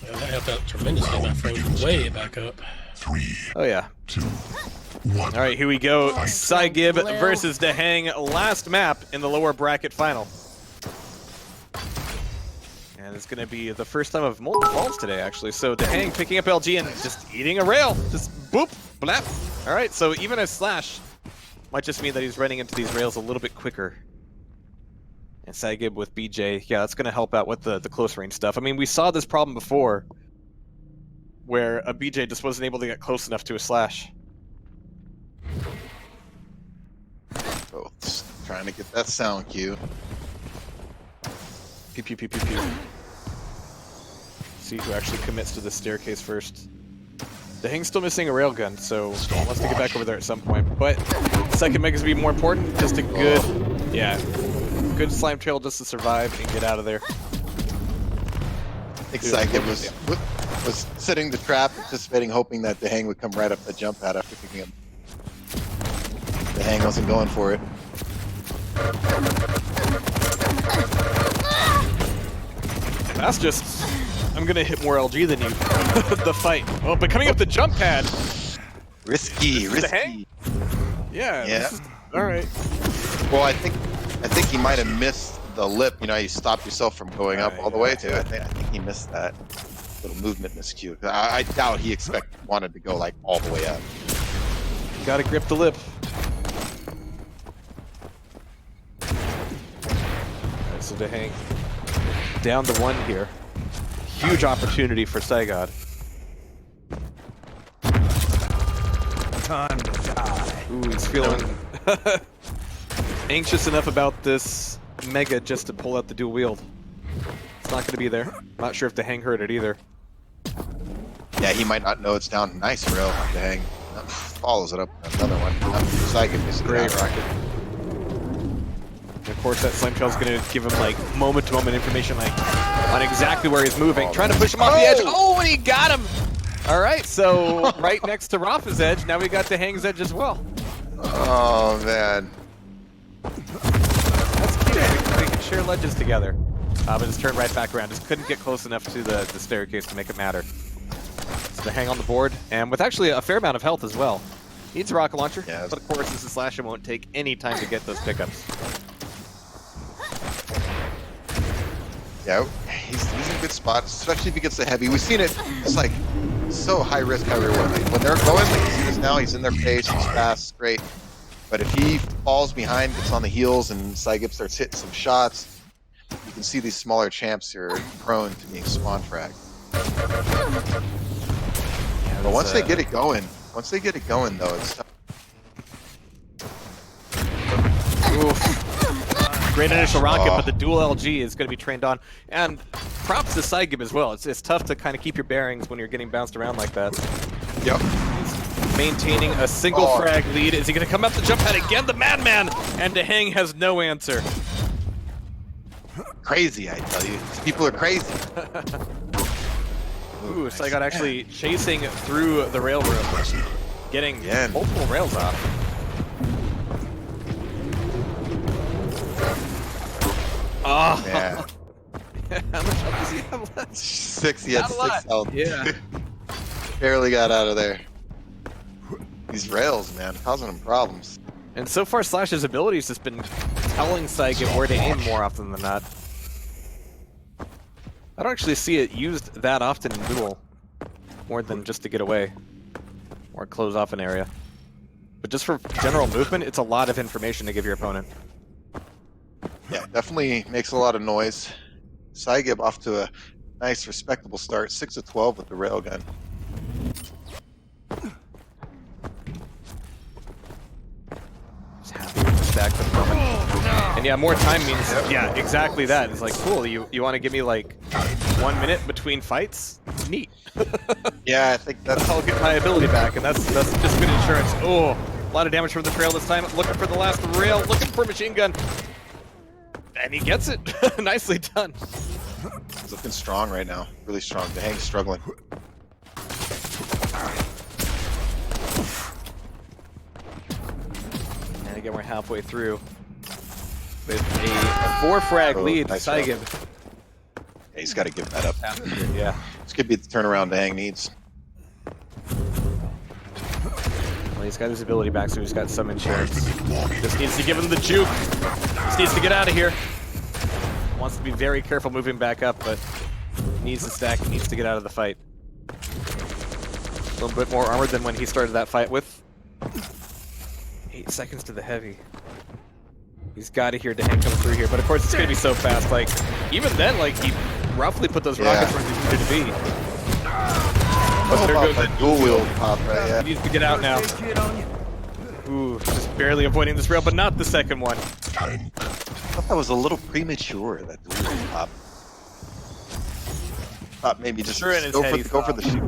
Yeah, that helped out tremendously. My frames way back up. 3, Oh yeah. 2, 1. All right, here we go. Fight. Saigib versus Dehang, last map in the lower bracket final. And it's going to be the first time of multiple falls today, actually. So Dehang picking up LG and just eating a rail. Just boop, blap. All right, so even a slash might just mean that he's running into these rails a little bit quicker. And Saigib with BJ, yeah, that's going to help out with the close range stuff. I mean, we saw this problem before where a BJ just wasn't able to get close enough to a slash. Both trying to get that sound cue. Pew pew pew pew pew. See who actually commits to the staircase first. Dehang's still missing a railgun, so he wants to get back over there at some point. But the second Mega's be more important. Just a good, good slime trail just to survive and get out of there. Excited was sitting the trap, anticipating, hoping that Dehang would come right up the jump pad after picking him. Dehang wasn't going for it. That's just, I'm gonna hit more LG than you. The fight. Oh, but coming up the jump pad. Risky. Yeah. All right. Well, I think he might have missed the lip. You know, you stopped yourself from going up all the way to. I think he missed that little movement miscue. I doubt he wanted to go like all the way up. Gotta grip the lip. Alright, so Dehang down to 1 here. Huge opportunity for Saigod. Time to die. Ooh, he's feeling anxious enough about this Mega just to pull out the dual wield. It's not going to be there. Not sure if Dehang heard it either. Yeah, he might not know it's down. Nice rail on Dehang. Follows it up with another one. Saigib is great rocket. And of course, that slime trail is going to give him like moment-to-moment information, like on exactly where he's moving, trying to push him off the edge. Oh, and he got him! All right, so right next to Rafa's edge, now we got Dehang's edge as well. Oh man, that's cute. We can share ledges together. But just turned right back around. Just couldn't get close enough to the staircase to make it matter. So Dehang on the board, and with actually a fair amount of health as well. Needs a rocket launcher, but of course, this is Slash and won't take any time to get those pickups. yeah, he's in a good spot, especially if he gets the heavy. We've seen it. It's like so high risk, high reward. Like, when they're going, like you see this now, he's in their face, he's fast, great. But if he falls behind, gets on the heels, and Saigib starts hitting some shots, you can see these smaller champs here are prone to being spawn fragged. Yeah, but once they get it going, though, it's tough. Oof. Great initial rocket, but the dual LG is going to be trained on. And props to Saigib as well. It's tough to kind of keep your bearings when you're getting bounced around like that. Yep. He's maintaining a single frag lead. Is he going to come up the jump pad again? The madman! And Dehang has no answer. Crazy, I tell you. These people are crazy. Ooh, Saigod actually chasing through the rail room, getting multiple rails off. Oh! Yeah. How much health does he have left? 6, he had 6 health. Yeah. Barely got out of there. These rails, man, causing him problems. And so far, Slash's abilities has been telling Saigib where to aim more often than not. I don't actually see it used that often in Duel, more than just to get away or close off an area. But just for general movement, it's a lot of information to give your opponent. Yeah, definitely makes a lot of noise. Saigib off to a nice, respectable start, 6 of 12 with the railgun. Just happy with the stack for the moment. And yeah, more time means, yeah, exactly that. It's like, cool, you want to give me like 1 minute between fights? Neat. Yeah, I think that's... I'll get my ability back, and that's just good insurance. Oh, a lot of damage from the trail this time. Looking for the last rail, looking for machine gun. And he gets it. Nicely done. He's looking strong right now. Really strong. Dehang's struggling. And again, we're halfway through with a 4 frag lead. Nice Saigib. He's got to give that up. Yeah. This could be the turnaround Dang needs. Well, he's got his ability back, so he's got some insurance. Just needs to give him the juke. Just needs to get out of here. Wants to be very careful moving back up, but needs to stack, needs to get out of the fight. A little bit more armor than when he started that fight with. 8 seconds to the heavy. He's got to hear Dehang come through here, but of course it's going to be so fast. Like, even then, like, he roughly put those rockets where he needed to be. Oh, there goes that dual wheel pop right, yeah. He needs to get out now. Ooh, just barely avoiding this rail, but not the second one. I thought that was a little premature, that dual wheel pop. Thought maybe just Sure, in his go head for, he go for the shoot.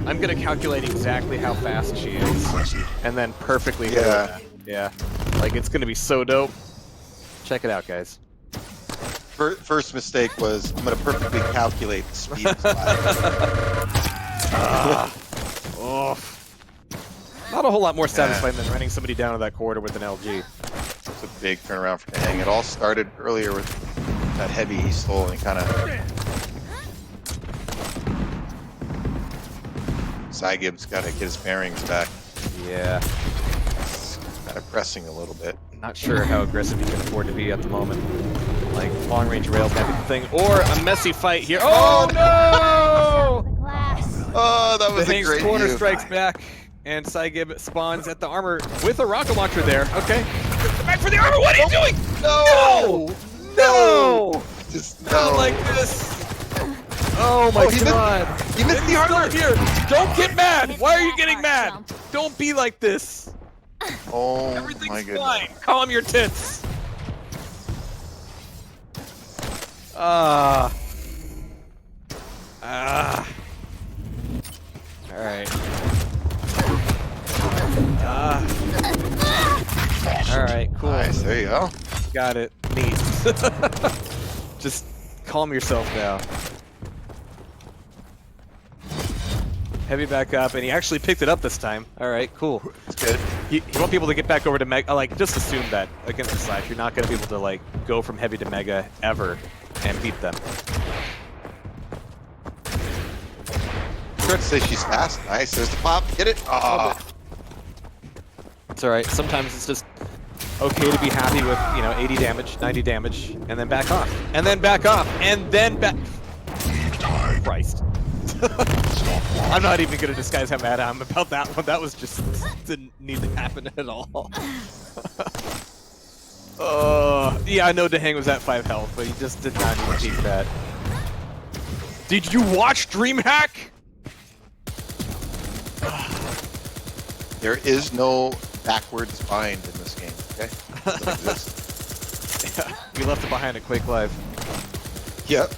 I'm going to calculate exactly how fast she is, and then perfectly hit her. Yeah. Like, it's going to be so dope. Check it out, guys. First mistake was, I'm going to perfectly calculate the speed of Oh. Not a whole lot more satisfying than running somebody down to that corridor with an LG. It's a big turnaround for Dang. It all started earlier with that heavy he stole, and he kind of... Sygib's got to get his bearings back. Yeah. Kind of pressing a little bit. Not sure how aggressive he can afford to be at the moment. Like, long-range rails might be the thing. Or a messy fight here. Oh, no! Oh, that was a great corner move. strikes back, and Sygib spawns at the armor with a rocket launcher there. Okay. Back for the armor! What are you doing? No! No! Just Not no. like this! Oh my god! He missed the armor! Here! Don't get mad! Why are you getting mad? Don't be like this! Oh Everything's my goodness. fine! Calm your tits! Alright. Alright, cool. Nice, there you go. Got it. Neat. Just calm yourself down. Heavy back up, and he actually picked it up this time. Alright, cool. It's good. You won't be able to get back over to Mega. Like, just assume that against the Slash, you're not going to be able to, like, go from Heavy to Mega ever and beat them. Sure to say she's fast. Nice. There's the pop. Get it. Oh. It's alright. Sometimes it's just okay to be happy with, you know, 80 damage, 90 damage, and then back off. And then back off. And then back. Christ. I'm not even going to disguise how mad I am about that one. That was just didn't need to happen at all. Yeah, I know Dehang was at 5 health, but he just did not need to keep that. Did you watch DreamHack? There is no backwards bind in this game, okay? It doesn't exist. Yeah, we left it behind at Quake Live. Yep.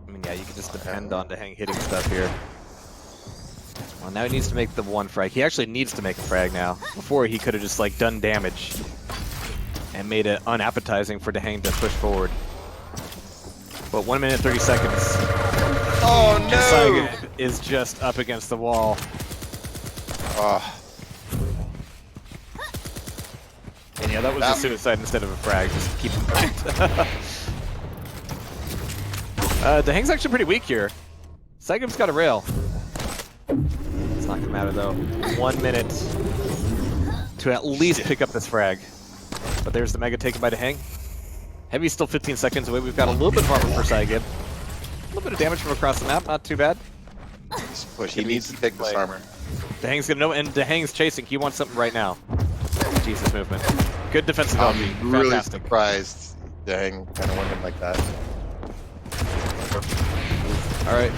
I mean, yeah, you can just depend on Dehang hitting stuff here. Well, now he needs to make the one frag. He actually needs to make a frag now. Before, he could have just, like, done damage and made it unappetizing for Dehang to push forward. But 1 minute 30 seconds. Oh no! Sygib is just up against the wall. And yeah, that was a suicide instead of a frag. Just keep in mind. Dehang's actually pretty weak here. Sygib's got a rail. It's not gonna matter though. 1 minute to at least pick up this frag. But there's the Mega taken by Dehang. Heavy's still 15 seconds away. We've got a little bit of armor for Sygib. A little bit of damage from across the map, not too bad. Push. He needs to take this armor. Dehang's gonna know, and Dehang's chasing. He wants something right now. Jesus movement. Good defensive LG. I'm really Fantastic. surprised Dang kind of went in like that. Alright.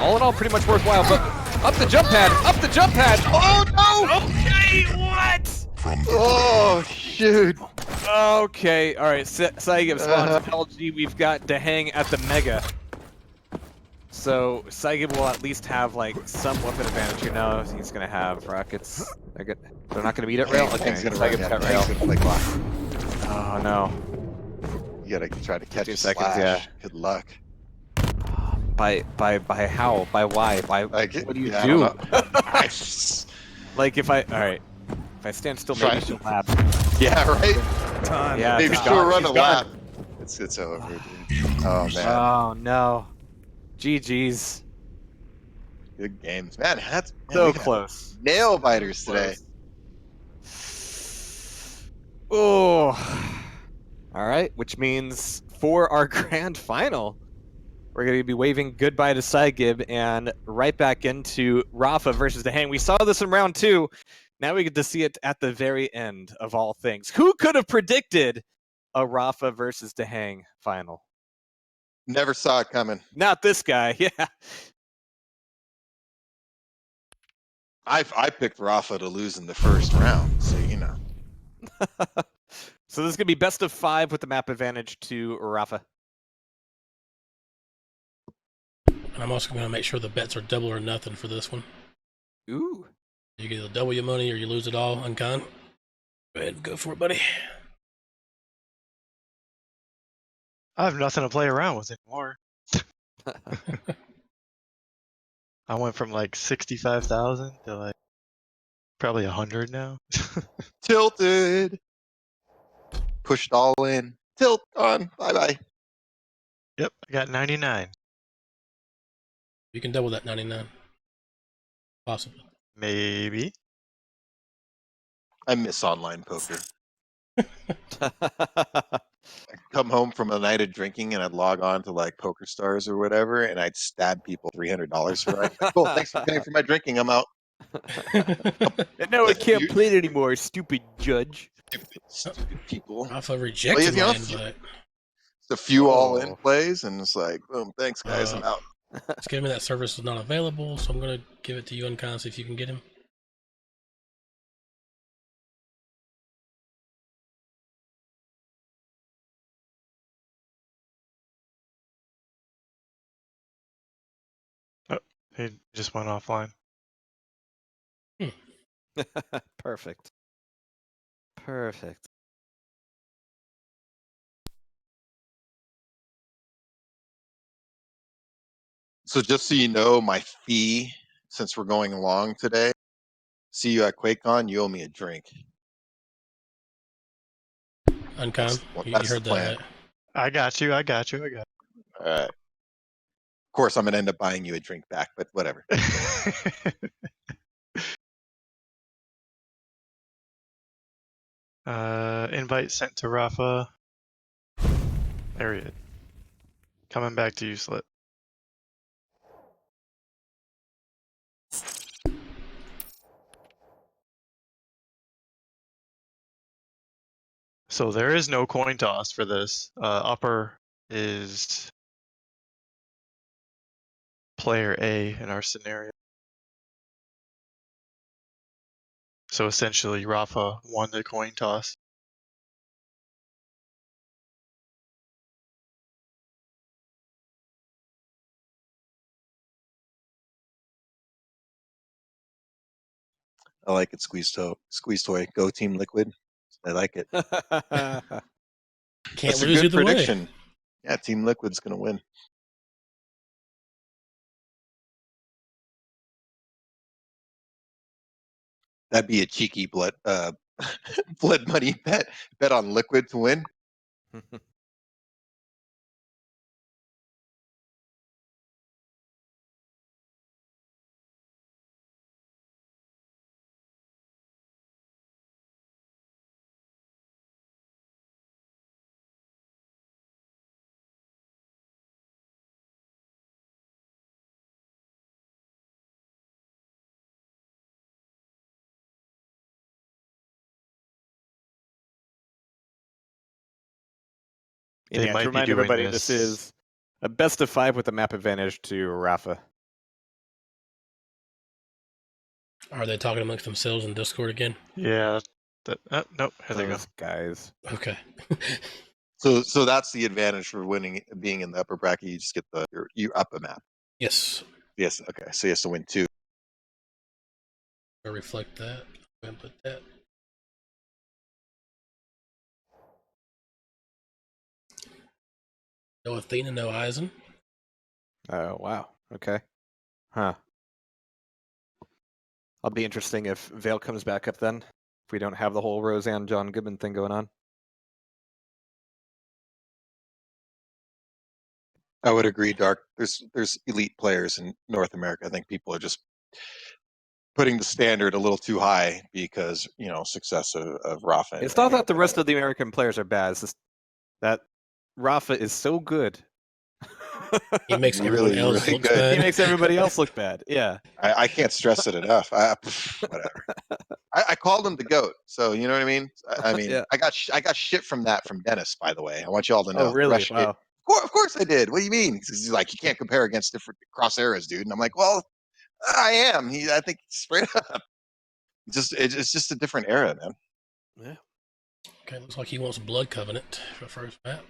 All in all, pretty much worthwhile, but up the jump pad! Up the jump pad! Oh no! Okay, what? Oh shoot! Okay, alright, Sygib spawns at LG. We've got Dehang at the Mega. So, Sygib will at least have, like, some weapon advantage here. No, he's gonna have rockets. They're not gonna beat at rail? Okay, Dang's gonna run, Sygib's got Dang's rail. gonna play clock. Oh, no. You gotta try to catch 15 a seconds, slash. yeah. Good luck. By how? By why? By Like, what do you yeah, I don't do? know. I, Like if I if I stand still, maybe Try- she'll lap. yeah, right. Time. Yeah, Maybe she's she'll gone. run She's a gone. lap. It's over, dude. Oh man, Oh no. GG's. good games, man. So We got close. nail So biters today. close. Oh. All right, which means for our grand final, we're going to be waving goodbye to Saigib and right back into Rafa versus the Hang. We saw this in round 2. Now we get to see it at the very end of all things. Who could have predicted a Rafa versus the Hang final? Never saw it coming. Not this guy. Yeah. I picked Rafa to lose in the first round, so you know. So this is going to be best of 5 with the map advantage to Rafa. And I'm also going to make sure the bets are double or nothing for this one. Ooh. You can either double your money or you lose it all, UNKiND. Go ahead and go for it, buddy. I have nothing to play around with anymore. I went from like 65,000 to like probably 100 now. Tilted. Pushed all in. Tilt on. Bye bye. Yep, I got 99. You can double that 99. Possibly. Maybe. I miss online poker. I'd come home from a night of drinking and I'd log on to like Poker Stars or whatever, and I'd stab people $300 for that. Like, cool, thanks for paying for my drinking. I'm out. No, I can't play it anymore, stupid judge. Stupid people. Rafa rejected Well, my you know, invite. It's a few all-in Oh. plays, and it's like, boom, thanks guys, I'm out. It's giving me that service is not available, so I'm going to give it to you, UNKiND, see if you can get him. He just went offline. Perfect. Perfect. So just so you know, my fee, since we're going along today, see you at QuakeCon, you owe me a drink. UNKiND, you That's the heard that, plan. right? I got you. All right. Of course, I'm going to end up buying you a drink back, but whatever. Invite sent to Rafa. There he is. Coming back to you, Slit. So there is no coin toss for this. Upper is player A in our scenario. So essentially, Rafa won the coin toss. I like it, Squeeze Toy. Go Team Liquid. I like it. Can't That's a lose good either way. prediction. Yeah, Team Liquid's going to win. That'd be a cheeky blood blood money bet on Liquid to win. They Yeah, might to be remind doing everybody, this. this is a best of 5 with the map advantage to Rafa. Are they talking amongst themselves in Discord again? Yeah. Nope. Here they go. Those guys. Okay. So that's the advantage for winning, being in the upper bracket. You just get you up a map. Yes. Yes. Okay. So he has to win 2. I'll reflect that. Go ahead and put that. No Athena, no Eisen. Oh, wow. Okay. Huh. I'll be interesting if Vale comes back up then. If we don't have the whole Roseanne John Goodman thing going on. I would agree, Dark. There's elite players in North America. I think people are just putting the standard a little too high because, success of Rafa. It's not that the rest of the American players are bad. It's just that Rafa is so good. He makes everyone Really, else really look good. bad. He makes everybody else look bad. Yeah. I can't stress it enough. Whatever. I called him the GOAT, so you know what I mean. I mean, Yeah. I got shit from that from Dennis, by the way. I want you all to know. Oh, really? Rush Wow. Of course I did. What do you mean? He's like, you can't compare against different cross eras, dude. And I'm like, well, I am. I think straight up. It's just a different era, man. Yeah. Okay, looks like he wants Blood Covenant for the first map.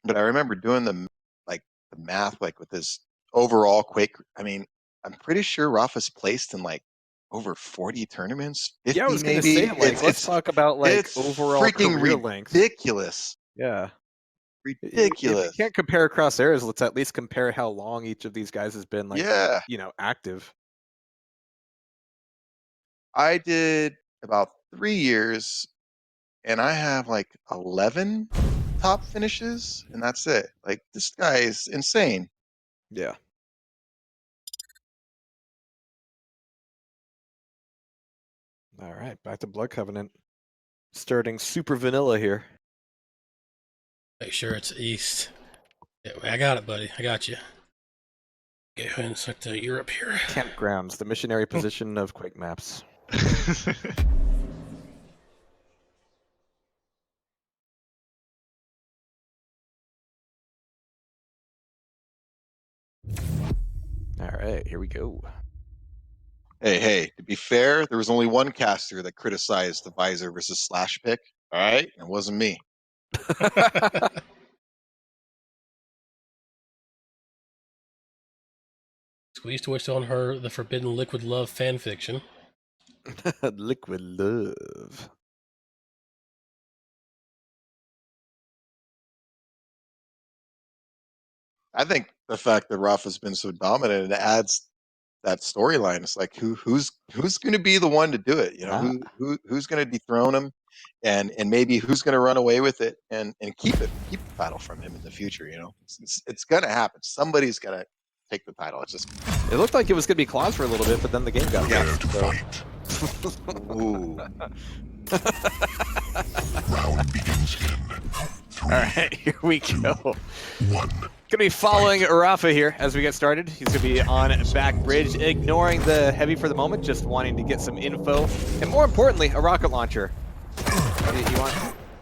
But I remember doing the math with his overall Quake. I mean, I'm pretty sure Rafa's placed in over 40 tournaments, 50 Yeah, I was gonna maybe. say, let's talk about it's overall freaking career length. ridiculous. Yeah. Ridiculous. If you can't compare across eras, let's at least compare how long each of these guys has been active. I did about 3 years, and I have 11 top finishes, and that's it. This guy is insane. Yeah. All right, back to Blood Covenant. Starting super vanilla here. Make sure it's east. Yeah, I got it, buddy. I got you. Get ahead and select Europe here. Campgrounds, the missionary position of Quake maps. All right, here we go. Hey, to be fair, there was only one caster that criticized the visor versus slash pick. All right, it wasn't me. Squeeze twist on her the Forbidden Liquid Love fan fiction. Liquid love. I think the fact that Rafa's been so dominant, it adds that storyline. It's like who's going to be the one to do it? Who's going to dethrone him, and maybe who's going to run away with it and keep the title from him in the future. It's going to happen. Somebody's going to take the title. It looked like it was going to be Claus for a little bit, but then the game got finished. So. Ooh. Round begins in 3, All right, here we go. 1. Gonna be following Rafa here as we get started. He's gonna be on back bridge, ignoring the heavy for the moment, just wanting to get some info, and more importantly, a rocket launcher. You want?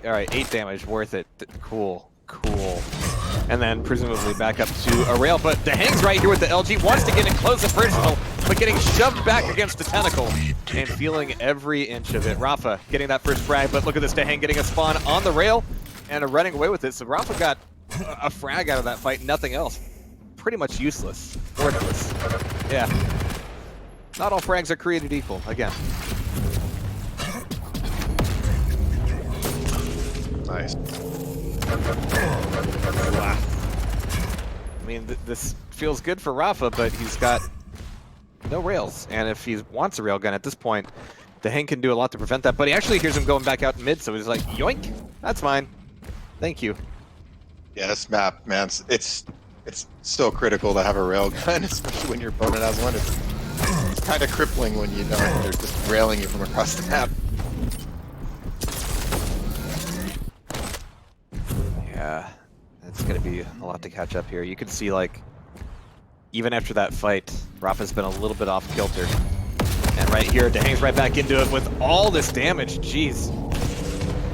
All right, 8 damage, worth it. Cool. And then presumably back up to a rail, but Dahang's right here with the LG, wants to get it close to personal, but getting shoved back against the tentacle and feeling every inch of it. Rafa getting that first frag, but look at this, Dahang getting a spawn on the rail and running away with it. So Rafa got a frag out of that fight, nothing else. Pretty much useless. Worthless. Yeah. Not all frags are created equal, again. Nice. Wow. I mean, this feels good for Rafa, but he's got no rails. And if he wants a railgun at this point, Dahang can do a lot to prevent that. But he actually hears him going back out mid, so he's like, yoink, that's mine. Thank you. Yeah, this map, man, it's so critical to have a railgun, especially when your opponent has one. It's kind of crippling when you don't. They're just railing you from across the map. Yeah, it's going to be a lot to catch up here. You can see, even after that fight, Rafa's been a little bit off kilter. And right here, Dahang's right back into it with all this damage. Jeez.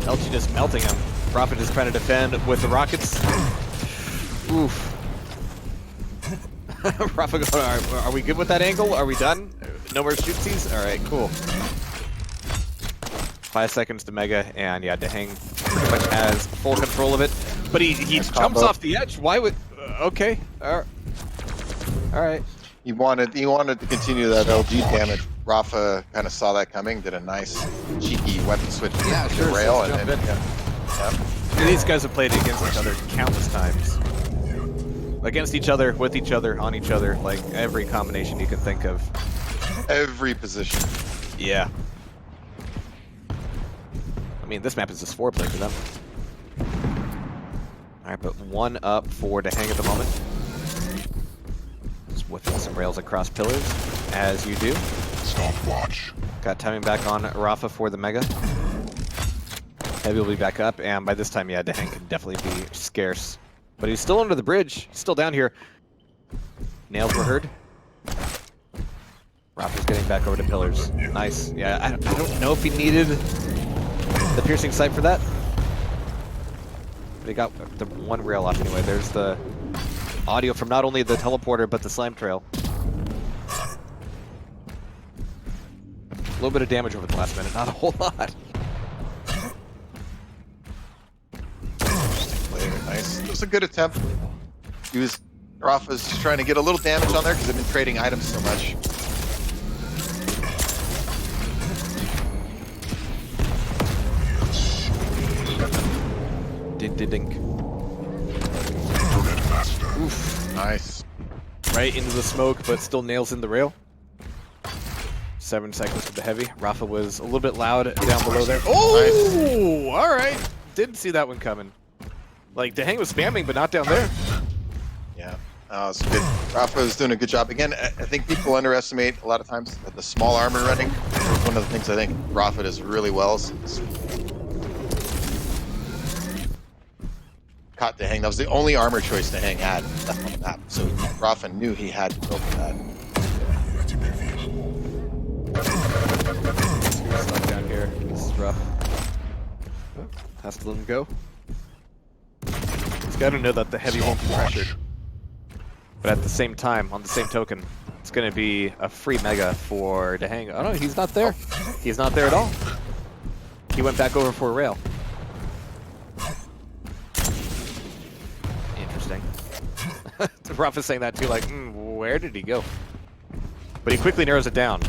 LG just melting him. Rafa just trying to defend with the rockets. Oof. Rafa, are we good with that angle? Are we done? No more shootsies? All right, cool. 5 seconds to Mega, and yeah, Dahang pretty much has full control of it. But he jumps off the edge. Why would? Okay. All right. He wanted to continue that LG damage. Rafa kind of saw that coming, did a nice cheeky weapon switch to Yeah, the sure. rail, So and then these guys have played against each other countless times. Against each other, with each other, on each other, like every combination you can think of. every position. Yeah. I mean, this map is just 4-play for them. Alright, but 1 up for Dehang at the moment. Just whipping some rails across pillars, as you do. Stopwatch. Got timing back on Rafa for the Mega. Heavy will be back up, and by this time, yeah, Dehang can definitely be scarce. But he's still under the bridge. He's still down here. Nails were heard. Rafa's getting back over to pillars. Nice. Yeah, I don't know if he needed the piercing sight for that. But he got the 1 rail off anyway. There's the audio from not only the teleporter, but the slime trail. A little bit of damage over the last minute, not a whole lot. Nice. It was a good attempt. Rafa's just trying to get a little damage on there because they've been trading items so much. Dink. Oof. Nice. Right into the smoke, but still nails in the rail. 7 seconds with the heavy. Rafa was a little bit loud down below there. Oh! Nice. Alright. Didn't see that one coming. Like, Dehang was spamming, but not down there. Yeah. It's good. Rafa is doing a good job. Again, I think people underestimate a lot of times the small armor running. It's one of the things I think Rafa does really well. Caught Dehang. That was the only armor choice Dehang had left on the map. So Rafa knew he had to go for that. Stuck down here. This is rough. Oh, has to let him go. He's got to know that the heavy won't be pressured. But at the same time, on the same token, it's going to be a free Mega for Dehang. Oh no, he's not there. He's not there at all. He went back over for a rail. Interesting. Rafa's saying that too, like, where did he go? But he quickly narrows it down.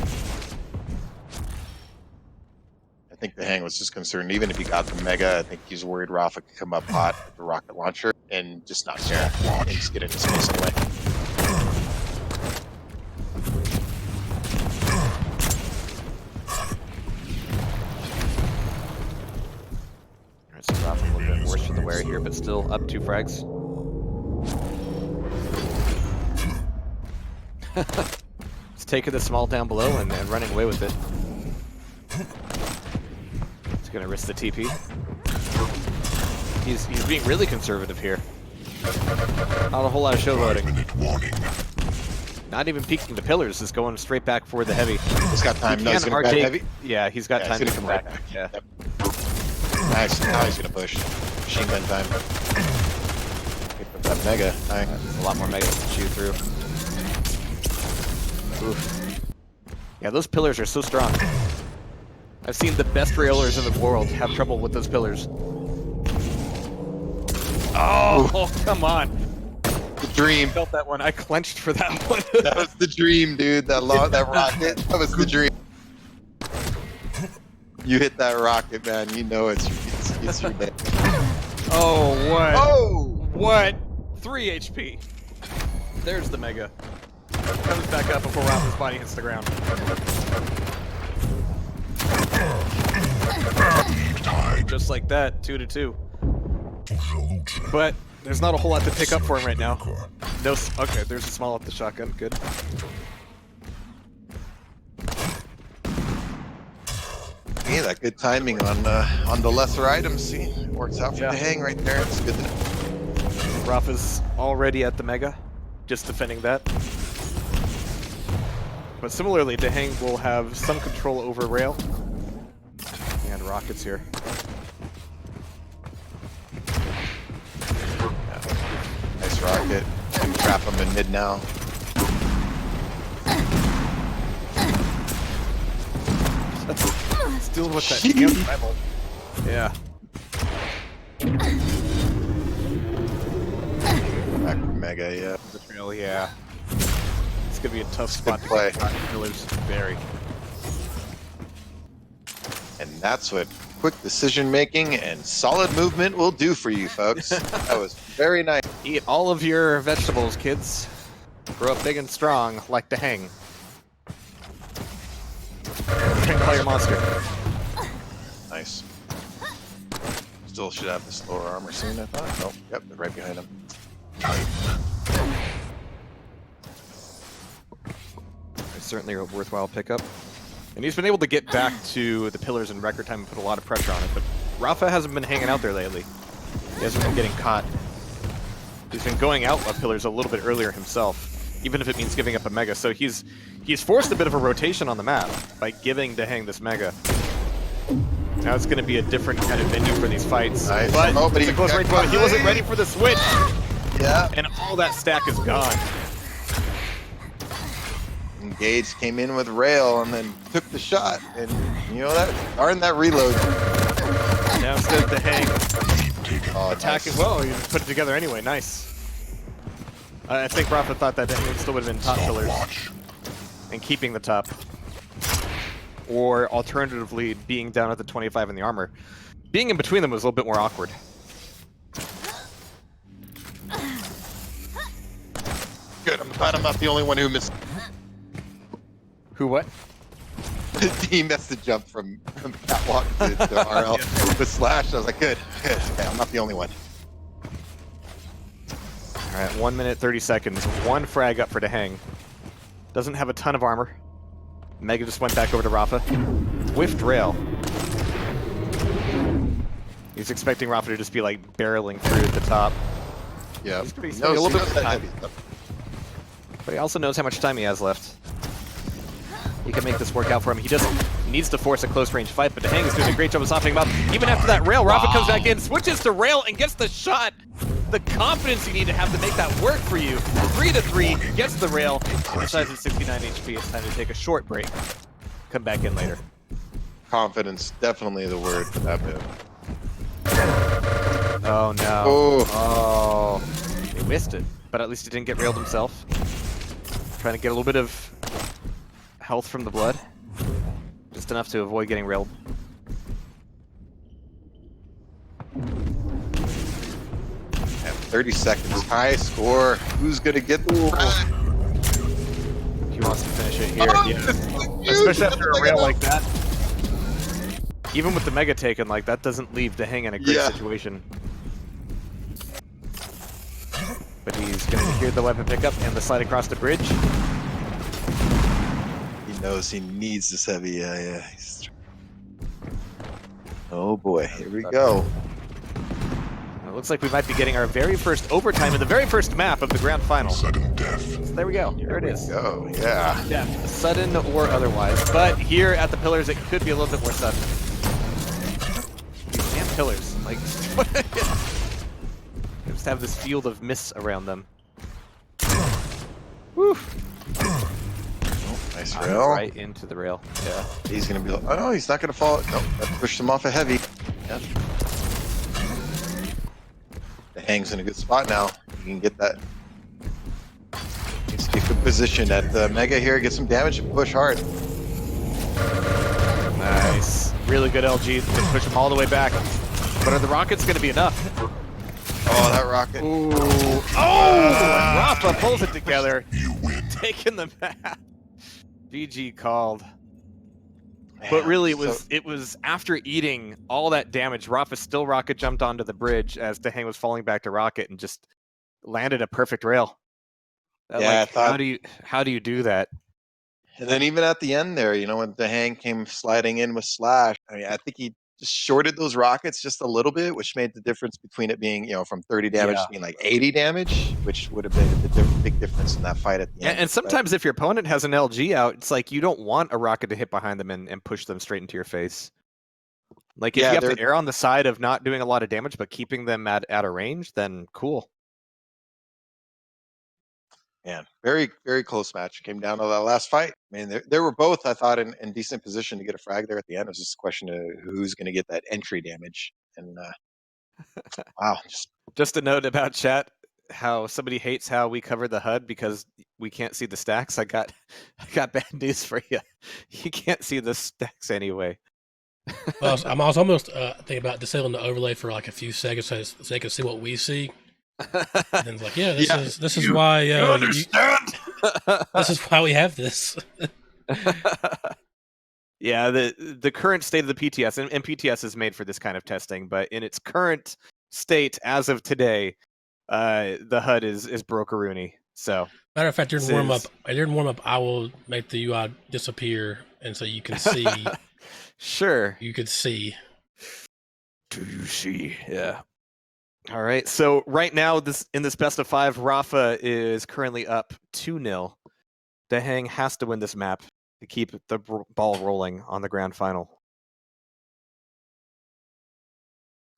I think Dehang was just concerned, even if he got the Mega, I think he's worried Rafa could come up hot with the rocket launcher and just not care and just get into space anyway. Alright, so Rafa a little bit worse for the wear here, but still up 2 frags. He's taking the small down below and running away with it. He's gonna risk the TP. He's being really conservative here. Not a whole lot of showloading. Not even peeking the pillars, just going straight back for the heavy. He's got time. No, he's gonna back heavy. Yeah, he's got time he's to gonna come right back. Yeah. Yep. Nice. Now he's gonna push. Machine gun time. Pick up that Mega. There's a lot more Megas to chew through. Oof. Yeah, those pillars are so strong. I've seen the best railers in the world have trouble with those pillars. Oh, come on. The dream. I felt that one. I clenched for that one. That was the dream, dude. That rocket. That was the dream. You hit that rocket, man. You know it's your day. Oh, what? Oh! What? 3 HP. There's the Mega. Comes back up before Rafa's body hits the ground. Just like that, 2-2. But there's not a whole lot to pick up for him right now. No, okay, there's a small up the shotgun. Good. Yeah, that good timing on the lesser items. See, it works out for Yeah. Dehang right there. It's good to know. Rafa's already at the Mega, just defending that. But similarly, Dehang will have some control over rail. And rockets here. Nice rocket. Can trap him in mid now. Still with that damn rival. Yeah. Back for Mega, yeah. The trail, yeah. It's gonna be a tough spot to play. get pillars. Very. And And that's what quick decision making and solid movement will do for you, folks. That was very nice. Eat all of your vegetables, kids. Grow up big and strong, like to hang. Can't call your monster. Nice. Still should have this lower armor soon, I thought. Nope, yep, they're right behind him. It's certainly a worthwhile pickup. And he's been able to get back to the pillars in record time and put a lot of pressure on it, but Rafa hasn't been hanging out there lately. He hasn't been getting caught. He's been going out of pillars a little bit earlier himself, even if it means giving up a mega. So he's forced a bit of a rotation on the map by giving Dehang this mega. Now it's going to be a different kind of venue for these fights. Nice. But Oh, but it's a close range moment. He wasn't ready for the switch, Yeah. and all that stack is gone. Engage came in with rail and then took the shot. And you know that? Darn that reload. Now instead of Dehang Oh, attacking, nice. well, he put it together anyway. Nice. I think Rafa thought that Dehang still would have been top pillars and keeping the top. Or alternatively, being down at the 25 in the armor. Being in between them was a little bit more awkward. Good. I'm glad I'm not the only one who missed. Who what? He missed the jump from catwalk to RL with slash. I was like, good. Okay, I'm not the only one. Alright, 1 minute, 30 seconds. One frag up for Dehang. Doesn't have a ton of armor. Mega just went back over to Rafa. Whiffed rail. He's expecting Rafa to just be like barreling through at the top. Yeah. He's gonna be spending a little bit of time. heavy. But he also knows how much time he has left. He can make this work out for him. He just needs to force a close range fight, but Dehang is doing a great job of softening him up. Even after that rail, Rafa comes back in, switches to rail, and gets the shot. The confidence you need to have to make that work for you. 3-3, gets the rail, and decides at 69 HP it's time to take a short break. Come back in later. Confidence, definitely the word for that move. Oh no. Oh. Oh. He missed it, but at least he didn't get railed himself. Trying to get a little bit of health from the blood. Just enough to avoid getting railed. And 30 seconds. High score. Who's gonna get the frag? He wants to finish it here. Oh, Yeah. this is huge. Especially after a rail like that. Even with the mega taken, like that doesn't leave Dehang in a great Yeah. situation. But he's going to hear the weapon pickup and the slide across the bridge. He knows he needs this heavy. Yeah. Oh boy, here we go. It looks like we might be getting our very first overtime in the very first map of the grand final. Sudden death. So there we go. There it is. Go, yeah. Yeah, sudden or otherwise. But here at the pillars, it could be a little bit more sudden. These damn pillars, like, they just have this field of mists around them. Woo! Nice rail. Right into the rail. Yeah. He's gonna be like, oh no, he's not gonna fall. Nope, that pushed him off a heavy. Yep. The hang's in a good spot now. You can get that. Needs to get good position at the mega here, get some damage and push hard. Nice. Really good LG to push him all the way back. But are the rockets going to be enough? Oh, that rocket. Ooh. Oh! Rafa pulls it together. Taking the map. GG called. Man, But really, so- it was after eating all that damage, Rafa still rocket jumped onto the bridge as Dehang was falling back to rocket and just landed a perfect rail. Yeah, Like, I thought- how do you do that? And then even at the end there, you know, when the hang came sliding in with slash, I mean, I think he just shorted those rockets just a little bit, which made the difference between it being, you know, from 30 damage Yeah. to being like 80 damage, which would have been a big difference in that fight at the end. And sometimes if your opponent has an LG out, it's like you don't want a rocket to hit behind them and push them straight into your face. Like if Yeah, you have they're- to err on the side of not doing a lot of damage but keeping them at a range, then cool. Man, very, very close match. Came down to that last fight. I mean, they were both, I thought, in decent position to get a frag there at the end. It was just a question of who's going to get that entry damage. And wow, Just a note about chat, how somebody hates how we covered the HUD because we can't see the stacks. I got bad news for you. You can't see the stacks anyway. Well, I was almost thinking about disabling the overlay for like a few seconds so they can see what we see. And it's like, yeah, this is why You understand? this is why we have this. Yeah, the current state of the PTS, and PTS is made for this kind of testing, but in its current state as of today, the HUD is brokeroonie. So Matter of fact, during This warm up, is- I will make the UI disappear, and so you can see. sure. You could see. Do you see? Yeah. All right. So right now, in this best of 5, Rafa is currently up 2-0. Dehang has to win this map to keep the ball rolling on the grand final.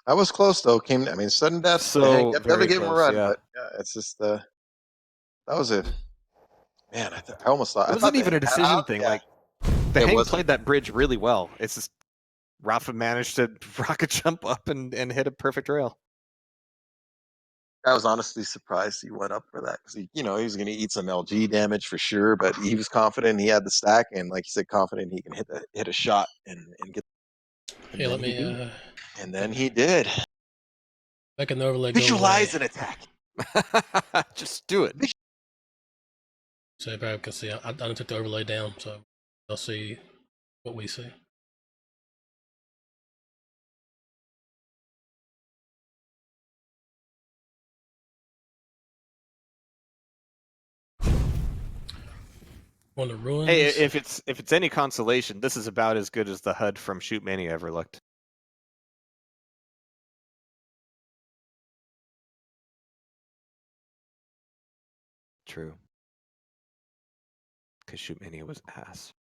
I was close though. I mean, sudden death. So kept very never getting a close, run, yeah. but yeah, it's just that was it. Man, I almost thought It I wasn't thought even a decision thing. Yeah. Like Dehang played that bridge really well. It's just Rafa managed to rocket jump up and hit a perfect rail. I was honestly surprised he went up for that because he was going to eat some LG damage for sure, but he was confident he had the stack and, like you said, confident he can hit a shot and get. Hey, let me. And then he did. Back an overlay. Visualize an attack. Just do it. So everybody can see. I took the overlay down, so they'll see what we see. On the ruins. Hey, if it's any consolation, this is about as good as the HUD from Shoot Mania ever looked. True. Because Shoot Mania was ass.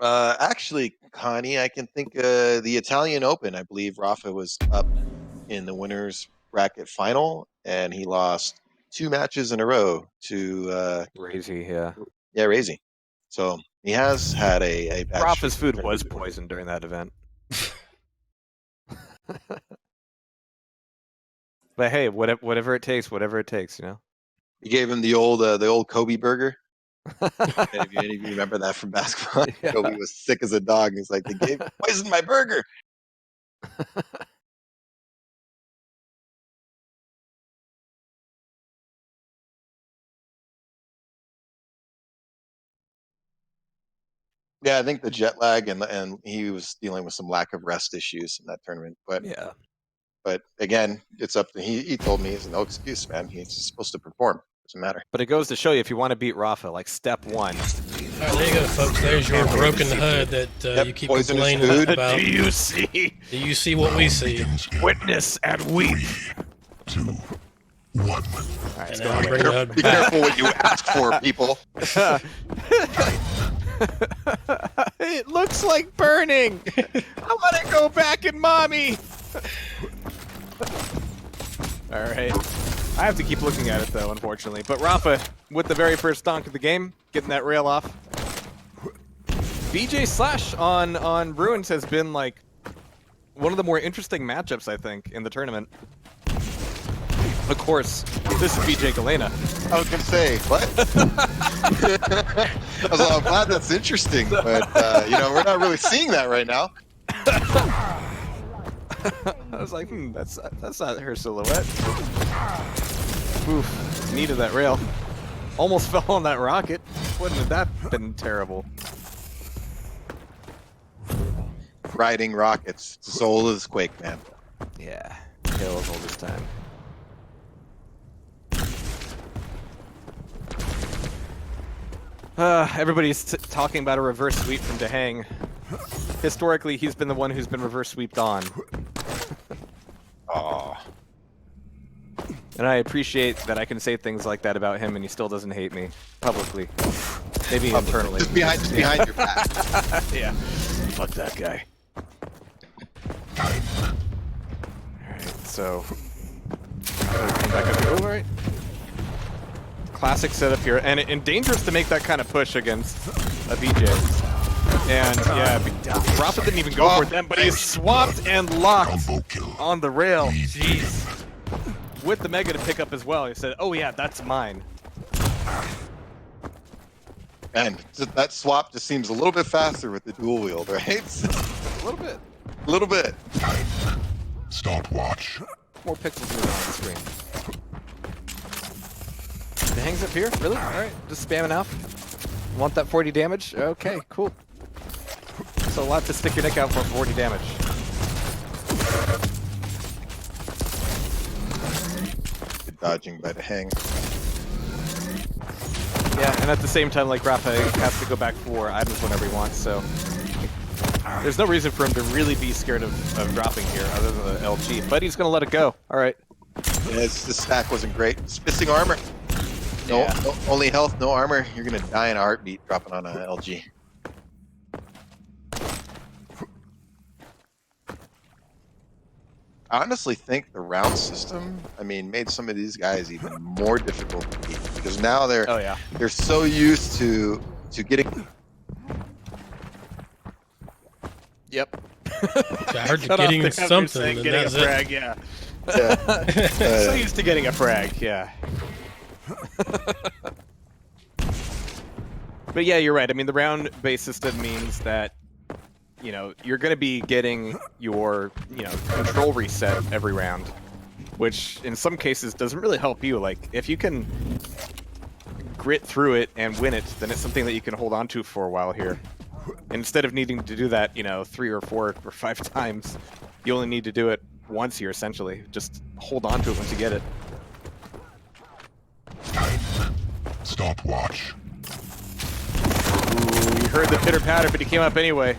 Actually, Connie, I can think the Italian Open. I believe Rafa was up in the winners bracket final, and he lost 2 matches in a row to Crazy, yeah. Razy. So he has had a bad Rafa's streak. food was poisoned during that event. But hey, whatever it takes, you know. You gave him the old Kobe burger. If any of you remember that from basketball, Yeah. Kobe was sick as a dog. He's like, they poisoned my burger. Yeah, I think the jet lag and he was dealing with some lack of rest issues in that tournament. But Yeah. But again, it's up to he told me it's no excuse, man. He's supposed to perform. Doesn't matter. But it goes to show you if you want to beat Rafa, like step 1. All right, there you go, folks. There's your broken HUD that you keep poisonous complaining food. about. Do you see? Do you see what we see? Witness and weep. 2, 1. All right, And now bring the HUD Be back. careful what you ask for, people. It looks like burning. I want to go back and mommy. All right. I have to keep looking at it though, unfortunately. But Rafa, with the very first donk of the game, getting that rail off. BJ Slash on Ruins has been like one of the more interesting matchups, I think, in the tournament. Of course, this is BJ Galena. I was gonna say what? I'm glad that's interesting, but we're not really seeing that right now. I was like, that's not her silhouette. Oof, needed that rail. Almost fell on that rocket. Wouldn't have that been terrible? Riding rockets. It's as old as Quake, man. Yeah, tale as old as time. Everybody's talking about a reverse sweep from Dehang. Historically, he's been the one who's been reverse sweeped on. Oh. And I appreciate that I can say things like that about him and he still doesn't hate me publicly. Maybe internally. Just behind your back. Yeah. Fuck that guy. Alright, so come back up here. Oh, alright. Classic setup here, and dangerous to make that kind of push against a BJ. And yeah, Rafa didn't even go for it then, but he's swapped and locked on the rail. Jeez. With the Mega to pick up as well. He said, oh yeah, that's mine. Man, that swap just seems a little bit faster with the dual wield, right? A little bit. A little bit. Stopwatch. More pixels moving on the screen. The hangs up here? Really? Alright, just spamming out. Want that 40 damage? Okay, cool. So a lot to stick your neck out for 40 damage. Good dodging by the hang. Yeah, and at the same time, like, Rafa has to go back for items whenever he wants, so there's no reason for him to really be scared of dropping here other than the LG, but he's gonna let it go. Alright. Yeah, the stack wasn't great. It's missing armor. No, Yeah. no, only health, no armor. You're gonna die in a heartbeat dropping on an LG. I honestly think the round system, I mean, made some of these guys even more difficult to beat because now they're so used to getting. Yep. I heard you getting something. And Getting a that's it. frag, yeah. Yeah. So used to getting a frag, yeah. But yeah, you're right. I mean, the round-based system means that, you know, you're going to be getting your, you know, control reset every round, which in some cases doesn't really help you. Like, if you can grit through it and win it, then it's something that you can hold on to for a while here. Instead of needing to do that, you know, 3 or 4 or 5 times, you only need to do it once here, essentially. Just hold on to it once you get it. Stopwatch. Ooh, you heard the pitter-patter, but he came up anyway.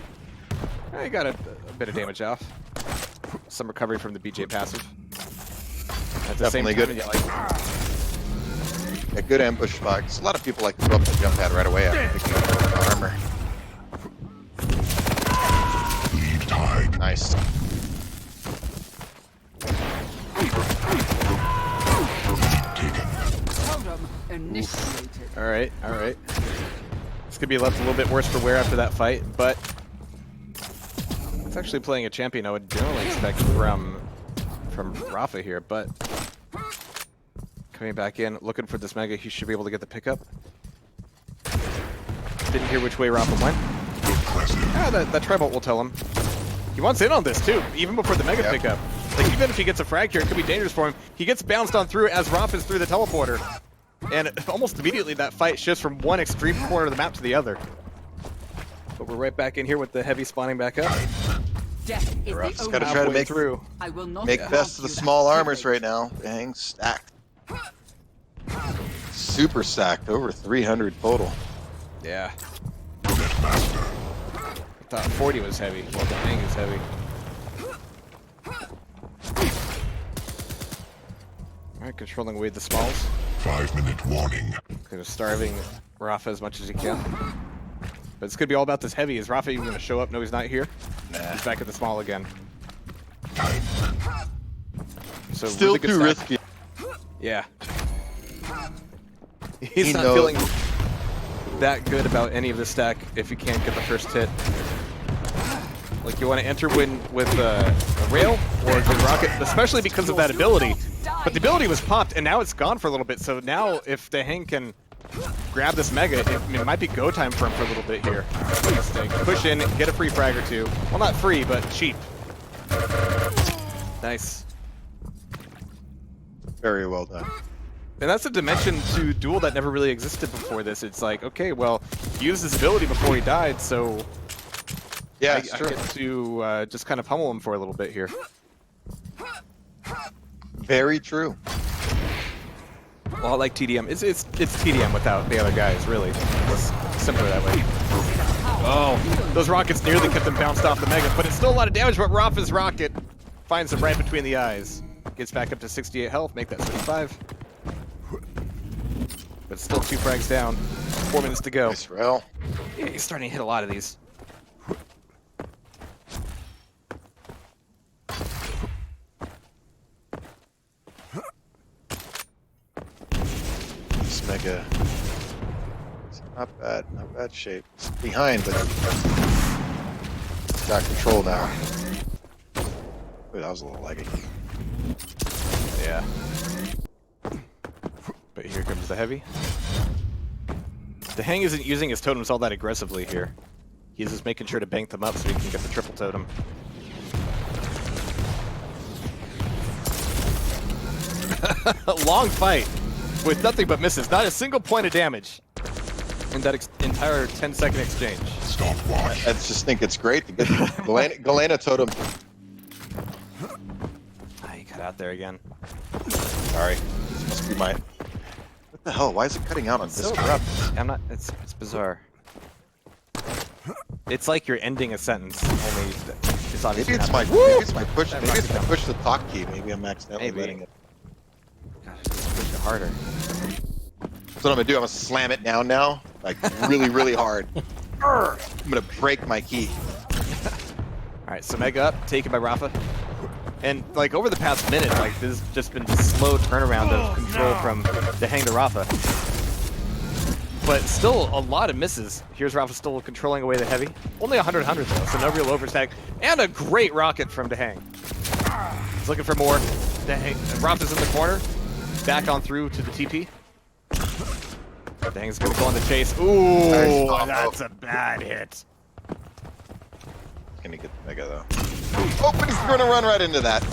He got a bit of damage off. Some recovery from the BJ passive. At the Definitely same good. time, yeah, like, A good ambush spot. 'Cause a lot of people like to go up and jump pad right away after picking up armor. Lead tied. Nice. Taken. Totem initiated. alright, alright. This could be left a little bit worse for wear after that fight, but it's actually playing a champion I would generally expect from Rafa here, but coming back in, looking for this mega, he should be able to get the pickup. Didn't hear which way Rafa went. Ah, that Tribolt will tell him. He wants in on this too, even before the mega pickup. Like, even if he gets a frag here, it could be dangerous for him. He gets bounced on through as Rafa's through the teleporter. And almost immediately that fight shifts from one extreme corner of the map to the other. But we're right back in here with the heavy spawning back up. Death is Ruff's the gotta only try to Halfway make through. I will not Make grant best of the you that small armors privilege. right now. Dang, stacked. Super stacked, over 300 total. Yeah. I thought 40 was heavy. Well, the hang is heavy. Alright, controlling away the smalls. 5-minute warning. Kind of starving Rafa as much as he can. But it's gonna be all about this heavy. Is Rafa even gonna show up? No, he's not here. Nah. He's back at the small again. So Still really good too stack. risky. Yeah. He's He not knows. feeling that good about any of this stack if you can't get the first hit. Like, you want to enter with a rail or a good rocket, especially because of that ability. But the ability was popped, and now it's gone for a little bit. So now, if the Hang can grab this mega, it might be go time for him for a little bit here. Push in, get a free frag or two. Well, not free, but cheap. Nice. Very well done. And that's a dimension to Duel that never really existed before this. It's like, okay, well, he used his ability before he died, so Yeah, I it's true. get to just kind of pummel him for a little bit here. Very true. Well, I like TDM. It's TDM without the other guys, really. It's simpler that way. Oh, those rockets nearly kept him bounced off the mega, but it's still a lot of damage, but Rafa's rocket finds him right between the eyes. Gets back up to 68 health, make that 75. But it's still 2 frags down. 4 minutes to go. Nice rail. Yeah, he's starting to hit a lot of these. This mega. It's not bad shape. It's behind, but it's got control now. Ooh, that was a little laggy. Yeah. But here comes the heavy. Dehang isn't using his totems all that aggressively here. He's just making sure to bank them up so he can get the triple totem. Long fight with nothing but misses. Not a single point of damage in that entire 10-second exchange. I just think it's great to get Galena totem. Ah, he cut out there again. Sorry, this must be my. What the hell? Why is it cutting out on So Discord? abrupt. I'm not. It's bizarre. It's like you're ending a sentence. Only it's obviously Maybe it's not. my push. Maybe it's my push the talk key. Maybe I'm accidentally Maybe. letting it. Gosh, just push it harder. That's what I'm gonna do. I'm gonna slam it down now, like really, really hard. I'm gonna break my key. All right, so Mega up, taken by Rafa. And like over the past minute, like this has just been a slow turnaround of control from Dehang to Rafa. But still a lot of misses. Here's Rafa still controlling away the heavy. Only 100 though, so no real overstack. And a great rocket from Dehang. He's looking for more. Dehang, Rafa's in the corner. Back on through to the TP. Dehang's gonna go on the chase. Ooh, Nice. that's a bad hit. Gonna get the Mega though. Oh, but he's gonna run right into that.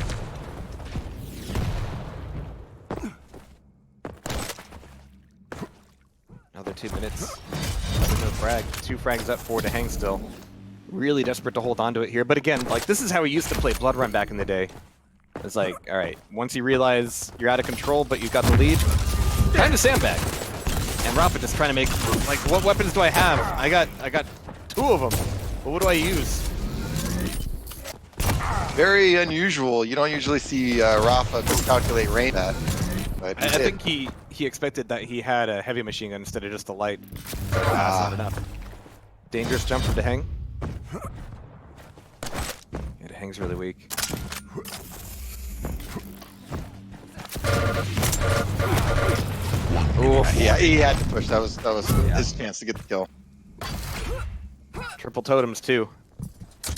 Another 2 minutes. Another frag. 2 frags up for Dehang still. Really desperate to hold on to it here. But again, like this is how we used to play Blood Run back in the day. It's like, all right, once you realize you're out of control, but you've got the lead, time to sandbag. And Rafa just trying to make, like, what weapons do I have? I got 2 of them. But what do I use? Very unusual. You don't usually see Rafa miscalculate range that. But I he did. think he expected that he had a heavy machine gun instead of just a light. That's not enough. Dangerous jump from Dehang. Yeah, Dehang's really weak. Ooh, Yeah, he had to push. That was his chance to get the kill. triple totems too.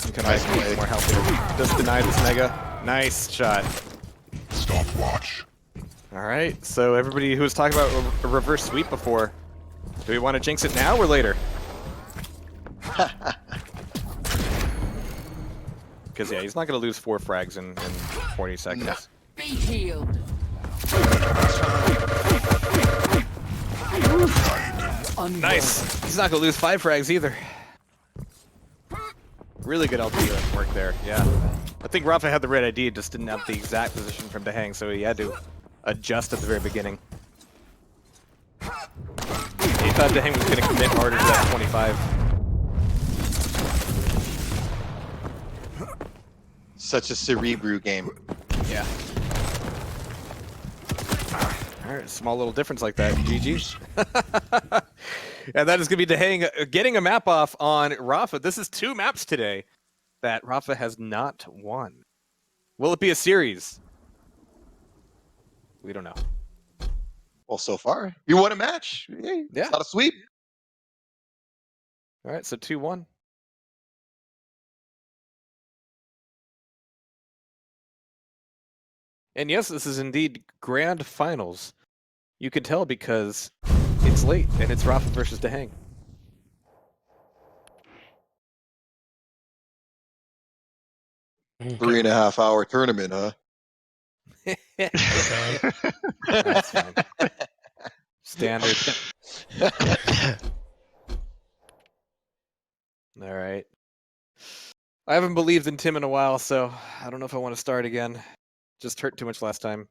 You can Nice make play. more health here. Just deny this Mega. Nice shot. Stopwatch. All right, so everybody who was talking about a reverse sweep before, do we want to jinx it now or later? Because yeah, he's not going to lose 4 frags in 40 seconds. No. Be healed. Nice. He's not going to lose 5 frags either. Really good LT work there. Yeah. I think Rafa had the right idea, just didn't have the exact position from Dehang, so he had to adjust at the very beginning. He thought Dehang was going to commit harder to that 25. Such a Cerebru game. Yeah. Alright, small little difference like that. GG's. And that is going to be Dehang getting a map off on Rafa. This is 2 maps today that Rafa has not won. Will it be a series? We don't know. Well, so far, you won a match. Yeah. Yeah. It's not a sweep. Alright, so 2-1. And yes, this is indeed grand finals. You can tell because it's late and it's Rafa versus Dehang. Okay. 3.5 hour tournament, huh? That's fine. Standard. All right. I haven't believed in Tim in a while, so I don't know if I want to start again. Just hurt too much last time.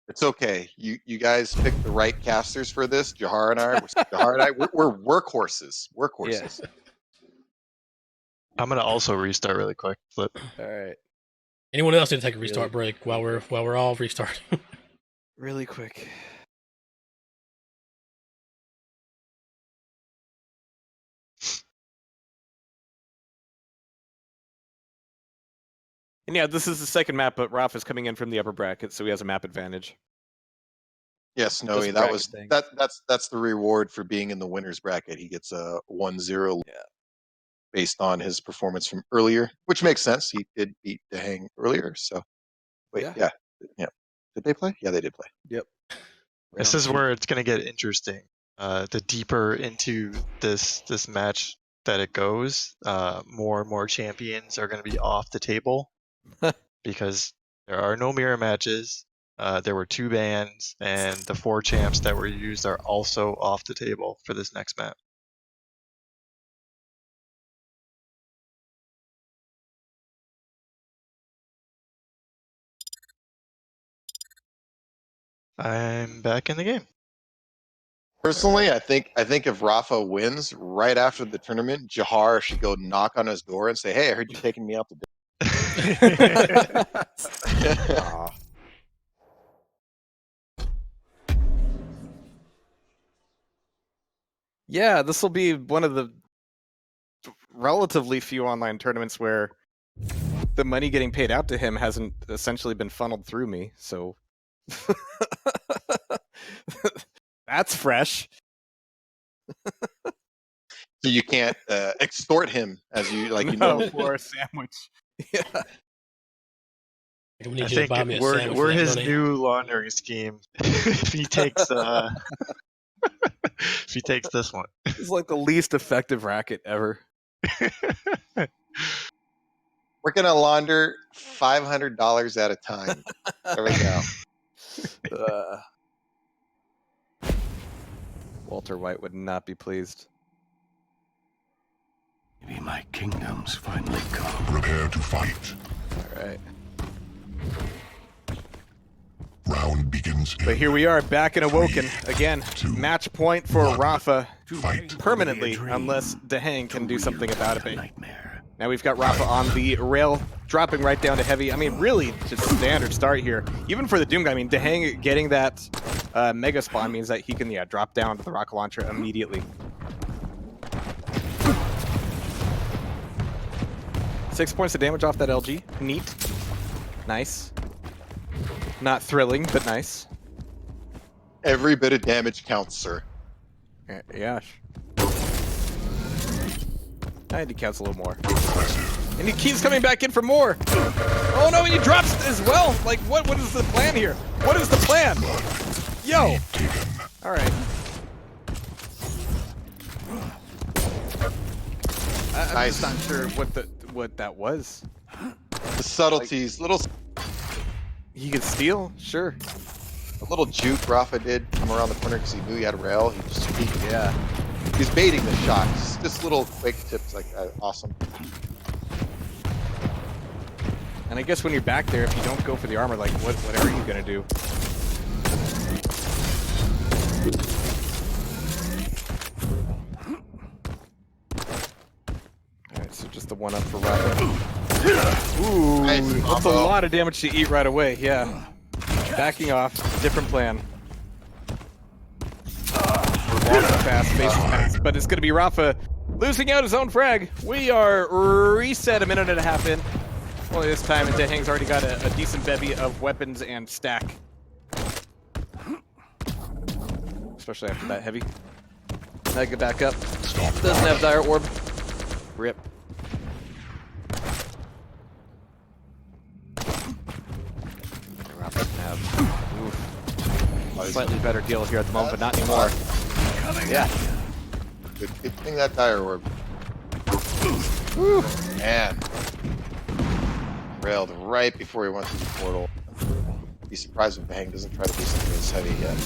It's okay. You guys picked the right casters for this. Jehar and I, we're workhorses. Workhorses. Yeah. I'm gonna also restart really quick. Flip. All right. Anyone else need to take a restart break while we're all restarting? Really quick. And yeah, this is the second map, but Rafa's coming in from the upper bracket, so he has a map advantage. Yes, Snowy. Just That bracket was thing. that's the reward for being in the winners bracket. He gets a 1-0 Yeah. based on his performance from earlier, which makes sense. He did beat Dehang earlier. So wait, Yeah. yeah. Did they play? Yeah, they did play. Yep. This is where it's gonna get interesting. the deeper into this match that it goes, more and more champions are going to be off the table because there are no mirror matches. There were 2 bans, and the 4 champs that were used are also off the table for this next map. I'm back in the game. Personally, I think if Rafa wins right after the tournament, Jehar should go knock on his door and say, "Hey, I heard you taking me out to dinner." Aw. Yeah, this will be one of the relatively few online tournaments where the money getting paid out to him hasn't essentially been funneled through me, so that's fresh. So you can't extort him as you like. You No, know, for a sandwich. Yeah. We need I you to think buy me a sandwich for we're that his money. new laundering scheme. If he takes if he takes this one. It's like the least effective racket ever. we're gonna launder $500 at a time. There we go. Walter White would not be pleased. Maybe my kingdom's finally come. Prepare to fight. All right. Round begins. But here we are, back and awoken again. 2, Match point for 1. Rafa Fight. permanently, unless Dehang can do something about it. Now we've got Rafa on the rail, dropping right down to heavy. I mean, really just standard start here. Even for the Doom guy, I mean, Dehang getting that mega spawn means that he can, drop down to the rocket launcher immediately. 6 points of damage off that LG. Neat. Nice. Not thrilling, but nice. Every bit of damage counts, sir. Yeah. I had to counts a little more. And he keeps coming back in for more. Oh no, and he drops as well. Like, what is the plan here? What is the plan? Yo. All right. I'm just not sure what that was. The subtleties, He could steal, sure. a little juke Rafa did come around the corner because he knew he had a rail. Yeah. He's baiting the shots. Just little quick tips like that. Awesome. And I guess when you're back there, if you don't go for the armor, like, what are you gonna do? Alright, so just the one up for Rafa. Ooh, Nice that's a combo. lot of damage to eat right away, yeah. Backing off, different plan. Walking fast, faces fast, but it's gonna be Rafa losing out his own frag. We are reset a minute and a half in. Only this time, and Dehang's already got a decent bevy of weapons and stack. Especially after that heavy. I get back up. Doesn't have Dire Orb. Rip. Rafa doesn't have. Oof. Slightly better deal here at the moment, but not anymore. Yeah. Good thing that dire orb. Man. Railed right before he went through the portal. Be surprised if Bang doesn't try to do something this heavy yet.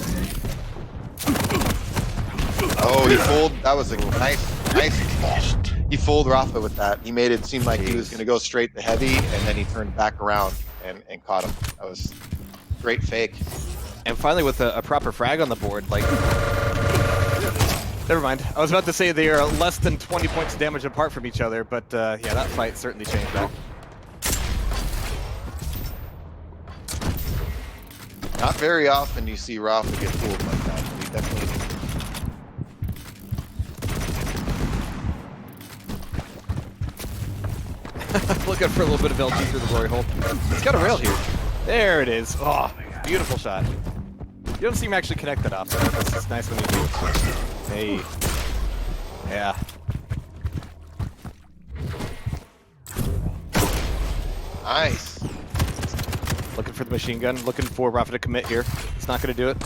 Oh, he fooled. That was a nice. He fooled Rafa with that. He made it seem like he was going to go straight to heavy, and then he turned back around and caught him. That was great fake. And finally, with a proper frag on the board, like. Never mind. I was about to say they are less than 20 points of damage apart from each other, but yeah, that fight certainly changed that. Not very often you see Rafa get fooled like that. He definitely. Looking for a little bit of LG through the glory hole. He's got a rail here. There it is. Oh, beautiful shot. You don't see him actually connect that off, so it's nice when you do. Hey. Yeah. Nice. Looking for the machine gun. Looking for Rafa to commit here. It's not going to do it.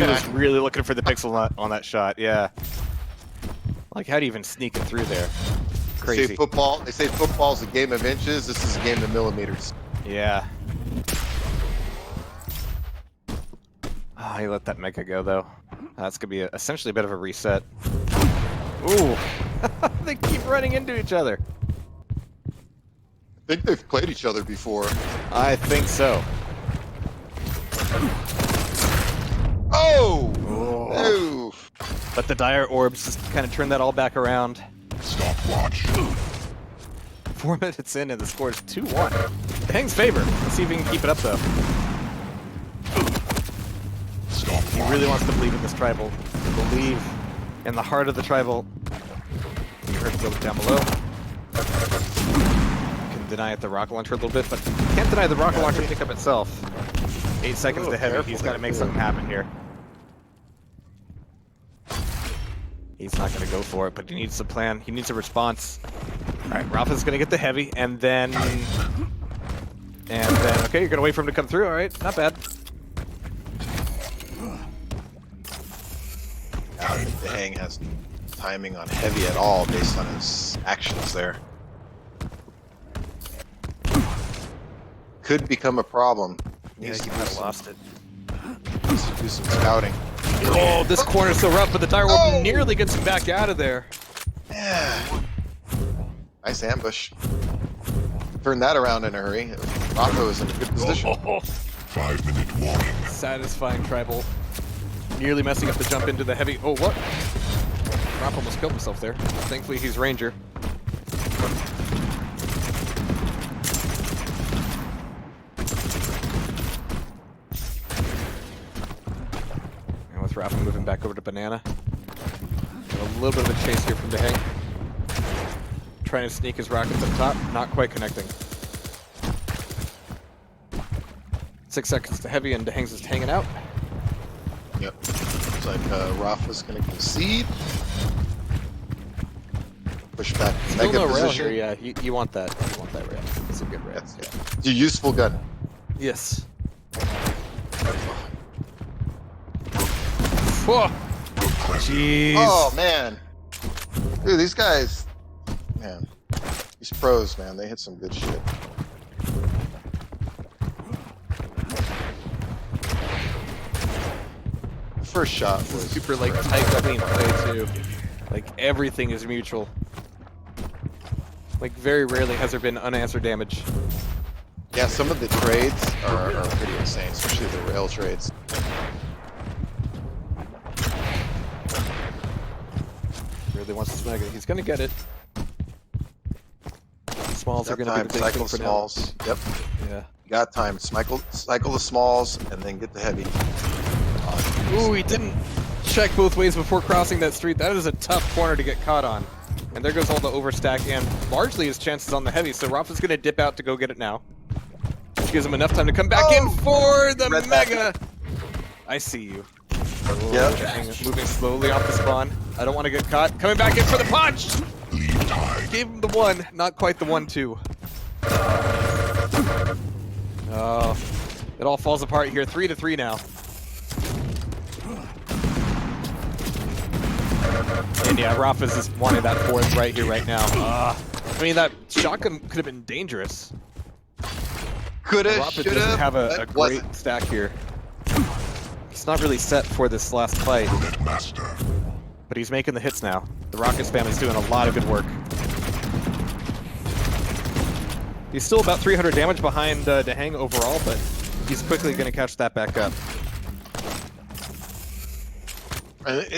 he was really looking for the pixel on that shot. Yeah. Like, how do you even sneak it through there? Crazy. They say football's a game of inches. This is a game of millimeters. Yeah. Oh, he let that Mega go, though. That's going to be essentially a bit of a reset. Ooh. They keep running into each other. I think they've played each other before. I think so. Oh! Oh. Oof. But the Dire Orbs just kind of turn that all back around. Stopwatch. 4 minutes in and the score is 2-1. Dahang's favor. Let's see if he can keep it up, though. He really wants to believe in this tribal. Believe in the heart of the tribal. You heard it go down below. Can deny it the rocket launcher a little bit, but can't deny the rocket launcher pick up itself. 8 seconds to heavy. He's got to make something happen here. He's not going to go for it, but he needs a plan. He needs a response. All right, Rafa's going to get the heavy, and then, okay, you're going to wait for him to come through. All right, not bad. I don't think Dahang has timing on heavy at all based on his actions there. Could become a problem. Yeah, he might have lost it. Needs to do some scouting. Oh, this corner's so rough, but the Dire Orb nearly gets him back out of there. Yeah. Nice ambush. Turn that around in a hurry. Rafa is in a good position. 5-minute warning. Satisfying tribal. Nearly messing up the jump into the heavy. Oh, what? Rafa almost killed himself there. Thankfully, he's Ranger. And with Rafa moving back over to Banana. A little bit of a chase here from Dahang. Trying to sneak his rockets up top, not quite connecting. 6 seconds to heavy, and Dahang's just hanging out. Yep. Looks like Rafa's going to concede. Push back. Still Mega no rail position. here, yeah. You want that. You want that rail. It's a good rail. That's it's a useful gun. Yes. Whoa! Jeez. Oh, man. Dude, these guys, man. These pros, man, they hit some good shit. First shot was Super like tight, clean play too. Like everything is mutual. Like very rarely has there been unanswered damage. yeah. Some of the trades are pretty insane, especially the rail trades. Really wants to snag it. He's gonna get it. Smalls are Got gonna time. be the big Cycle thing for smalls. Yep. now. Yeah. You got time. Cycle the smalls and then get the heavy. Ooh, he didn't check both ways before crossing that street. That is a tough corner to get caught on. And there goes all the overstack and largely his chances on the heavy. So Rafa's gonna dip out to go get it now. Which gives him enough time to come back in for the Read mega. that. I see you. Yep. Moving slowly off the spawn. I don't want to get caught. Coming back in for the punch! Lead tide. Gave him the 1, not quite the 1-2. Oh, it all falls apart here. 3-3 now. And yeah, Rafa's just wanting that 4th right here, right now. I mean, that shotgun could have been dangerous. Coulda, Rafa shoulda. doesn't have a but great wasn't. stack here. He's not really set for this last fight, Bullet master. but he's making the hits now. The rocket spam is doing a lot of good work. He's still about 300 damage behind Dahang overall, but he's quickly going to catch that back up.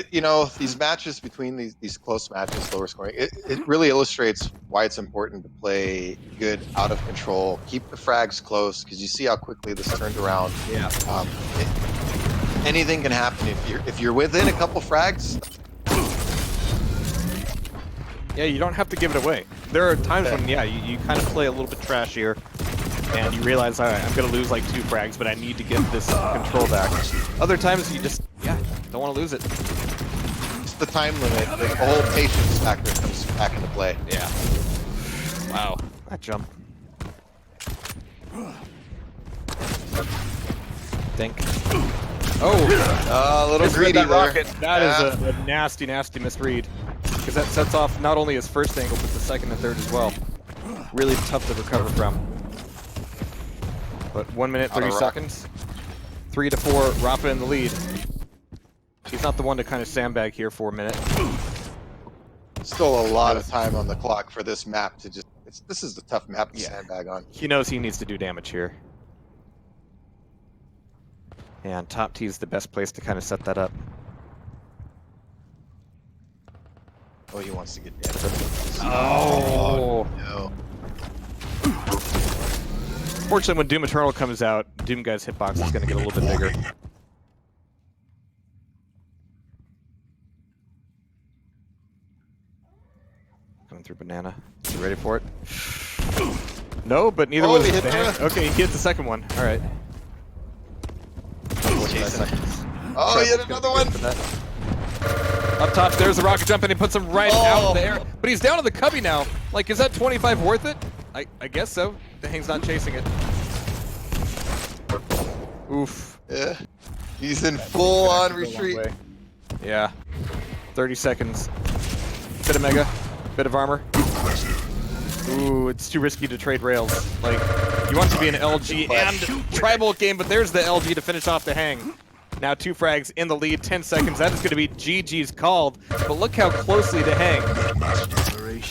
You know, these matches between these close matches, lower scoring, it really illustrates why it's important to play good out of control. Keep the frags close because you see how quickly this turned around. Yeah. Anything can happen if you're within a couple frags. Yeah, you don't have to give it away. There are times when, yeah, you kind of play a little bit trashier, and you realize, all right, I'm going to lose like 2 frags, but I need to get this control back. Other times, you just, yeah, don't want to lose it. It's the time limit. The whole patience factor comes back into play. Yeah. Wow, that jump. Think. Oh, A little misread greedy that there. rocket. That is a nasty, nasty misread. Because that sets off not only his first angle, but the second and third as well. Really tough to recover from. But 1 minute, 30 seconds. 3 to 4, Rafa in the lead. He's not the one to kind of sandbag here for a minute. Still a lot of time on the clock for this map to just. This is the tough map to sandbag on. He knows he needs to do damage here. And top T is the best place to kind of set that up. Oh, he wants to get damage. Oh! No. Fortunately, when Doom Eternal comes out, Doom Guy's hitbox is going to get a little bit bigger. Coming through Banana. You ready for it? No, but neither was he hit the hand. Okay, he hit the second one. All right. Oh, yet another one. Up top, there's the rocket jump, and he puts him right out there. But he's down to the cubby now. Like, is that 25 worth it? I guess so. The Hang's not chasing it. Oof. Yeah. He's in full-on retreat. Yeah. 30 seconds. Bit of mega. Bit of armor. Ooh, it's too risky to trade rails. Like, you want to be an LG and tribal game, but there's the LG to finish off the Hang. Now 2 frags in the lead, 10 seconds. That is going to be GG's called. But look how closely the Hang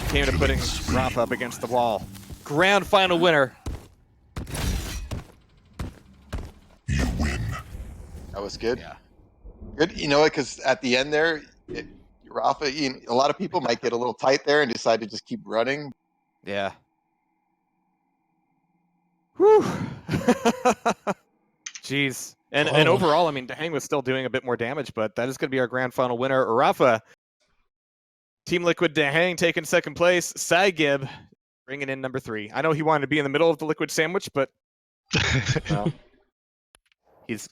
came to putting Rafa up against the wall. Grand final winner. You win. That was good. Yeah. Good. You know what? Because at the end there, Rafa, a lot of people might get a little tight there and decide to just keep running. Yeah. Whew. Jeez. And overall, I mean, Dahang was still doing a bit more damage, but that is going to be our grand final winner. Rafa, Team Liquid Dahang taking second place. Saigib bringing in number 3. I know he wanted to be in the middle of the liquid sandwich, but well,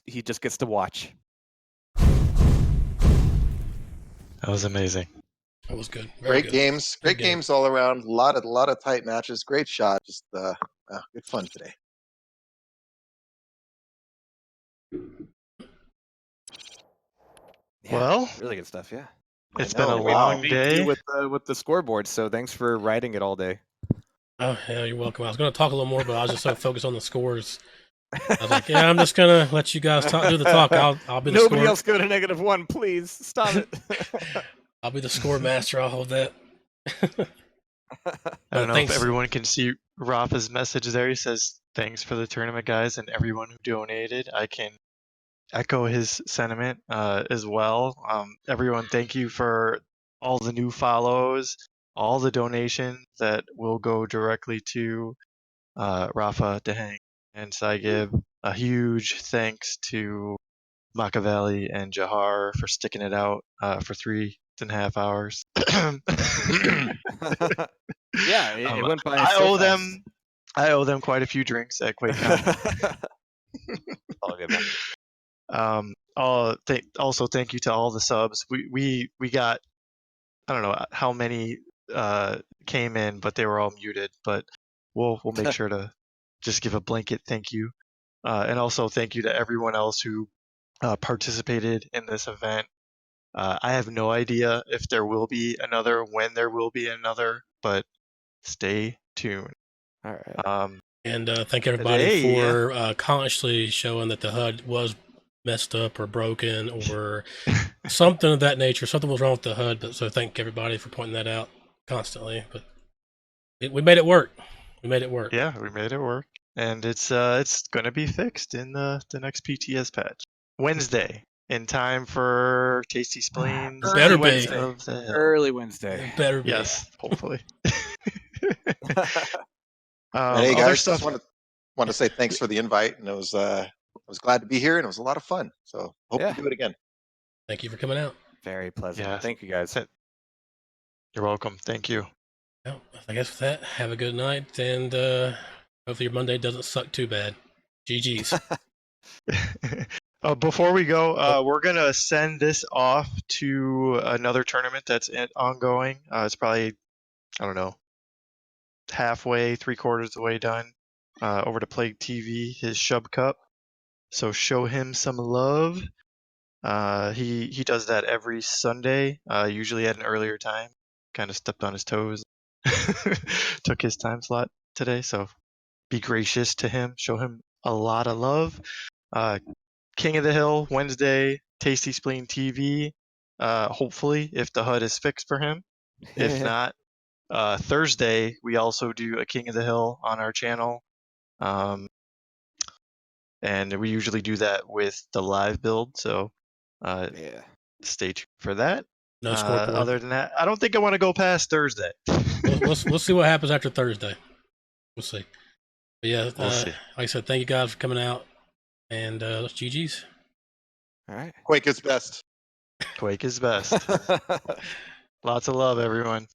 he just gets to watch. That was amazing. That was good. Very Great good. games. Great Good game. games all around. A lot of tight matches. Great shot. Just good fun today. Yeah, Well, really good stuff. Yeah. it's I know, been a wow. long day. with the scoreboard. So thanks for writing it all day. Oh, yeah, you're welcome. I was going to talk a little more, but I was just so focused on the scores. I was like, yeah, I'm just going to let you guys do the talk. I'll be the Nobody score. else go to -1, please. Stop it. I'll be the score master. I'll hold that. I don't know Thanks. if everyone can see Rafa's message there. He says, thanks for the tournament, guys, and everyone who donated. I can echo his sentiment as well. Everyone, thank you for all the new follows, all the donations that will go directly to Rafa, Dahang, and Saigib. A huge thanks to Makaveli and Jehar for sticking it out for 3.5 hours. Yeah, it went by. I so owe fast. them. I owe them quite a few drinks at Quake. All good, man. Also, thank you to all the subs. We got, I don't know how many came in, but they were all muted. But we'll make sure to just give a blanket thank you, and also thank you to everyone else who participated in this event. I have no idea if there will be another, when there will be another, but stay tuned. All right. And thank everybody Today, for consciously showing that the HUD was messed up or broken or something of that nature. Something was wrong with the HUD. But so thank everybody for pointing that out constantly. But we made it work. We made it work. Yeah, we made it work, and it's gonna be fixed in the next PTS patch Wednesday in time for Tasty Spleens. It better be. Wednesday. Of the Hill. Early Wednesday. It better be. Yes, hopefully. And hey other guys, stuff. just want to say thanks for the invite, and I was glad to be here, and it was a lot of fun. So hope Yeah. to do it again. Thank you for coming out. Very pleasant. Yeah. Thank you, guys. You're welcome. Thank you. Well, I guess with that, have a good night, and hopefully your Monday doesn't suck too bad. GG's. Before we go, we're gonna send this off to another tournament that's ongoing. It's probably, I don't know, halfway, 3/4 the way done. Over to Plague TV, his Shub Cup. So show him some love. He does that every Sunday, usually at an earlier time. Kind of stepped on his toes, took his time slot today. So be gracious to him, show him a lot of love. King of the Hill Wednesday, Tasty Spleen TV. Hopefully, if the HUD is fixed for him. If not, Thursday we also do a King of the Hill on our channel. And we usually do that with the live build. So Yeah. stay tuned for that. No scoreboard. Other than that, I don't think I want to go past Thursday. We'll see what happens after Thursday. We'll see. But yeah, We'll see. like I said, thank you guys for coming out, and let's GG's. All right. Quake is best. Quake is best. Lots of love, everyone.